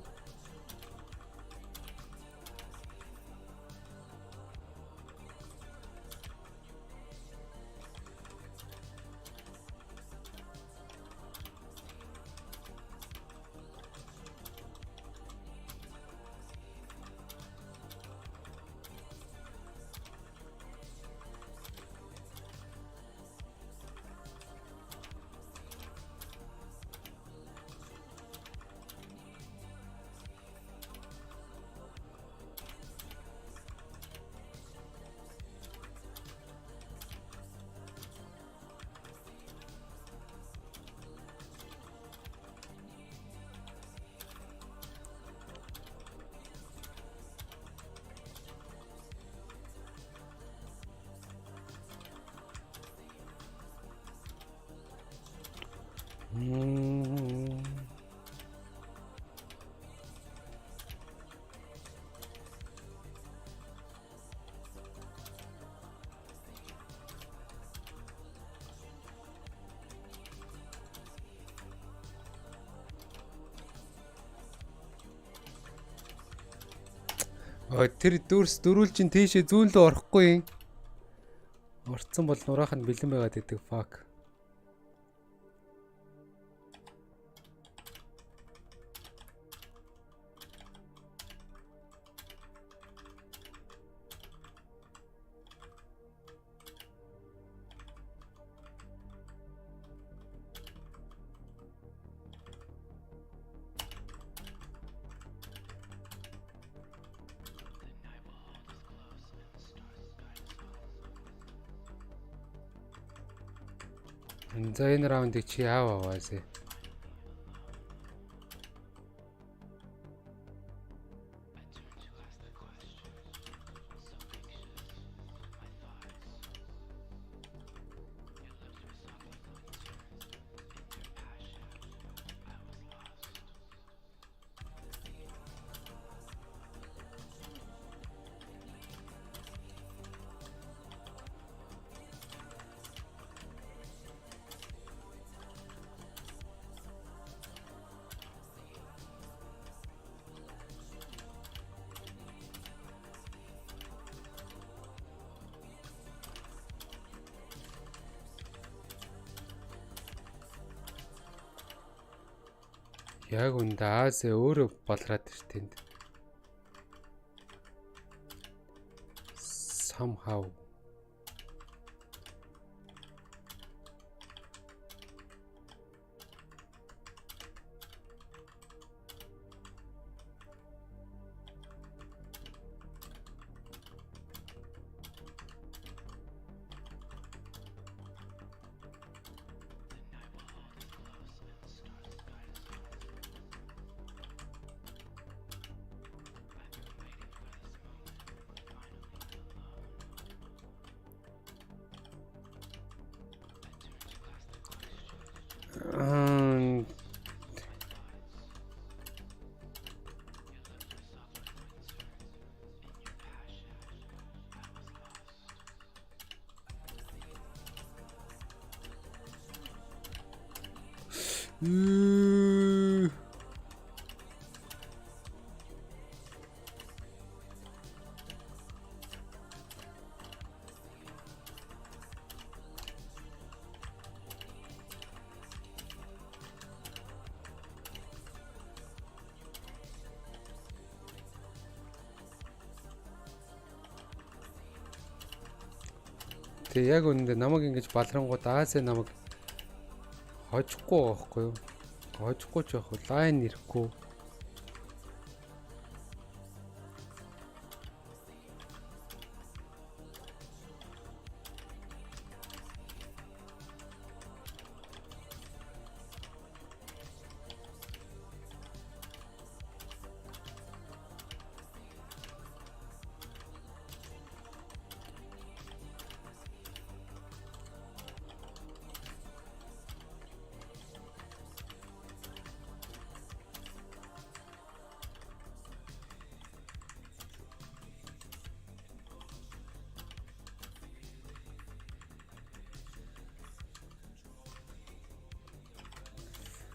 Тэр дөрүүл чинь тийшээ зүүн лөө орохгүй юм. Орцсон бол нураах нь бэлэн байгаад идэг. Fuck. За энэ раундыг чи аваасаа. Яг үндэ Аасаа өөрөө болраад ир тэнд. Somehow. Тэг яг үнэндээ намайг ингэж балрангууд Аасаа намайг хожихгүй байхгүй юу? Хожихгүй ч яг лайн ирэхгүй.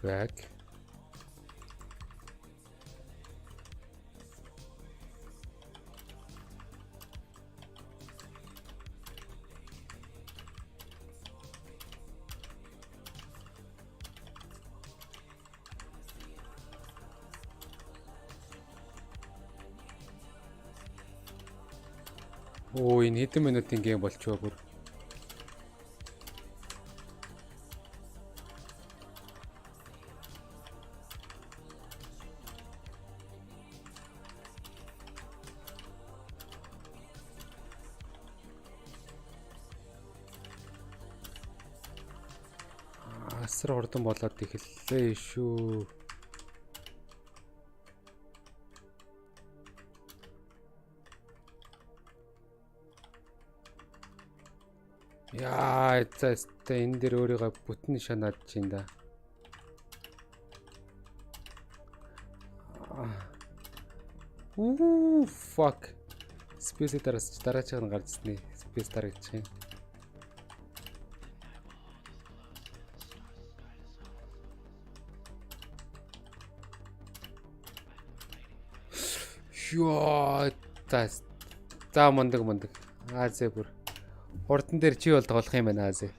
Back. Оо энэ хэдэн минутын гейм болчихоо бүр. Асар хурдан болоод эхэллээ шүү. Яа, за энэ дээр өөрийгөө бүтэн шанаад чинь да. Fuck. Space дараачих нь гарчсны. Space дараачих юм. Ёо, за мундаг. Азэ бүр. Хурдан дээр чи бол тоглох юм байна Азэ.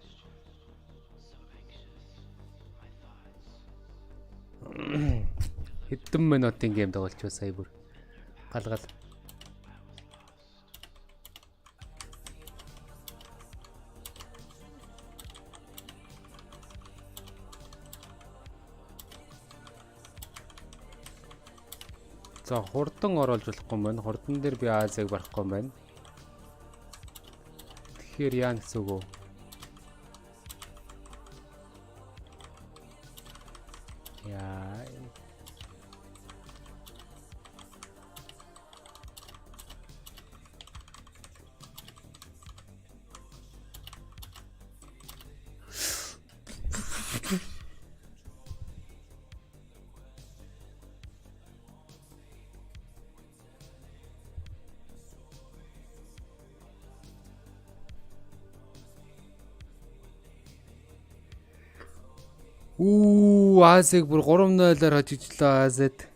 Хэдэн минутын гейм тоглолцоо сая бүр. Галгал. За хурдан оруулж болохгүй юм байна. Хурдан дээр би Азийг барахгүй юм байна. Тэгэхээр яа гэсэн үг вэ? Яа. Азиг бүр 3-0-оор хожижлоо Азад.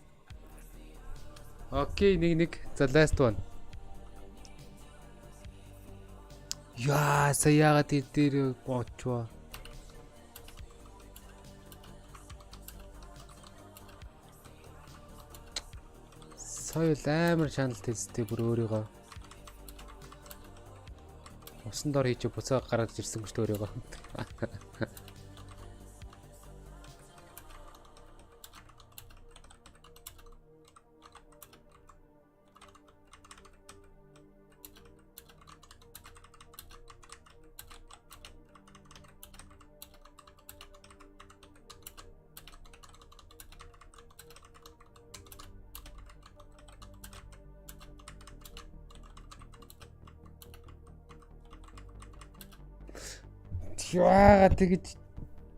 Окей, нэг. За last one. Яа, саяагаад дээр гоочваа. Соёл амар шаналт хийстэй бүр өөрийгөө. Усан дор хийж буцаа гаргаж ирсэн гэж өөрийгөө. Яа тэгэж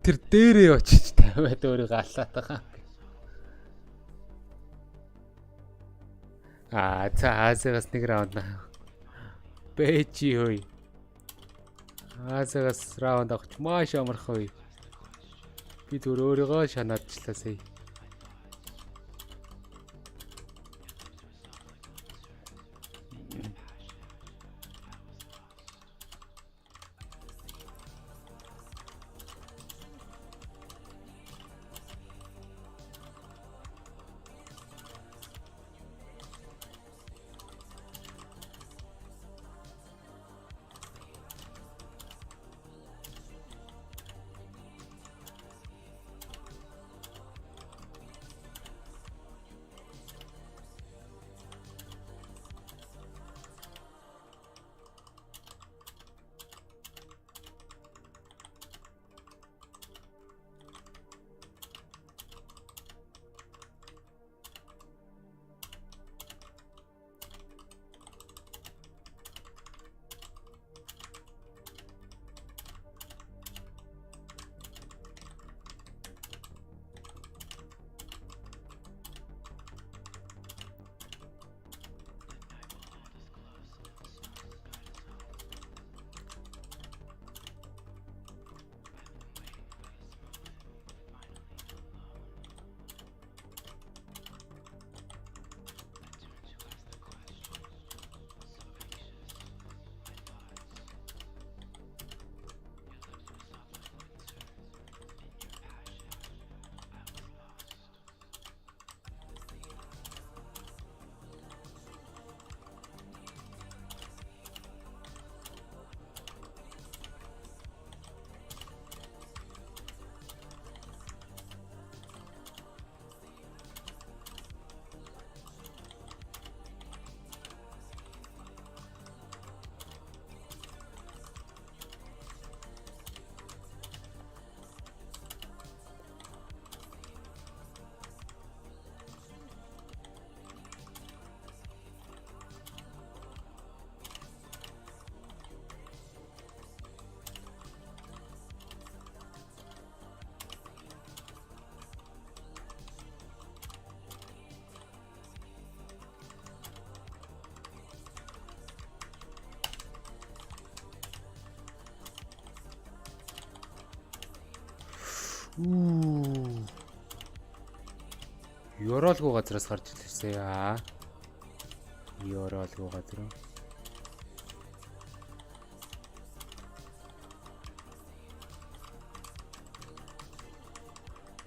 тэр дээрээ очиж тавиад өөрийгөө алаад байгаа. За Азигаас нэг раунд наа. Бэчи хой. Азигаас раунд авч маш амархан. Би түр өөрийгөө шанаачлаа сая. Ёроолгүй газраас гарч ирсэн яа. Ёроолгүй газар.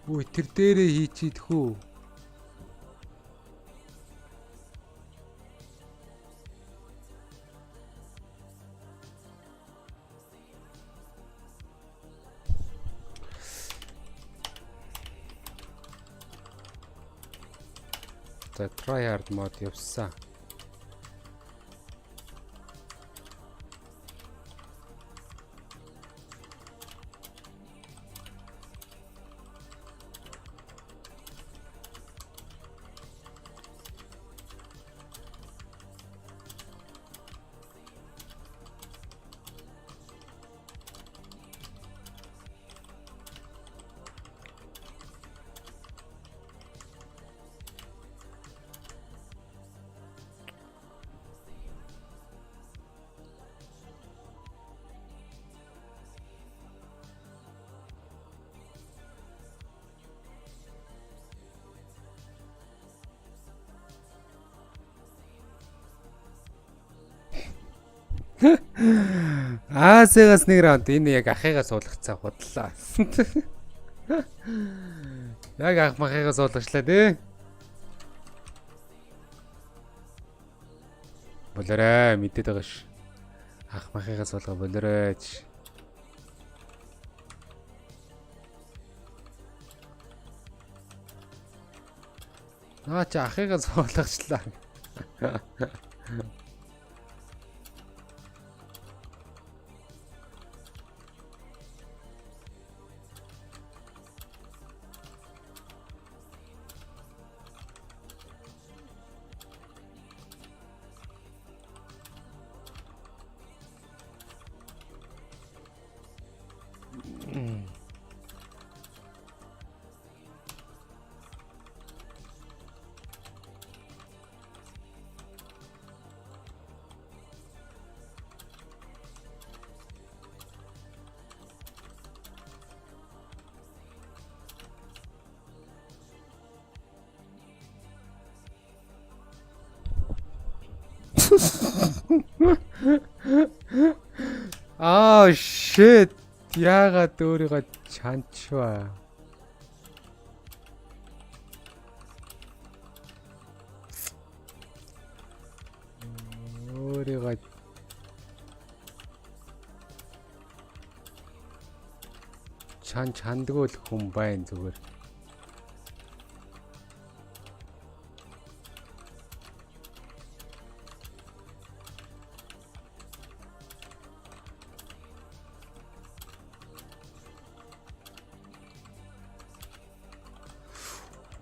Үгүй тэр дээрээ хийчихэдхүү. За try hard mode явсан. Аасагаас нэг раунд энэ яг ахыгаа суулгацаа худлаа. Яг ах махыгаа суулгачлаа тий. Болорой мэдээд байгаа ш. Ах махыгаа суулга болоройч. Чи ахыгаа суулгачлаа. Oh shit. Яагаад өөрийгөө чанчваа. Өөрийгөө чандгүй л хүн байна зүгээр.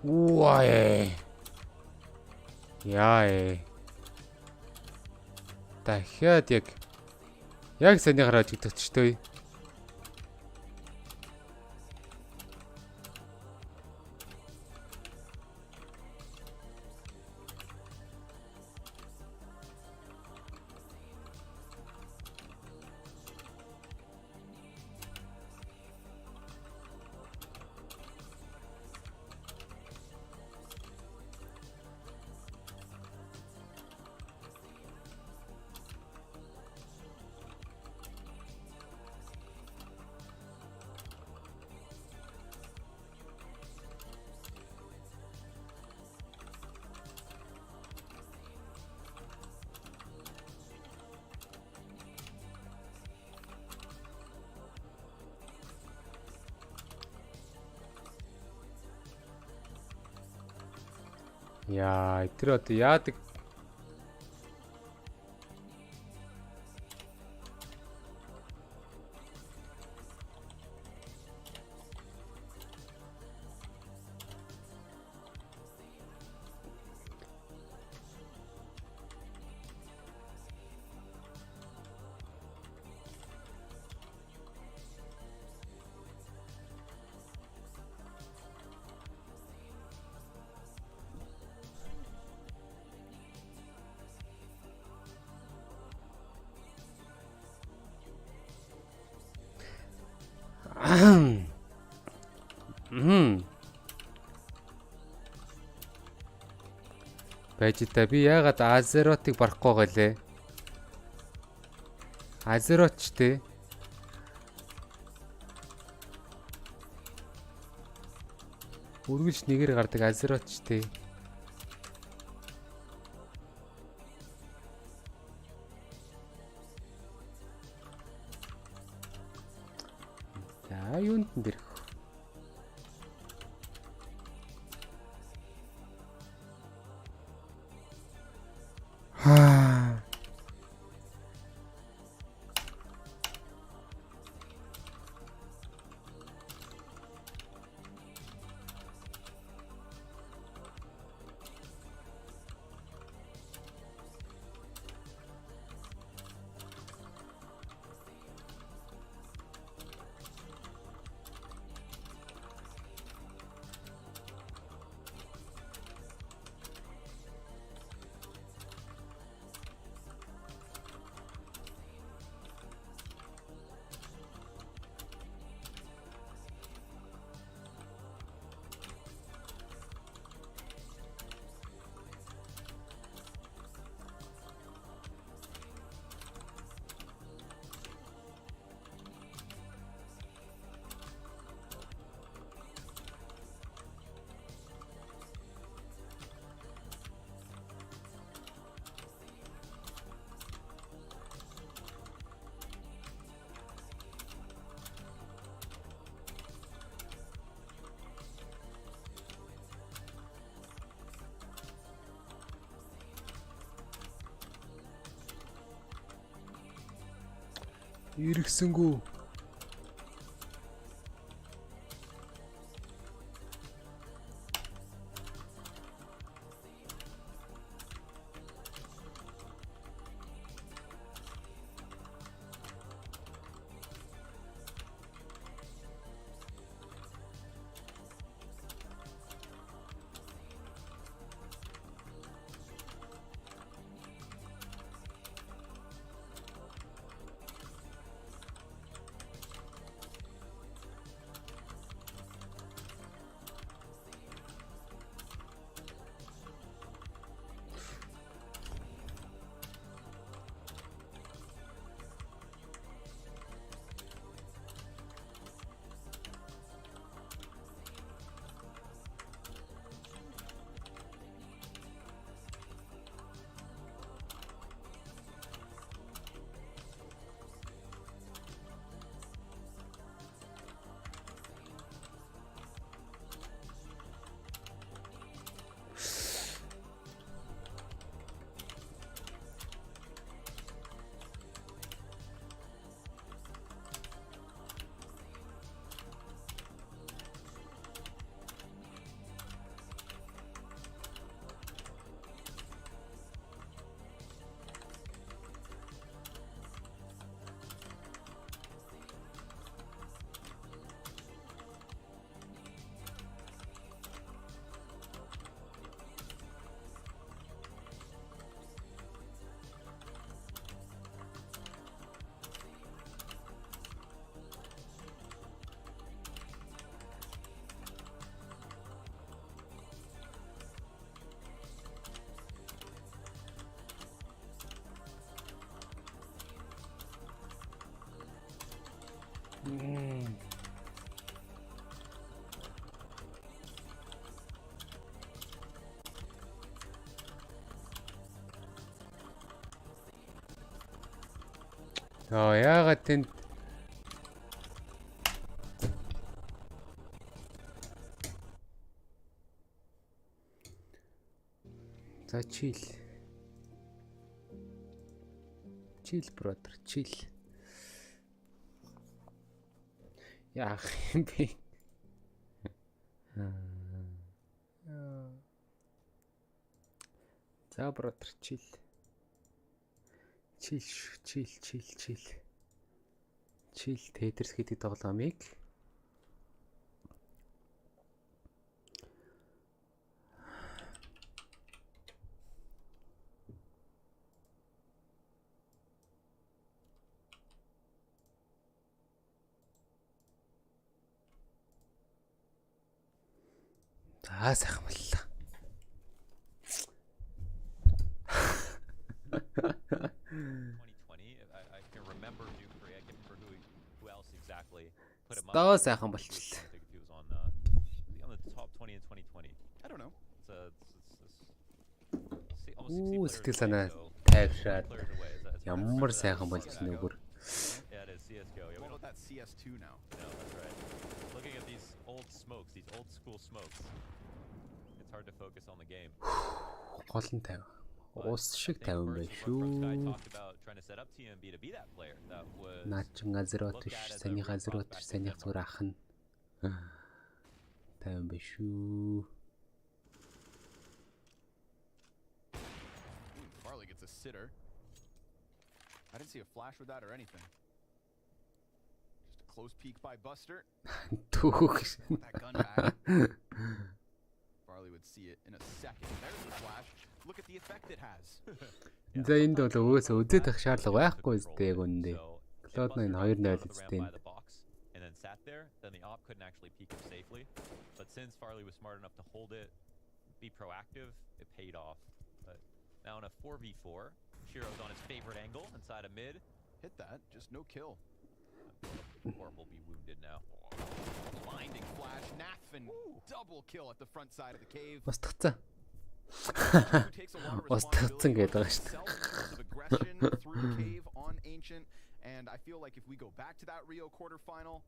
Why? Яа. Дахиад яг санийхаараа жигдчихтэй. Яа, тэр одоо яадаг? байж та би яагаад Azeroth-ыг барахгүй байгаа лээ? Azeroth ч тий. Үргэлж нэгээр гардаг Azeroth ч тий. За юунд нь дэрх? Аа. Иргсэнгүү. Яагаад тэнд за чил бротер чил яах юм бэ? За бротер чил Tetris гэдэг тоглоомыг сайхан боллоо. I can remember New Korea. I can't remember who else exactly put him up. Стоо сайхан болчихлоо. I think he was on the top 20 in 2020. I don't know. Ooh, сэтгэл sanaa тайвшраад ямар сайхан болчихно бүр. Yeah, it is CS:GO. Yeah, what about that CS2 now? No, that's right. Looking at these old smokes, these old school smokes. It's hard to focus on the game. Гол нь тайв. Ус шиг тавин байх шүү. Наад чин газрот ш, саний газрот ш, санийх зүгээр ах нь. Тавин байх шүү. Farley gets a sitter. I didn't see a flash with that or anything. Just a close peek by Buster. That gun back. Farley would see it in a second. There's the flash. Look at the effect it has. За энд бол өөсөө үзээд их шаардлага байхгүй үстэй яг үндэ. Cloud9 2-0 үстэй. And then sat there, then the op couldn't actually peek him safely. But since Farley was smart enough to hold it, be proactive, it paid off. But now in a 4v4, Shiro's on his favorite angle inside a mid. Hit that, just no kill. Orb will be wounded now. Blinding flash, Nathan double kill at the front side of the cave. Устгацсан. Устгацсан гэдэг байгаа шүү дээ. Through cave on Ancient, and I feel like if we go back to that Rio quarterfinal,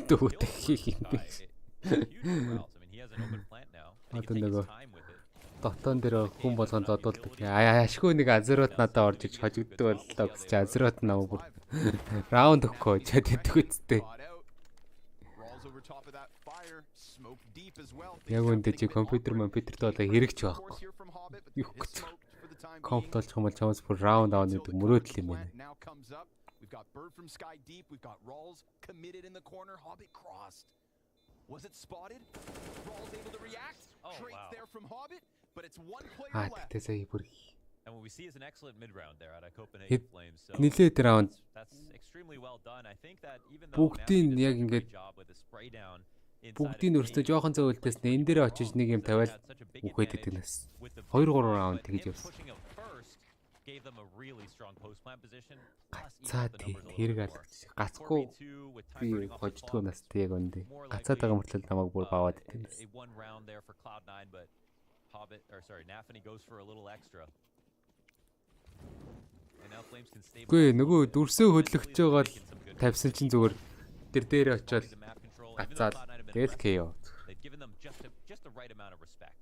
Dude, he has an open plant now. Дотоон дээр хүн болгонд одуулдаг. Ашгүй нэг азерот надад орж иж хожигддаг боллоо гэж чи азерот наа бүр раунд өгөхгүй чад идэх үсттэй. Яг үндэ чи компьютер болоо хэрэгч байхгүй. Юу гэж. Комп толж юм бол чамаас бүр раунд аваад идэг мөрөөдөл юм байна. We've got Bird from Sky Deep, we've got Rawls committed in the corner, Hobbit crossed. Was it spotted? Rawls able to react? Traits there from Hobbit, but it's one player left. And what we see is an excellent mid round there at a Copenhagen Flames. So that's extremely well done. I think that even though бүгдийн яг ингээд бүгдийн өөртөө жоохон зөөлтөөс энэ дээр очиж нэг юм тавиал үхээд идэг нас. 2-3 раунд тэгж явсан. Gave them a really strong post plant position. Гацаа тэрэг алгаж гацгүй би хождгоо настай яг үндэ. Гацаад байгаа мөртлөө намайг бүр баваад идэв. A one round there for Cloud9, but Hobbit Nafany goes for a little extra. And now Flames can stay. Гүй нөгөө дүрсөө хөдлөгч байгаа л тавьсан чинь зүгээр тэр дээр очиод гацаад тэгэл KO. They've given them just the right amount of respect.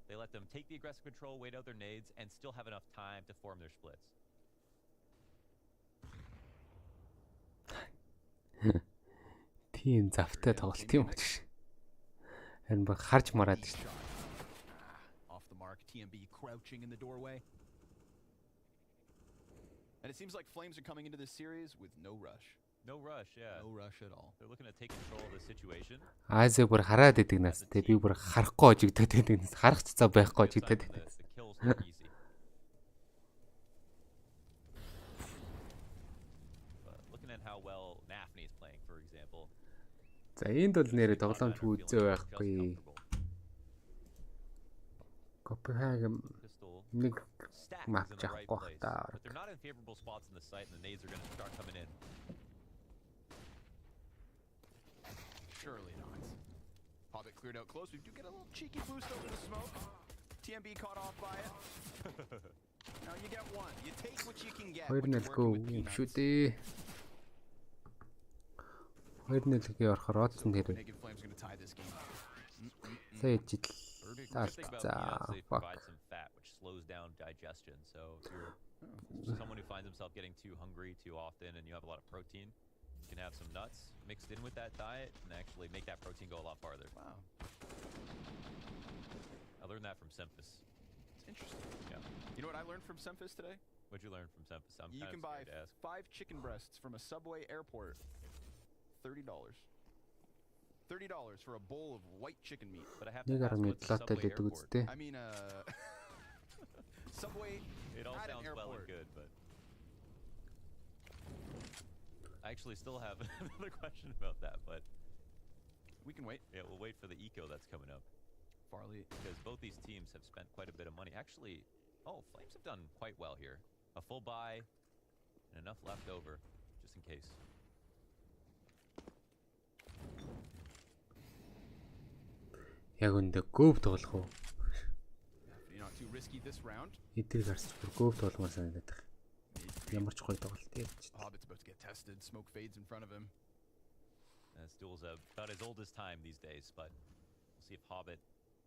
They let them take the aggressive control, wait out their nades, and still have enough time to form their splits. Тийм завтай тоглолт юм чи. Харин баг харж мараад шүү. Off the mark, TMB crouching in the doorway. And it seems like Flames are coming into this series with no rush. No rush, yeah. No rush at all. They're looking to take control of the situation. Аазаа бүр хараад идэг нас те би бүр харахгүй ожигдоод идэг нас харах цаа байхгүй ожигдоод идэг. Looking at how well Nafany is playing, for example. За энд бол нэрээ тоглоомч үзээ байхгүй. Copenhagen нэг map жахгүй та. They're not in favorable spots in the site, and the nades are going to start coming in. Surely not. Hobbit cleared out close. We do get a little cheeky boost over the smoke. TMB caught off by it. Now you get one. You take what you can get. 2-0 go шүү дээ. 2-0-гийн орохоор одсон хэрэг. Сая жил алдцаа. Which slows down digestion. So if you're someone who finds himself getting too hungry too often and you have a lot of protein, you can have some nuts mixed in with that diet and actually make that protein go a lot farther. Wow. I learned that from Semphis. It's interesting. Yeah. You know what I learned from Semphis today? What'd you learn from Semphis? You can buy 5 chicken breasts from a Subway airport. $30. $30 for a bowl of white chicken meat. But I have to ask what's Subway airport. I mean, Subway. It all sounds well and good, but I actually still have another question about that, but we can wait. Yeah, we'll wait for the eco that's coming up. Farley, because both these teams have spent quite a bit of money. Actually, Oh, Flames have done quite well here. A full buy and enough left over, just in case. Яг үндэ гөөв тоглох уу? You're not too risky this round. Эдгээр гарч бүр гөөв тогломоор санагдаад байна. Ямар ч гоё тоглолт яаж. Hobbit's about to get tested. Smoke fades in front of him. This duel's about as old as time these days, but we'll see if Hobbit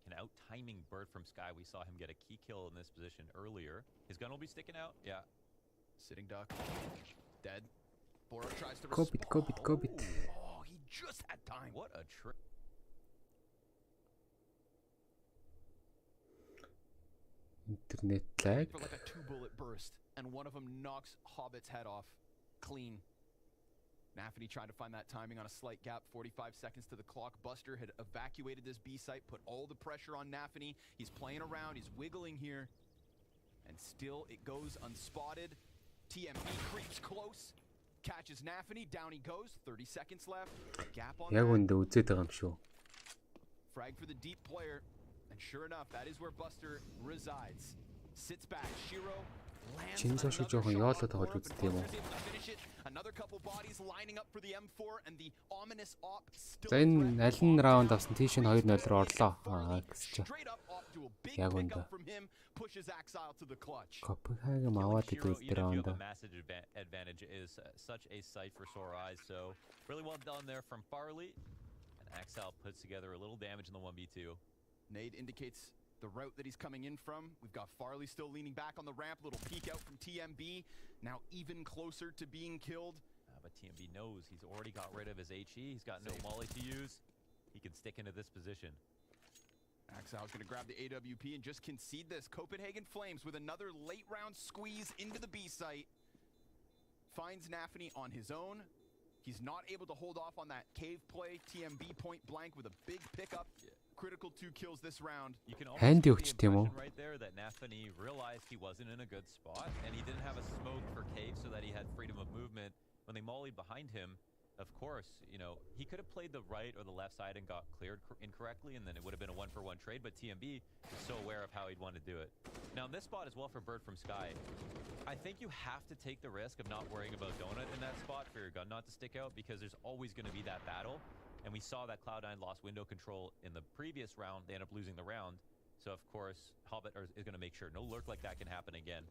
can out-timing Bird from Sky. We saw him get a key kill in this position earlier. His gun will be sticking out. Yeah. Sitting duck. Dead. Bora tries to Copy. Oh, he just had time. What a trick. Internet lag. For like a 2-bullet burst, and one of them knocks Hobbit's head off. Clean. Nafany tried to find that timing on a slight gap, 45 seconds to the clock. Buster had evacuated this B site, put all the pressure on Nafany. He's playing around, he's wiggling here. And still it goes unspotted. TMB creeps close, catches Nafany, down he goes, 30 seconds left. Gap on Яг that. үндэ үзээд байгаа юм шүү. Frag for the deep player. And sure enough, that is where Buster resides. Sits back, Shiro lands Чиний шиг жоохон яолоо тоглож үзтээ юм уу? another couple bodies lining up for the M4 and the ominous op still. За энэ аль нь раунд авсан тийш нь 2-0 руу орлоо. Гэж чинь. Яг үндэ. Copenhagen аваад идэх дээр раунд. Massive advantage is such a sight for sore eyes. So really well done there from Farley. And Axel puts together a little damage in the 1v2. Nade indicates the route that he's coming in from. We've got Farley still leaning back on the ramp. Little peek out from TMB. Now even closer to being killed. But TMB knows he's already got rid of his HE. He's got no molly to use. He can stick into this position. Axel's going to grab the AWP and just concede this. Copenhagen Flames with another late round squeeze into the B site. Finds Nafany on his own. He's not able to hold off on that cave play. TMB point blank with a big pickup. Critical 2 kills this round. You can almost get the impression right there that Nafany realized he wasn't in a good spot and he didn't have a smoke for cave so that he had freedom of movement. When they mollied behind him, of course, you know, he could have played the right or the left side and got cleared incorrectly, and then it would have been a 1-for-1 trade, but TMB is so aware of how he'd want to do it. Now, in this spot as well for Bird from Sky, I think you have to take the risk of not worrying about Donut in that spot for your gun not to stick out, because there's always going to be that battle. And we saw that Cloud9 lost window control in the previous round. They ended up losing the round. So, of course, Hobbit is going to make sure no lurk like that can happen again.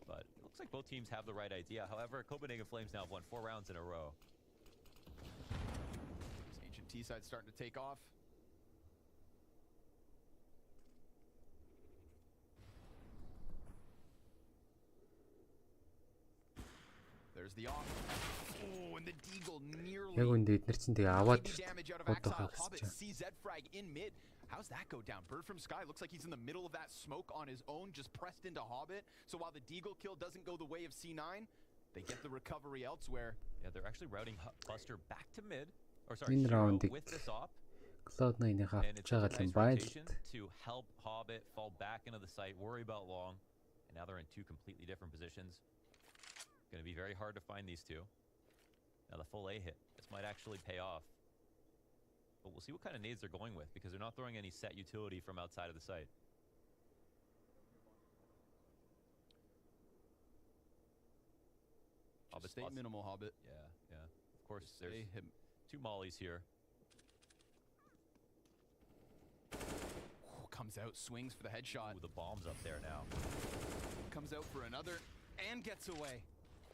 But it looks like both teams have the right idea. However, Copenhagen Flames now have won 4 rounds in a row. This ancient T-side starting to take off. There's the off. Oh, and the Deagle nearly. Яг үндэ эднэр чинь тэгээ аваад CZ frag in mid. How's that go down? Bird from Sky looks like he's in the middle of that smoke on his own, just pressed into Hobbit. So while the Deagle kill doesn't go the way of C9, they get the recovery elsewhere. Yeah, they're actually routing Buster back to mid. Or sorry, Shiro with this op. Cloud9-ийн And it's a авчаагаад nice юм байна. rotation to help Hobbit fall back into the site, worry about long. And now they're in 2 completely different positions. Going to be very hard to find these two. Now the full A hit. This might actually pay off. But we'll see what kind of nades they're going with, because they're not throwing any set utility from outside of the site. Just stay minimal, Hobbit. Yeah. Of course, there's 2 mollies here. Oh, comes out, swings for the headshot. Ooh, the bomb's up there now. Comes out for another and gets away.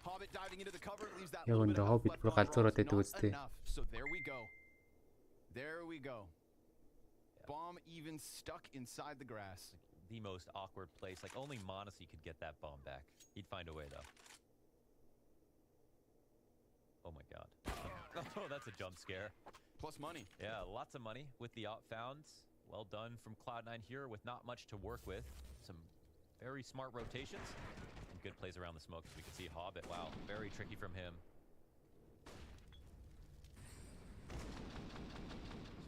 Hobbit diving into the cover, leaves that Яг little bit үндэ of Hobbit health бүр left on галзуураад Ross. байдаг Not үстэй. enough. So there we go. There we go. Bomb even stuck inside the grass. The most awkward place. Like, only Monacy could get that bomb back. He'd find a way, though. Oh my god. Oh, that's a jump scare. Plus money. Yeah, lots of money with the op found. Well done from Cloud9 here with not much to work with. Some very smart rotations. And good plays around the smoke, as we can see. Hobbit, wow, very tricky from him.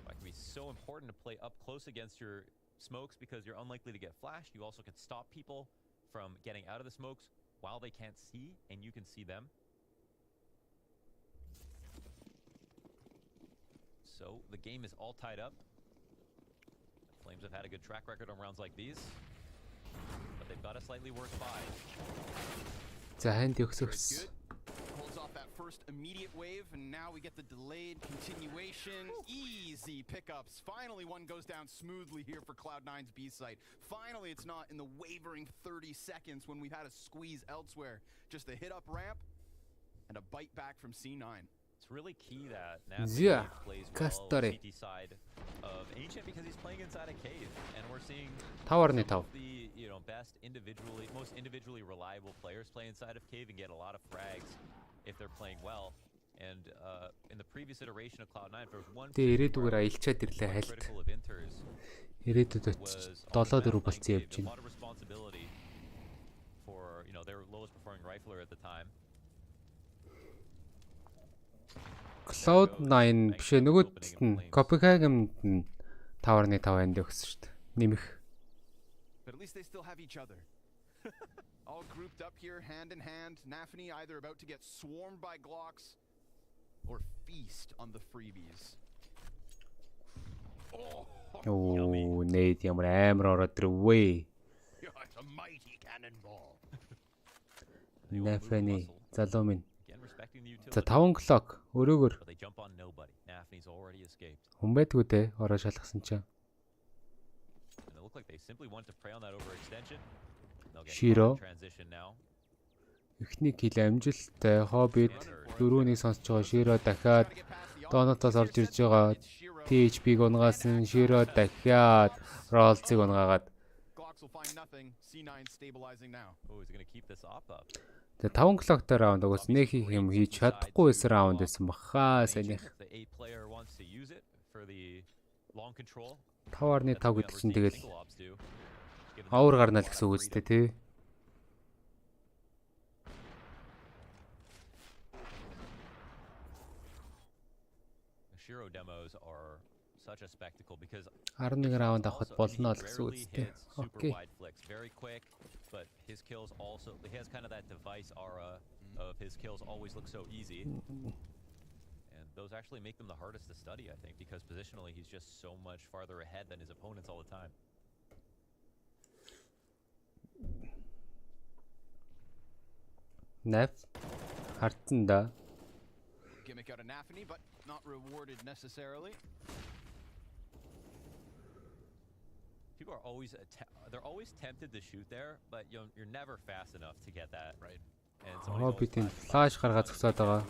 It can be so important to play up close against your smokes, because you're unlikely to get flashed. You also can stop people from getting out of the smokes while they can't see, and you can see them. So the game is all tied up. The Flames have had a good track record on rounds like these, but they've got a slightly worse buy. За ханд өгсөс. Holds off that first immediate wave, and now we get the delayed continuation. Easy pickups. Finally, one goes down smoothly here for Cloud9's B site. Finally, it's not in the wavering 30 seconds when we've had a squeeze elsewhere. Just a hit up ramp and a bite back from C9. It's really key that Nafany Yeah, plays well Castore. CT side of Ancient because he's playing inside a cave, and we're seeing Tower-ны some тав. of the best most individually reliable players play inside of cave and get a lot of frags if they're playing well. And in the previous iteration of Cloud9, there was one Тэ ирээдүгээр аялчаад ирлээ хальт. critical of Inters Ирээдүйд очиж 7-4 болцсон явж a байна. lot of responsibility for their lowest performing rifler at the time. Cloud9 биш ээ нөгөөд нь Copenhagen нь Tower-ны 5 ханд өгсөн шүү дээ. Нэмэх. But at least they still have each other. All grouped up here, hand in hand. Nafany either about to get swarmed by Glocks or feast on the freebies. Оо, нээд ямар амар ороод ирвэ. It's a mighty cannonball. Nafany залуу минь. Again, respecting the utility. За 5 clock өрөөгөр But they jump on nobody. Nafany's already escaped. хүн байдгүй дээ. Ороо шалгасан чинь. And it looked like they simply want to prey on that overextension. They'll get Shiro. transition now. Эхний кил амжилттай Hobbit 4-1 сонсож байгаа Shiro дахиад Donut-аас орж ирж байгаа. THP-г унгаасан Shiro дахиад Rolls-ыг унгаагаад. Glocks will find nothing. C9 stabilizing now. Oh, is he going to keep this op up? Тэгээ 5 clock-тай раунд угаас нэг хийх юм хийж чадахгүй байсан раунд байсан баха сайных. The 8 player wants to use it for the long control. Tower-ны 5 гэдэг чинь тэгэл Single ops do. авар гарна л гэсэн үг үстэй тий. The Shiro demos are such a spectacle because 11 раунд авахд also, болно л he гэсэн үг rarely үстэй. hits super Окей. wide flicks, very quick, but his kills also he has kind of that device aura of his kills always look so easy. And those actually make them the hardest to study, I think, because positionally he's just so much farther ahead than his opponents all the time. Naf хартсан да. Gimmick out of Nafany, but not rewarded necessarily. People are always they're always tempted to shoot there, but you're never fast enough to get that right. And Hobbit-ийн flash гаргаад зогсоод байгаа.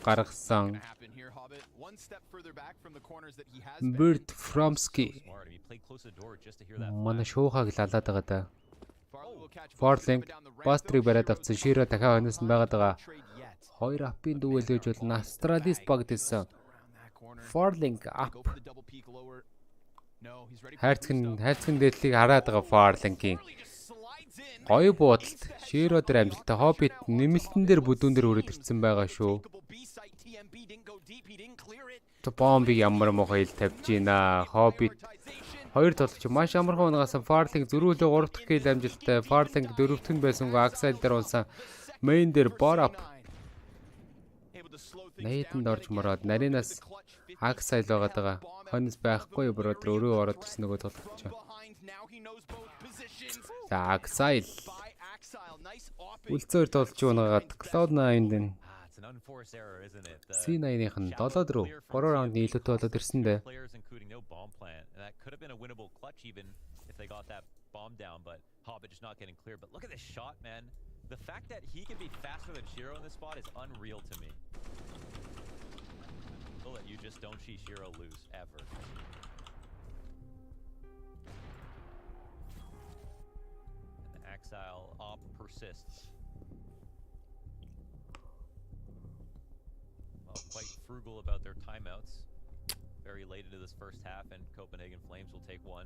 Гаргасан. Gonna happen here, Hobbit. One step further back from the corners that he has Bird Fromsky. smart. He played close to the door just to hear that. Манай шуухаг л алаад байгаа да. Farley will catch Forlink Buster-ыг бариад авсан Shiro дахиад хонос нь байгаад байгаа. Хоёр апын дүүэлж болно. Astralis багдсан. Forlink up. go for the double peek lower. No, he's ready. Хайрцагын дээдлийг хараад байгаа Forlink-ийн. Гоё буудалт. Shiro дээр амжилттай Hobbit нэмэлтэн дээр бүдүүн дээр өрөөд ирсэн байгаа шүү. Бомбиг ямар мохоо ил тавьж гинэ. Hobbit хоёр толч маш амархан унгасан Forlink зөрүүлээ 3 дахь кил амжилттай. Forlink 4 дахь нь байсангүй Axile дээр унсан. Main дээр bot up. Нээдэнд орж мороод нарийнаас Axile байгаад байгаа. Хонс байхгүй бродер өрөө ороод ирсэн нөгөө толгоч. За Axile үлцээр толж унаагаад Cloud9-д It's an unforced error, isn't it? C9-ийнх нь 7-4 3 раунд нийлүүтэй болоод ирсэн дээ. Players including no bomb plant, and that could have been a winnable clutch even if they got that bomb down, but Hobbit just not getting clear. But look at this shot, man. The fact that he can be faster than Shiro in this spot is unreal to me. So that you just don't see Shiro lose ever. And the Exile op persists. Well, quite frugal about their timeouts. Very late into this first half, and Copenhagen Flames will take one.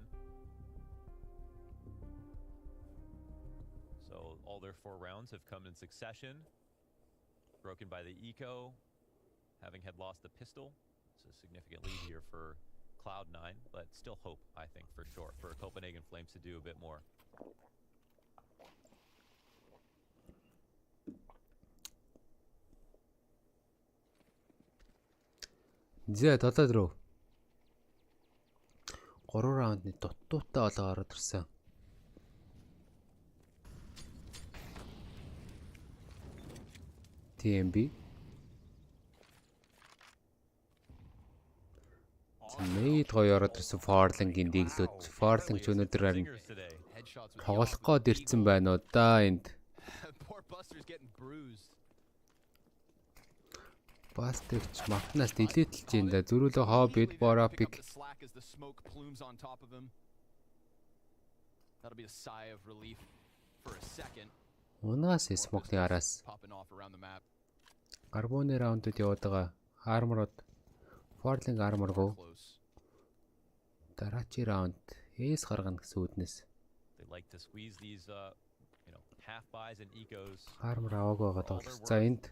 So all their 4 rounds have come in succession. Broken by the eco, having had lost the pistol. It's a significant lead here for Cloud9, but still hope, I think, for sure, for Copenhagen Flames to do a bit more. Зэ 7-4. 3 раундны дуттуутай олоо ороод ирсэн. TMB. Мэйд гоё ороод ирсэн Forling-ийн дэглүүд. Forling ч өнөөдөр харин тоглох гээд ирсэн байна уу да энд. Бастерч Макнаас дилетэлж юм да. Зөрүүлээ Hobbit, Borapik. Унаас смокны араас. Карбоны раундд яваад байгаа. Armor-од Forling armor go. Дараачийн раунд Ace гаргана гэсэн үднэс. Armor аваагүй байгаа тоглолт. За энд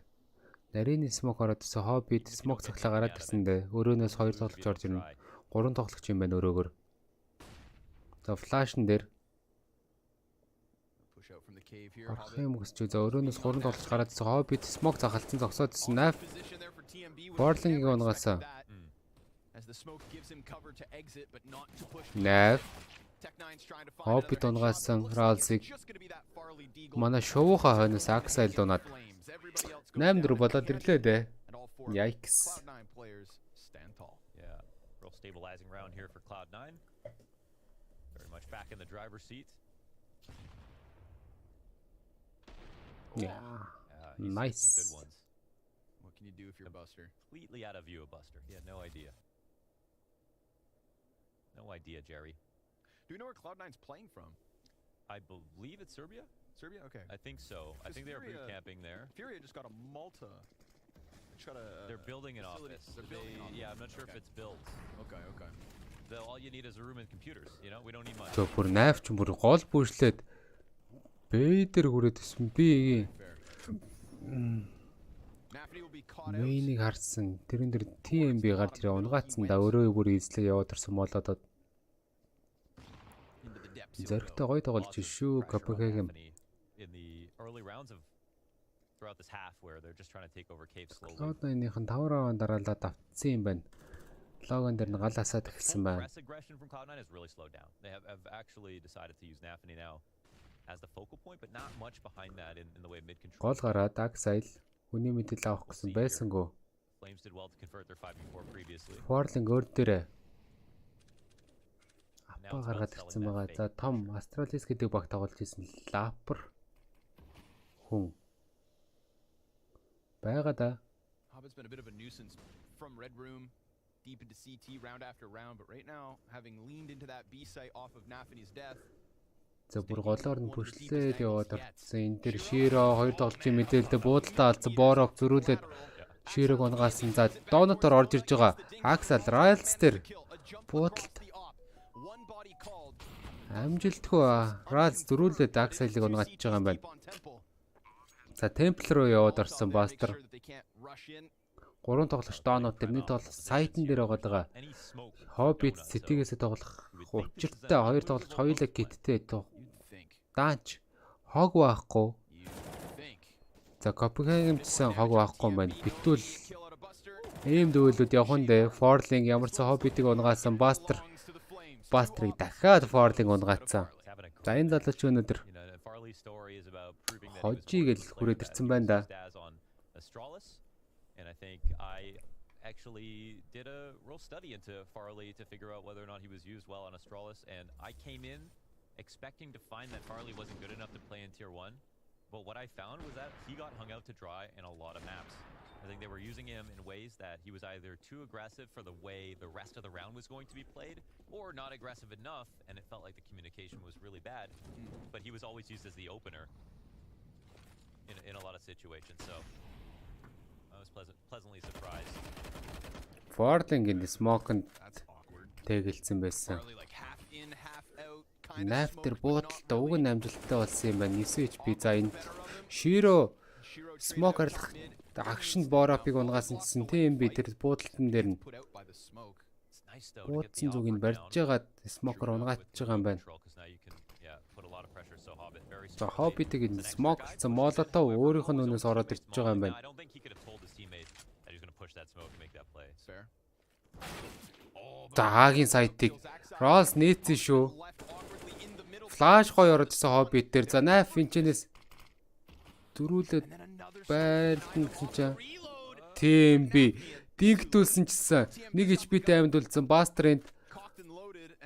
нарийн smoke ороод ирсэн Hobbit smoke цаглаа гараад ирсэндээ өрөөнөөс 2 тоглогч орж ирнэ. 3 тоглогч юм байна өрөөгөр. За flash-н дээр орох юм гэсч за өрөөнөөс 3 тоглогч гараад ирсэн Hobbit smoke захалцсан зогсоод ирсэн Naf. Forling-ийг унгаасан. Naf. Hobbit унгаасан Ralsig. Манай шувууха хойноос Axel дунаад 8-4 болоод ирлээ дээ. Yikes. Yeah, real stabilizing round here for Cloud9. Very much back in the driver's seat. Yeah. Nice. Good ones. What can you do if you're Buster? Completely out of view of Buster. Yeah, no idea. No idea, Jerry. Do you know where Cloud9's playing from? I believe it's Serbia? Serbia? Okay. I think so. I think they were boot camping there. Furia just got a Malta. They're building an office. Yeah, I'm not sure if it's built. Okay, okay. All you need is a room and computers, you know? We don't need much. Зөв бүр Naf ч бүр гол бүжлээд бэдэр хүрээд ирсэн би. Мэйнийг харсан. Тэрэн дээр TMB гарч ирээ унгаацсан да өөрөө бүр эзлээ яваад ирсэн молодод. Зөрөгтэй гоё тоглож шүү Copenhagen. In the early rounds of throughout this half where they're just trying to take over cave slowly. Cloud9-ийн 5 раунд дараалаад автсан юм байна. Логон дээр нь галаасаад эхэлсэн байна. Aggression from Cloud9 has really slowed down. They have actually decided to use Nafany now as the focal point, but not much behind that in the way of mid control. Гол гараад Axel хүний мэдэл авах гэсэн байсангүй. Flames did well to convert their 5v4 previously. Forling өөр дээрээ апа гаргаад ирсэн байгаа. За том Astralis гэдэг баг тоглож ирсэн Lapper хүн байгаа да. Hobbit's been a bit of a nuisance from Red Room deep into CT round after round, but right now having leaned into that B site off of Nafany's death. За бүр голоор нь бүшлээд яваад ирсэн. Энд тэр Shiro 2 тоглолтын мэдээлэлд буудалтаа алдсан Borok зөрүүлээд Shiro-г унгаасан. За доонотоор орж ирж байгаа. Axel Riles дээр буудалт амжилтгүй Riles зөрүүлээд Axel-ыг унгаачж байгаа юм байна. За Temple руу яваад орсон Buster. 3 тоглогч доонууд дээр нэг тоглолт сайтн дээр байгаа. Hobbit City-гээс тоглох учиртай 2 тоглогч хоёулаа гиттэй даанч хог байхгүй. За Copenhagen гэсэн хог байхгүй юм байна. Битүүл ийм дүүлүүд явах нь дээ. Forling ямар ч Hobbit-ыг унгаасан Buster-ыг дахиад Forling унгаацсан. За энэ залууч өнөөдөр хожиг л хүрээд ирсэн байна да. And I think I actually did a real study into Farley to figure out whether or not he was used well on Astralis, and I came in expecting to find that Farley wasn't good enough to play in Tier 1, but what I found was that he got hung out to dry in a lot of maps. I think they were using him in ways that he was either too aggressive for the way the rest of the round was going to be played, or not aggressive enough, and it felt like the communication was really bad, but he was always used as the opener in a lot of situations, so I was pleasantly surprised. Forling in the smoke-нд тэгэлцсэн байсан. Naf тэр буудалтай уг нь амжилттай болсон юм байна. 9 HP за энэ Shiro smoke арлах акшн Borapik унгаасан гэсэн тийм би тэр буудалтан дээр нь буудсан зүг нь барьж байгаад smoker унгаачж байгаа юм байна. За Hobbit-ийг энэ smoke болсон молотов өөрийнх нь өнөөс ороод ирж байгаа юм байна. Таагийн сайтыг Rolls нээсэн шүү. Flash гоё ороод ирсэн Hobbit дээр. За Naf Finchээс дөрүүлээд байлтна гэсэн чинь тийм би дигтүүлсэн чсэн нэг HP-тэй амьд үлдсэн Бастрент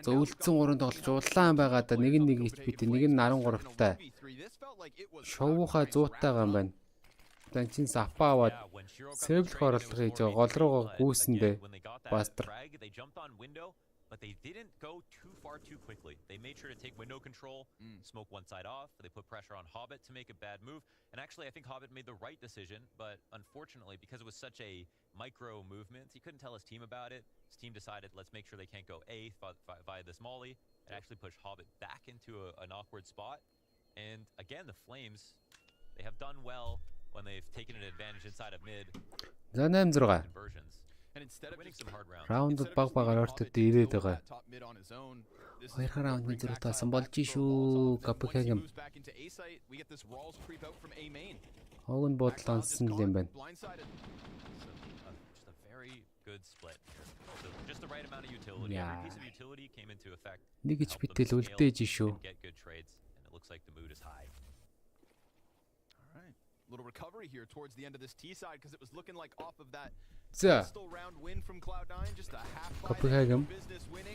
зөвлөсөн 3 тоглож улаан байгаа да нэг нь 1 HP-тэй нэг нь 13-тай шоуха 100-тайгаа юм байна. Данчин сапа аваад сэвлэх орлого хийж байгаа гол руугаа гүйсэндээ Бастер. But they didn't go too far too quickly. They made sure to take window control, smoke one side off. They put pressure on Hobbit to make a bad move. And actually, I think Hobbit made the right decision. But unfortunately, because it was such a micro movement, he couldn't tell his team about it. His team decided, let's make sure they can't go A via this molly. It actually pushed Hobbit back into an awkward spot. And again, the Flames, they have done well when they've taken an advantage inside of mid. Conversions. Раундд баг-багаар өөртөө ирээд байгаа. 2 раундын зэрэг таасан болж шүү. Copenhagen. Хог нь бодлонсон юм байна. Нэг HP-тэй л үлдээж шүү. Little recovery here towards the end of this T side because it was looking like off of that pistol round win from Cloud9 just a half Copenhagen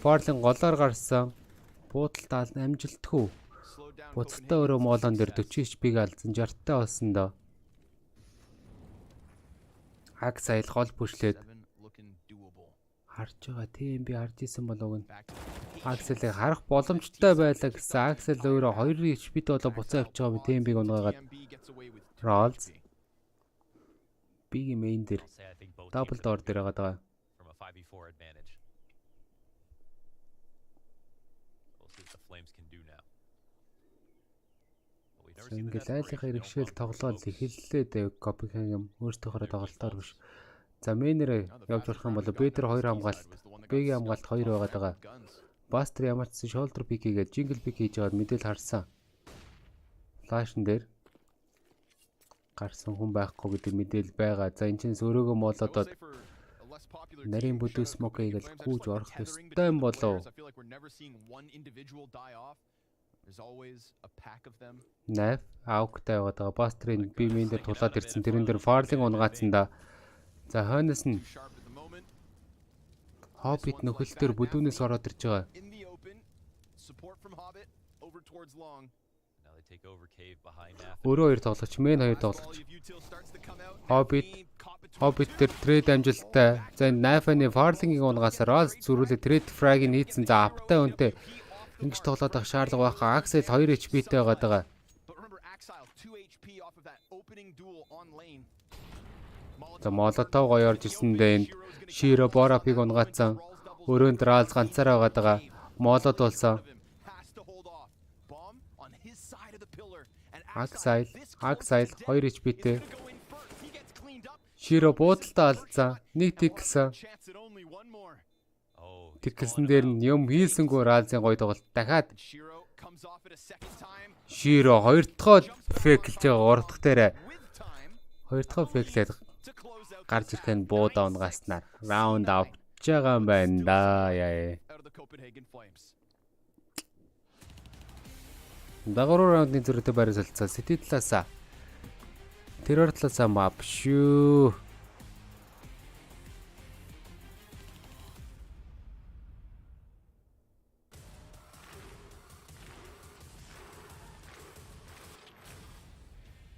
Форлын голоор гарсан буудалтаа амжилтгүй. Буцалтаа өөрөө моолон дээр 40 HP-г алдсан 60-таа болсон доо. Хаг сайл гол бүшлээд харж байгаа тийм би харж исэн болов нь. Акселийг харах боломжтой байлаа гэсэн Аксел өөрөө 2 HP-д болоо буцаа авч байгаа тийм биг унгаагаад Rolls big main дээр double door дээр байгаа. From a 5v4 advantage. We'll see what the Flames can do now. Ингээд айлынхаа хэрэгшээл тоглоод эхэллээ Copenhagen өөртөөхөө тоглолтоор биш. За мэнээр явж болох юм бол B дээр 2 хамгаалт, B-ийн хамгаалт 2 байгаад байгаа. Buster ямар ч shoulder pick хийгээд jingle pick хийж аваад мэдээл харсан. Flash-н дээр гарсан хүн байхгүй гэдэг мэдээл байгаа. За энэ чинь өрөөгөө молодод нарийн бүдүү смок хийгээл гүүж орох ёстой юм болов. Нэв ауктай байгаа. Бастрын бимийн дээр тулаад ирсэн. Тэрэн дээр фарлинг унгаацсан да. За хойноос нь Hobbit нөхөл төр бүдүүнээс ороод ирж байгаа. Өөрөө 2 тоглогч, мен 2 тоглогч. Hobbit дээр трейд амжилттай. За энэ Nafa-ны фарлингийг унгасаар Rolls зүрүүлээ трейд frag-ийг хийцэн. За аптай өнтэй ингэж тоглоод авах шаардлага байгаа. Axel 2 HP-тэй байгаа. За Molotov гоё орж ирсэндээ энд Shiro Borapig унгаацсан. Өрөөнд Rolls ганцаараа байгаа. Молод болсон. Axel 2 HP-тэй. Shiro буудалтаа алдсан. Нэг тиксэн. Тиксэн дээр нь юм хийсэнгүү Rolls-ын гоё тоглолт. Дахиад Shiro 2 дахь фейклж байгаа 3 дахь дээрээ 2 дахь фейклээд гарч ирэхэд буудаа унгааснаар раунд авч байгаа юм байна да яа. Дагавар раундын зүрхтэй байраа солилцоо. Сити талаасаа. Террор талаасаа мап шүү.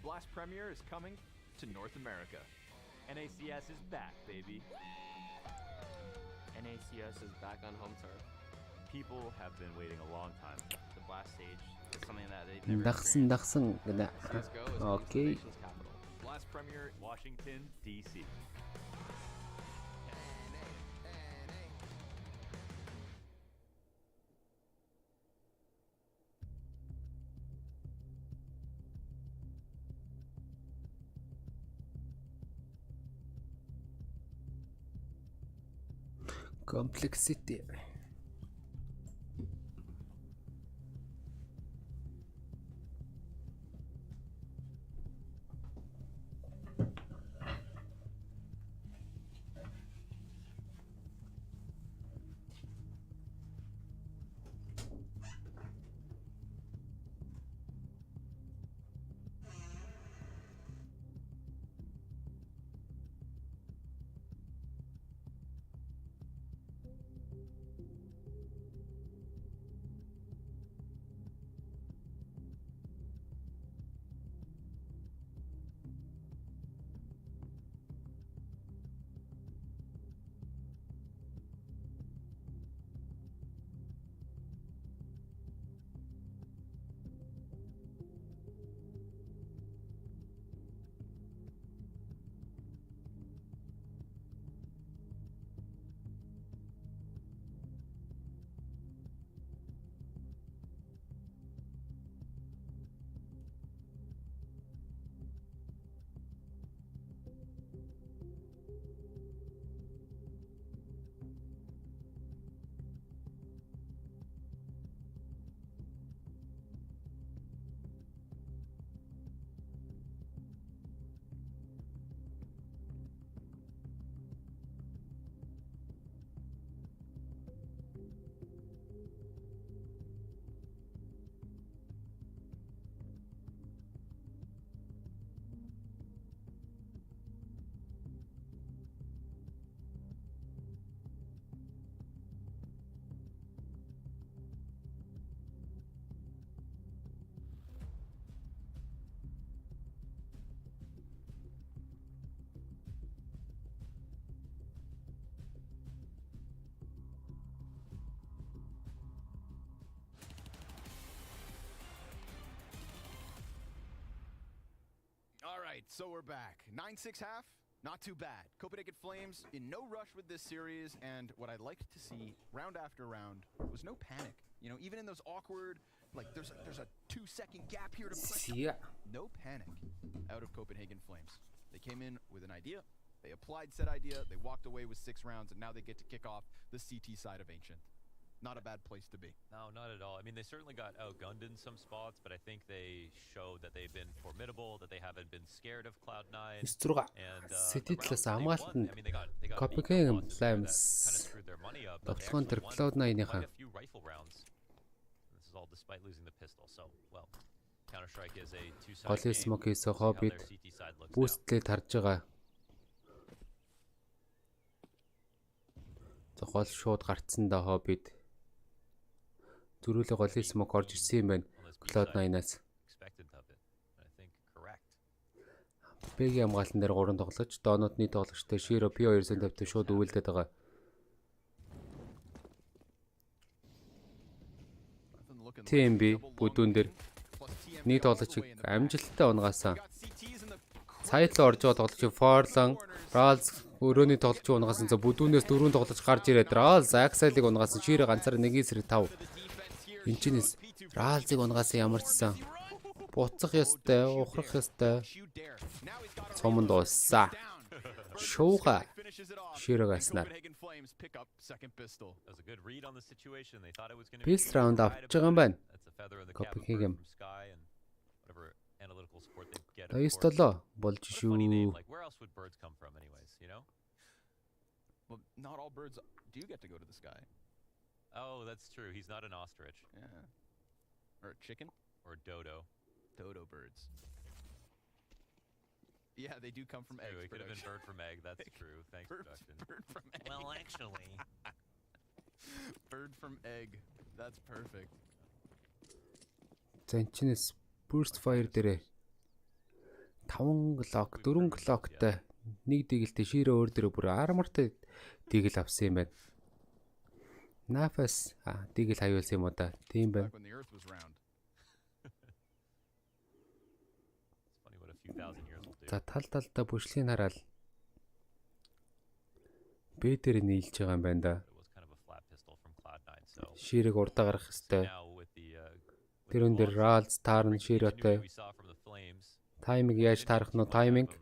Blast Premier is coming to North America. NACS is back, baby. NACS is back on home turf. People have been waiting a long time. The Blast stage is something that they've never Дагсан гэнэ. Окей. Blast Premier, Washington, D.C. Complexity. right, so we're back. 9-6 half, not too bad. Copenhagen Flames in no rush with this series, and what I'd like to see round after round was no panic. You know, even in those awkward, like there's a 2-second gap here to play. No panic out of Copenhagen Flames. They came in with an idea, they applied said idea, they walked away with 6 rounds, and now they get to kick off the CT side of Ancient. Not a bad place to be. No, not at all. I mean, they certainly got outgunned in some spots, but I think they showed that they've been formidable, that they haven't been scared of Cloud9. And Сэтэдлээс хамгаалтанд Copenhagen Flames тоглоом дээр Cloud9-ийнхаа a few rifle rounds. This is all despite losing the pistol. So, well, Counter-Strike is a two-sided Голын game. смокээс хоббит бүүстлээд харж байгаа. Гол шууд гарцсан да хоббит. Зүрүүлээ голын смок орж ирсэн юм байна. Cloud9-аас. Бэги хамгаалтан дээр 3 тоглож, доонотны тоглогчтой Shiro P250 шууд өвөлдөд байгаа. TMB бүдүүн дээр нэг тоглогчийг амжилттай унгаасан. Сайтлоо орж байгаа тоглогч Forlan, Rals өрөөний тоглогч унгаасан. За бүдүүнээс 4 тоглогч гарч ирээд Rals Axel-ыг унгаасан. Shiro ганцаар 1-5. Энчнээс Rals-ыг унгаасан ямар ч сан. Буцах ёстой, ухрах ёстой. Цомон дууссан. Шууга. Shiro гаснаар. Бис раунд авч байгаа юм байна. Copenhagen. Тоёстолоо болж шүү. Where else would birds come from anyways, you know? Well, not all birds do get to go to the sky. Oh, that's true. He's not an ostrich. Yeah. Or a chicken? Or dodo. Dodo birds. Yeah, they do come from eggs. It could have been bird from egg. That's true. Thanks, production. Bird from egg. Well, actually. Bird from egg. That's perfect. Занчнес burst fire дээрээ 5 клок, 4 клоктай нэг дигэлтэй Shiro өөр дээрээ бүр армортай дигэл авсан юм байна. Нафас дигэл хаюулсан юм уу да. Тийм байна. За тал талдаа бүшлийн хараал Б дээр нийлж байгаа юм байна да. Shiro-г урдаа гарах хэвээр. Тэрэн дээр Rals таарн Shiro-тэй. Тайминг яаж таарах нь тайминг.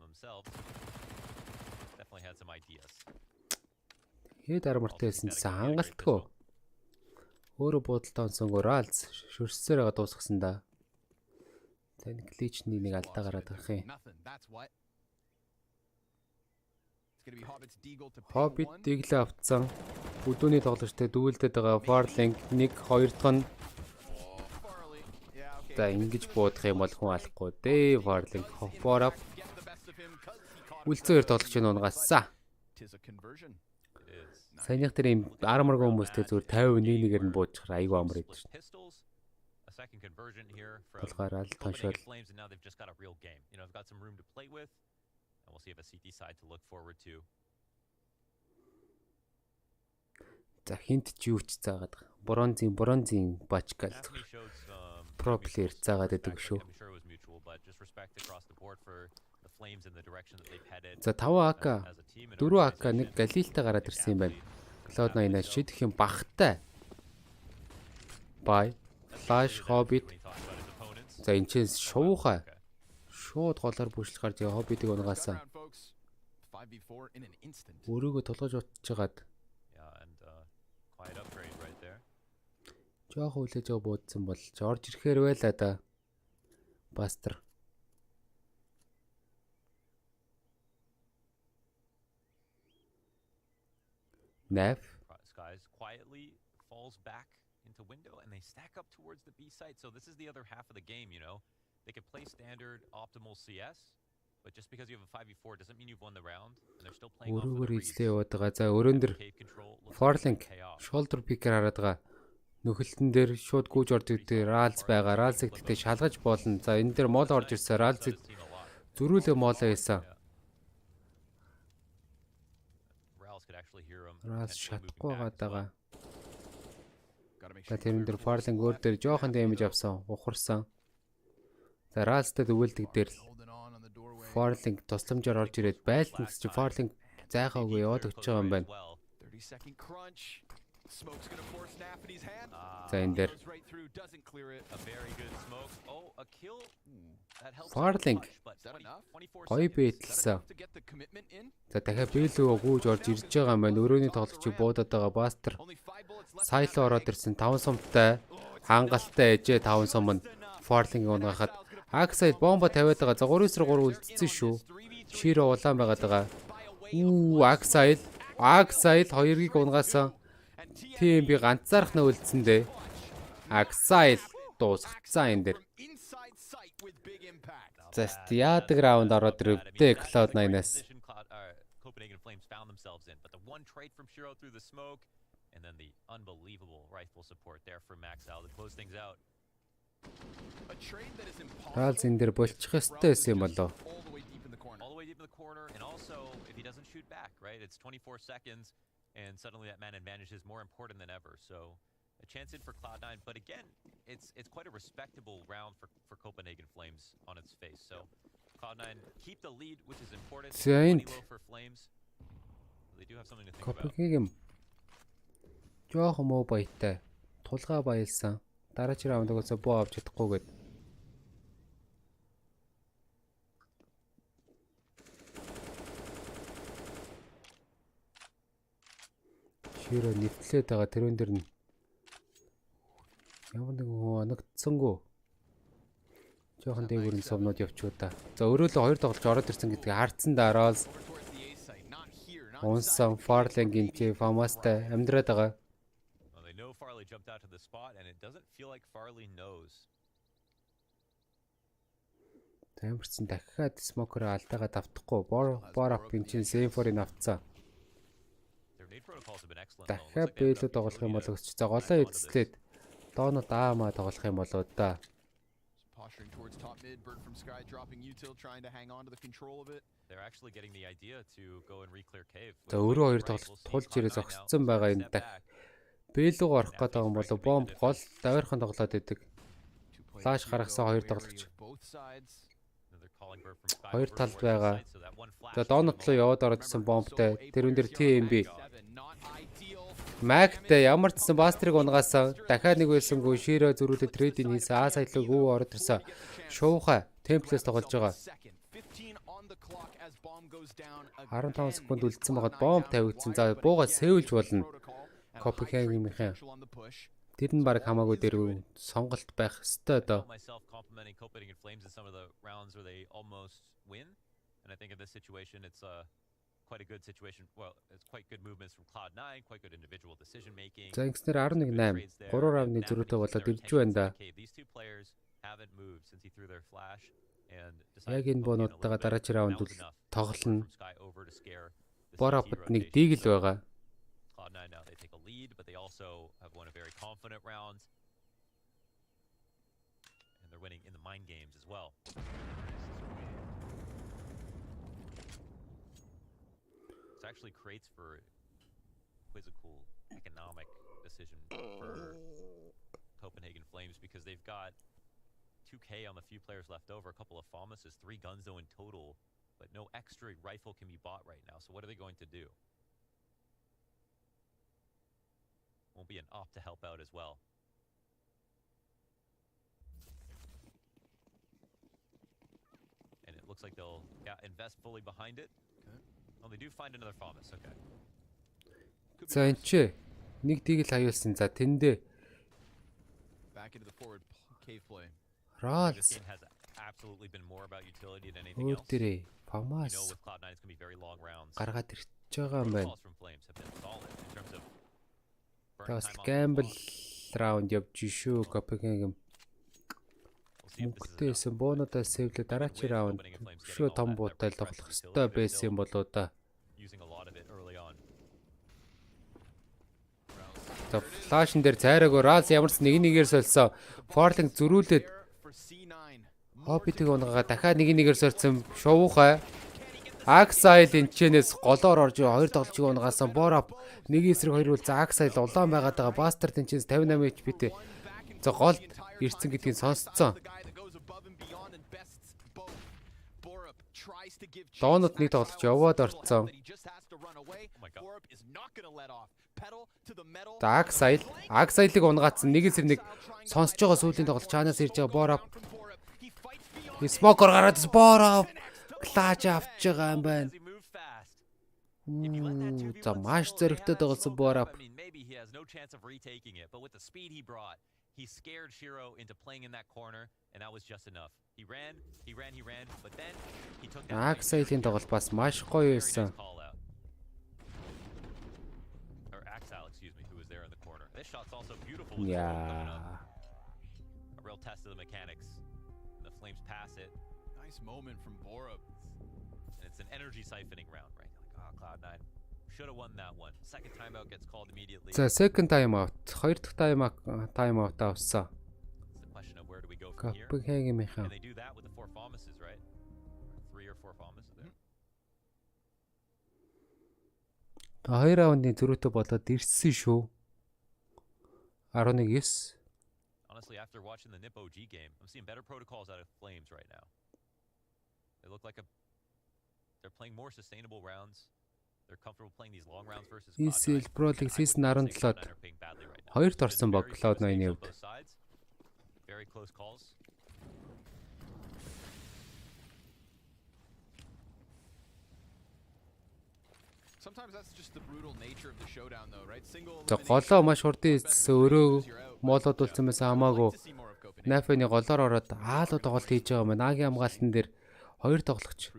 Хэд армартайсэн хангалтгүй. Өөрө буудалтай онсонгоо Rals шүрсээр байгаа дуусгасан да. Тань кличний нэг алдаа гараад байгаа юм. Hobbit диглээ авцсан. Бүдүүний тоглогчтой дүүлдэд байгаа Forlan 1 2 дахь нь та ингэж буудах юм бол хүн алахгүй дээ. Forlan Forab үлцээр тоглогч нь унгассан. Саяных тэр юм арморг хүмүүстэй зүгээр 50-1-1-ээр нь буучих айгүй амар идэв шүү. Болгоороо л тоншол. За хинт ч юу ч заагаад байгаа. Бронзын бачкал. Pro player заагаад байдаг шүү. За 5 AK, 4 AK нэг Галилтай гараад ирсэн юм байна. Cloud9-аас шидэх юм багтай. Bye. Flash Hobbit. За энэ ч шууха. Шууд голоор бүшлэх гарч байгаа Hobbit-ыг унгаасан. Өөрийгөө толгойж утчихад. Жоох хүлээж байгаа буудсан бол орж ирэхээр байла да. Бастер. Nav. Skies quietly falls back into window and they stack up towards the B site. So this is the other half of the game, you know. They can play standard optimal CS, but just because you have a 5v4 doesn't mean you've won the round. And they're still playing off of the reads. За өрөөн дээр Forlan shoulder picker хараад байгаа. Нөхөлтөн дээр шууд гүйж орж ирдэг Rals байгаа. Rals-ыг тэгтээ шалгаж болно. За энэ дээр мол орж ирсэн Rals-ыг зөрүүлээ молоо хийсэн. Rals шатахгүй байгаа. За тэрэн дээр Forlan өөр дээр жоохон damage авсан, ухарсан. За Rals-тай дөвөлдөг дээр Forling тусламжаар орж ирээд байлтан чи Forling зайхаагүй яваад өгч байгаа юм байна. 30-second crunch. Smoke's gonna force Nafany's hand. За энэ дээр Goes right through, doesn't clear it. A very good smoke. Oh, a kill. That helps. Forling гоё бэлсэн. За дахиад бэлүү гүйж орж ирж байгаа юм байна. Өрөөний тоглогчийг буудаад байгаа Buster. Сайло ороод ирсэн 5 сумтай хангалтай ээжээ 5 сум нь Forling унгахад Axel бомба тавиад байгаа. За 3-3 үлдсэн шүү. Широ улаан байгаад байгаа. Axel 2-ыг унгаасан. Тийм би ганцаархнаа үлдсэн дээ. Axel дуусгацсан энэ дээр. Just яадаг раунд ороод ирвдээ Cloud9-аас. Copenhagen Flames found themselves in, but the one trade from Shiro through the smoke, and then the unbelievable rifle support there from Maxal to close things out. Ryzen дээр болчих ёстой байсан юм болоо. All the way deep in the corner, and also if he doesn't shoot back, right? It's 24 seconds, and suddenly that man advantage is more important than ever. So a chance in for Cloud9, but again, it's quite a respectable round for Copenhagen Flames on its face. So Cloud9 keep the lead, which is important. 20 low for Flames. They do have something to think about. Copenhagen жоох муу баятай. Тулгаа баялсан. Дараагийн раундаас боо авч чадахгүй гээд. Широ нэвтлээд байгаа тэрүүн дээр нь ямар нэгэн хүн оногдсонгүй. Жохон дээгүүрийн сумнууд явчихуу та. За өрөөлөө 2 тоглож ороод ирсэн гэдгийг харцсан дараал. Унсан Forling-ийн чи Famasтай амьдраад байгаа. They know Farley jumped out to the spot and it doesn't feel like Farley knows. Тамирсан дахиад смокероо алдаагаа давтахгүй. Борок бинчин Zenfore-ыг авцсан. Дахиад бэлүү тоглох юм бол өсч. За голоо эзлээд доонод аамаа тоглох юм болоо да. Posturing towards top mid, bird from sky dropping util, trying to hang on to the control of it. They're actually getting the idea to go and re-clear cave. За өөрөө 2 тоглолт тулж ирээ зогсцсон байгаа энэ дах. Бэлүү орох гэдэг юм болоо бомб гол давирхан тоглоод идэг. Флаш гаргасан 2 тоглогч. 2 талд байгаа. За доонод руу яваад ороод ирсэн бомбтай. Тэрүүн дээр TMB. Магтай ямар ч гэсэн Бастрыг унгаасан. Дахиад нэг байсангүй Широ зөрүүлээ трейдинг хийсэн. Сайлог өө ороод ирсэн. Шууха темплээс тоглож байгаа. 15 секунд үлдсэн байгаад бомб тавигдсан. За буугаа сэвэлж болно. Copenhagen-ийн. Тэр нь баг хамаагүй дээр сонголт байх ёстой доо. And I think in this situation it's quite a good situation. Well, it's quite good movements from Cloud9, quite good individual decision making. За ингэснээр 11-8 3 раунды зөрүүтэй болоод ирж байна да. These two players haven't moved since he threw their flash and яг энэ бонуудтайгаа дараагийн раунд тоглоно. Борапт нэг дигл байгаа. Cloud9 now they take a lead, but they also have won a very confident round. And they're winning in the mind games as well. This actually creates for quizzical economic decision for Copenhagen Flames because they've got 2K on the few players left over, a couple of Famas, 3 guns though in total, but no extra rifle can be bought right now. So what are they going to do? Won't be an op to help out as well. And it looks like they'll invest fully behind it. Well, they do find another Famas, okay. За энэ ч нэг дигл хаюулсан. За тэндээ Back into the forward cave play. Rolls has absolutely been more about utility than anything else. Өөртөө Famas You know with Cloud9 it's going to be very long rounds. гаргаад ирж байгаа юм байна. Calls from Flames have been solid in terms of Бас gamble раунд явж шүү Copenhagen. Мөнгөтэйсэн боонуудаа сэвлээ дараагийн раунд шүү том буутай тоглох ёстой байсан юм болоо да. Using a lot of it early on. За флашн дээр цайраагүй Rolls ямарч нэгээр сольсон. Forling зөрүүлээд Hobbit-ийг унгагаа дахиад нэгээр сольсон шувуухай. Axel энчнээс голоор орж 2 тоглолчийг унгаасан. Borap нэг эсрэг 2 үл за Axel улаан байгаад байгаа. Buster энчнээс 58 HP-тэй. За гол ирсэн гэдгийг сонсцсон. Доонод нэг тоглож яваад орцсон. За Аксайлыг унгаацсан. Нэгээс нэг сонсож байгаа сүүлийн тоглож чанаас ирж байгаа Борап. Смокер гараад Борап клач авч байгаа юм байна. За маш зөрөгтэй тоглосон Борап. He scared Shiro into playing in that corner, and that was just enough. He ran, but then he took down Аксайлын тоглол бас маш гоё байсан. Or Axel, excuse me, who was there in the corner. This shot's also beautiful. Yeah. A real test of the mechanics. The Flames pass it. Nice moment from Borup. And it's an energy siphoning round, right? Like, oh, Cloud9 should have won that one. Second timeout gets called immediately. За second timeout. Хоёр дахь timeout авсан. The question of where do we go from here? Copenhagen михан. And they do that with the 4 Fomuses, right? 3 or 4 Fomuses there. Хоёр раундын зөрүүтэй болоод ирсэн шүү. 11-9. Honestly, after watching the NIP OG game, I'm seeing better protocols out of Flames right now. They look like they're playing more sustainable rounds. They're comfortable playing these long rounds versus Acer Pro League season 17-д хоёрт орсон баг Cloud9-ийн хувьд. Very close calls. Sometimes that's just the brutal nature of the showdown though, right? Single За голоо маш хурдан эзсэн өрөө моолоод үлдсэн байсан хамаагүй. Нафины голоор ороод хаалуу тоглолт хийж байгаа юм. Нагийн хамгаалтан дээр хоёр тоглогч.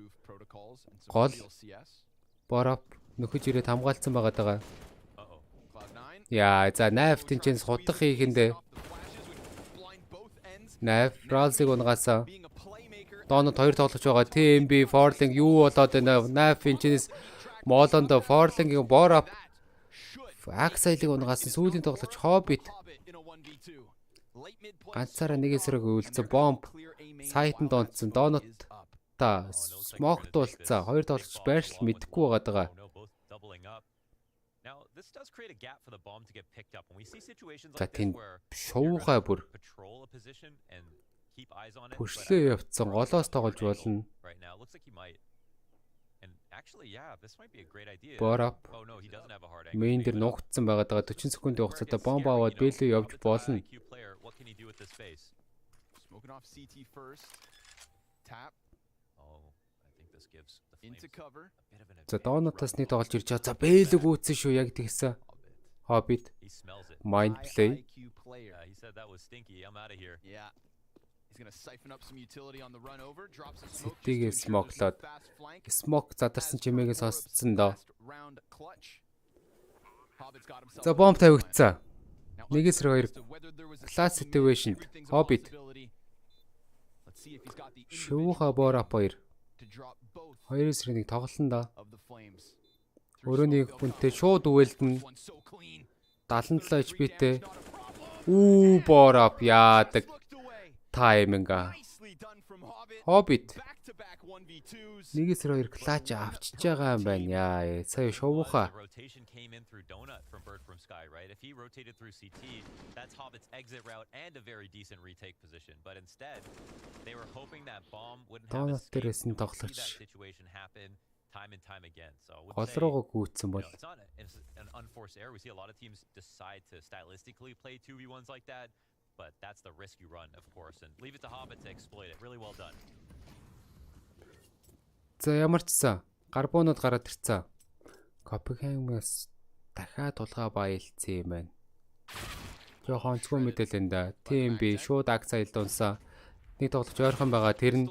Гол Борап нөхөж ирээд хамгаалцсан байгаа. Яа, за Наф тэнцэнс хутах хийхэндээ. Наф Браузыг унгаасан. Доонод хоёр тоглож байгаа. TMB Forling юу болоод байна? Наф тэнцэнс Молонд Forling-ийн Борап Аксайлыг унгаасан. Сүүлийн тоглож Hobbit. Ганцаараа нэг эсрэг үйлцэн бомб сайтанд онцсон. Доонод та смокт болцсон. Хоёр тоглож байршил мэдэхгүй байгаа. Now, this does create a gap for the bomb to get picked up. When we see situations За like this тэнд where шуухай бүр patrol a position and keep eyes on it. Пүшлээ явцсан. Голоос тоглож болно. Right now, looks like he might. And actually, yeah, this might be a great idea. Борап Oh no, he doesn't have a hard angle. мейн дээр нуугдсан байгаа. 40 секундын хугацаатай бомб аваад бэлээ явж болно. What can he do with this space? Smoking off CT first. Tap. Oh, I think this gives the Flames into cover. a bit of an За доонотоос нэг тоглож ирж байгаа. За бэлэг үүсэн шүү яг тэгсэн. Hobbit. He smells it. Mind play. IQ player. He said that was stinky. I'm out of here. Yeah. He's going to siphon up some utility on the run over. Drops a smoke. Сэтигээ смоклоод. Смок задарсан чимээгээ сонсцсон доо. За бомб тавигдсан. Нэгээс хоёр класс situation. Hobbit. Шууха Борап хоёр. Хоёроос нэг тоглолн да. Өрөөний хүнтэй шууд үвэлдэн 77 HP-тэй. Борап яадаг. Тайминга. Hobbit. Нэгээс хоёр клач авчиж байгаа юм байна. Яа, сая шууха. Rotation came in through Donut from Bird from Sky, right? If he rotated through CT, that's Hobbit's exit route and a very decent retake position. But instead, they were hoping that bomb wouldn't have escaped. That situation happen time and time again. So I would say, it's not an unforced error. We see a lot of teams decide to stylistically play 2v1s like that, but that's the risk you run, of course. And leave it to Hobbit to exploit it. Really well done. За ямар ч сан гарбонууд гараад ирцэн. Copenhagen-аас дахиад тулгаа баялцсан юм байна. Жохон онцгой мэдээлэл энэ. TMB шууд акцайл дунсан. Нэг тоглож ойрхон байгаа. Тэр нь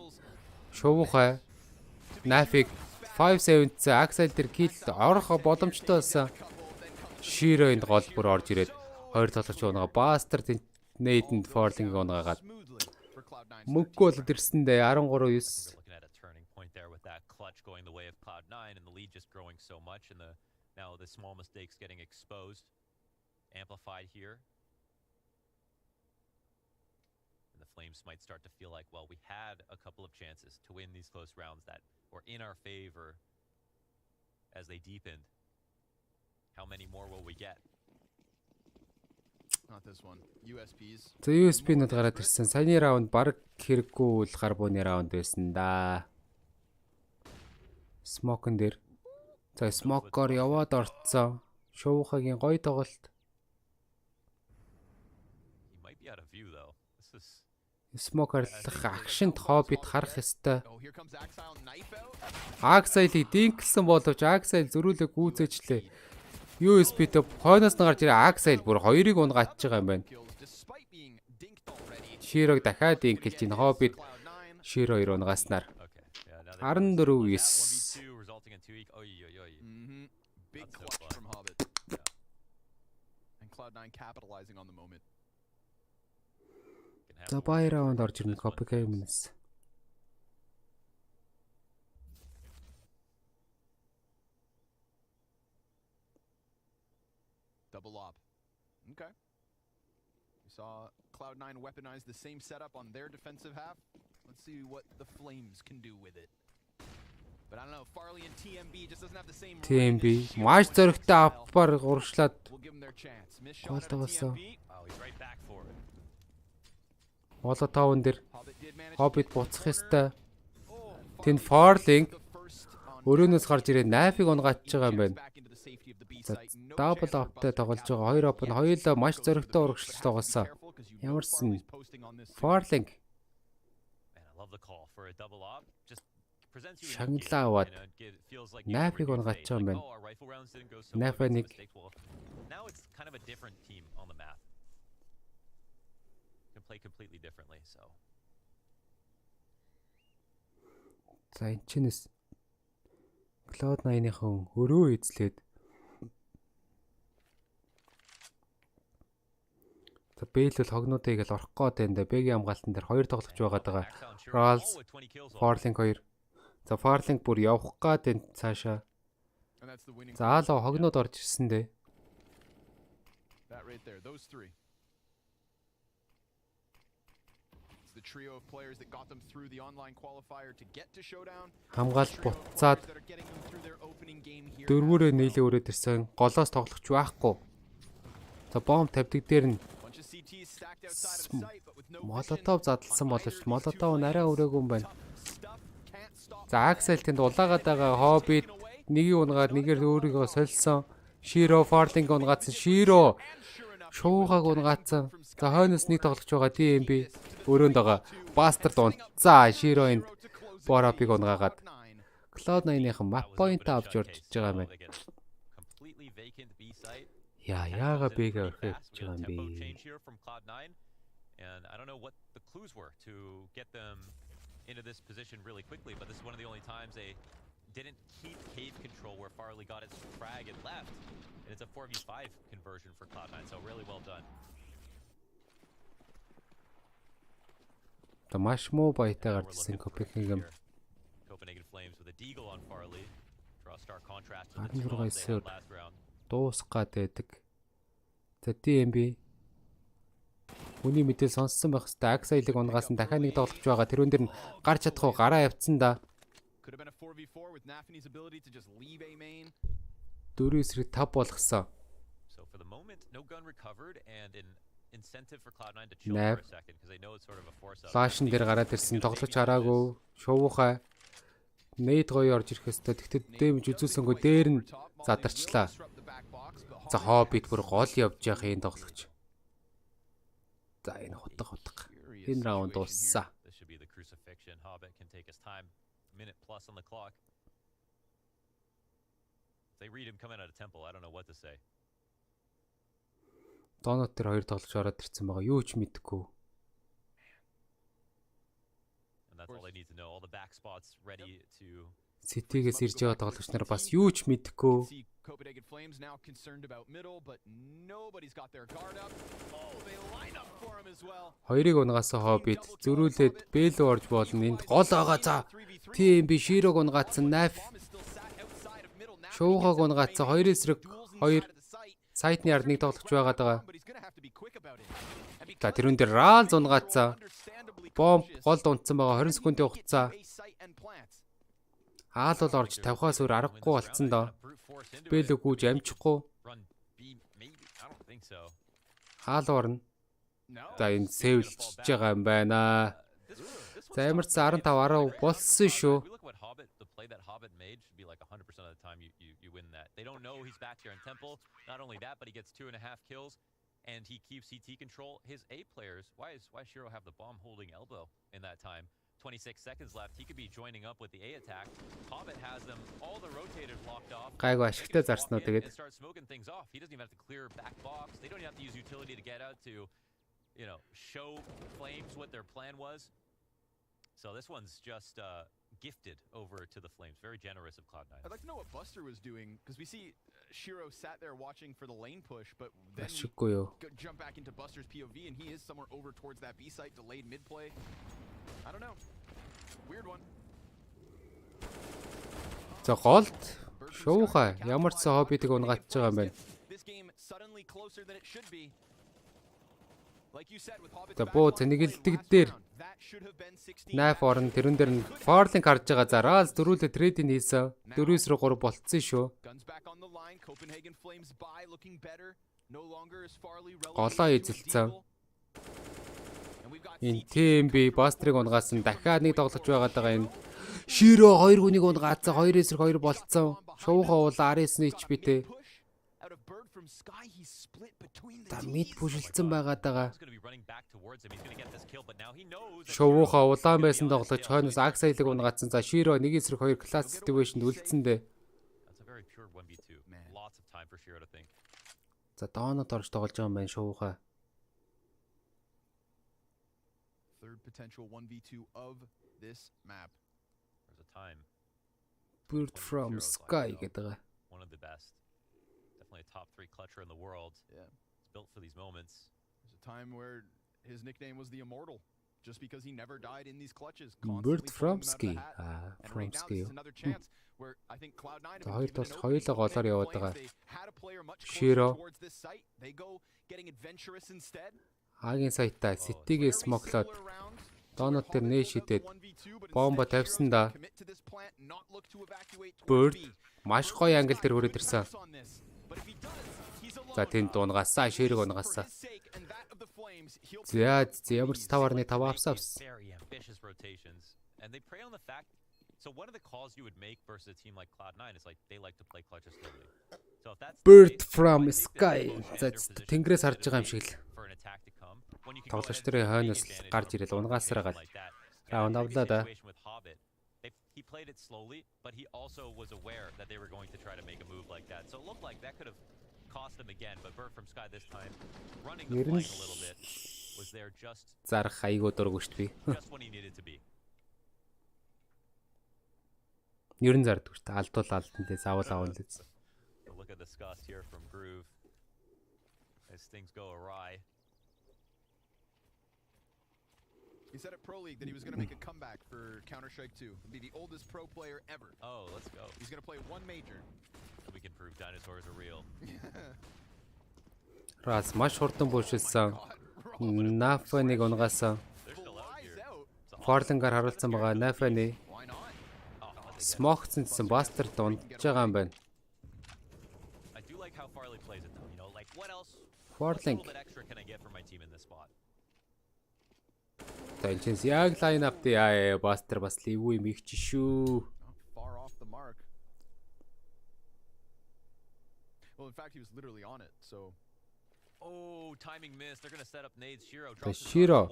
шуухай Нафиг 570 акцайл дээр кил орох боломжтой байсан. Shiro энд гол бүр орж ирээд хоёр тоглож унгаа Buster Nathan Forling унгаагаад мөнгө болоод ирсэндээ 13-9 there with that clutch going the way of Cloud9 and the lead just growing so much and now the small mistakes getting exposed, amplified here. And the Flames might start to feel like, well, we had a couple of chances to win these close rounds that were in our favor as they deepened. How many more will we get? Not this one. USPs. За USP-нууд гараад ирсэн. Саяны раунд баг хэрэггүй л гарбууны раунд байсан да. Smoke-н дээр. За smoke-оор яваад орцсон. Шуухагийн гоё тоглолт. He might be out of view though. This is Smoke арилах агшинт хоббит харах ёстой. Axile-ийг динклсэн боловч Axile зөрүүлэг гүйцээчлээ. USB-тэй хойноос нь гарч ирээ Axile бүр хоёрыг унгаач байгаа юм байна. Shiro-г дахиад динклж ин хоббит Shiro 2 унгааснаар 14-9. resulting in 2 week. Big clutch from Hobbit. And Cloud9 capitalizing on the moment. За бай раунд орж ирнэ Copenhagen-с. Double lob. Okay. We saw Cloud9 weaponize the same setup on their defensive half. Let's see what the Flames can do with it. But I don't know, Farley and TMB just doesn't have the same. TMB маш зөрөгтэй аппар урагшлаад We'll give them their chance. Miss shot at голдовсон. TMB. Oh, he's right back for it. Молотовн дээр Hobbit буцах ёстой. Тэнд Farling өрөөнөөс гарч ирээд Knife-ыг унгаач байгаа юм байна. Double up-тай тоглож байгаа. Хоёр open хоёулаа маш зөрөгтэй урагшлж тоглосон. Ямарсан Farling Man, I love the call for a double op. Just presents you шагналаа аваад feels like Knife-ыг унгаач байгаа юм байна. oh, our rifle rounds didn't go so Knife well. нэг Now it's kind of a different team on the map. Can play completely differently, so. За энэ чинээс Cloud9-ийн өрөө эзлээд за Бэл бол хогнуудыг л орох гээд байна да. Бэгийн хамгаалтан дээр хоёр тоглогч байгаа. Rolls, Farling 2. За Farling бүр явах гээд байна цаашаа. За аалаа хогнууд орж ирсэн дээ. That right there, those three. It's the trio of players that got them through the online qualifier to get to showdown. Хамгаалт буцаад дөрвөөрөө нийлээ өрөөд ирсэн. Голоос тоглогч байхгүй. За бомб тавьдаг дээр нь Молотов задлсан боловч Молотов нарай өрөөгүй юм байна. За Axel тэнд улаагаад байгаа Hobbit нэгийг унгаад нэгээр өөрийгөө сольсон. Shiro Farling унгаацсан. Shiro шуугааг унгаацсан. За хойноос нэг тоглогч байгаа TMB өрөөнд байгаа. Bastard унтцаа. Shiro энд Borop-ыг унгаагаад Cloud9-ийн map point авч орж иж байгаа юм байна. Completely vacant B site. Яага бэгээ орхиж байгаа юм бэ? Change here from Cloud9, and I don't know what the clues were to get them into this position really quickly, but this is one of the only times they didn't keep cave control where Farley got its frag and left, and it's a 4v5 conversion for Cloud9, so really well done. Та маш муу баятай гарчсан Copenhagen. Copenhagen Flames with a deagle on Farley. Draw stark contrast to the 16 12 they эсээр had last round. дуусгаад байдаг. За TMB Үний мэдээ сонссон байх хэвээр Axile-ыг унгаас нь дахиад нэг тоглож байгаа. Тэрүүн дээр нь гарч чадах уу? Гараа явцсан да. 4-5 болгосон. So for the moment, no gun recovered and an incentive for Cloud9 to chill for a second because they know it's sort of a force out. Флашн дээр гараад ирсэн тоглож хараагүй. Шувуухай Нейт гоё орж ирэх хэвээр. Тэгтээ дэмж үзүүлсэнгөө дээр нь задарчлаа. За Hobbit бүр гол явж явах энэ тоглогч. За энэ хутга. Энэ раунд дууссан. This should be the crucifixion. Hobbit can take his time. Minute plus on the clock. If they read him coming out of temple, I don't know what to say. Донот тэр хоёр тоглож ороод ирсэн байгаа. Юу ч мэдэхгүй. And that's all they need to know. All the back spots ready to City-гээс ирж байгаа тоглогч нар бас юу ч мэдэхгүй. Copenhagen Flames now concerned about middle, but nobody's got their guard up. Oh, they line up for him as well. Хоёрыг унгаасан Hobbit зөрүүлээд Бэл орж болно. Энд гол байгаа за. TMB Shiro-г унгаацсан Knife. Шуугааг унгаацсан 2 эсрэг 2 сайтны ард нэг тоглогч байгаад байгаа. За тэрүүн дээр Rals унгаацсан. Бомб гол унтсан байгаа 20 секундын хугацаа. Хаал бол орж 50-аас өөр аргагүй болцсон доо. Бэл өгөөж амжихгүй. Хаал орно. За энэ сэвлж байгаа юм байна. За ямарч 15-10 болсон шүү. play that Hobbit mage should be like 100% of the time you win that. They don't know he's back there in Temple. Not only that, but he gets 2.5 kills, and he keeps CT control. His A players, why Shiro have the bomb holding elbow in that time? 26 seconds left. He could be joining up with the A attack. Hobbit has them all the rotators locked off. Гайг ашигтай зарснаа тэгээд. And start smoking things off. He doesn't even have to clear back box. They don't even have to use utility to get out to, you know, show Flames what their plan was. So this one's just gifted over to the Flames. Very generous of Cloud9. I'd like to know what Buster was doing, because we see Shiro sat there watching for the lane push, but then jump back into Buster's POV, and he is somewhere over towards that B site, delayed mid play. I don't know. Weird one. За голд шууха ямар ч хоббитыг унгаач байгаа юм байна. This game suddenly closer than it should be. Like you said with Hobbit. За буу зэнгэлдэг дээр Knife орн тэрэн дээр нь Forlink харж байгаа. За Raz дөрүүлээ трейдинг хийсэн. 4-3 болцсон шүү. Голоо эзэлцэн. Энэ TMB Buster-ыг унгаасан дахиад нэг тоглож байгаа энэ. Shiro 2 хүнийг унгаацсан 2-2 болцсон. Шууха уул RS-ний HP-тэй. Та мид бүшилсэн байгаа даа. Шууха улаан байсан тоглож хойноос Axile-ыг унгаацсан. За Shiro 1-2 класс situation үлдсэн дээ. За доонод орж тоглож байгаа юм байна шууха. Third potential 1v2 of this map. There's a time. Bird from Sky гэдэг. One of the best. Definitely a top 3 clutcher in the world. Yeah. It's built for these moments. There's a time where his nickname was the Immortal, just because he never died in these clutches. Bird from Sky. From Sky. Another chance where I think Cloud9 хоёулаа голоор яваад байгаа. Shiro towards this site. They go getting adventurous instead. Агийн сайтаа City-гээ смоклоод доонод тэр нээш хитэд бомба тавьсан да. Bird маш гоё англ дээр хүрээд ирсэн. За тэнд дунгасаа Shiro-г унгаасаа. За ямар ч 5.5 авсан. So one of the calls you would make versus a team like Cloud9 is like they like to play clutches slowly. So if that's Bird from Sky. За тэнгэрээс харж байгаа юм шиг л. Тоглогч нарын хойноос гарч ирэл унгаасараа гал. Раунд авлаа да. He played it slowly, but he also was aware that they were going to try to make a move like that. So it looked like that could have cost them again, but Bird from Sky this time running the flank a little bit was there just зарах айгуу дургу шүү дээ. Just when he needed to be. Ерэн зардаг шүү дээ. Алдуул алдтантай заавал аавал биз. Look at the disgust here from Groove as things go awry. He said at Pro League that he was going to make a comeback for Counter-Strike 2. He'd be the oldest pro player ever. Oh, let's go. He's going to play one major. So we can prove dinosaurs are real. Raz маш хурдан бүшилсэн. Nafa-ыг унгаасан. Forlink-аар харуулсан байгаа Nafa-ны Smoke-цэнсэн Buster дундж байгаа юм байна. I do like how Farley plays it though. You know, like what else? Forlink. What extra can I get from my team in this spot? Тэнчэнс яг line up дээ Buster бас ливүү юм их ч шүү. Far off the mark. Well, in fact, he was literally on it. So oh, timing miss. They're going to set up nades. Shiro.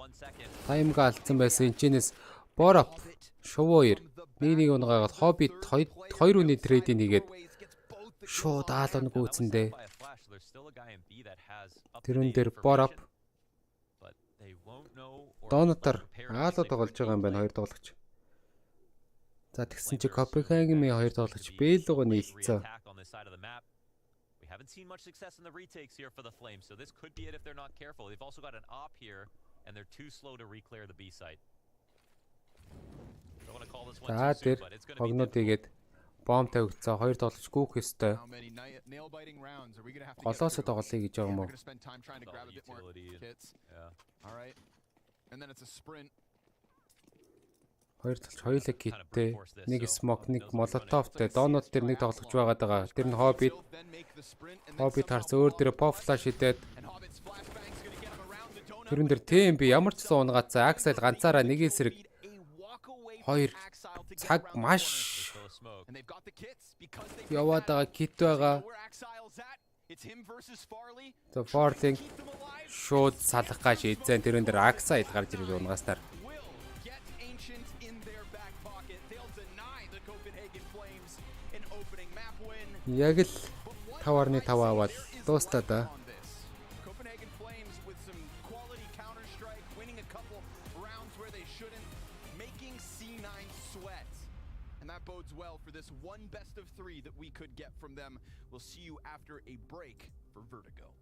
Таймг алдсан байсан энэчнээс Borop Showoir нэг унгаагаад Hobbit 2 үний трейдинг хийгээд шууд аалон гүйцэндээ. Тэрэн дээр Borop Донотор аалууд тоглож байгаа юм байна хоёр тоглогч. За тэгсэн чи Copenhagen-ийн хоёр тоглогч Бэлгоо нийлцээ. We haven't seen much success in the retakes here for the Flames, so this could be it if they're not careful. They've also got an op here, and they're too slow to reclear the B site. Don't want to call this one too soon, but it's going to be difficult. Бомб тавигдсан хоёр тоглогч гүөх ёстой. Голоосоо тоглоё гэж байгаа юм уу? Хоёр тоглогч хоёулаа гиттэй. Нэг smoke, нэг molotov-тэй. Доонууд дээр нэг тоглогч байгаад байгаа. Тэр нь Hobbit. Hobbit харц өөр дээр pop flash хийдээд. Тэрэн дээр TMB ямар ч сон унгаацсан. Axile ганцаараа нэг эсрэг 2 цаг маш яваад байгаа кит байгаа. За Farling шууд салах гэж эзэн тэрэн дээр Акса ил гарч ирээд унгааснаар яг л 5.5 аваад дуустаа да. Copenhagen Flames with some quality counter-strike, winning a couple rounds where they shouldn't, making C9 sweat. And that bodes well for this one best of 3 that we could get from them. We'll see you after a break for Vertigo.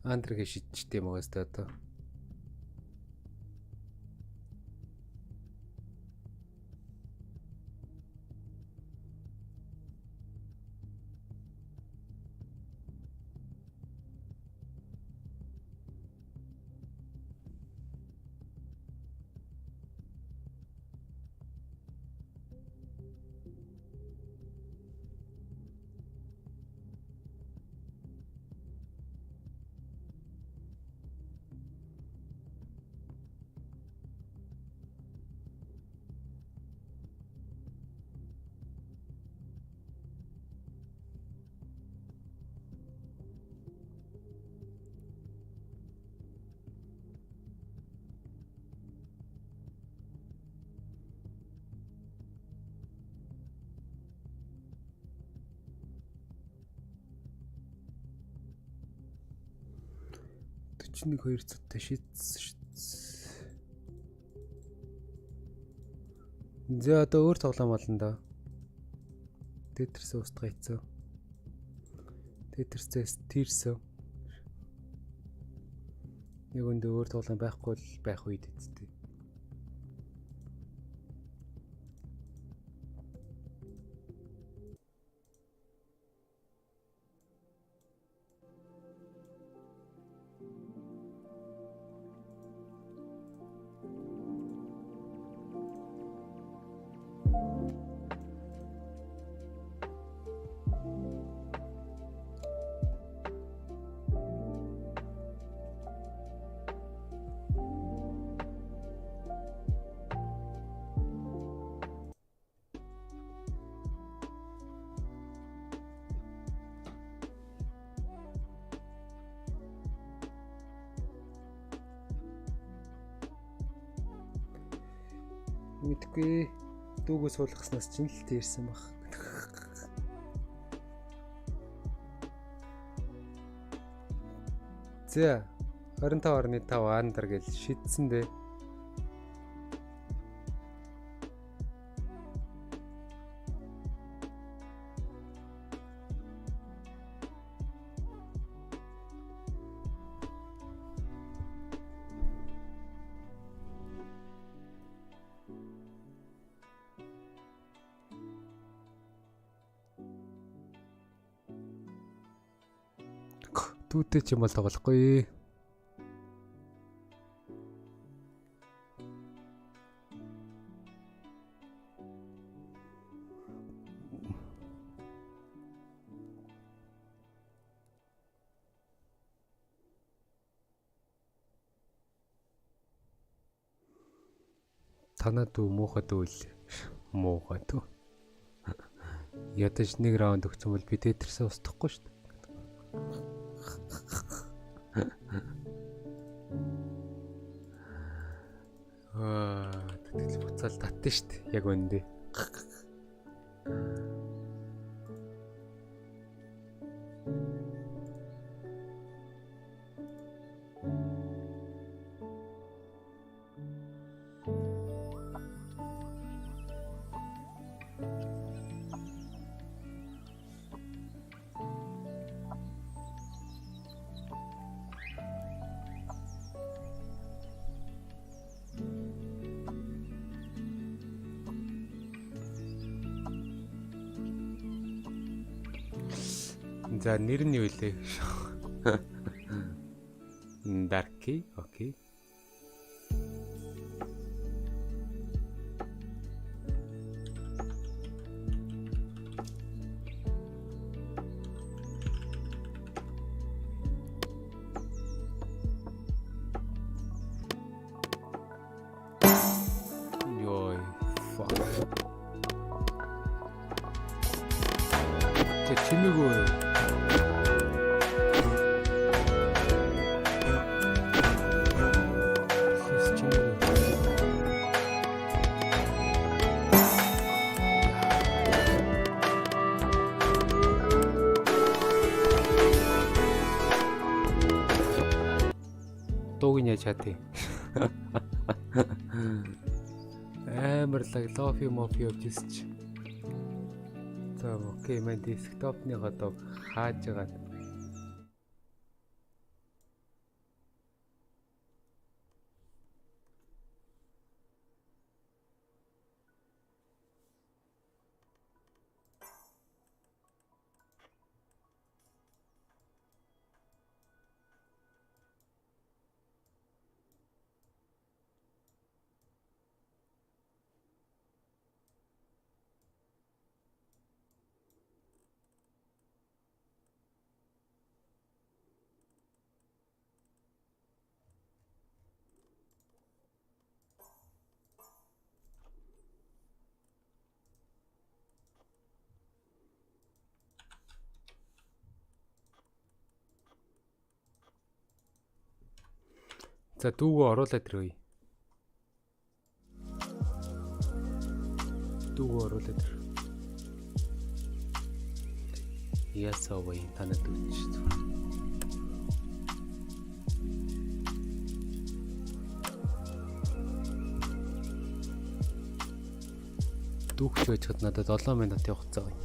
Андергээ шидчтэй юм угаастай одоо. Нэг 200-тай шидсэн. За одоо өөр тоглоом болно да. Тетрс устгайцсан. Тетрсээс тирсэн. Нэг өндөө өөр тоглоом байхгүй л байх үед эцтэй. Мэдгүй дүүгөө суулгаснаас чинь л тээрсэн баг. За 25.5 андер гэл шидсэн дээ. Түүтэй ч юм бол тоглохгүй. Танаа дүү муухай дүү л муухай дүү. Ядаж нэг раунд өгсөн бол би Тетрисээ устгахгүй шүү дээ. Тэгэл буцаал татсан шүү дээ. Яг үндэ. За нэр нь юу вэ? Darky, окей. Йой, fuck. Тэ чимээгүй. Дуугийн яаж чадъя. Амарлаг лофи мофи явжсч. За окей, мен десктопны гадаг хааж байгаа. За дүүгөө оруулаад ирвээ. Дүүгөө оруулаад ир. Zowie танад үуч. Дүүх байж хад надад 7 минутын хугацаа байна.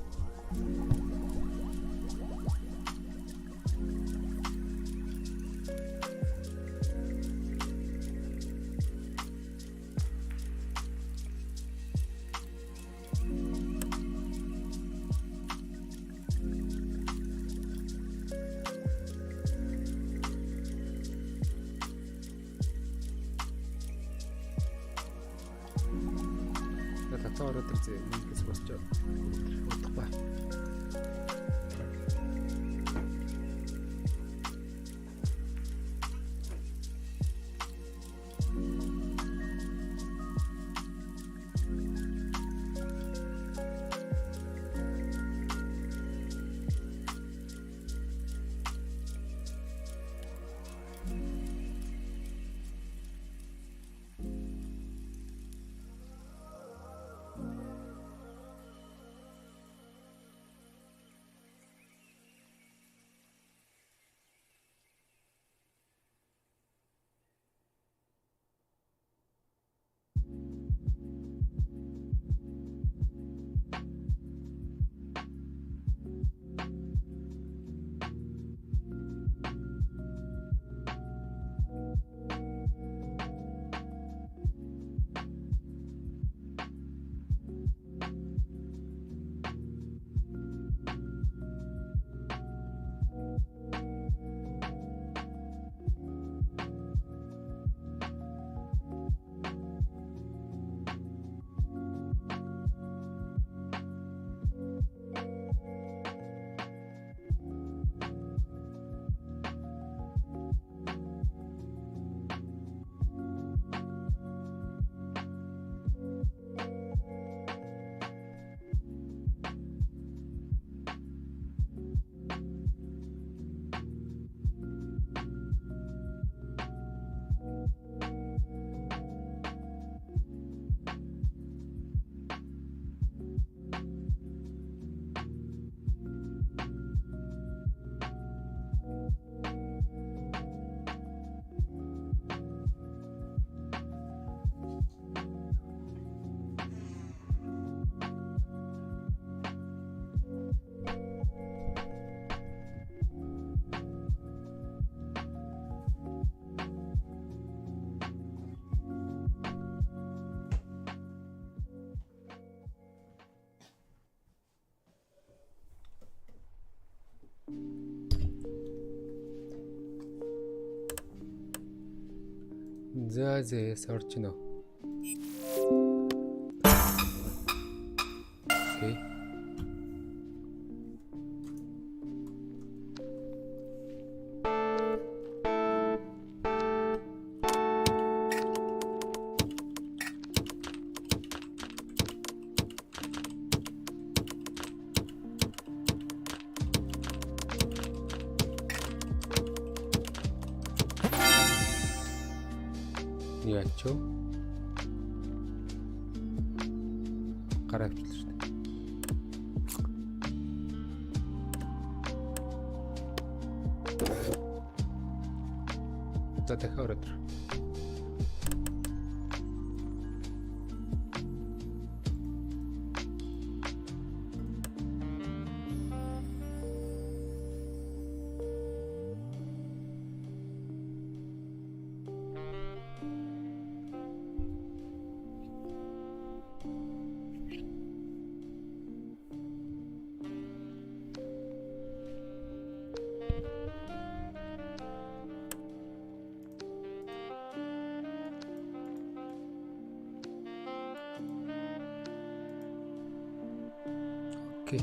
Zowie орж гинөө. Окей. Яачуу. Гараа авчихлаа шүү дээ. За дахиад ороод. Окей.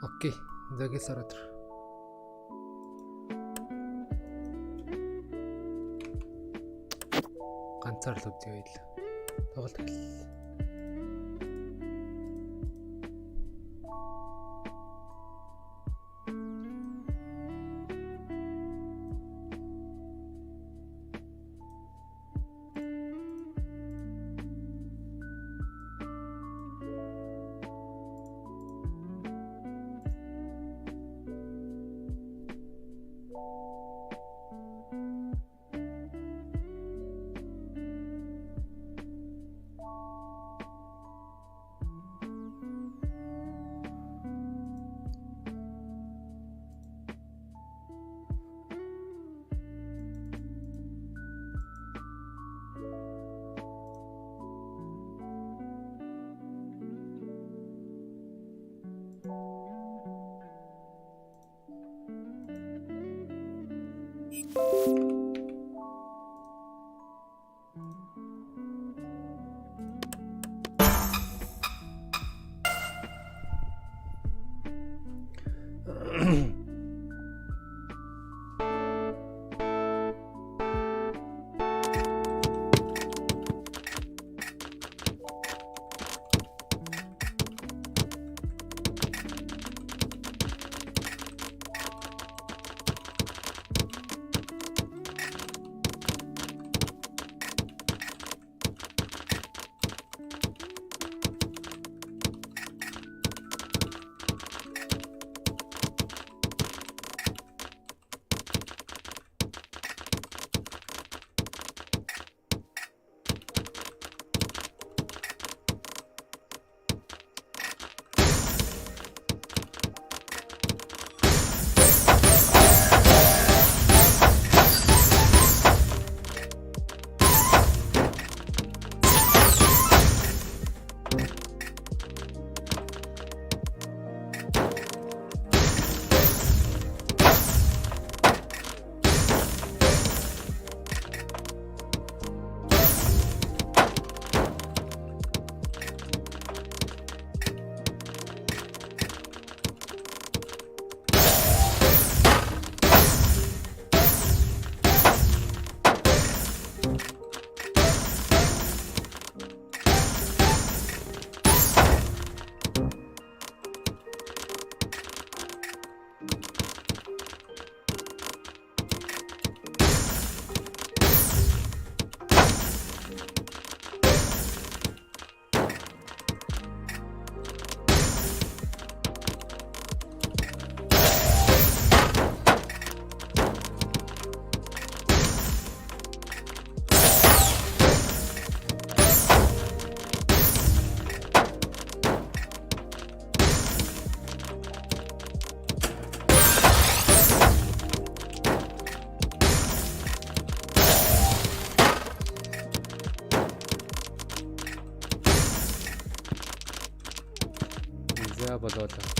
Окей. Загээс ороод. Ганцаар л үзье байл. Тоглолт эхэллээ.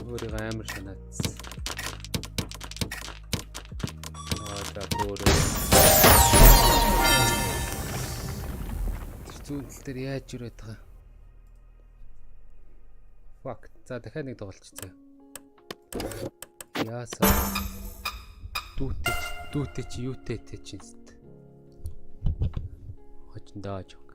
өөрийгөө амар шанаадсан. За бүр зүүнтэл дээр яаж ирээд байгаа. Fuck. За дахиад нэг тоглолцоо. Яасаа. Дүүтэй чи юутэй те чинь. Хочондоо жог.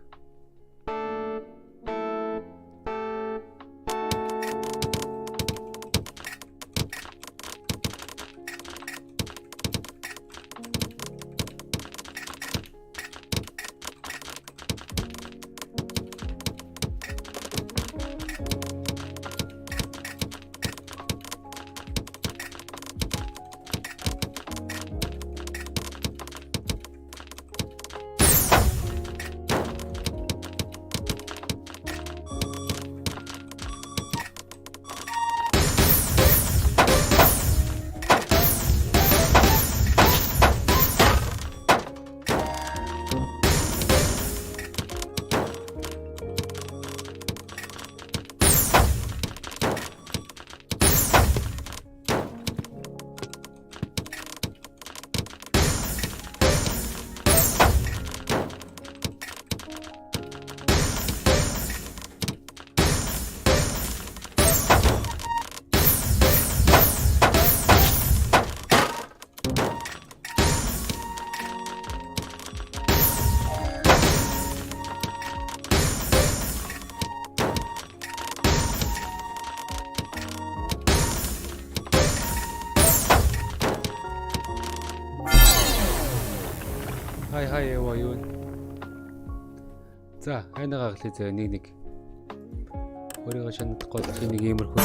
Хай яваа юу. За, хайнагаа гэлээ зөө нэг. Өөрийгөө шанахгүй чи нэг иймэрхүү.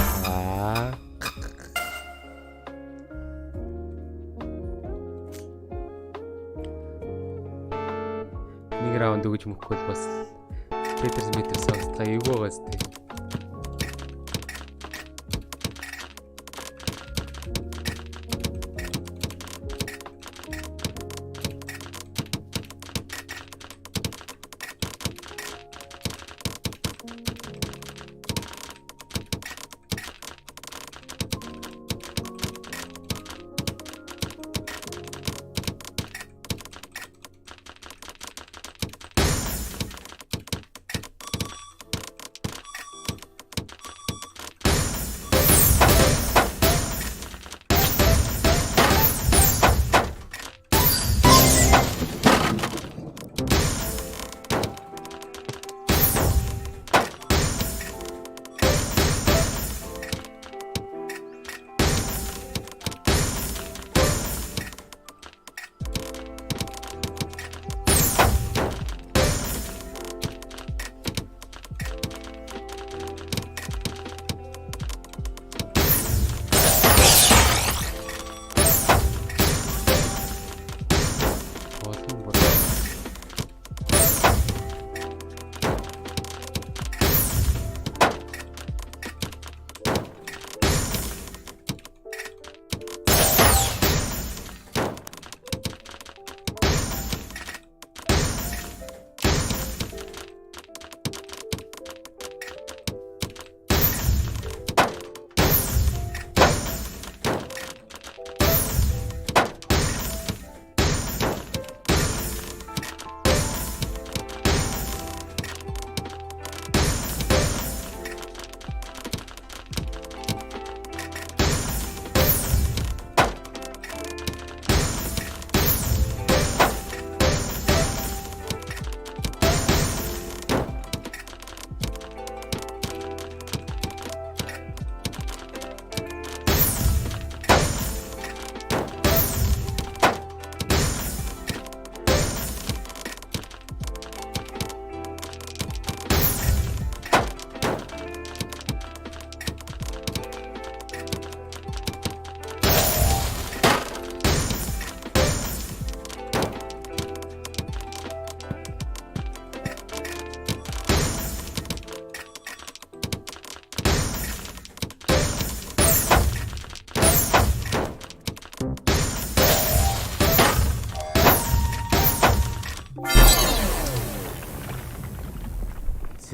Нэг раунд өгж мөхгүй бас Петерс та эвгүй байгаас тээ.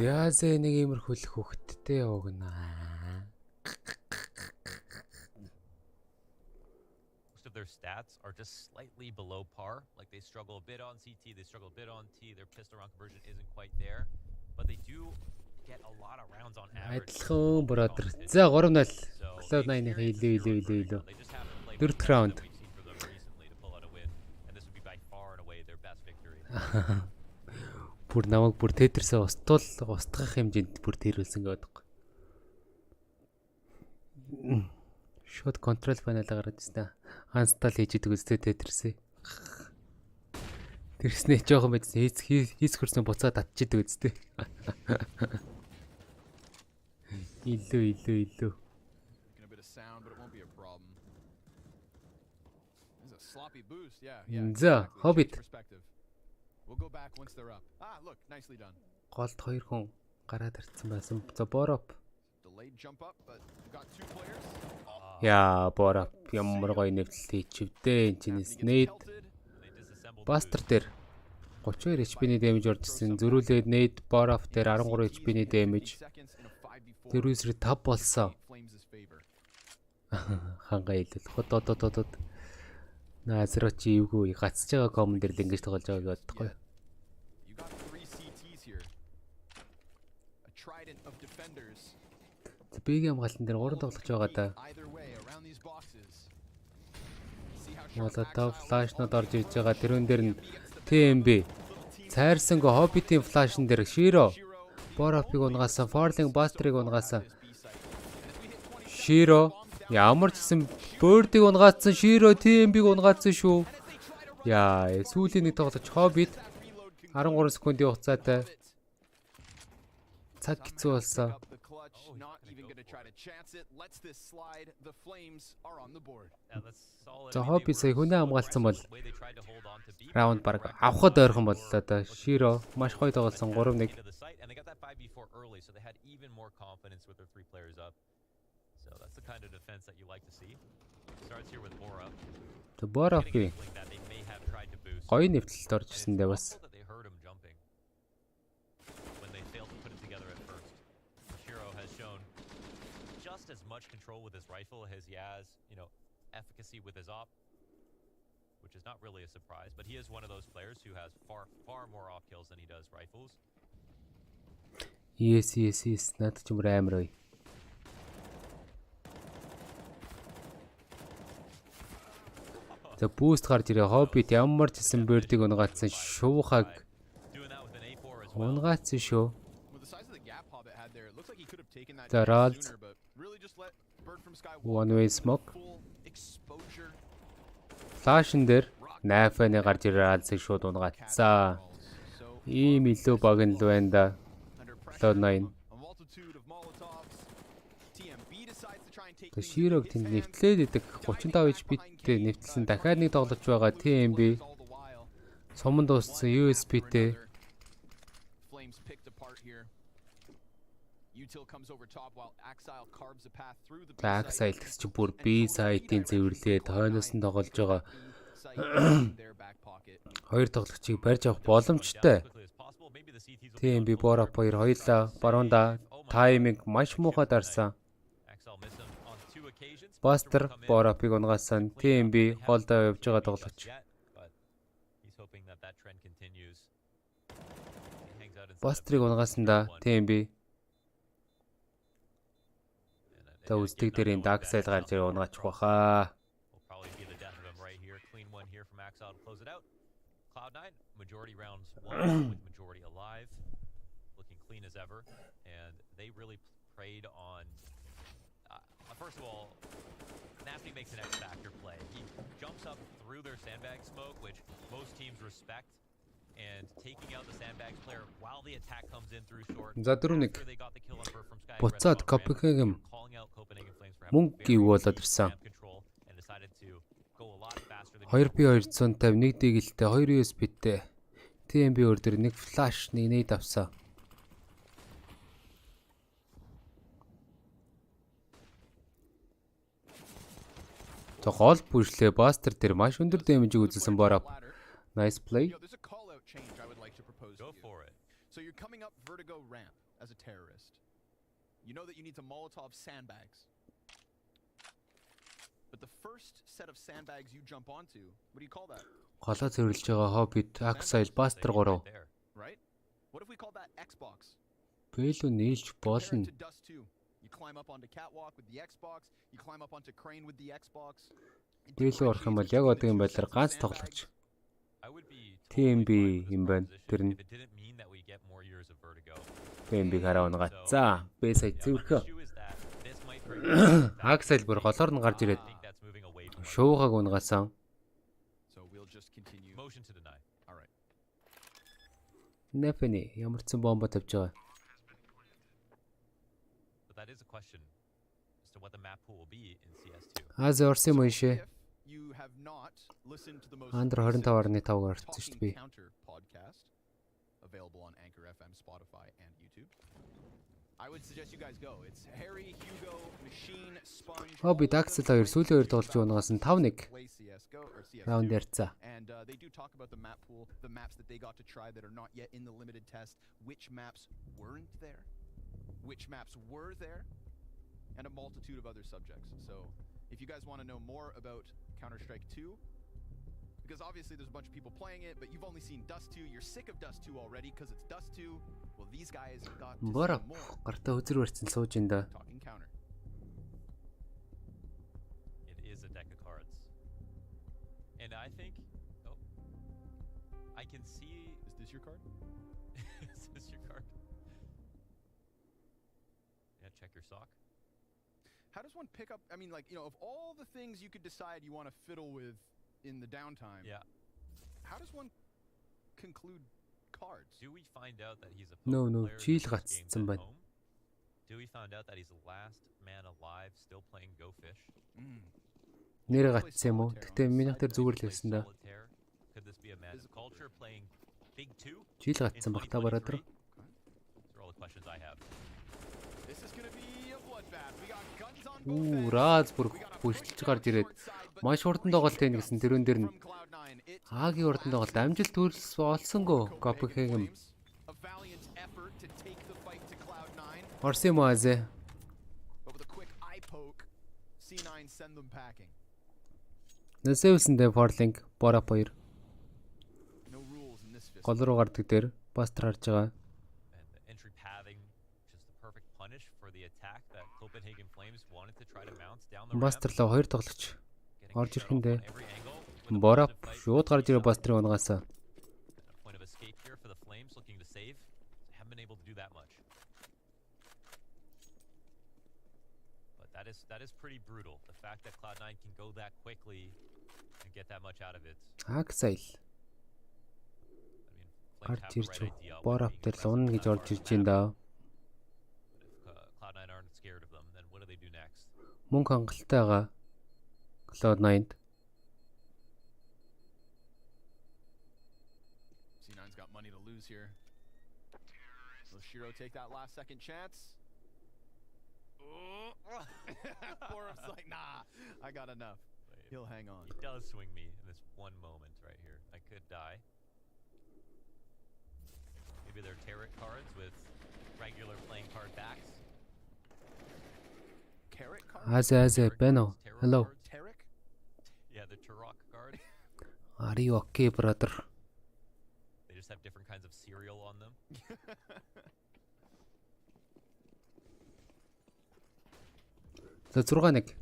Зяазэ нэг иймэрхүүлэх хөвгттэй явагна. of their stats are just slightly below par. Like they struggle a bit on CT, they struggle a bit on T. Their pistol round conversion isn't quite there, but they do get a lot of rounds on average. Адилхан brother. За 3-0. Cloud9-ийн илүү. 4 раунд. Бүр намайг бүр Tetris-ээ устгах хэмжээнд бүр тэрүүлсэн гэдэг. Шууд контрол панел гараад байна. Анстал хийж идэг үстэй Tetris-ээ. Тэрснээ жоохон мэдсэн хийс хөрсөн буцаад татчихдаг үстэй. Илүү. За, Hobbit. Голд 2 хүн гараад ирсэн байсан. За, Borop. Яа, Borop ямар гоё нэвтлэл хийчихвдээ. Чинээс нээд Buster дээр 32 HP-ний damage оржсэн. Зөрүүлээд нээд Borop дээр 13 HP-ний damage. Тэр үсрээ 5 болсон. Ханга хэлэл. Хот. Наасрочи эвгүй гацж байгаа коммон дээр л ингэж тоглож байгаа гэдэггүй. Биг хамгаалтан дээр 3 тоглож байгаа да. Молотов флашнууд орж ирж байгаа. Тэрүүн дээр нь TMB цайрсанго Hobbit-ийн флашн дээр Shiro Borop-ыг унгаасан, Forling Buster-ыг унгаасан. Shiro ямар ч гэсэн Bird-ыг унгаацсан, Shiro TMB-г унгаацсан шүү. Яа, сүүлийн нэг тоглож Hobbit 13 секундын хугацаатай цаг хэцүү болсон. За Hobbit сая хүнээ хамгаалсан бол раунд баг авахд ойрхон боллоо да. Shiro маш гоё тоглосон 3-1. The Borop-ийн гоё нэвтлэлд орж ирсэн дээ бас. As much control with his rifle as he has, efficacy with his op, which is not really a surprise, but he is one of those players who has far more op kills than he does rifles. Yes, над ч юм амар ой. За boost гарч ирээ. Hobbit ямар ч хэсэн Bird-ийг унгаацсан шуухаг. Унгаацсан шүү. За Ralz One way smoke. Flash-н дээр Knife-ны гарч ирээ Ralz-ыг шууд унгаацсан. Ийм илүү багн л байна да. Cloud9. Shiro-г тэнд нэвтлээд идэг 35 HP-тэй нэвтлсэн дахиад нэг тоглож байгаа TMB. Суман дууссан USB-тэй. Axile гэж чи бүр B site-ийн цэвэрлээд хойноос нь тоглож байгаа. Хоёр тоглогчийг барьж авах боломжтой. TMB Borop 2 хоёлаа баруунда тайминг маш муухай дарсан. Buster Borop-ыг унгаасан. TMB голдоо явж байгаа тоглогч. Buster-ыг унгаасан да TMB. Та үстэг дээр энэ Dark Side гарч ирээ унгаачих баха. Cloud9 majority rounds won with majority alive, looking clean as ever, and they really preyed on. First of all, Nasty makes an X factor play. He jumps up through their sandbag smoke, which most teams respect, and taking out the sandbags player while the attack comes in through short. За дөрөвнэг буцаад Copenhagen мөнгө ивүүлээд ирсэн. 2B250 1 дэгэлтэй 2 USB-тэй TMB өөр дээр нэг flash нэг nade авсан. За гол бүшлээ Buster дээр маш өндөр damage-ийг үзүүлсэн Borop. Nice play. Go for it. So you're coming up Vertigo ramp as a terrorist. You know that you need to Molotov sandbags. But the first first set of sandbags you jump onto. What do you call that? Голоо цэвэрлж байгаа Hobbit, Axile, Buster 3. Right? What if we call that Xbox? Бэлүү нээлж болно. To Dust 2. You climb up onto catwalk with the Xbox, you climb up onto crane with the Xbox. Бэлүү орох юм бол яг одоогийн байдлаар ганц тоглогч. TMB юм байна. Тэр нь TMB гараа унгаа. За, B сая цэвэрхэ. Axile бүр голоор нь гарч ирээд шуугааг унгаасан. Нэфэни ямар ч бомба тавьж байгаа. Аз орсон юм ийшээ. Андер 25.5 гарсан шүү дээ. Available on Anchor FM, Spotify, and YouTube. I would suggest you guys go. It's Harry, Hugo, Machine, Sponge. Hobbit Axel хоёр сүүлийн хоёр тоглож уунаас нь 5-1. Раунд ярьцаа. And they do talk about the map pool, the maps that they got to try that are not yet in the limited test, which maps weren't there, which maps were there, and a multitude of other subjects. So, if you guys want to know more about Counter-Strike 2, because obviously there's a bunch of people playing it, but you've only seen Dust 2. You're sick of Dust 2 already because it's Dust 2. Well, these guys got to see more. Гартаа үзэр барьсан сууж энэ. Talking counter. It is a deck of cards. And I think I can see. Is this your card? Is this your card? Yeah, check your sock. How does one pick up, I mean, like, you know, of all the things you could decide you want to fiddle with in the downtime. Yeah. How does one conclude cards? Do we find out that he's a No, player чийл who's гацсан gamed at байна. home? Do we find out that he's the last man alive still playing Go Fish? Нэр гацсан юм уу? Гэтэ миний дээр зүгээр л хэлсэн да. Could this be a man culture playing Big 2? Чийл гацсан баг та бараадр. Those are all the questions I have. This is going to be a bloodbath. We got guns on both ends. Раз бүр бүшилж гарч ирээд маш хурдан тоглолт хийн гэсэн тэрүүн дээр нь Агийн хурдан тоглолт амжилт төрс олсонгүй Copenhagen. A valiant effort to take the fight to Cloud9. Орсон юм аа зэ. But with a quick eye poke, C9 send them packing. Нэсэвсэндээ Forlink Borap 2. No rules in this fist. Гол руу гардаг дээр Buster харж байгаа. And the entry pathing, just the perfect punish for the attack that Copenhagen Flames wanted to try to mount down the ramp. Buster лоо хоёр тоглогч орж ирэхэндээ Borap шууд гарч ирээ Buster-ыг унгаасаа. Point of escape here for the Flames looking to save. They haven't been able to do that much. But that is pretty brutal. The fact that Cloud9 can go that quickly and get that much out of it. Axile. Гарч ирж Borap дээр л унна гэж орж ирж байна да. Cloud9 aren't scared of them, then what do they do next? Мөнгө хангалтайгаа Cloud9-д C9's got money to lose here. Will Shiro take that last second chance? Borap's like, nah, I got enough. He'll hang on. He does swing me in this one moment right here. I could die. Maybe they're tarot cards with regular playing card backs. Carrot card? Азе Beno. Hello. Tarot? Yeah, the Turok card. Are you okay, brother? They just have different kinds of cereal on them. За 6-1.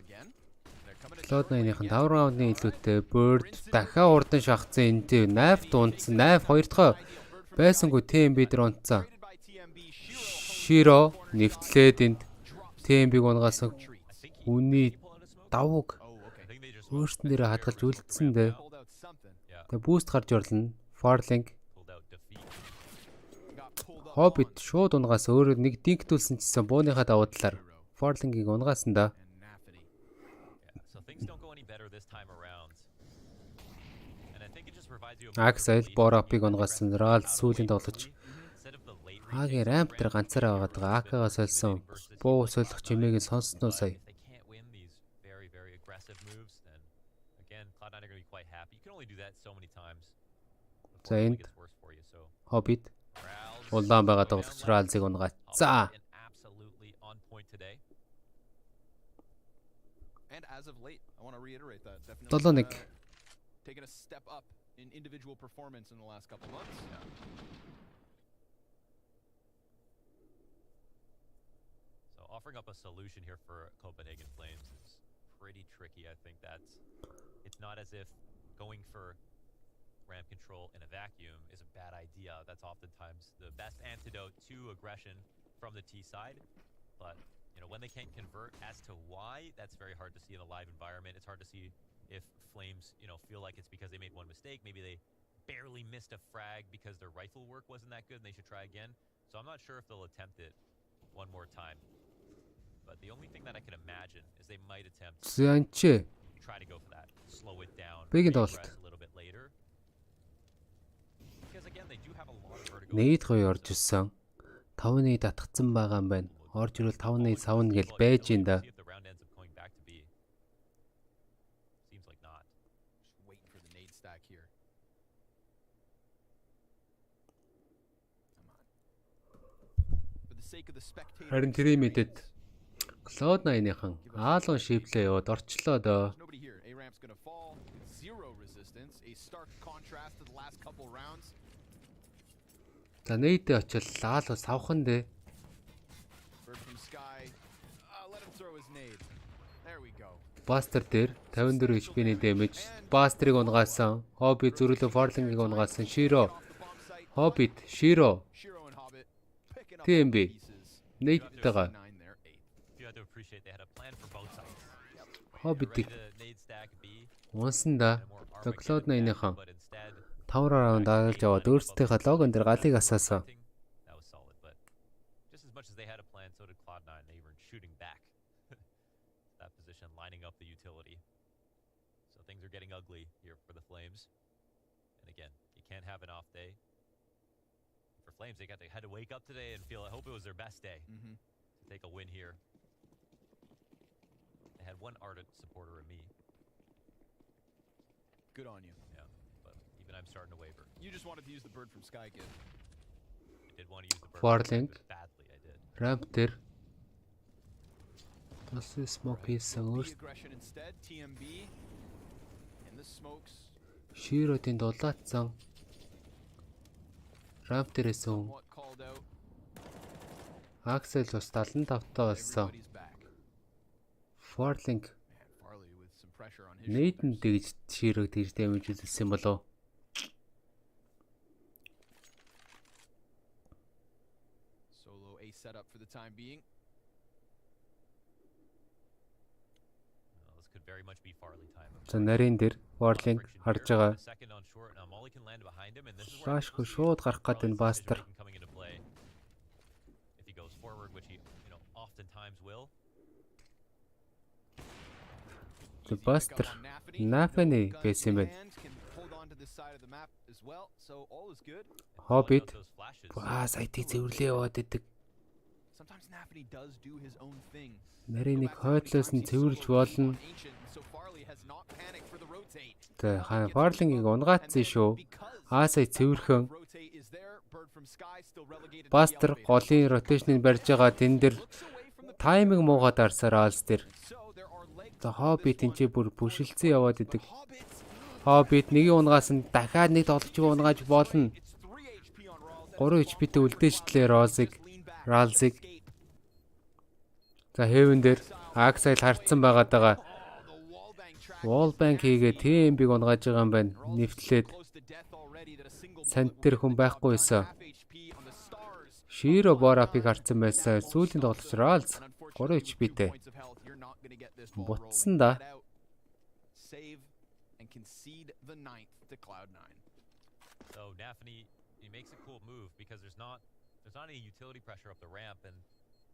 Again? They're coming to Cloud9-ийн 5 раундын илүүтэй Bird дахиад урдан шахацсан энэ тийм Knife дундсан. Knife хоёр дахь байсангүй TMB дээр унтсан. Shiro нэвтлээд энд TMB-г унгаасан. Үний давууг өөртөн дээрээ хадгалж үлдсэн дээ. Тэгээ boost гарч орлоо. Forlink Hobbit шууд унгаасан. Өөрөө нэг динктүүлсэн чсэн бууныхаа давуу талаар Forlink-ийг унгаасан да. So things don't go any better this time around. And I think it just provides you Axile Borap-ыг унгаасан. Ral сүүлийн тоглож. Агийн ramp дээр ганцаараа байгаад байгаа. AK-гаа сольсон. Буу солих чимээг сонсноо сая. very aggressive moves, then again Cloud9 are going to be quite happy. You can only do that so many times. За энд Hobbit улаан байгаа тоглогч Ralzыг унгаа. За. And as of late, I want to reiterate that. Definitely 7-1. Taking a step up in individual performance in the last couple months. So offering up a solution here for Copenhagen Flames is pretty tricky. I think it's not as if going for ramp control in a vacuum is a bad idea. That's oftentimes the best antidote to aggression from the T side. But when they can't convert as to why, that's very hard to see in a live environment. It's hard to see if Flames, feel like it's because they made one mistake. Maybe they barely missed a frag because their rifle work wasn't that good and they should try again. So I'm not sure if they'll attempt it one more time. But the only thing that I can imagine is they might attempt to try to go for that, slow it down, regress a little bit later. Because again, they do have a lot of vertigo. Нээд гоё орж ирсэн. 5-1 татгцсан байгаа юм байна. Орж ирвэл 5-1 савна гэж байж ин да. See if the round ends up going back to B. Seems like not. Just waiting for the nade stack here. Come on. For the sake of the spectators. Харин тэрий мэдэд Cloud9-ийн Аалон шиплээ яваад орчлоо доо. Nobody here. A-ramp's gonna fall. Zero resistance. A stark contrast to the last couple rounds. За нээдээ очил Аалон савхан дээ. Bird from sky. Let him throw his nade. There we go. Бастер дээр 54 HP-ний damage. Бастерыг унгаасан. Хоббит зүрхлөө Форлингийг унгаасан. Широ. Хоббит, Широ. TMB. Нээдтэйгээ. Хоббитыг унсан да. Cloud9-ийнхан 5 раунд даалж яваад өөрсдийнхээ логон дээр галыг асаасан. That was solid, but just as much as they had a plan, so did Cloud9. They were shooting back that position, lining up the utility. So things are getting ugly here for the Flames. And again, you can't have an off day. For Flames, they had to wake up today and feel, I hope it was their best day to take a win here. They had one ardent supporter of me. Good on you. Yeah, but even I'm starting to waver. You just wanted to use the bird from sky, kid. I did want to use the bird Warling. badly, I did. Ramp дээр. Тас smoke хийсэн өөрт. Aggression instead. TMB in the smokes. Широтын дулаацсан. Ramp дээрээс өн. Axel бас 75 таа болсон. Warling. Нээдэн тэгж Широг тэгж damage үзүүлсэн болов. Solo A setup for the time being. This could very much be Farley time. За нарийн дээр Warling харж байгаа. Second on short, now Molly can land behind him, and this is where Flashгүй шууд гарах гэдэг нь Buster. coming into play. If he goes forward, which he, oftentimes will. The Buster Nafany байсан юм байна. Hobbit. Сайтыг цэвэрлээ яваад идэг. Нарийн нэг хойдлоос нь цэвэрлж болно. Тэ Farling-ыг унгаацсан шүү. Сая цэвэрхэн. Buster голын rotation-ыг барьж байгаа тэн дээр тайминг муугаад арсаар алс дээр. За Hobbit энэ бүр бүшилцэн яваад идэг. Hobbit нэг унгаасан дахиад нэг тоглогчийг унгааж болно. 3 HP-тэй үлдээжтлээ Ralzig. За Heaven дээр Axel харцсан байгаад байгаа. Wallbang хийгээ TMB-г унгааж байгаа юм байна. Нэвтлээд цант дээр хүн байхгүй байсан. Shiro Borapыг харцсан байсан. Сүүлийн тоглогч Ralz 3 HP-тэй. Бутсан да. Save and concede the 9th to Cloud9. So Nafany, he makes a cool move because there's not any utility pressure up the ramp, and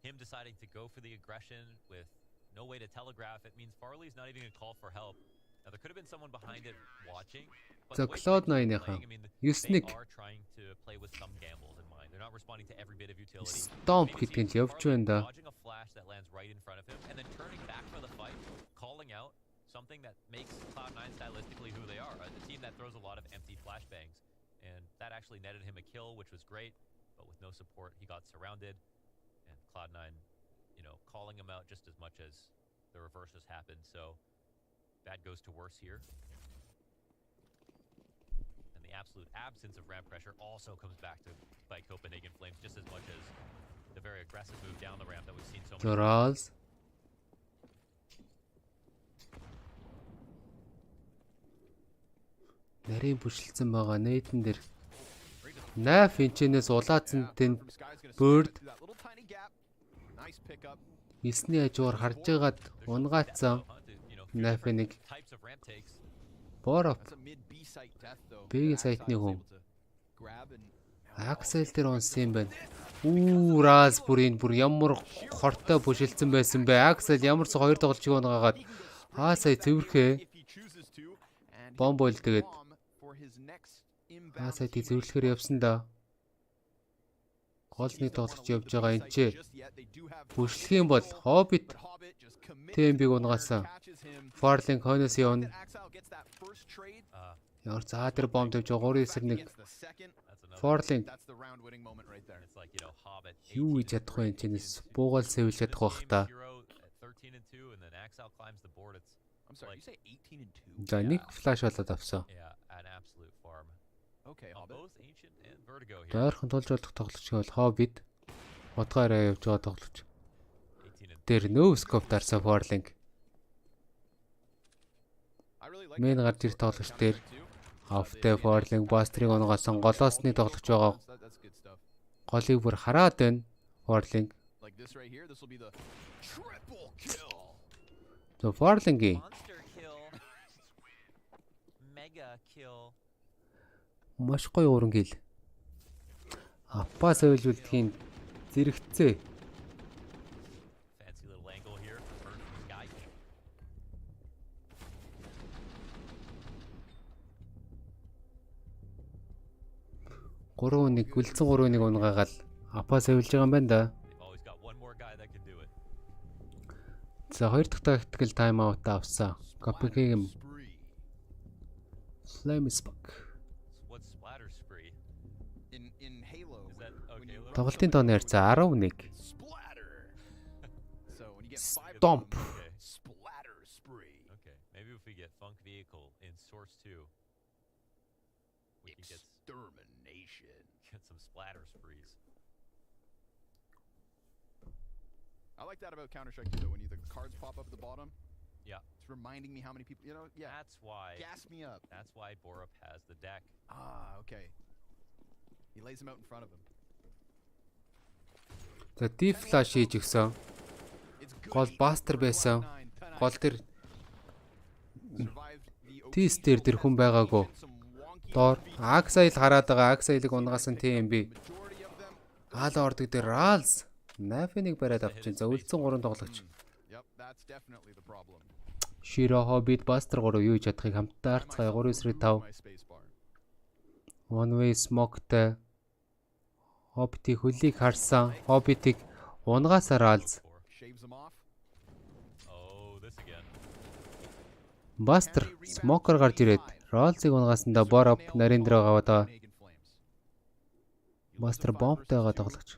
him deciding to go for the aggression with no way to telegraph, it means Farley's not even going to call for help. Now there could have been someone behind it watching, but So Cloud9-ийнхан 9-1 are trying to play with some gambles in mind. They're not responding to every bit of utility. Stomp гэдэг нь явж байна да. Dodging a flash that lands right in front of him and then turning back for the fight, calling out something that makes Cloud9 stylistically who they are, a team that throws a lot of empty flashbangs. And that actually netted him a kill, which was great, but with no support, he got surrounded. And Cloud9, calling him out just as much as the reverse has happened. So bad goes to worse here. And the absolute absence of ramp pressure also comes back to by Copenhagen Flames just as much as the very aggressive move down the ramp that we've seen so many Charles. Нарийн бүшилсэн байгаа нээдэн дээр. Найф энчнээс улаацсан тэнд bird Эсний хажуугаар харж байгаад унгаацсан найфыг Боров Бэгийн сайтны хүн Axel дээр унсан юм байна. Раз бүр ямар хортой бүшилсэн байсан бэ? Axel ямарс хоёр тоглолчиг унгаагаад сая цэвэрхээ бомб бол тэгээд сая тий цэвэрлэхээр явсан да. Гол нэг тоглолч явж байгаа энэ ч бүшлэх юм бол Hobbit TMB-г унгаасан. Farling хойноос явна. Ямар заадар бомб тавьж 3-9-1 Farling юу хийж чадах вэ энэс буугаал сэвэлж чадах бах та. За нэг флаш болоод авсан. Дайрхан тулж болох тоглогч бол Hobbit утгаараа явж байгаа тоглогч. Тэр no scope дарсан Farling. Мен гарч ирэх тоглогч дээр Автай Farling Buster-ыг онгоолсон голоосны тоглогч байгаа. Голыг бүр хараад байна Farling. So Farling-ийн маш гоё уран гэл. Аппа сөвлөлтгийн зэрэгцээ. Гурван нэг үлдсэн гурван нэг унгаагаал апа сөвлж байгаа юм байна да. За хоёр дахь tactical time out авсан. Copenhagen Flames back. Тоглолтын тооны харьцаа 11. Stomp. Okay, maybe if we get Funk Vehicle in Source 2, we can get some splatter sprees. I like that about Counter-Strike 2 though, when the cards pop up at the bottom. Yeah. It's reminding me how many people, yeah. That's why. Gas me up. That's why Borup has the deck. Okay. He lays them out in front of him. За deep flash хийж өгсөн. Гол Buster байсан. Гол тэр T-стер тэр хүн байгаагүй. Доор Axel хараад байгаа. Axel-ыг унгаасан TMB. Хаалаа ордог дээр Rals Nafe-ыг бариад авчихсан. За үлдсэн 3 тоглогч. Shiro Hobbit Buster 3 юу хийж чадахыг хамтдаа арцгаая 3-9-5. One way smoke-тай Hobbit-ийг хөлийг харсан. Hobbit-ийг унгаасаар Rals. Buster smoker гарч ирээд Rals-ыг унгаасандаа Borop нарийн дээр гаваад байгаа. Buster бомбтайгаа тоглогч.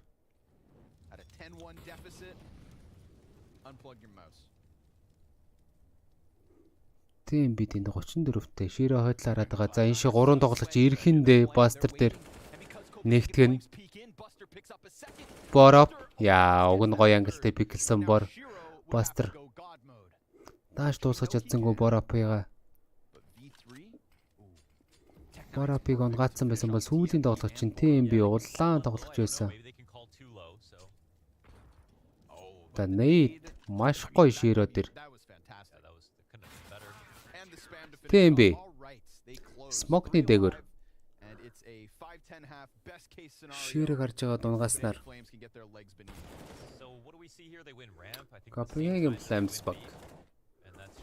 Тийм бид энэ 34-тэй Shiro хойдол хараад байгаа. За энэ шиг 3 тоглогч ирэхэндээ Buster дээр нэгтгэн Borop яа уг нь гоё ангилтай пиклсэн бор Buster тааш дуусгаж чадсангүй Borop-ыг Borop-ыг унгаацсан байсан бол сүүлийн тоглогч нь TMB улаан тоглогч байсан. За нейт маш гоё Shiro дээр TMB Smoke-ны дээгүүр Shiro гарч байгаа дунгааснаар Copenhagen Flames back.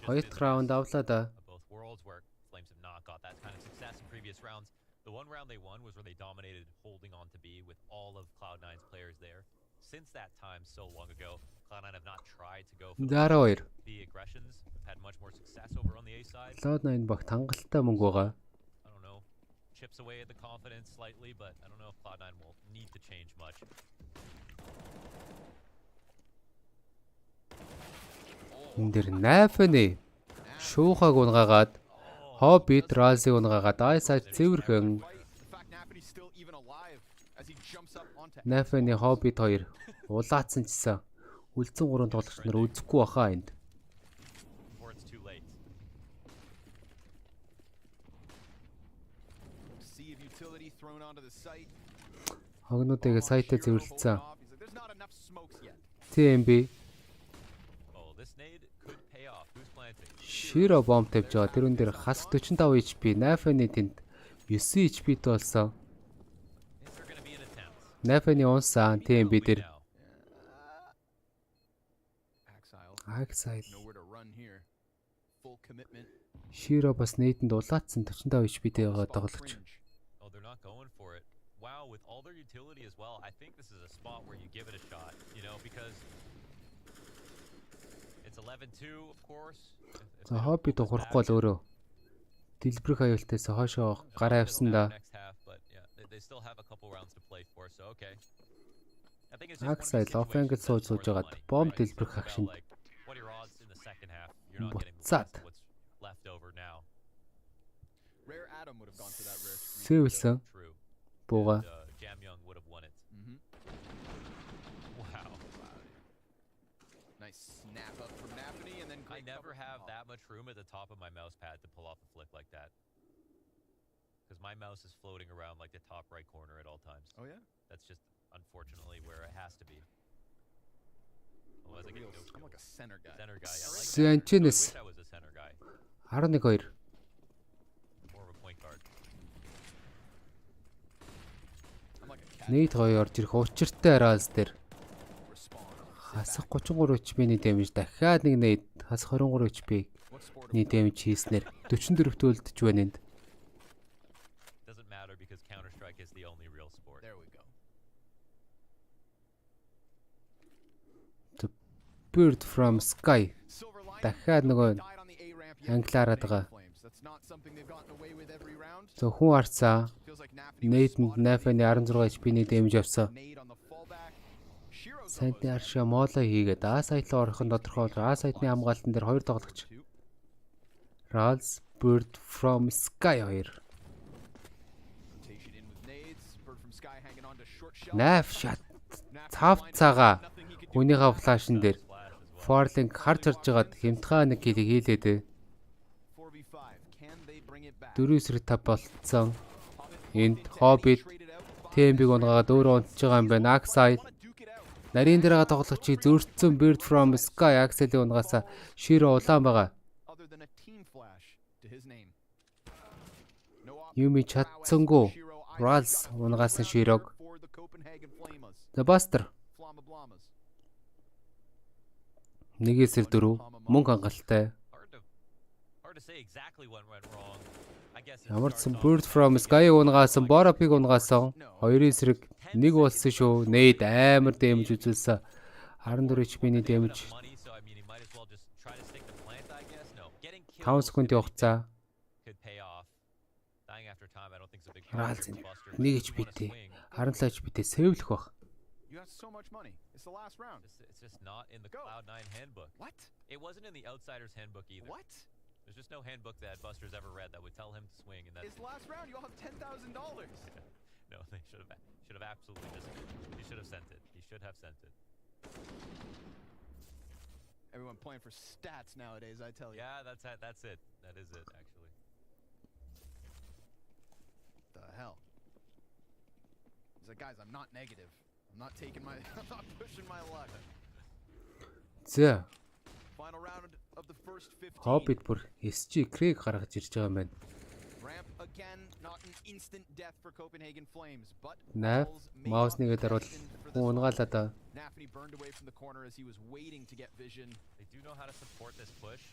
Хоёр дахь раунд авлаа да. The one round they won was where they dominated holding on to B with all of Cloud9's players there. Since that time so long ago, Cloud9 have not tried to go for the aggressions. Have had much more success over on the A side. Cloud9 багт хангалттай мөнгө байгаа. I don't know. Chips away at the confidence slightly, but I don't know if Cloud9 will need to change much. энэ дэр Nafany шуухаг унгаагаад Hobbit Ryzen унгаагаад Acer цэвэрхэн Nafany Hobbit 2 улаацсан чсэн үлдсэн 3 тоглогч нар үзэхгүй баха энд. Before it's too late. Sea of utility thrown onto the site. Хогнуудыг сайтаа цэвэрлсэн. There's not enough smokes yet. TMB Oh, this nade could pay off. Who's planting? Shiro бомб тавьж байгаа. Тэрүүн дээр хас 45 HP, Nafany тэнд 9 HP-т болсон. Is there going to be an attempt? Nafany унсан TMB дээр Axile Nowhere to run here. Full commitment. Shiro бас нээдэнд улаацсан 45 HP-тэй байгаа тоглогч. Oh, they're not going for it. Wow, with all their utility as well, I think this is a spot where you give it a shot, you know, because it's 11-2, of course. За Hobbit ухрахгүй л өөрөө дэлбэрэх аюултайс хоошоо гараа явсан да. They still have a couple rounds to play for, so okay. I think it's Axile offense сууж жагаад бомб дэлбэрэх акшнд what are your odds in the second half? You're not getting буцаад what's left over now. Rare Adam would have gone for that rare. сэвсэн бууга. Jam Young would have won it. Wow. Nice snap up from Nafany and then I never have that much room at the top of my mouse pad to pull off a flick like that. Because my mouse is floating around like the top right corner at all times. Oh yeah? That's just unfortunately where it has to be. Otherwise I get no I'm like a center guy. Center guy. I like Sanchez. that. I wish I was a center guy. 11-2. More of a point guard. Нийт гоё орж ирэх учиртай Ryzen дээр хасах 33 HP-ний damage дахиад нэг нээд хас 23 HP-ний damage хийснээр 44-т үлдэж байна энд. Doesn't matter because Counter-Strike is the only real sport. There we go. The Bird from Sky дахиад нөгөө англиараад байгаа. За хүн арцаа нээдэнд Nafany 16 HP-ний damage авсан. Сайтны аршаа мооло хийгээд A-сайт руу орохын тодорхой A-сайтны хамгаалтан дээр 2 тоглогч. Ryzen Bird from Sky 2. Naf shot цав цагаа хүнийхээ флашн дээр Forlink харж орж байгаад хямдхан нэг килийг хийлээд 4-5 болцсон. Энд Hobbit TMB-г унгаагаад өөрөө унтж байгаа юм байна. Axile нарийн дээр байгаа тоглогчийг зөрчсөн Bird from Sky Axile-ийг унгаасаа Shiro улаан байгаа. Юми чадсангүй Ryzen унгаасан Shiro-г. The Buster 1-4 мөнгө хангалттай. Hard to say exactly what went wrong. I guess Ямар ч Bird from Sky-ыг унгаасан, Borapig унгаасан. 2-1 нэг болсон шүү. Нээд амар damage үзүүлсэн. 14 HP-ний damage. 5 секунд хугацаа. Ryzen 1 HP-тэй 17 HP-тэй сэвлэх баг. You have so much money. It's the last round. It's just not in the Cloud9 handbook. What? It wasn't in the Outsider's handbook either. What? There's just no handbook that Buster's ever read that would tell him to swing, and that's It's the last round. You all have $10,000. No, they should have absolutely just. He should have sent it. He should have sent it. Everyone playing for stats nowadays, I tell you. Yeah, that's it. That is it, actually. The hell? He's like, guys, I'm not negative. I'm not taking my. I'm not pushing my luck. За. Final round of the first 15. Hobbit бүр SG Craig гаргаж ирж байгаа юм байна. Ramp again, not an instant death for Copenhagen Flames, but Naf mouse нэгэ даруул хүн унгаалаа да. Nafany burned away from the corner as he was waiting to get vision. They do know how to support this push.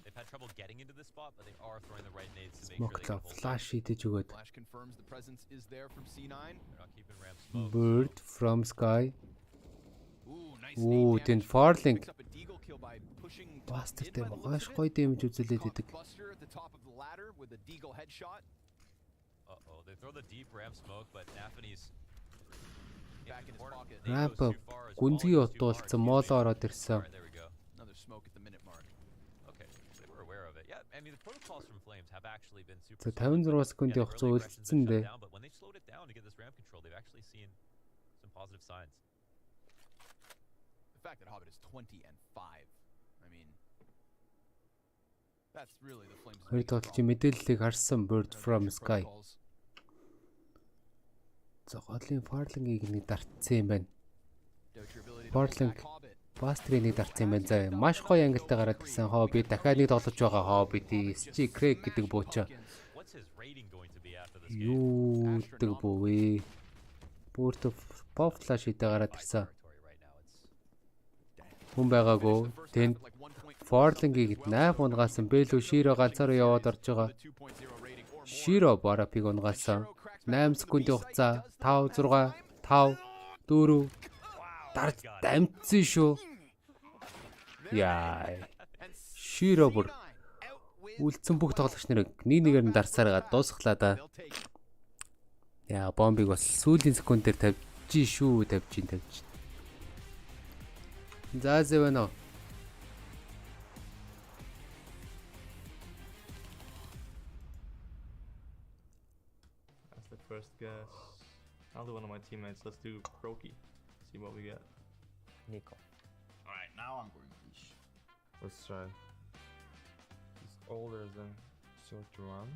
They've had trouble getting into this spot, but they are throwing the right nades to make sure they can hold. Flash идэж өгөөд. Flash confirms the presence is there from C9. They're not keeping ramp smoke. Bird from Sky. Ooh, тэн Forlink. Buster дээр маш гоё damage үзүүлээд идэг. Buster at the top of the ladder with a deagle headshot. Uh-oh, they throw the deep ramp smoke, but Nafany's back in his pocket. Ramp гүнзгий утуулсан мооло ороод ирсэн. Another smoke at the minute mark. Yeah, I mean the protocols from Flames have actually been super. За 56 секундын хугацаа үлдсэн дээ. But when they slowed it down to get this ramp control, they've actually seen some positive signs. The fact that Hobbit is 20 and 5. I mean, that's really the Flames. Хоёр тоглолт чи мэдээллийг харсан Bird from Sky. За голын Farling-ийг нэг дартсан юм байна. Farling Бастрийг дартсан юм байна. За маш гоё ангилтай гараад ирсэн Hobbit дахиад нэг тоглож байгаа Hobbit SG Craig гэдэг буучаа. Юу гэдэг бовээ. Бүрт pop flash идэ гараад ирсэн. Хүн байгаагүй. Тэнд Farling-ийг 8 унгаасан Бэлүү Широ ганцаараа яваад орж байгаа. Широ бара пиг унгаасан. 8 секундын хугацаа 5 6 5 4 дарж дамжсан шүү. Яа. Широ бүр үлдсэн бүх тоглогч нарыг нэг нэгээр нь дарсараа дуусглаа да. Яа, бомбыг бас сүүлийн секундээр тавьж шүү, тавьж. За зэвэнэ. That's the first guess. I'll do one of my teammates. Let's do Brokey. See what we get. Nico. Alright, now I'm going fish. Let's try. He's older than Sortuan.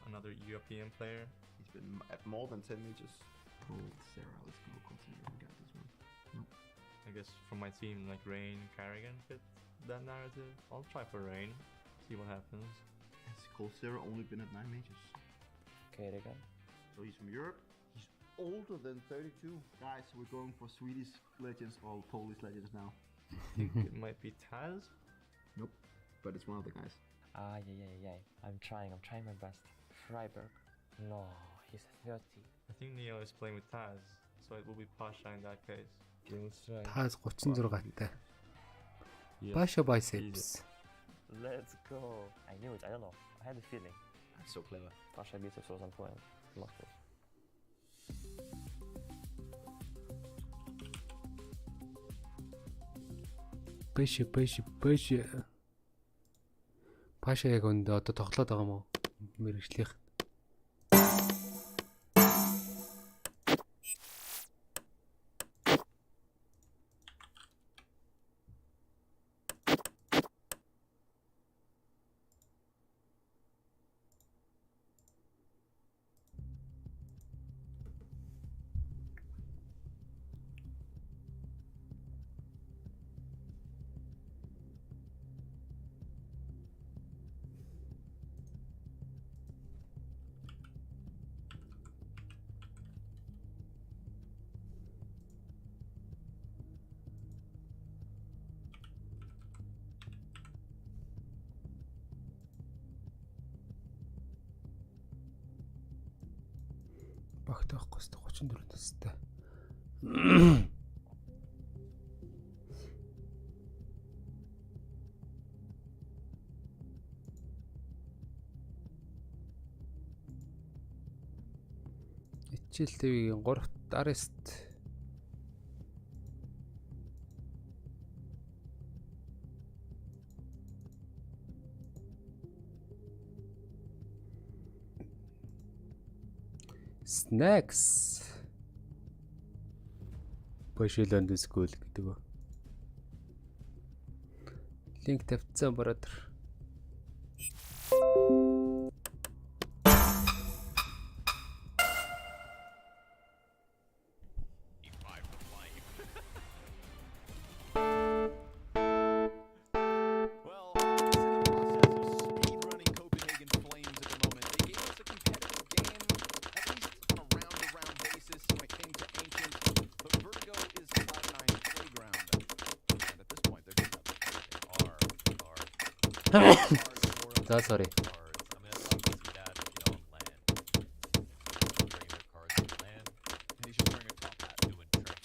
Another European player. He's been at more than 10 majors. Cold Sarah, let's go continue. We got this one. Nope. I guess from my team, like Rain, Carrigan fit that narrative. I'll try for Rain. See what happens. Has Cold Sarah only been at 9 majors? Carrigan. So he's from Europe. He's older than 32. Guys, we're going for Swedish legends or Polish legends now. I think it might be Taz. Nope, but it's one of the guys. Yeah. I'm trying my best. Freiberg. No, he's 30. I think Neo is playing with Taz, so it will be Pasha in that case. Taz 36-тай. Pasha biceps. Let's go. I knew it. I don't know. I had a feeling. That's so clever. Pasha biceps was on point. Muscles. Pasha. Pasha яг өндөө одоо тоглоод байгаа юм уу? Мэргэжлийнх. Багт байхгүй хэвээр 34 настай. Ичил ТV-ийн 3-т Areст Snacks. Пошиланд скул гэдэг. Линк тавьсан бротер. Well, it's in the process of speedrunning Copenhagen Flames at the moment. They gave us a competitive game, at least on a round-to-round basis when it came to Ancient, but Vertigo is Cloud9's playground. And at this point, they're just That's sorry. He's just wearing a top hat. Doing tricks.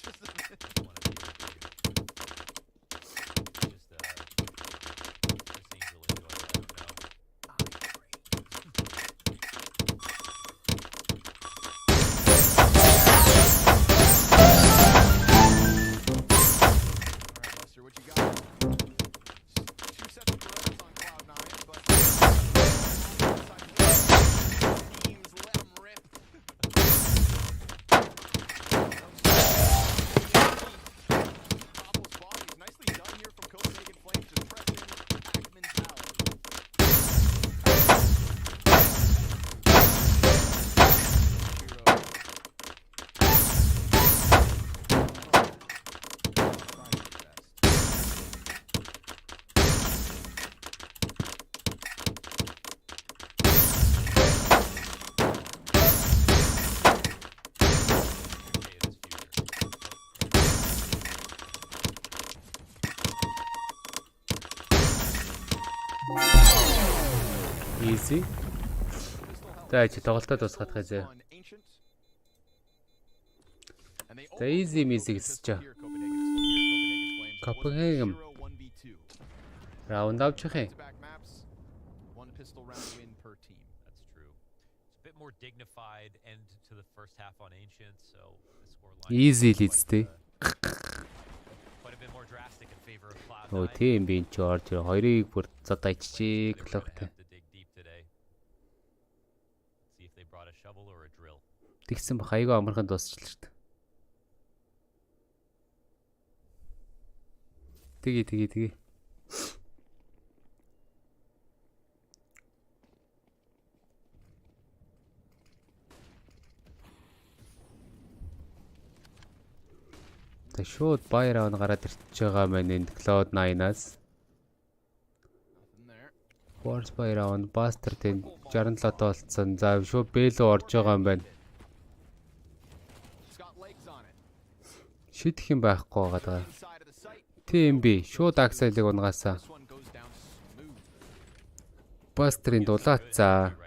Buster, what you got? 2 sets of throws on Cloud9, but Easy. За чи тоглолтод дуусгаад хазээ. За easy music гэсэж. Copenhagen. Раунд авчих юм. One pistol round win per team. That's true. It's a bit more dignified end to the first half on Ancient, so the scoreline Easy л үстэй. quite a bit more drastic in favor of Cloud9. Оо тийм би ч орж хоёрыг бүр зодоо иччихээ клоктой. See if they brought a shovel or a drill. Тэгсэн бах айгаа амархан дуусчихлаа шүү дээ. Тэгээ. Тэг шууд баяр авна гараад ирчихэж байгаа маань энд Cloud9-аас. Force баяр авна, Buster тэнд 67 толцсон. За шууд Bell орж байгаа юм байна. Шидэх юм байхгүй байгаа. Тийм би шууд Axel-ыг унгаасаа. Buster-ийн дулаат за.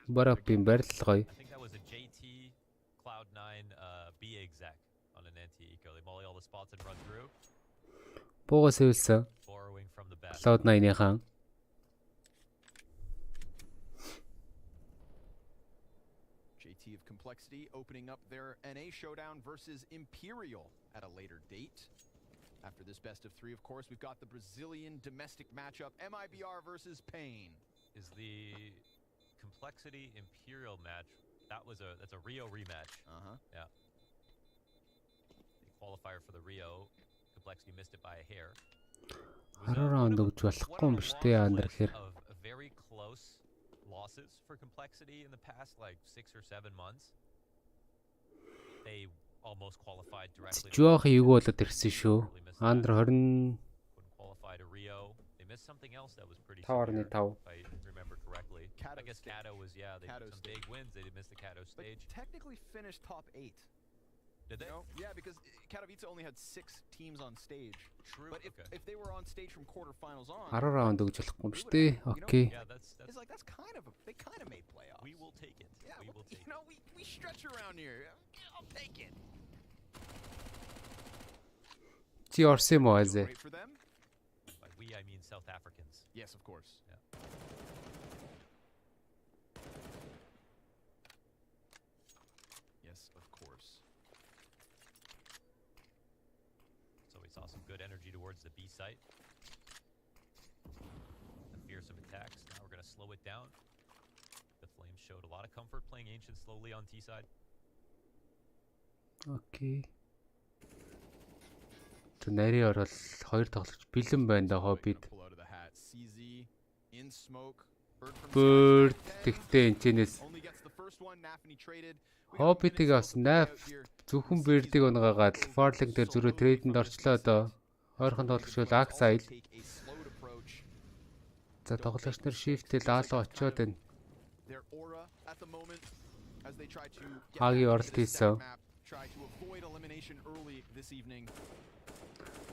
Барапин барил гоё. I think that was a JT Cloud9 B exec on an anti-eco. They molly all the spots and run through. Буугаас өвлсөн. Cloud9-ийн JT of Complexity opening up their NA showdown versus Imperial at a later date. After this best of 3, of course, we've got the Brazilian domestic matchup, MIBR versus Pain. Is the Complexity Imperial match? That's a Rio rematch. Yeah. The qualifier for the Rio, Complexity missed it by a hair. 10 раунд өгч болохгүй юм биш үү андер гэхээр. Very close losses for Complexity in the past like 6 or 7 months. They almost qualified directly. Жоох эйг болоод ирсэн шүү. Андер 20 qualified to Rio. They missed something else that was pretty 5.5. if I remember correctly. I guess Kato was they had some big wins. They did miss the Kato stage. But technically finished top 8. Did they? No? Yeah, because Katowice only had 6 teams on stage. True. But if they were on stage from quarterfinals on, 10 раунд өгч болохгүй юм шүү дээ. Окей. Yeah, that's that's kind of they kind of made playoffs. We will take it. Yeah, we will take you know, we stretch around here. I'll take it. Чи орсон юм уу азэ? Great for them. By we, I mean South Africans. Yes, of course. Yeah. Yes, of course. So we saw some good energy towards the B site. The fearsome attacks. Now we're going to slow it down. The Flames showed a lot of comfort playing Ancient slowly on T side. Окей. Тэ нарийн орол хоёр тоглогч бэлэн байна да хоббид. Bird тэгтээ энэчнээс хоббитыг бас Naf зөвхөн Bird-ийг унгаагаад Farling дээр зүрх трейдэнд орчлоо доо. Ойрхон тоглогч бол Axile. За тоглогч нар shift-эл аалга очиод байна. Хагийн оролт хийсэн.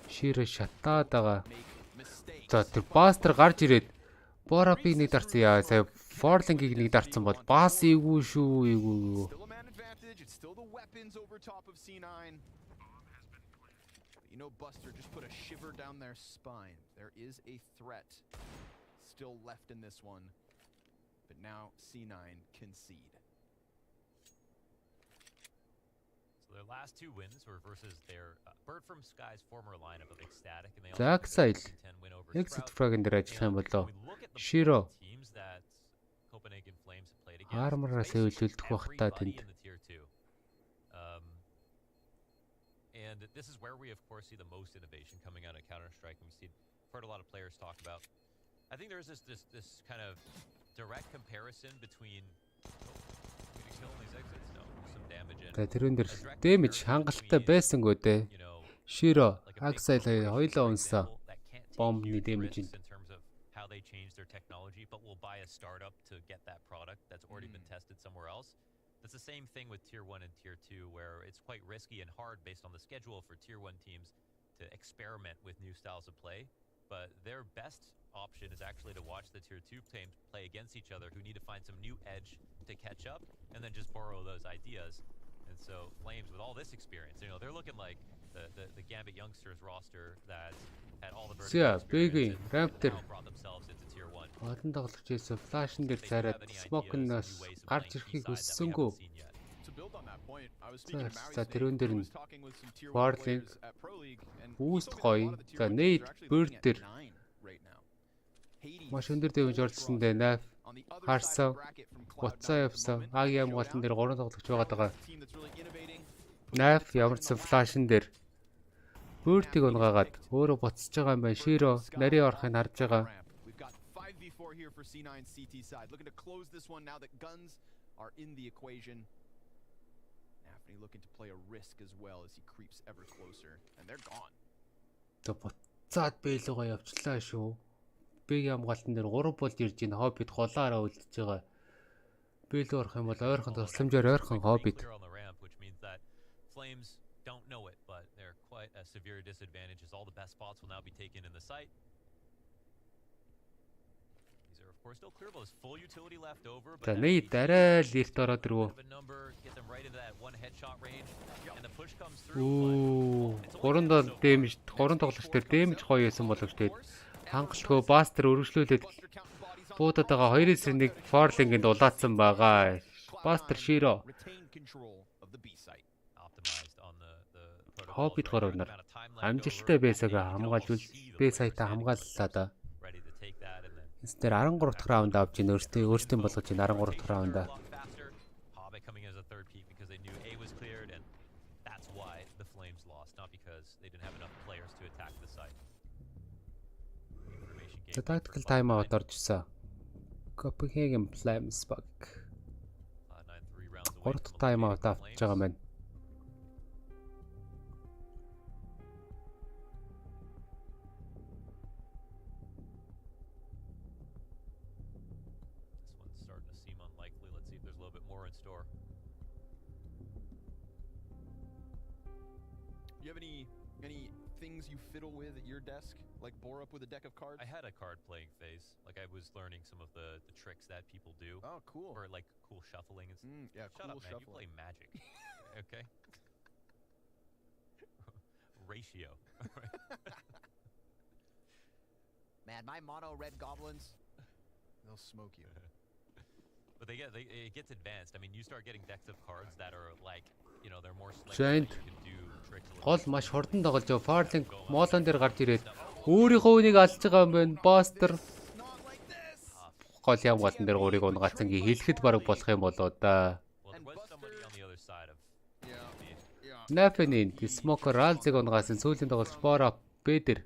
Ширэ шатаад байгаа. За тэр Buster гарч ирээд Borapig нэг дарсан яа. Сая Farling-ийг нэг дарсан бол бас ийгүү шүү, ийгүү. You know, Buster just put a shiver down their spine. There is a threat still left in this one. But now C9 concede. So their last 2 wins were versus their Bird from Sky's former lineup of Ecstatic, and they За Axile exit frag-ын дээр ажиллах юм болоо. Shiro teams that Copenhagen Flames have played against. Armor-аас өвлөлдөх бах та тэнд. And this is where we of course see the most innovation coming out of Counter-Strike. We've heard a lot of players talk about. I think there's this kind of direct comparison between killing these exits. No, some damage in. За тэрэн дээр damage хангалттай байсангүй дээ. Shiro, Axile хоёулаа унсаа. Bombны damage in terms of how they change their technology, but will buy a startup to get that product that's already been tested somewhere else. It's the same thing with Tier 1 and Tier 2, where it's quite risky and hard based on the schedule for Tier 1 teams experiment with new styles of play. But their best option is actually to watch the tier 2 teams play against each other who need to find some new edge to catch up and then just borrow those ideas. And so Flames, with all this experience, you know, they're looking like the Gambit Youngsters roster that had all the vertical experience and now brought themselves into tier 1. Олон тоглогч ийсэн флашн дээр зараад смокнаас гарч ирэхийг хүссэнгүй. За тэрүүн дээр нь Warling Boost гоё. За Nate Bird дээр маш өндөр дэмж орсон дээ. Naf харсан. Буцаа явсан. Аги амгаалтан дээр 3 тоглогч байгаа. Naf ямарсан флашн дээр Bird-ийг унгаагаад өөрөө буцаж байгаа юм байна. Shiro нарийн орохыг харж байгаа. Here for C9 CT side, looking to close this one now that guns are in the equation. Nafany looking to play a risk as well as he creeps ever closer, and they're gone. Тэ буцаад бэлүүгээ явчлаа шүү. Бэг ямгаалтан дээр 3 бол ирж ийн хоббит голаараа үлдчихэж байгаа. Бэлүү орох юм бол ойрхон тусламжаар ойрхон хоббит. Which means that Flames don't know it, but they're quite a severe disadvantage as all the best spots will now be taken in the site. Of course, still clear, but there's full utility left over. За Nate арай л эрт ороод ирвэ. Оо, 3 дэмж 3 тоглогч дээр дэмж гоё байсан боловч тэгээд хангалтгүй Buster өргөжлүүлээд буудаад байгаа 2-1 Forling-д улаацсан байгаа. Buster Shiro. Хоббит гороор амжилттай байсаага хамгаалж бэ сайтаа хамгааллаа да. Тэр 13 дахь раунд авч ийн өөртөө болгож ийн 13 дахь раунда. The tactical timeout оржсэн. Copenhagen Flames баг. 3 дахь timeout авч байгаа маань. You have any things you fiddle with at your desk, like bore up with a deck of cards? I had a card playing phase. Like I was learning some of the tricks that people do. Oh, cool. Or like cool shuffling and stuff. Yeah, Shut cool up, man. shuffling. You play Magic. Okay. Ratio. Man, my mono red goblins, they'll smoke you. But it gets advanced. I mean, you start getting decks of cards that are like, you know, they're more Giant. you can do tricks a little Гол маш хурдан тоглож байгаа. Forling моолон дээр гарч ирээд өөрийнхөө үнийг алж байгаа юм байна. Buster гол ямгаалтан дээр 3-ыг унгаацсан гээ хэлэхэд бараг болох юм болоо да. Nafany Smoker Ryzen унгаасан сүүлийн тоглолт Bora B дээр.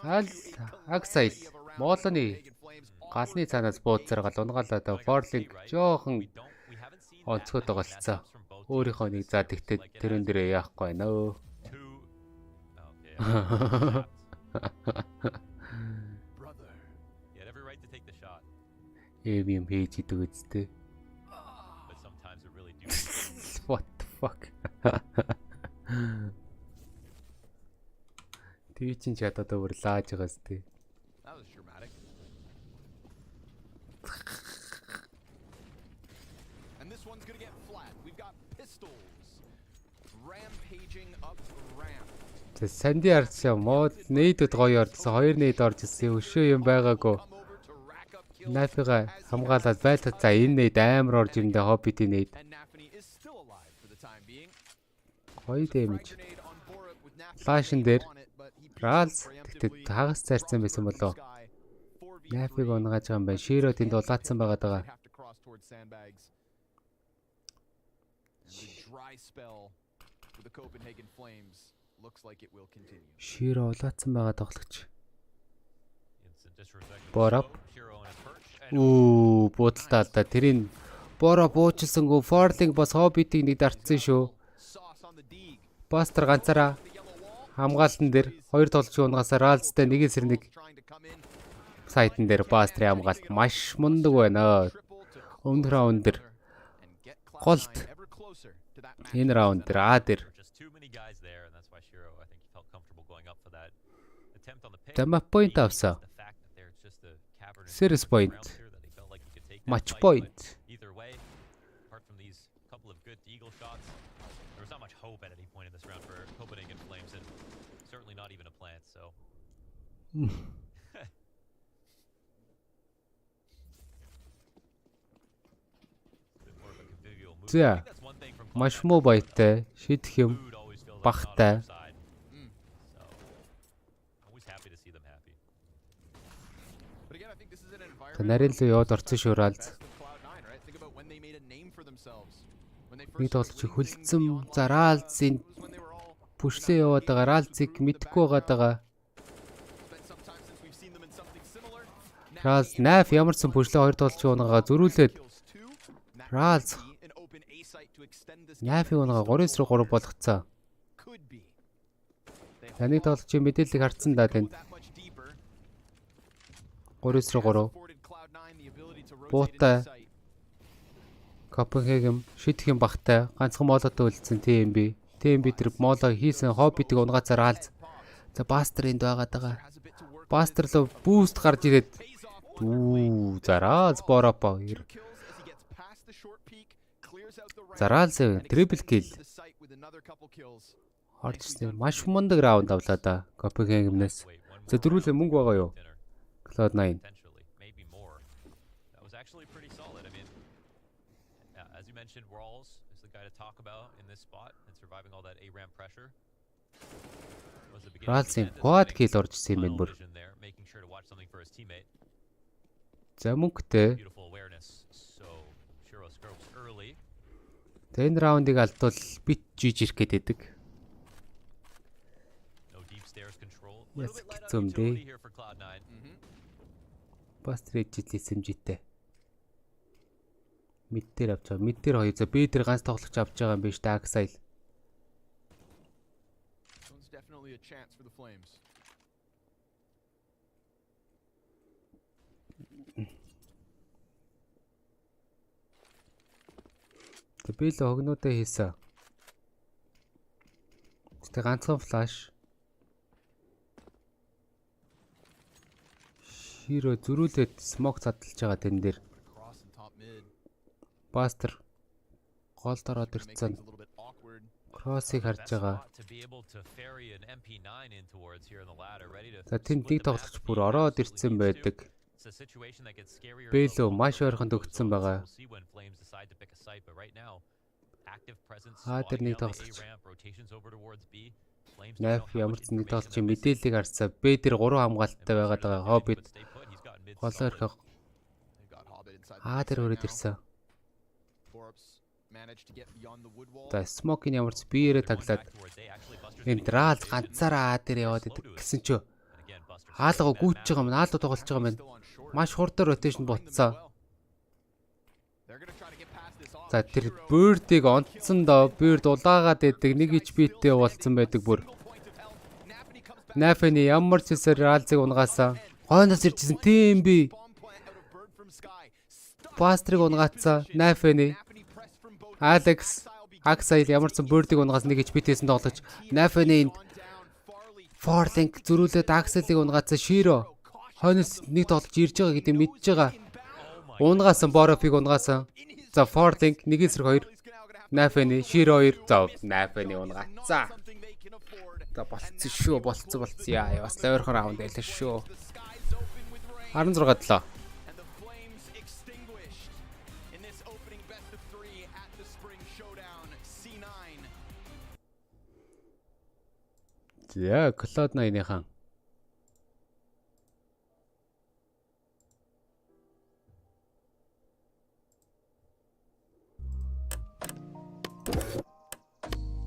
Ал Axel моолны галны цаанаас бууцаргал унгаалаа да. Forling жоохон онцгой тоглолцсон. Өөрийнхөө нэг заа тэгтээ тэрэн дээрээ яахгүй байна өө. Эвэм хийж идэг үстэй. What the fuck? Twitch ин чатад өөр лааж байгаа сте. That was dramatic. And this one's gonna get flat. We've got pistols rampaging up ramp. Тэ санди арчсан мод нээдэд гоё ордсон 2 нээд орж ирсэн өшөө юм байгаагүй. Нафига хамгаалаад байлаа. За энэ нээд амар орж ирэндээ хоббитийн нээд. Гоё дэмэж. Флашн дээр Rals тэгтээ хагас цайрсан байсан болоо. Нафиг унгааж байгаа юм байна. Shiro тэнд улаацсан байгаад байгаа. Shiro улаацсан байгаа тоглогч. Bora. Оо, буудалтаа л да. Тэрийн Bora буучлсангүй Forling бас хоббитийг нэг дартсан шүү. Buster ганцаараа хамгаалтан дээр 2 тоглогч унгасаа Ralsтай нэгээс сэр нэг сайтн дээр Buster хамгаалт маш мундаг байна. Өмнөх раунд дээр голд to that match. Энэ раунд дээр А дээр. Just too many guys there, and that's why Shiro, I think, felt comfortable going up for that attempt on the pick. За map point авсан. The fact that there's just a cavernous Series point. round here that he felt like he could take that Match fight, point. but either way, apart from these couple of good eagle shots, there was not much hope at any point in this round for Copenhagen Flames, and certainly not even a plant. So. За маш муу баяртай, шийдэх юм багтай. Та нарийн л яваад орсон шүү Ралз. Нэг тоглолт чи хүлцэн за Ралзын пүшлээ яваад байгаа Ралзыг мэдхгүй байгаа. Ралз наф ямарсан пүшлээ хоёр тоглолт чи унаагаа зөрүүлээд Ралз Нафи унага 3-3 болгоцсон. Таныг тоглож чи мэдээллийг харсан да тэнд. 3-3. Буутай. Copenhagen шидэх юм багтай. Ганцхан молотой үлдсэн TMB. TMB тэр молоо хийсэн хоббитыг унгацаар хаалц. За Бастер энд байгаад байгаа. Бастер лөө буст гарч ирээд. Зараз боропо. Заралс трипл килл. Орчсон маш мундаг раунд авлаа да Copenhagen-ээс. За дөрүүлээ мөнгө байгаа юу? Cloud9. That was actually pretty solid. I mean, as you mentioned, Rawls is the guy to talk about in this spot and surviving all that A-ramp pressure. Rawls-ийн quad kill оржсэн юм байна бүр. Making sure to watch something for his teammate. За мөнгөтэй. Beautiful awareness. So Shiro scopes early. Энэ раундыг алдвал бит жиж ирэх гээд байдаг. Яс хэцүүмдээ. Бастрейд жилээсэмжтэй. Мид дээр авч байгаа. Мид дээр хоёр за Б дээр ганц тоглогч авч байгаа юм биш та Аксайл. Definitely a chance for the Flames. Би л огнуудаа хийсэн. Тэ ганцхан флаш. Широ зөрүүлээд смок задлж байгаа тэн дээр. Бастер гол дороод ирцэн. Кроссыг харж байгаа. За тэнд нэг тоглогч бүр ороод ирцэн байдаг. Бэлөө маш ойрхонд өгцөн байгаа. Тэр нэг тоглогч. Наф ямар ч нэг тоглогч мэдээллийг харсаа. Б дээр 3 хамгаалттай байгаад байгаа. Хоббит. Голоор их. Тэр өрөөд ирсэн. За смокийн ямар ч биеэрээ таглаад. Энд Ралз ганцаараа дээр яваад идэг гэсэн чөө. Хаалгаа гүйж байгаа юм. Наалуу тоглож байгаа юм байна. Маш хурдан ротейшн ботцоо. За тэр Bird-ийг онцсон доо. Bird улаагаад идэг нэг HP-тэй болцсон байдаг бүр. Нафэний ямар ч хэсээр Ралзыг унгаасан. Хойноос иржсэн TMB. Бастрыг унгаацсан. Нафэний. Алекс. Аксайл ямар ч Bird-ийг унгаасан нэг HP-тэйсэн тоглож. Нафэний Forlink зөрүүлээд Аксайлыг унгаацсан Shiro. Хойноос нэг тоглож ирж байгаа гэдэг мэдж байгаа. Унгаасан Боропыг унгаасан. За Forlink 1-2. Нафэний Shiro 2. За Нафэний унгаацсан. За болцсон шүү. Болцсон. Яа бас ойрхон раунд байлаа шүү. 16-7. За Cloud9-ийн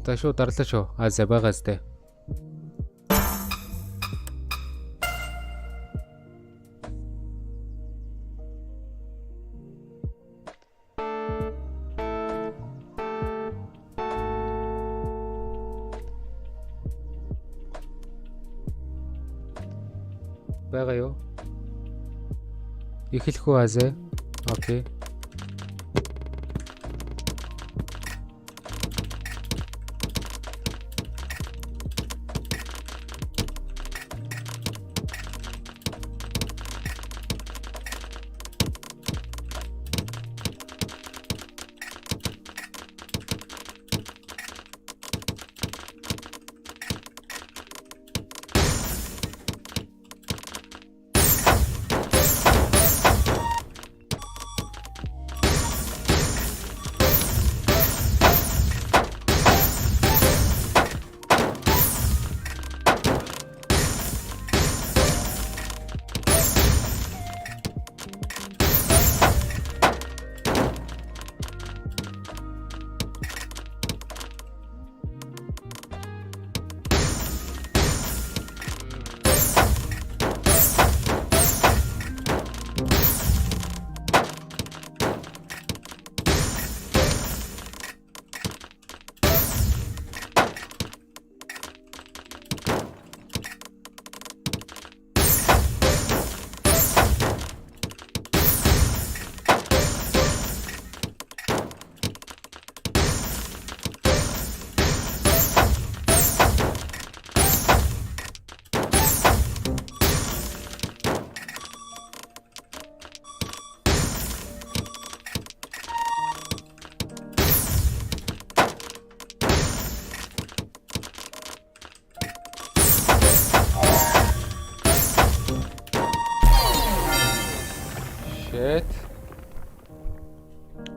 За шууд дарлаа шүү. За байгаа сте. Байгаа юу? Эхлэх үү Окей.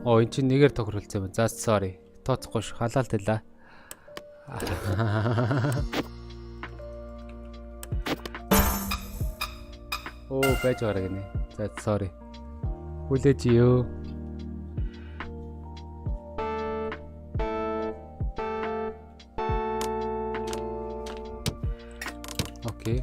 Эн чинь нэгээр тохируулсан юм. За sorry. Тооцохгүй ш. Халаалт байлаа. Оо байж байгаа гинэ. За sorry. Хүлээж ёо. Окей.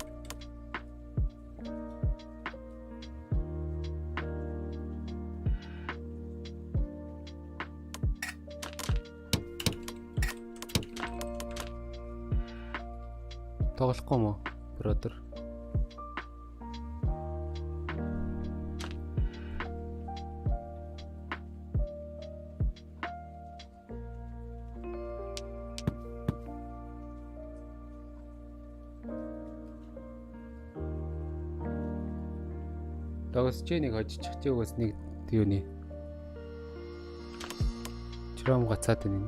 Тоглохгүй мó, brother. Тогсож нэг хожиж чи угаас нэг юуны. Чром гацаад байна.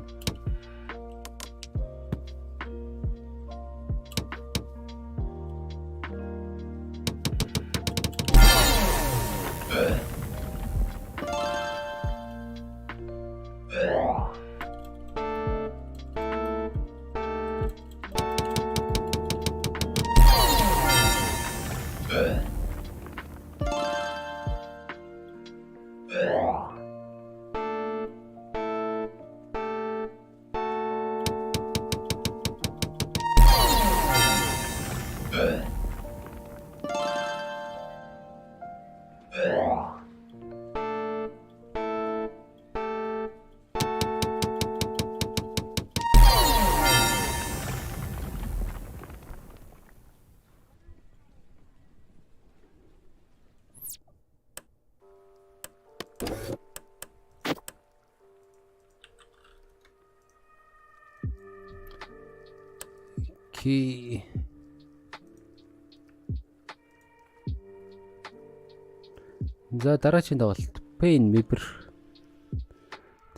Окей. За дараагийн тоглолт Pain Mapper.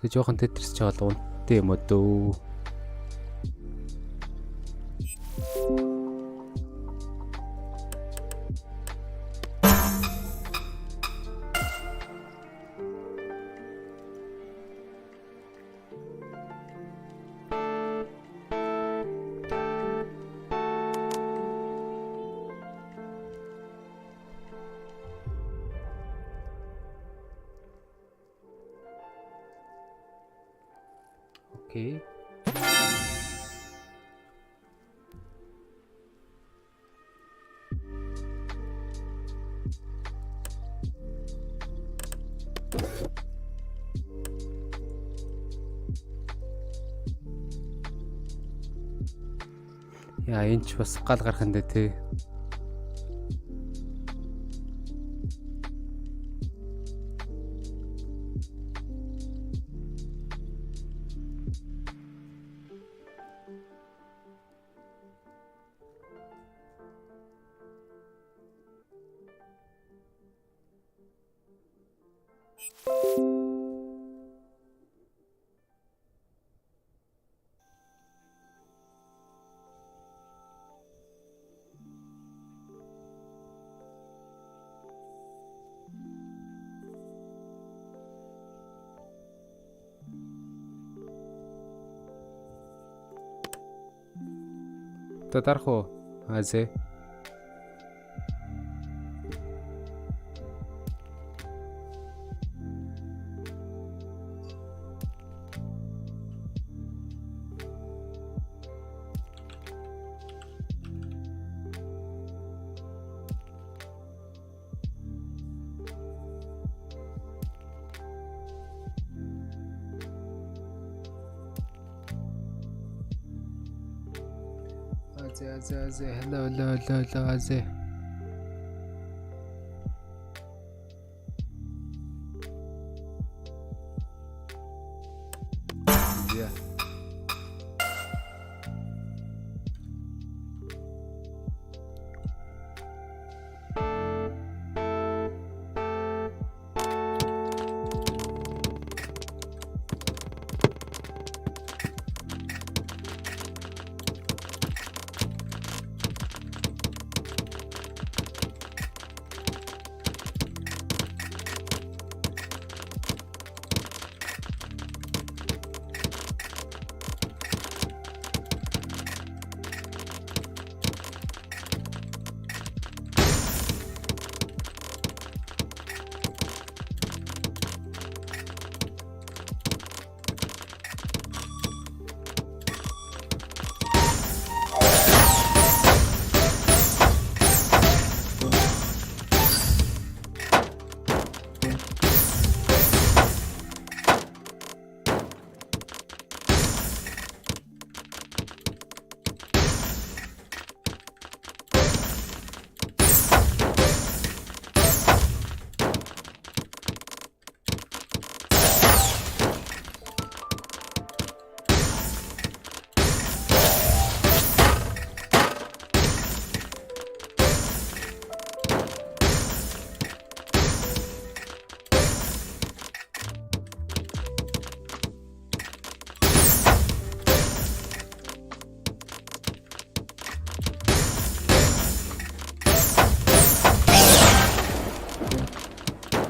Тэг жоохон Tetris ч болов үнэтэй юм уу? Окей. Яа, энэ ч бас гал гарах нь дээ тий. Та дарах уу? Азе. Aze, hello, Aze. Yeah.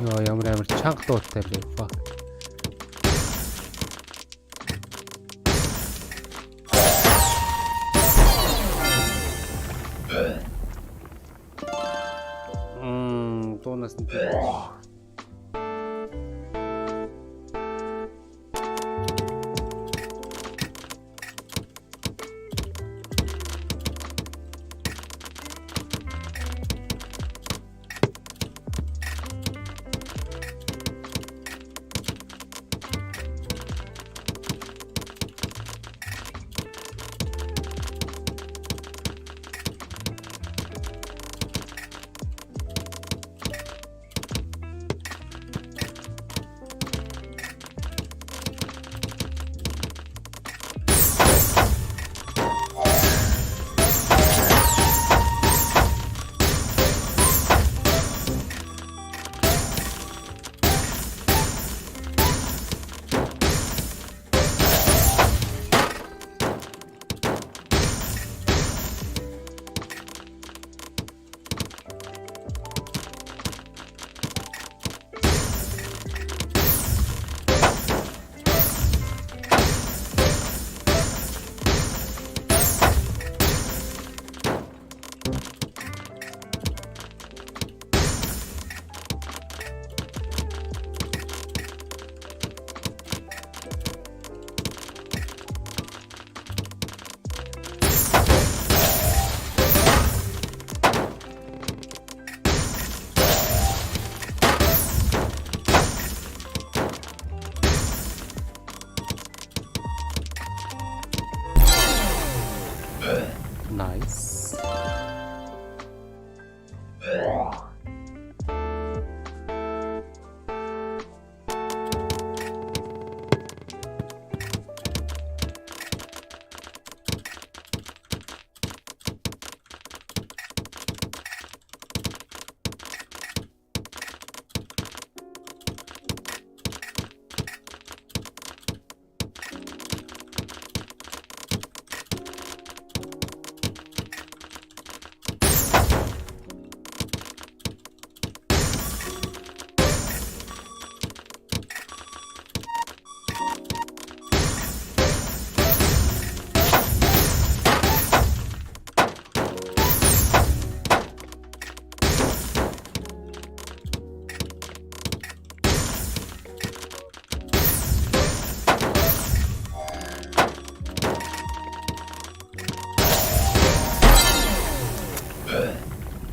Оо ямар амар чанга дуутай бэ. Fuck. Дуунаас нь nice.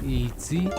Easy.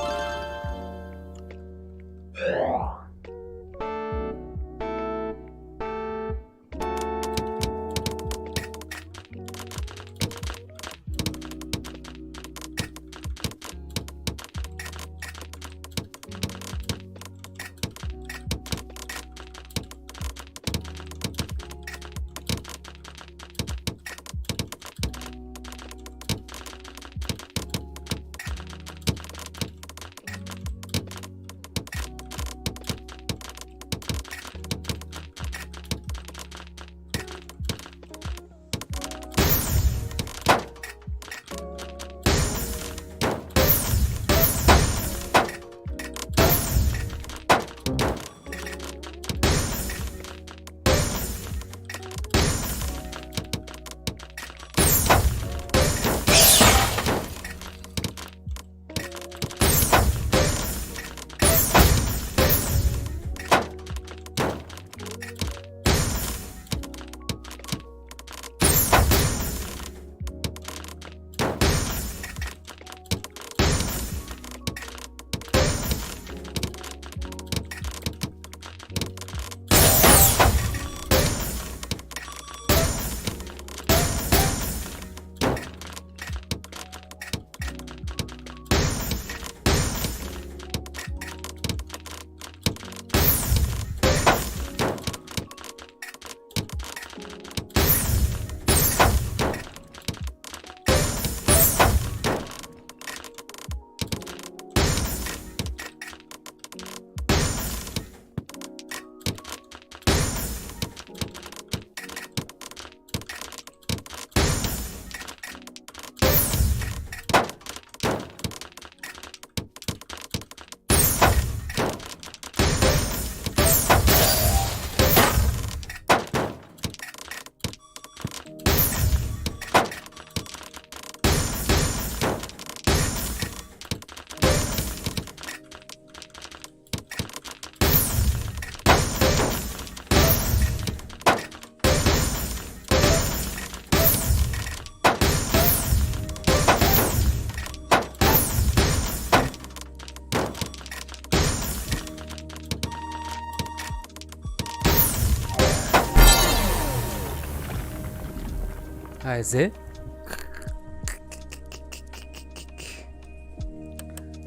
마제.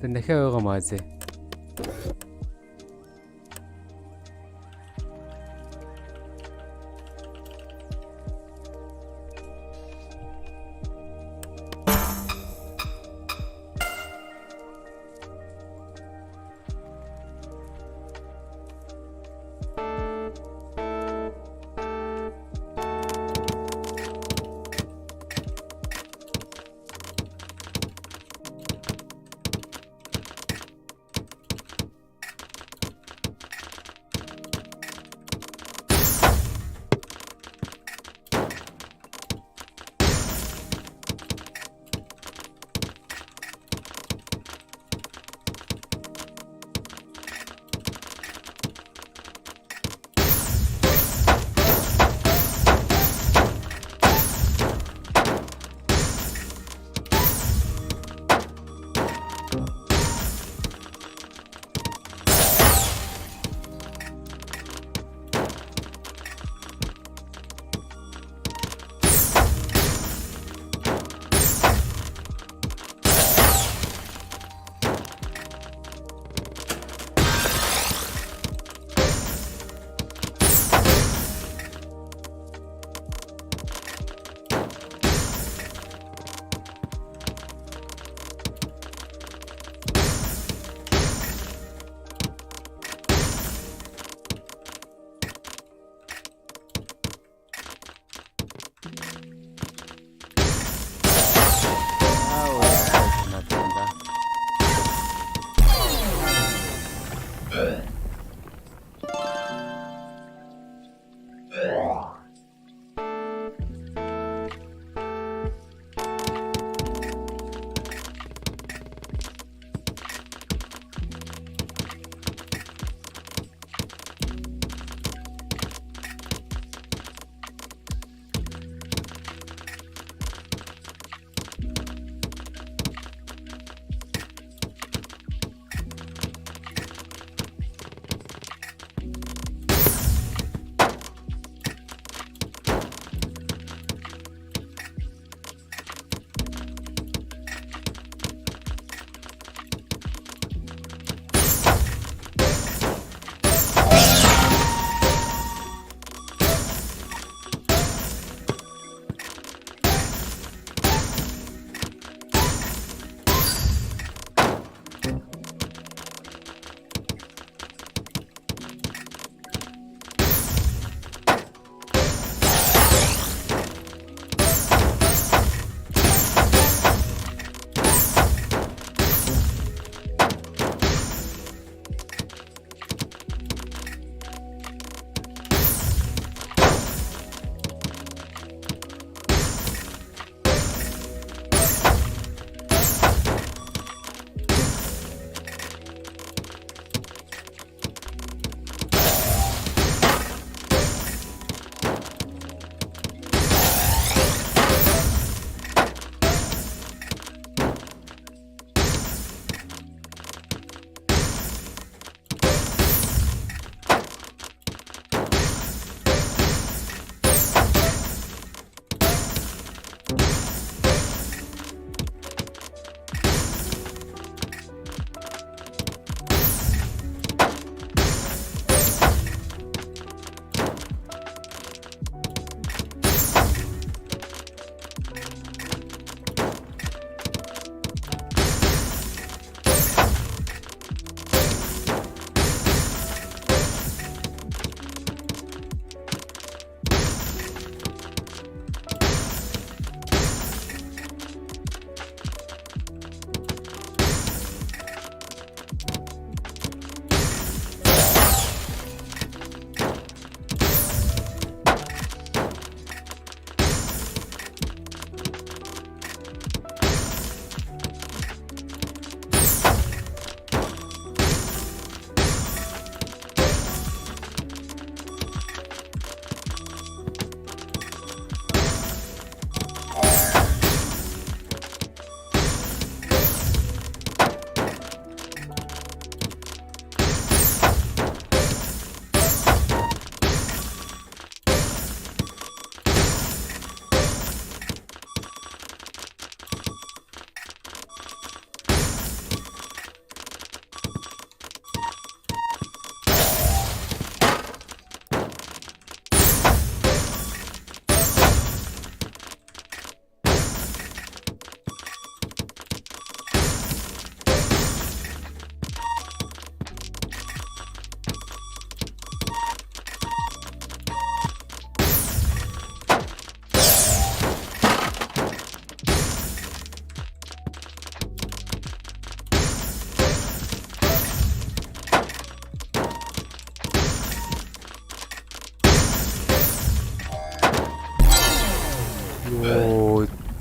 дахиад 마제.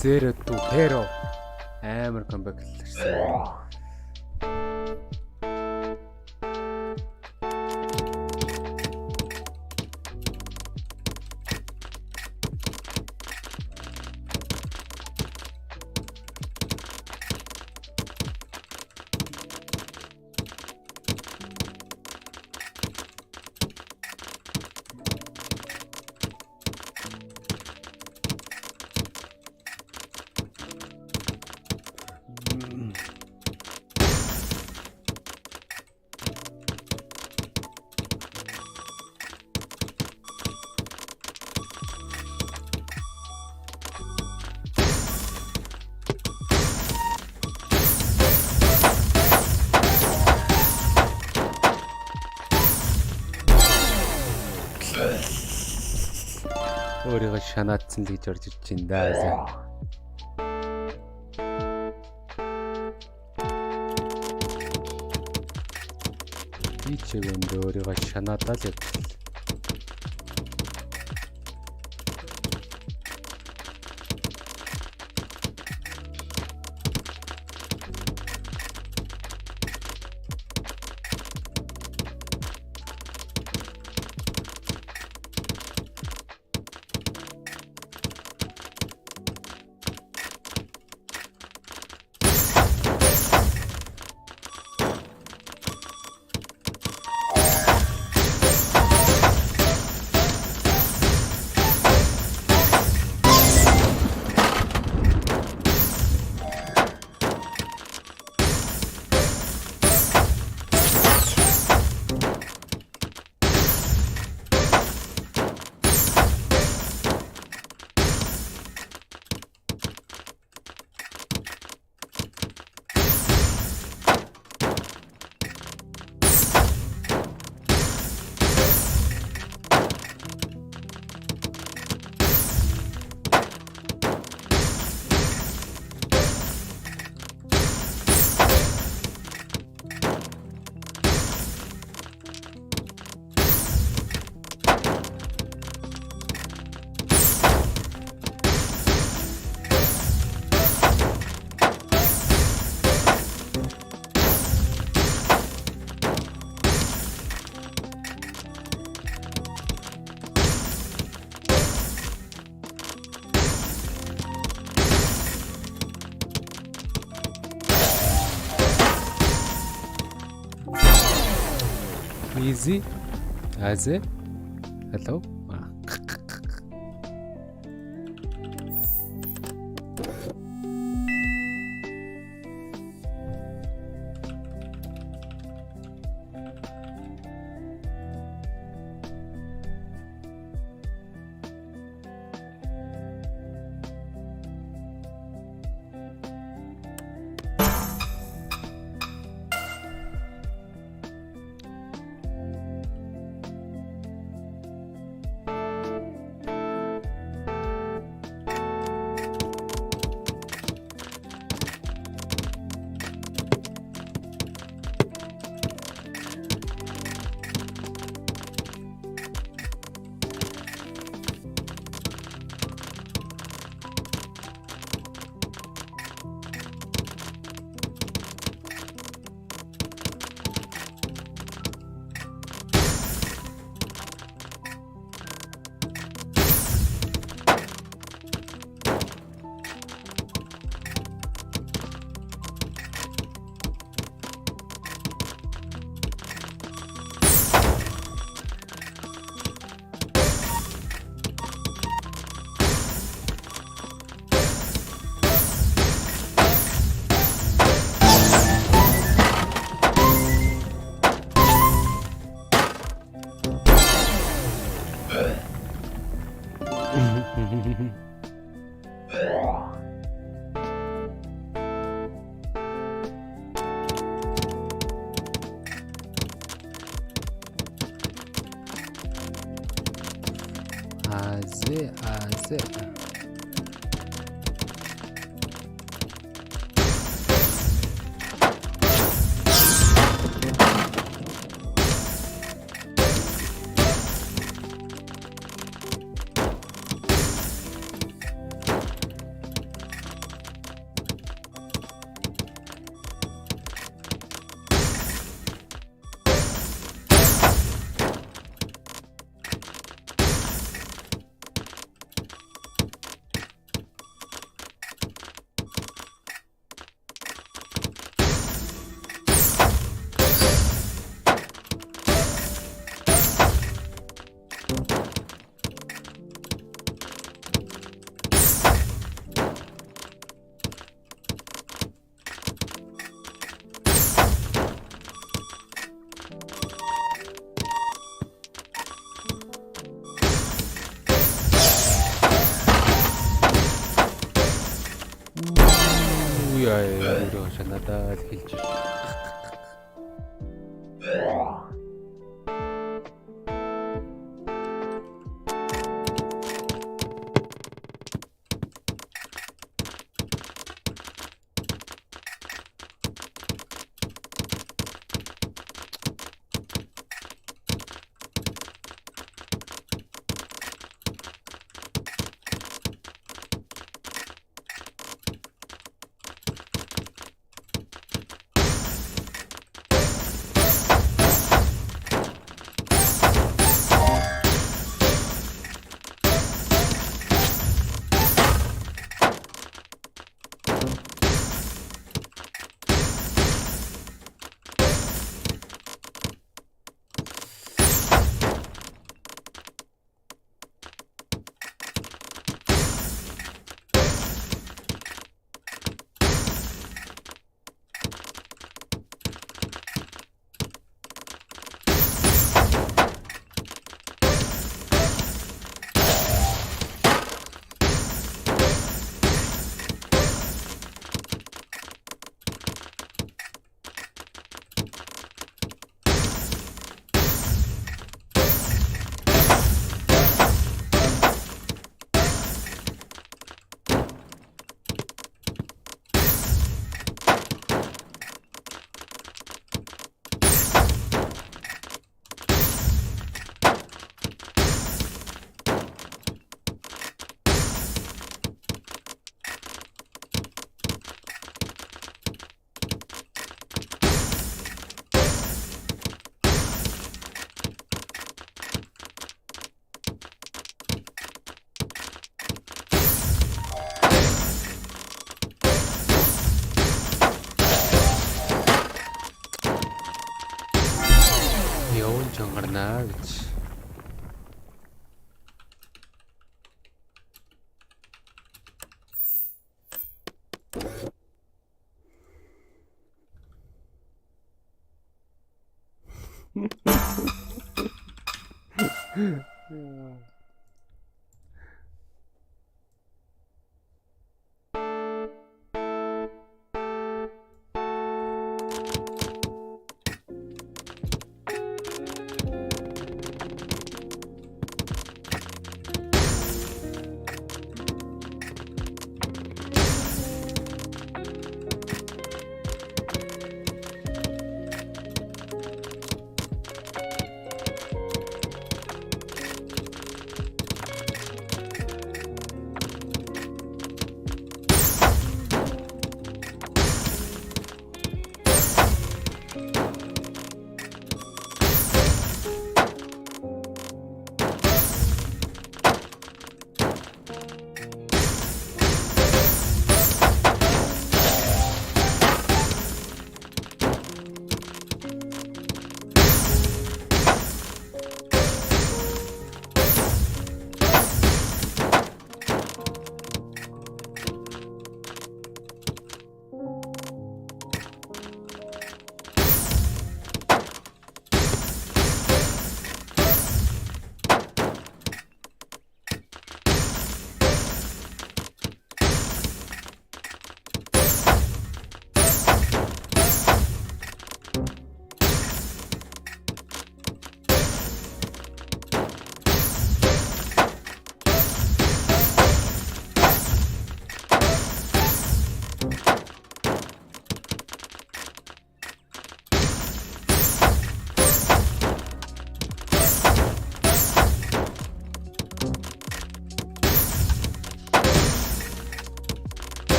Zero to hero. Амар comeback хэлсэн. Өөрийгөө шанаадсан л гэж орж ирж байна даа. Би ч юм өөрийгөө шанаадаа л явж. Easy. As it. Hello. Яа, өөрөө надад хэлж. Гарнаа гэж.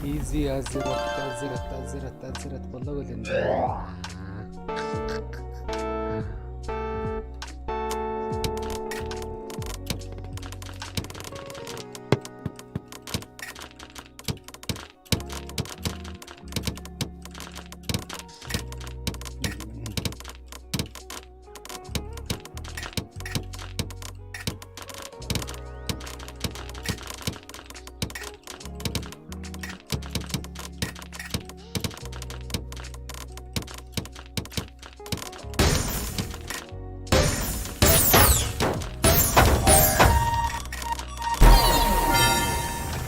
Easy Acer болоог л энэ.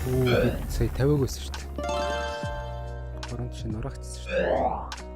Оо сая 50-г байсан шүү дээ. Гурван чинь нурагцсан шүү дээ.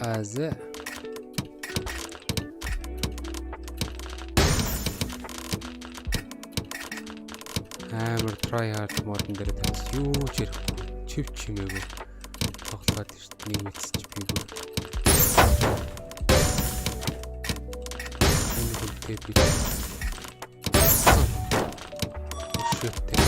Азе. Амар try hard модон дээр тас юу ч ярихгүй. Чив чимээгүй. Тоглоод шүү дээ. Нэг мэдсэж бийгүй. Энэ бүгдээ би. Шифтэй.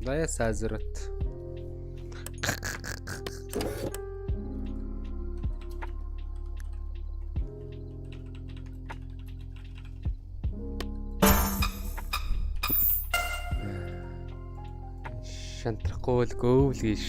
Злая сазрат. Шантрахгүй л гөөвлгийш.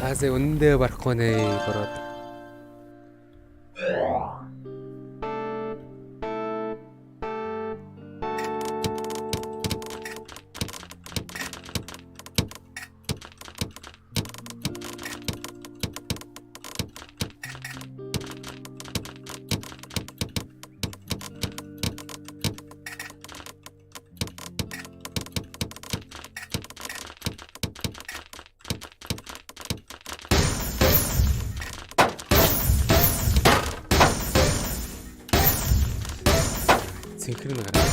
Аасаа өндөө барахгүй нэ бороод. Синхрон гараа.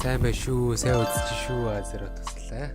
Сайн бай шүү, сайн үзчих шүү азер туслаа.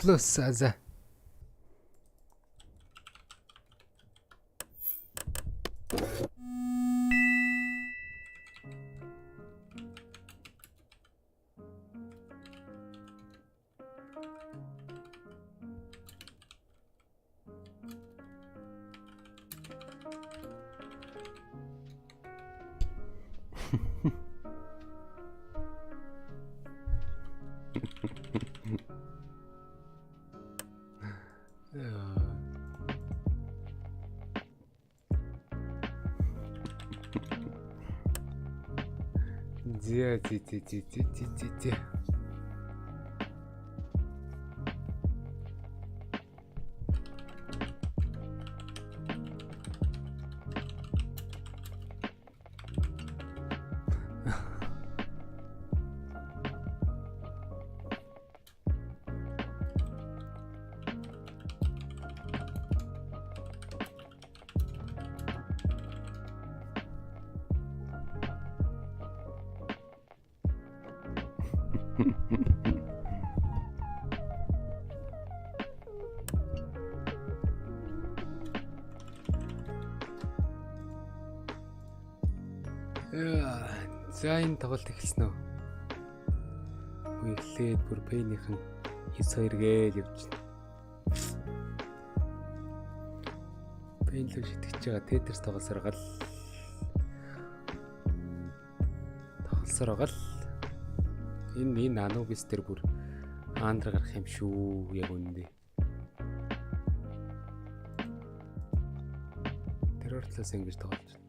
Close, Azza. Зя. За энэ тоглолт эхэлсэн үү? Эхлээд бүр пэйнийхэн 9-2 гээл явж байна. Пэйн лөө шитгэж байгаа Tetris тоглосоор гал. Энэ Anubis дээр бүр аандра гарах юм шүү яг үнэндээ. Тэр ортлоос ингэж тоглож байна.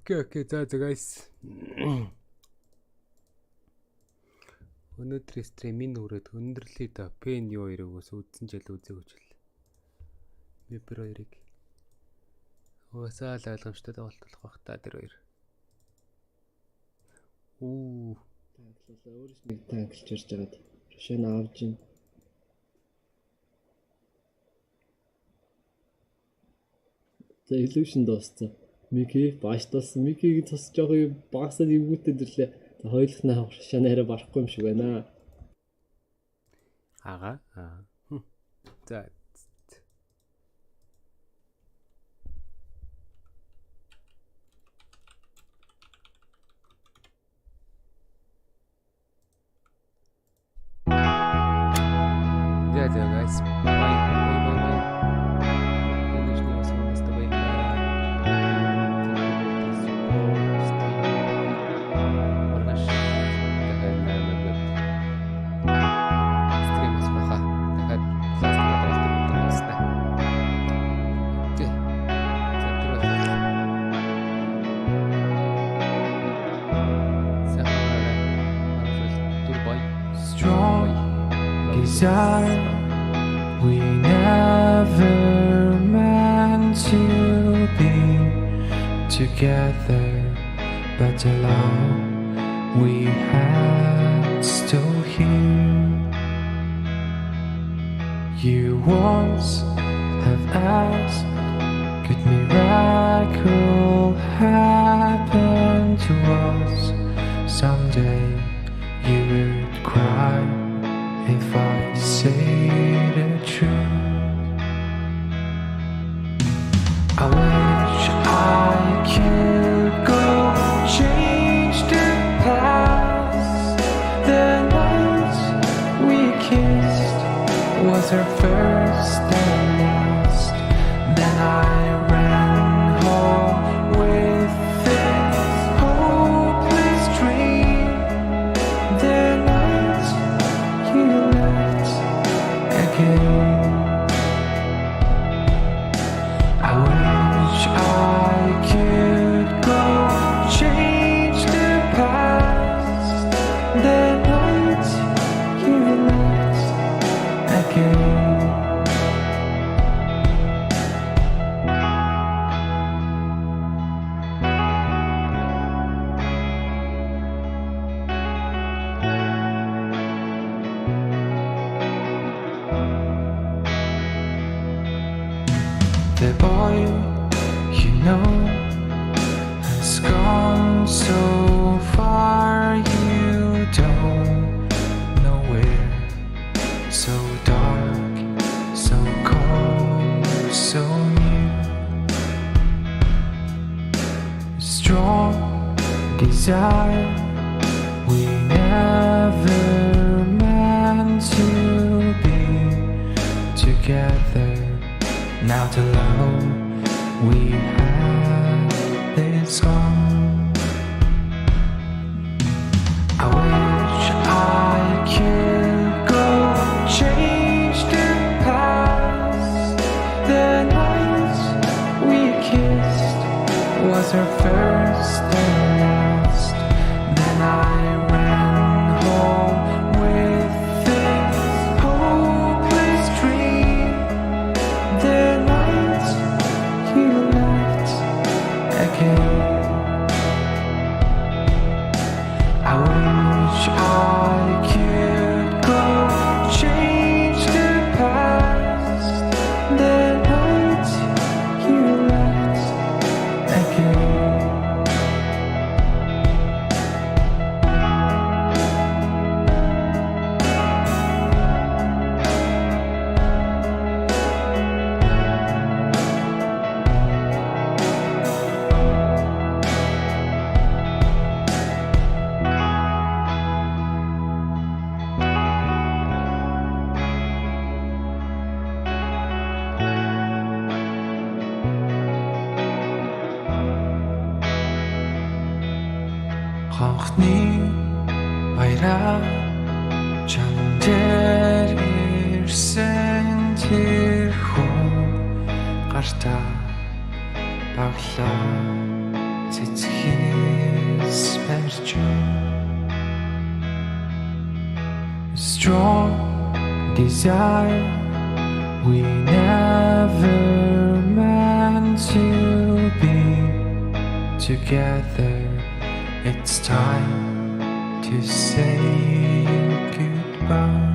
Окей, за guys. Өнөөдрийн стримийн үрээд өндөрлөе да. Пен юу хоёрогоос үзсэн жил үзээгүй ч л. Вибер хоёрыг. Уусаа л ойлгомжтой тоглолтолох бах та тэр хоёр. Танклалаа өөрөөс нэг танклж ирж байгаад Рошен авж ин. За illusion дууссан. Мики баштаас Микиг тус жоох юм багасаад ивгүүтэд ирлээ. За хоёулахнаа Рошенаараа барахгүй юм шиг байна. Ага. За. Guys, bye. Stream desire we never meant to be together, but the love we had still here. You once have asked, could miracle happen to us? Someday you would cry if I say the truth. I wish I could go change the past. The night we kissed was our first and last. Then I ran home with this hopeless dream. The night you left again. I wish I could go change the past. The night you left again. The boy you know has gone so far, you don't know where. So dark, so cold, so new. Strong desire we never meant to be together. Now the love we had is gone. I wish I could go change the past. The night we kissed was our first and last. Then I ran home with this hopeless dream. The night you left again. I wish I could go change the past. The night you left again. Хонхны баяраа чам дээр ирсэн тэр хүн гартаа баглаа цэцгээс барьж. Strong desire we never meant to be together. It's time to say goodbye.